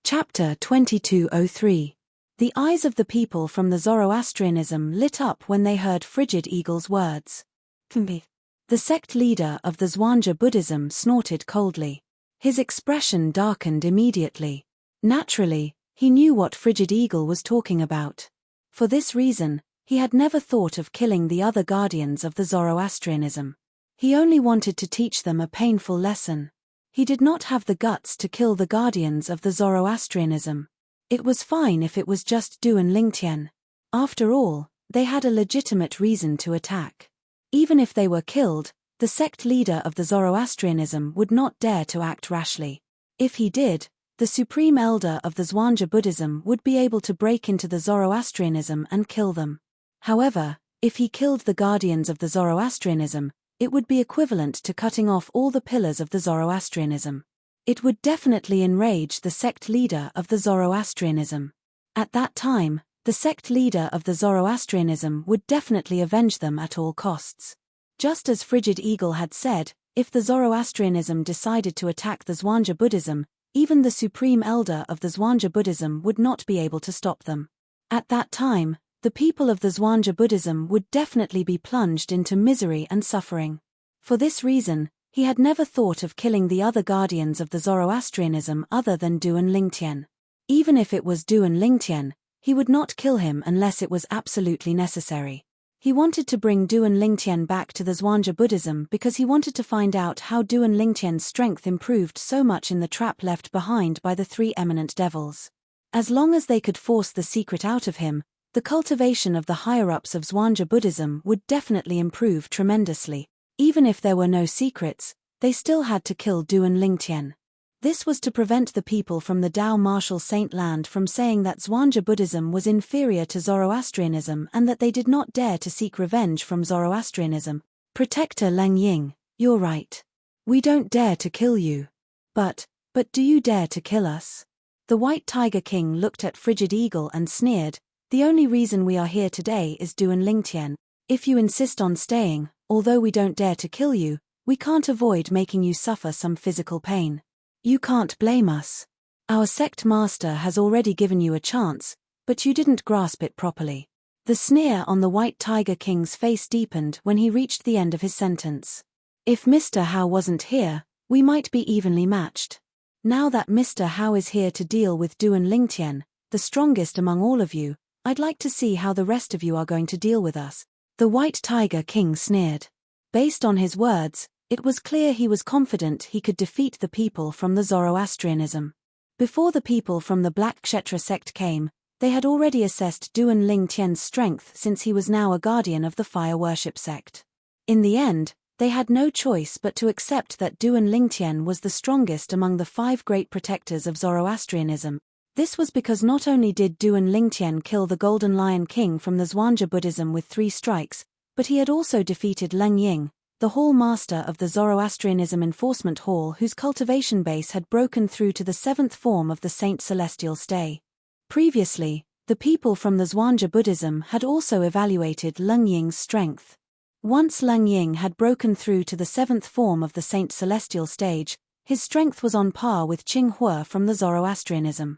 Chapter 2203. The eyes of the people from the Zoroastrianism lit up when they heard Frigid Eagle's words. The sect leader of the Zhuangzi Buddhism snorted coldly. His expression darkened immediately. Naturally, he knew what Frigid Eagle was talking about. For this reason, he had never thought of killing the other guardians of the Zoroastrianism. He only wanted to teach them a painful lesson. He did not have the guts to kill the guardians of the Zoroastrianism. It was fine if it was just Du and Ling Tian. After all, they had a legitimate reason to attack. Even if they were killed, the sect leader of the Zoroastrianism would not dare to act rashly. If he did, the supreme elder of the Zhuangzi Buddhism would be able to break into the Zoroastrianism and kill them. However, if he killed the guardians of the Zoroastrianism, it would be equivalent to cutting off all the pillars of the Zoroastrianism. It would definitely enrage the sect leader of the Zoroastrianism. At that time, the sect leader of the Zoroastrianism would definitely avenge them at all costs. Just as Frigid Eagle had said, if the Zoroastrianism decided to attack the Zhuangzi Buddhism, even the supreme elder of the Zhuangzi Buddhism would not be able to stop them. At that time, the people of the Zhuangzi Buddhism would definitely be plunged into misery and suffering. For this reason, He had never thought of killing the other guardians of the Zoroastrianism other than Duan Lingtian. Even if it was Duan Lingtian, he would not kill him unless it was absolutely necessary. He wanted to bring Duan Lingtian back to the Zhuangzi Buddhism because he wanted to find out how Duan Lingtian's strength improved so much in the trap left behind by the three eminent devils. As long as they could force the secret out of him, the cultivation of the higher-ups of Zhuangzi Buddhism would definitely improve tremendously. Even if there were no secrets, they still had to kill Duan Lingtian. This was to prevent the people from the Tao Martial Saint Land from saying that Zhuangzi Buddhism was inferior to Zoroastrianism and that they did not dare to seek revenge from Zoroastrianism. Protector Leng Ying, you're right. We don't dare to kill you. But do you dare to kill us? The White Tiger King looked at Frigid Eagle and sneered, the only reason we are here today is Duan Lingtian. If you insist on staying, although we don't dare to kill you, we can't avoid making you suffer some physical pain. You can't blame us. Our sect master has already given you a chance, but you didn't grasp it properly. The sneer on the White Tiger King's face deepened when he reached the end of his sentence. If Mr. Hao wasn't here, we might be evenly matched. Now that Mr. Hao is here to deal with Duan Lingtian, the strongest among all of you, I'd like to see how the rest of you are going to deal with us. The White Tiger King sneered. Based on his words, it was clear he was confident he could defeat the people from the Zoroastrianism. Before the people from the Black Kshetra sect came, they had already assessed Duan Lingtian's strength since he was now a guardian of the fire worship sect. In the end, they had no choice but to accept that Duan Lingtian was the strongest among the 5 great protectors of Zoroastrianism. This was because not only did Duan Lingtian kill the Golden Lion King from the Zhuangzi Buddhism with 3 strikes, but he had also defeated Leng Ying, the Hall Master of the Zoroastrianism Enforcement Hall, whose cultivation base had broken through to the 7th form of the Saint Celestial Stay. Previously, the people from the Zhuangzi Buddhism had also evaluated Leng Ying's strength. Once Leng Ying had broken through to the 7th form of the Saint Celestial Stage, his strength was on par with Qing Hua from the Zoroastrianism.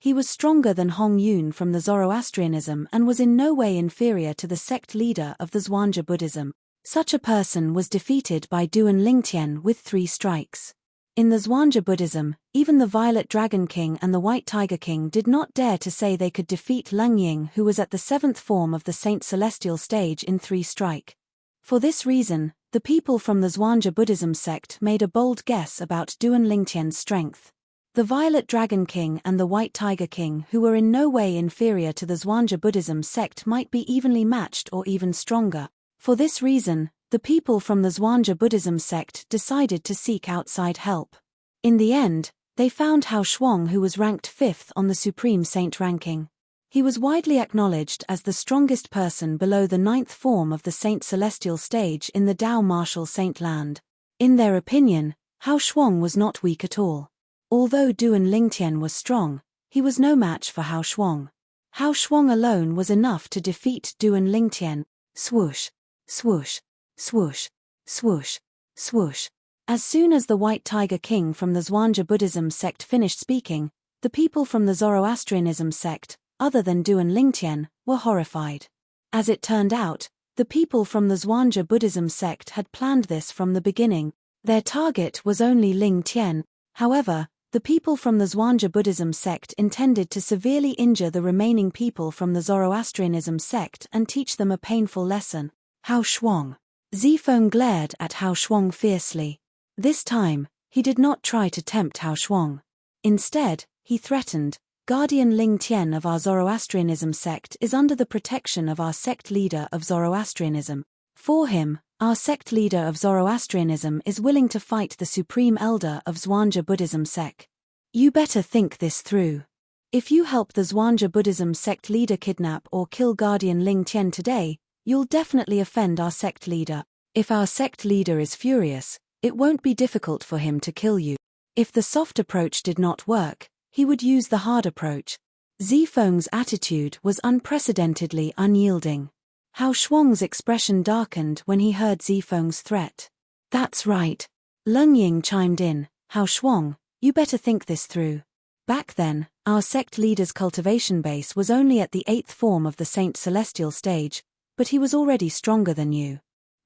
He was stronger than Hong Yun from the Zoroastrianism and was in no way inferior to the sect leader of the Zhuangzi Buddhism. Such a person was defeated by Duan Lingtian with 3 strikes. In the Zhuangzi Buddhism, even the Violet Dragon King and the White Tiger King did not dare to say they could defeat Leng Ying, who was at the 7th form of the Saint Celestial Stage, in 3 strike. For this reason, the people from the Zhuangzi Buddhism sect made a bold guess about Duan Lingtian's strength. The Violet Dragon King and the White Tiger King, who were in no way inferior to the Zhuangzi Buddhism sect, might be evenly matched or even stronger. For this reason, the people from the Zhuangzi Buddhism sect decided to seek outside help. In the end, they found Hao Shuang, who was ranked 5th on the Supreme Saint ranking. He was widely acknowledged as the strongest person below the 9th form of the Saint Celestial Stage in the Tao Martial Saint Land. In their opinion, Hao Shuang was not weak at all. Although Duan Lingtian was strong, he was no match for Hao Shuang. Hao Shuang alone was enough to defeat Duan Lingtian. Swoosh, swoosh, swoosh, swoosh, swoosh. As soon as the White Tiger King from the Zhuangzi Buddhism sect finished speaking, the people from the Zoroastrianism sect, other than Duan Lingtian, were horrified. As it turned out, the people from the Zhuangzi Buddhism sect had planned this from the beginning. Their target was only Lingtian. However, the people from the Zhuangzi Buddhism sect intended to severely injure the remaining people from the Zoroastrianism sect and teach them a painful lesson. Hao Shuang. Zifeng glared at Hao Shuang fiercely. This time, he did not try to tempt Hao Shuang. Instead, he threatened, Guardian Lingtian of our Zoroastrianism sect is under the protection of our sect leader of Zoroastrianism. For him, our sect leader of Zoroastrianism is willing to fight the Supreme Elder of Zhuangzi Buddhism sect. You better think this through. If you help the Zhuangzi Buddhism sect leader kidnap or kill Guardian Lingtian today, you'll definitely offend our sect leader. If our sect leader is furious, it won't be difficult for him to kill you. If the soft approach did not work, he would use the hard approach. Zifeng's attitude was unprecedentedly unyielding. Hao Shuang's expression darkened when he heard Zifeng's threat. That's right. Leng Ying chimed in, Hao Shuang, you better think this through. Back then, our sect leader's cultivation base was only at the 8th form of the Saint Celestial Stage, but he was already stronger than you.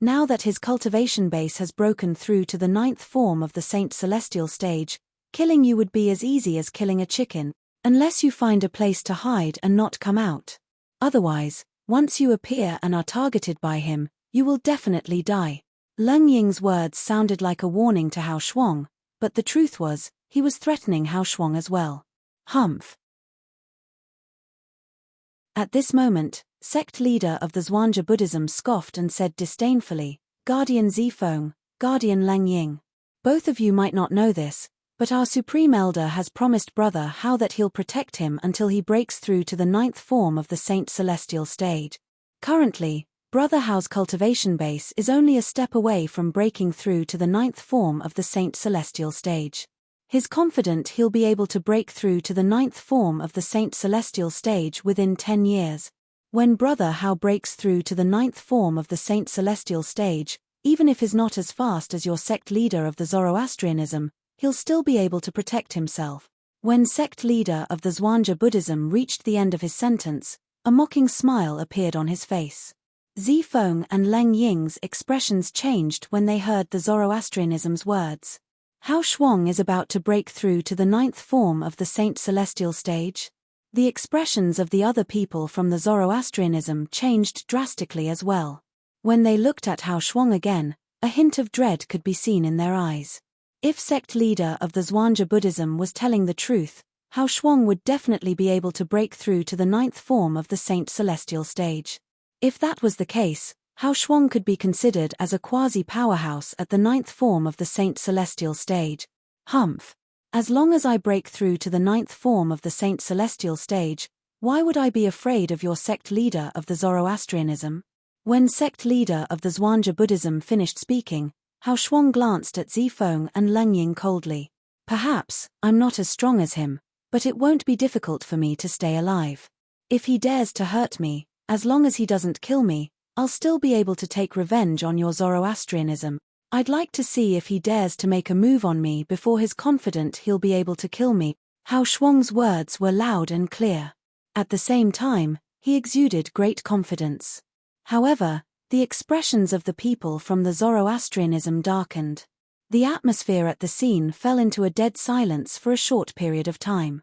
Now that his cultivation base has broken through to the 9th form of the Saint Celestial stage, killing you would be as easy as killing a chicken, unless you find a place to hide and not come out. Otherwise, once you appear and are targeted by him, you will definitely die. Leng Ying's words sounded like a warning to Hao Shuang, but the truth was, he was threatening Hao Shuang as well. Humph. At this moment, sect leader of the Zhuangzi Buddhism scoffed and said disdainfully, "Guardian Zifeng, Guardian Leng Ying. Both of you might not know this, but our Supreme Elder has promised Brother Hao that he'll protect him until he breaks through to the 9th form of the Saint Celestial stage. Currently, Brother Hao's cultivation base is only a step away from breaking through to the 9th form of the Saint Celestial stage. He's confident he'll be able to break through to the 9th form of the Saint Celestial stage within 10 years. When Brother Hao breaks through to the 9th form of the Saint Celestial stage, even if he's not as fast as your sect leader of the Zoroastrianism, he'll still be able to protect himself." When sect leader of the Zhuangzi Buddhism reached the end of his sentence, a mocking smile appeared on his face. Zifeng and Leng Ying's expressions changed when they heard the Zoroastrianism's words. Hao Shuang is about to break through to the 9th form of the Saint Celestial stage? The expressions of the other people from the Zoroastrianism changed drastically as well. When they looked at Hao Shuang again, a hint of dread could be seen in their eyes. If sect leader of the Zhuangzi Buddhism was telling the truth, Hao Shuang would definitely be able to break through to the 9th form of the Saint Celestial stage. If that was the case, Hao Shuang could be considered as a quasi-powerhouse at the 9th form of the Saint Celestial stage. Humph. As long as I break through to the 9th form of the Saint Celestial stage, why would I be afraid of your sect leader of the Zoroastrianism? When sect leader of the Zhuangzi Buddhism finished speaking, Hao Shuang glanced at Zifeng and Leng Ying coldly. Perhaps, I'm not as strong as him, but it won't be difficult for me to stay alive. If he dares to hurt me, as long as he doesn't kill me, I'll still be able to take revenge on your Zoroastrianism. I'd like to see if he dares to make a move on me before he's confident he'll be able to kill me. Hao Shuang's words were loud and clear. At the same time, he exuded great confidence. However, the expressions of the people from the Zoroastrianism darkened. The atmosphere at the scene fell into a dead silence for a short period of time.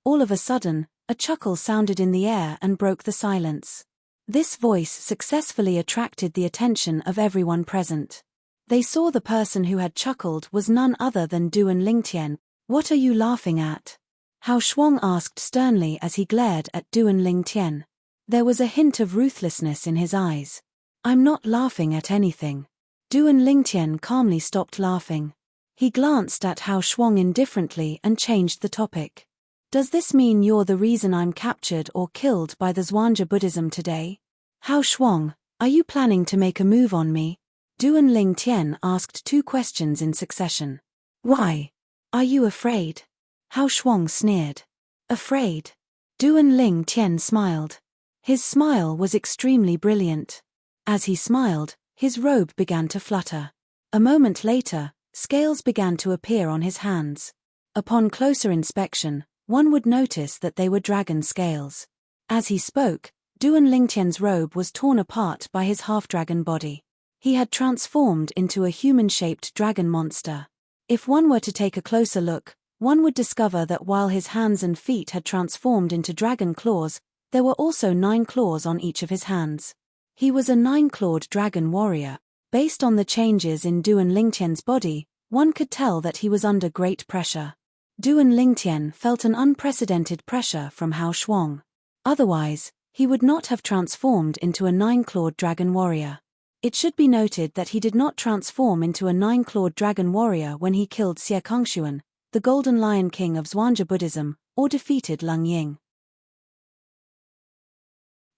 All of a sudden, a chuckle sounded in the air and broke the silence. This voice successfully attracted the attention of everyone present. They saw the person who had chuckled was none other than Duan Lingtian. "What are you laughing at?" Hao Shuang asked sternly as he glared at Duan Lingtian. There was a hint of ruthlessness in his eyes. "I'm not laughing at anything." Duan Lingtian calmly stopped laughing. He glanced at Hao Shuang indifferently and changed the topic. "Does this mean you're the reason I'm captured or killed by the Zhuangzi Buddhism today? Hao Shuang, are you planning to make a move on me?" Duan Lingtian asked two questions in succession. "Why? Are you afraid?" Hao Shuang sneered. "Afraid?" Duan Lingtian smiled. His smile was extremely brilliant. As he smiled, his robe began to flutter. A moment later, scales began to appear on his hands. Upon closer inspection, one would notice that they were dragon scales. As he spoke, Duan Lingtian's robe was torn apart by his half-dragon body. He had transformed into a human-shaped dragon monster. If one were to take a closer look, one would discover that while his hands and feet had transformed into dragon claws, there were also 9 claws on each of his hands. He was a 9-clawed dragon warrior. Based on the changes in Duan Lingtian's body, one could tell that he was under great pressure. Duan Lingtian felt an unprecedented pressure from Hao Shuang. Otherwise, he would not have transformed into a 9-clawed dragon warrior. It should be noted that he did not transform into a 9-clawed dragon warrior when he killed Xie Kongshuan, the Golden Lion King of Zhuangzi Buddhism, or defeated Leng Ying.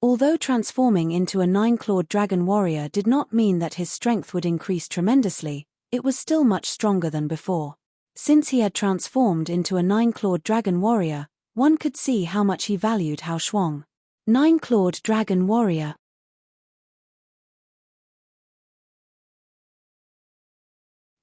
Although transforming into a 9-clawed dragon warrior did not mean that his strength would increase tremendously, it was still much stronger than before. Since he had transformed into a 9-clawed dragon warrior, one could see how much he valued Hao Shuang. 9-clawed dragon warrior.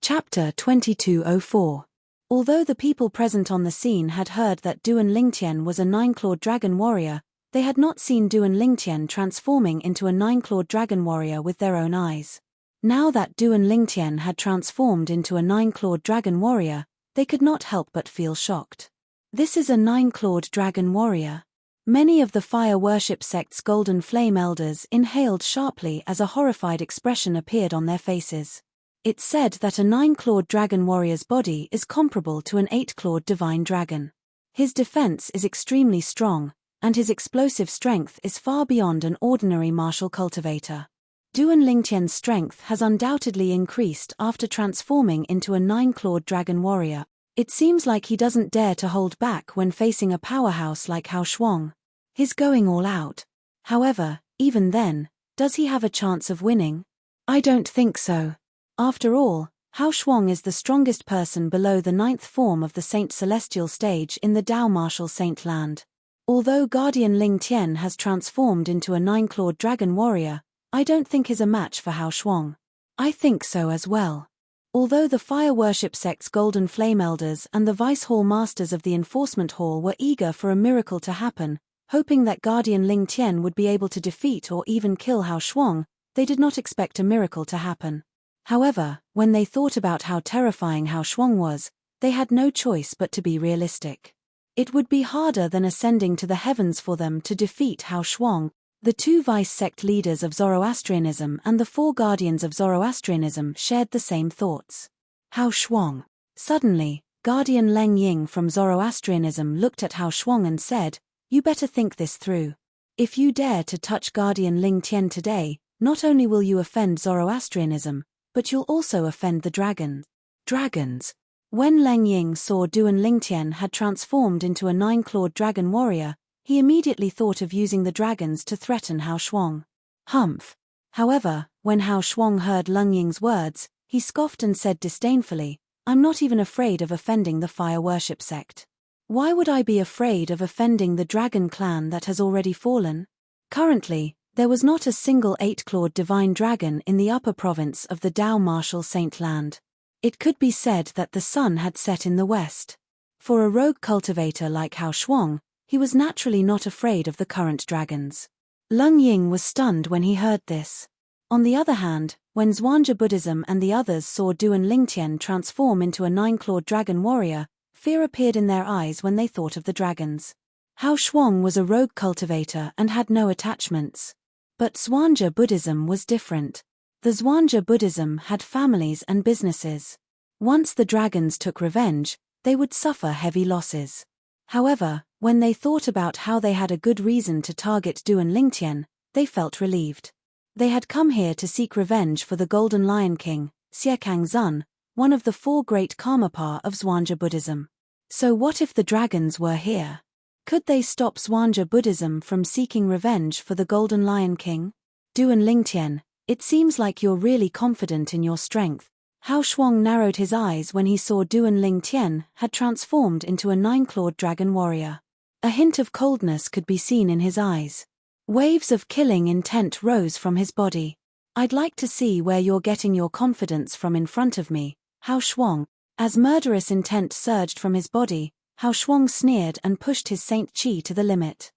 Chapter 2204. Although the people present on the scene had heard that Duan Lingtian was a 9-clawed dragon warrior, They had not seen Du and Lingtian transforming into a nine-clawed dragon warrior with their own eyes. Now that Du and Lingtian had transformed into a nine-clawed dragon warrior, they could not help but feel shocked. This is a nine-clawed dragon warrior. Many of the fire worship sect's golden flame elders inhaled sharply as a horrified expression appeared on their faces. It's said that a nine-clawed dragon warrior's body is comparable to an eight-clawed divine dragon. His defense is extremely strong, and his explosive strength is far beyond an ordinary martial cultivator. Du and Lingtian's strength has undoubtedly increased after transforming into a nine-clawed dragon warrior. It seems like he doesn't dare to hold back when facing a powerhouse like Hao Shuang. He's going all out. However, even then, does he have a chance of winning? I don't think so. After all, Hao Shuang is the strongest person below the ninth form of the Saint Celestial stage in the Dao Martial Saint Land. Although Guardian Lingtian has transformed into a nine-clawed dragon warrior, I don't think he's a match for Hao Shuang. I think so as well. Although the fire worship sect's golden flame elders and the vice hall masters of the enforcement hall were eager for a miracle to happen, hoping that Guardian Lingtian would be able to defeat or even kill Hao Shuang, they did not expect a miracle to happen. However, when they thought about how terrifying Hao Shuang was, they had no choice but to be realistic. It would be harder than ascending to the heavens for them to defeat Hao Shuang. The two vice sect leaders of Zoroastrianism and the four guardians of Zoroastrianism shared the same thoughts. Hao Shuang. Suddenly, Guardian Leng Ying from Zoroastrianism looked at Hao Shuang and said, "You better think this through. If you dare to touch Guardian Lingtian today, not only will you offend Zoroastrianism, but you'll also offend the dragons." Dragons. When Leng Ying saw Du and Lingtian had transformed into a nine-clawed dragon warrior, he immediately thought of using the dragons to threaten Hao Shuang. Humph. However, when Hao Shuang heard Leng Ying's words, he scoffed and said disdainfully, "I'm not even afraid of offending the fire worship sect. Why would I be afraid of offending the dragon clan that has already fallen?" Currently, there was not a single eight-clawed divine dragon in the upper province of the Dao Martial Saint Land. It could be said that the sun had set in the west. For a rogue cultivator like Hao Shuang, he was naturally not afraid of the current dragons. Leng Ying was stunned when he heard this. On the other hand, when Zhuangzi Buddhism and the others saw Du and Lingtian transform into a nine-clawed dragon warrior, fear appeared in their eyes when they thought of the dragons. Hao Shuang was a rogue cultivator and had no attachments. But Zhuangzi Buddhism was different. The Zhuangzi Buddhism had families and businesses. Once the dragons took revenge, they would suffer heavy losses. However, when they thought about how they had a good reason to target Du and Lingtian, they felt relieved. They had come here to seek revenge for the Golden Lion King, Xiekang Zun, one of the four great Karmapa of Zhuangzi Buddhism. So what if the dragons were here? Could they stop Zhuangzi Buddhism from seeking revenge for the Golden Lion King? Du and Lingtian, it seems like you're really confident in your strength. Hao Shuang narrowed his eyes when he saw Du and Lingtian had transformed into a nine-clawed dragon warrior. A hint of coldness could be seen in his eyes. Waves of killing intent rose from his body. "I'd like to see where you're getting your confidence from in front of me, Hao Shuang." As murderous intent surged from his body, Hao Shuang sneered and pushed his Saint Qi to the limit.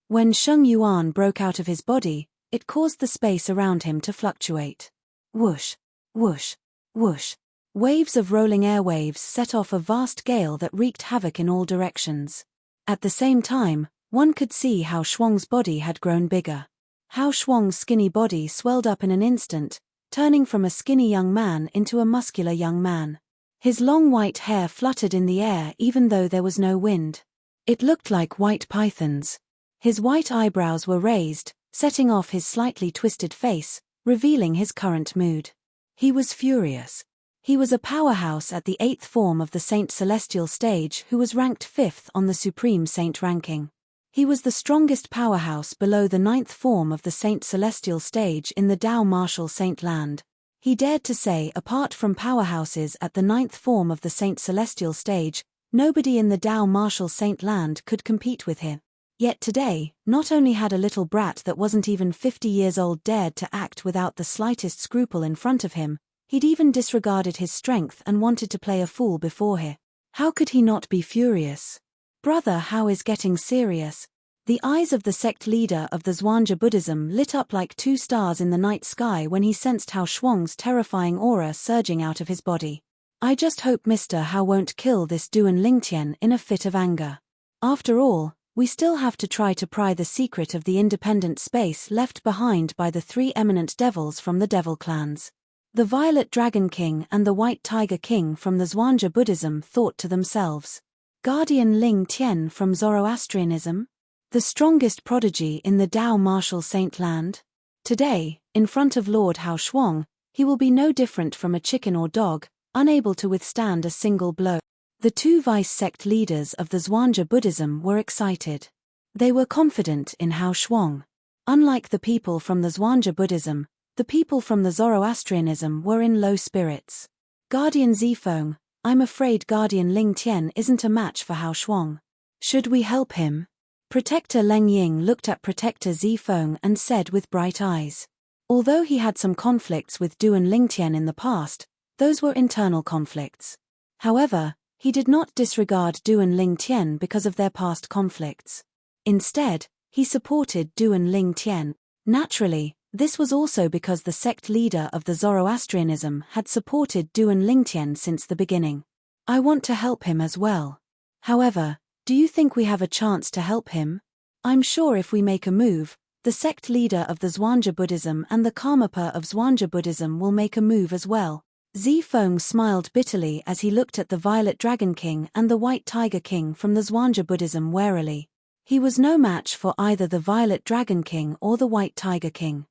When Sheng Yuan broke out of his body, it caused the space around him to fluctuate. Whoosh, whoosh, whoosh. Waves of rolling airwaves set off a vast gale that wreaked havoc in all directions. At the same time, one could see Hao Shuang's body had grown bigger. Hao Shuang's skinny body swelled up in an instant, turning from a skinny young man into a muscular young man. His long white hair fluttered in the air even though there was no wind. It looked like white pythons. His white eyebrows were raised, setting off his slightly twisted face, revealing his current mood. He was furious. He was a powerhouse at the 8th form of the Saint Celestial stage who was ranked 5th on the Supreme Saint ranking. He was the strongest powerhouse below the 9th form of the Saint Celestial stage in the Dao Martial Saint Land. He dared to say apart from powerhouses at the 9th form of the Saint Celestial stage, nobody in the Dao Martial Saint Land could compete with him. Yet today, not only had a little brat that wasn't even 50 years old dared to act without the slightest scruple in front of him, he'd even disregarded his strength and wanted to play a fool before him. How could he not be furious? Brother Hao is getting serious. The eyes of the sect leader of the Zhuangzi Buddhism lit up like two stars in the night sky when he sensed Hao Shuang's terrifying aura surging out of his body. I just hope Mr. Hao won't kill this Duan Lingtian in a fit of anger. After all, we still have to try to pry the secret of the independent space left behind by the three eminent devils from the devil clans. The Violet Dragon King and the White Tiger King from the Zhuangzi Buddhism thought to themselves. Guardian Ling Tian from Zoroastrianism? The strongest prodigy in the Tao martial saint land? Today, in front of Lord Hao Shuang, he will be no different from a chicken or dog, unable to withstand a single blow. The two vice sect leaders of the Zhuangzi Buddhism were excited. They were confident in Hao Shuang. Unlike the people from the Zhuangzi Buddhism, the people from the Zoroastrianism were in low spirits. Guardian Zifeng, I'm afraid Guardian Ling Tian isn't a match for Hao Shuang. Should we help him? Protector Leng Ying looked at Protector Zifeng and said with bright eyes. Although he had some conflicts with Duan Lingtian in the past, those were internal conflicts. However, he did not disregard Duan Lingtian because of their past conflicts. Instead, he supported Duan Lingtian. Naturally, this was also because the sect leader of the Zoroastrianism had supported Duan Lingtian since the beginning. I want to help him as well. However, do you think we have a chance to help him? I'm sure if we make a move, the sect leader of the Zhuangzi Buddhism and the Karmapa of Zhuangzi Buddhism will make a move as well. Zifeng smiled bitterly as he looked at the Violet Dragon King and the White Tiger King from the Zhuangzi Buddhism warily. He was no match for either the Violet Dragon King or the White Tiger King.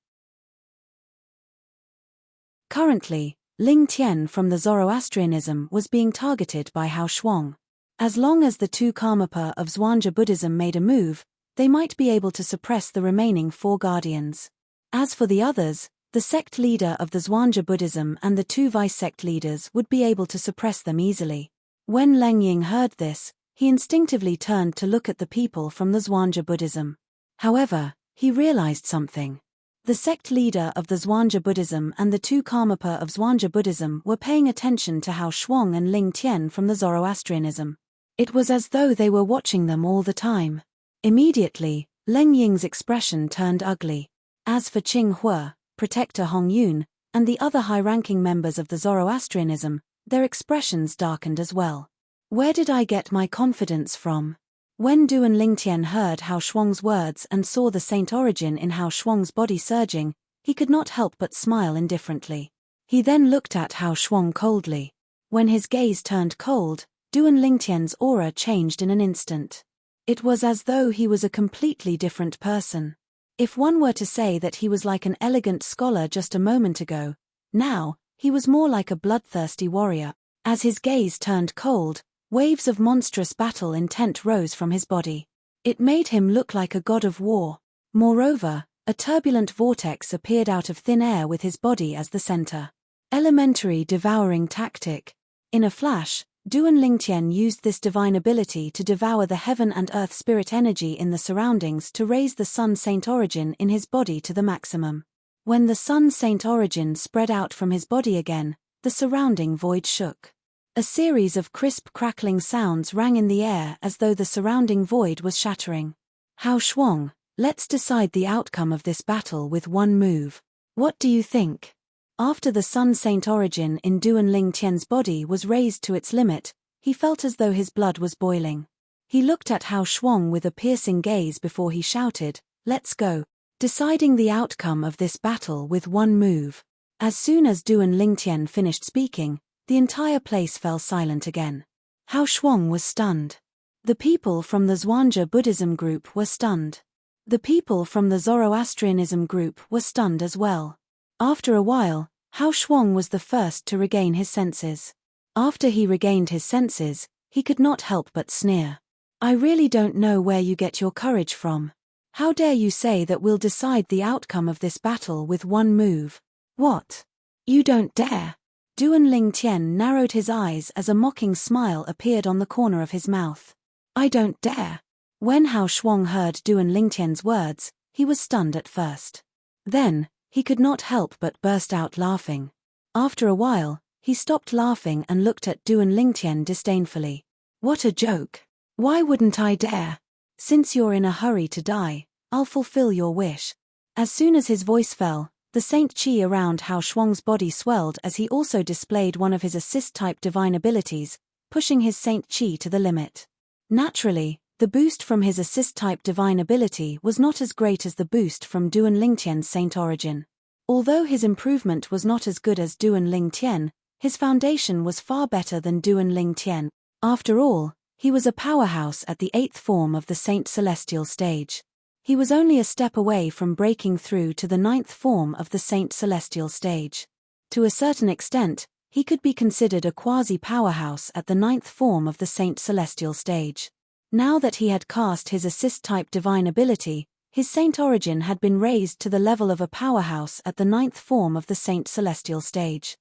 Currently, Ling Tian from the Zoroastrianism was being targeted by Hao Shuang. As long as the two Karmapa of Zhuangzi Buddhism made a move, they might be able to suppress the remaining four guardians. As for the others, the sect leader of the Zhuangzi Buddhism and the two vice-sect leaders would be able to suppress them easily. When Leng Ying heard this, he instinctively turned to look at the people from the Zhuangzi Buddhism. However, he realized something. The sect leader of the Zhuangzi Buddhism and the two Karmapa of Zhuangzi Buddhism were paying attention to Hao Shuang and Ling Tian from the Zoroastrianism. It was as though they were watching them all the time. Immediately, Leng Ying's expression turned ugly. As for Qing Hua, Protector Hong Yun, and the other high-ranking members of the Zoroastrianism, their expressions darkened as well. Where did I get my confidence from? When Duan Lingtian heard Hao Shuang's words and saw the saint origin in Hao Shuang's body surging, he could not help but smile indifferently. He then looked at Hao Shuang coldly. When his gaze turned cold, Duan Lingtian's aura changed in an instant. It was as though he was a completely different person. If one were to say that he was like an elegant scholar just a moment ago, now, he was more like a bloodthirsty warrior. As his gaze turned cold, waves of monstrous battle intent rose from his body. It made him look like a god of war. Moreover, a turbulent vortex appeared out of thin air with his body as the center. Elementary devouring tactic. In a flash, Duan Lingtian used this divine ability to devour the heaven and earth spirit energy in the surroundings to raise the sun saint origin in his body to the maximum. When the sun saint origin spread out from his body again, the surrounding void shook. A series of crisp crackling sounds rang in the air as though the surrounding void was shattering. Hao Shuang, let's decide the outcome of this battle with one move. What do you think? After the sun saint origin in Duan Lingtian's body was raised to its limit, he felt as though his blood was boiling. He looked at Hao Shuang with a piercing gaze before he shouted, "Let's go." Deciding the outcome of this battle with one move. As soon as Duan Lingtian finished speaking, the entire place fell silent again. Hao Shuang was stunned. The people from the Zhuangzi Buddhism group were stunned. The people from the Zoroastrianism group were stunned as well. After a while, Hao Shuang was the first to regain his senses. After he regained his senses, he could not help but sneer. I really don't know where you get your courage from. How dare you say that we'll decide the outcome of this battle with one move? What? You don't dare. Duan Lingtian narrowed his eyes as a mocking smile appeared on the corner of his mouth. I don't dare. When Hao Shuang heard Duan Lingtian's words, he was stunned at first. Then, he could not help but burst out laughing. After a while, he stopped laughing and looked at Duan Lingtian disdainfully. What a joke. Why wouldn't I dare? Since you're in a hurry to die, I'll fulfill your wish. As soon as his voice fell, the Saint Chi around Hao Shuang's body swelled as he also displayed one of his assist-type divine abilities, pushing his Saint Chi to the limit. Naturally, the boost from his assist-type divine ability was not as great as the boost from Duan Lingtian's Saint Origin. Although his improvement was not as good as Duan Lingtian, his foundation was far better than Duan Lingtian. After all, he was a powerhouse at the 8th form of the Saint Celestial stage. He was only a step away from breaking through to the 9th form of the Saint Celestial stage. To a certain extent, he could be considered a quasi-powerhouse at the 9th form of the Saint Celestial stage. Now that he had cast his assist-type divine ability, his Saint Origin had been raised to the level of a powerhouse at the 9th form of the Saint Celestial stage.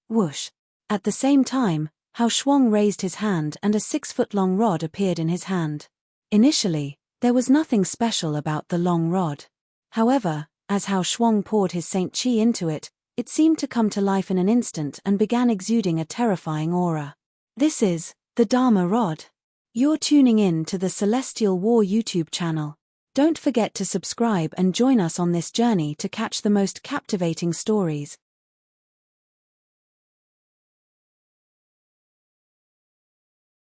Whoosh! At the same time, Hao Shuang raised his hand and a 6-foot-long rod appeared in his hand. Initially, there was nothing special about the long rod. However, as Hao Shuang poured his Saint Chi into it, it seemed to come to life in an instant and began exuding a terrifying aura. This is the Dharma Rod. You're tuning in to the Celestial War YouTube channel. Don't forget to subscribe and join us on this journey to catch the most captivating stories.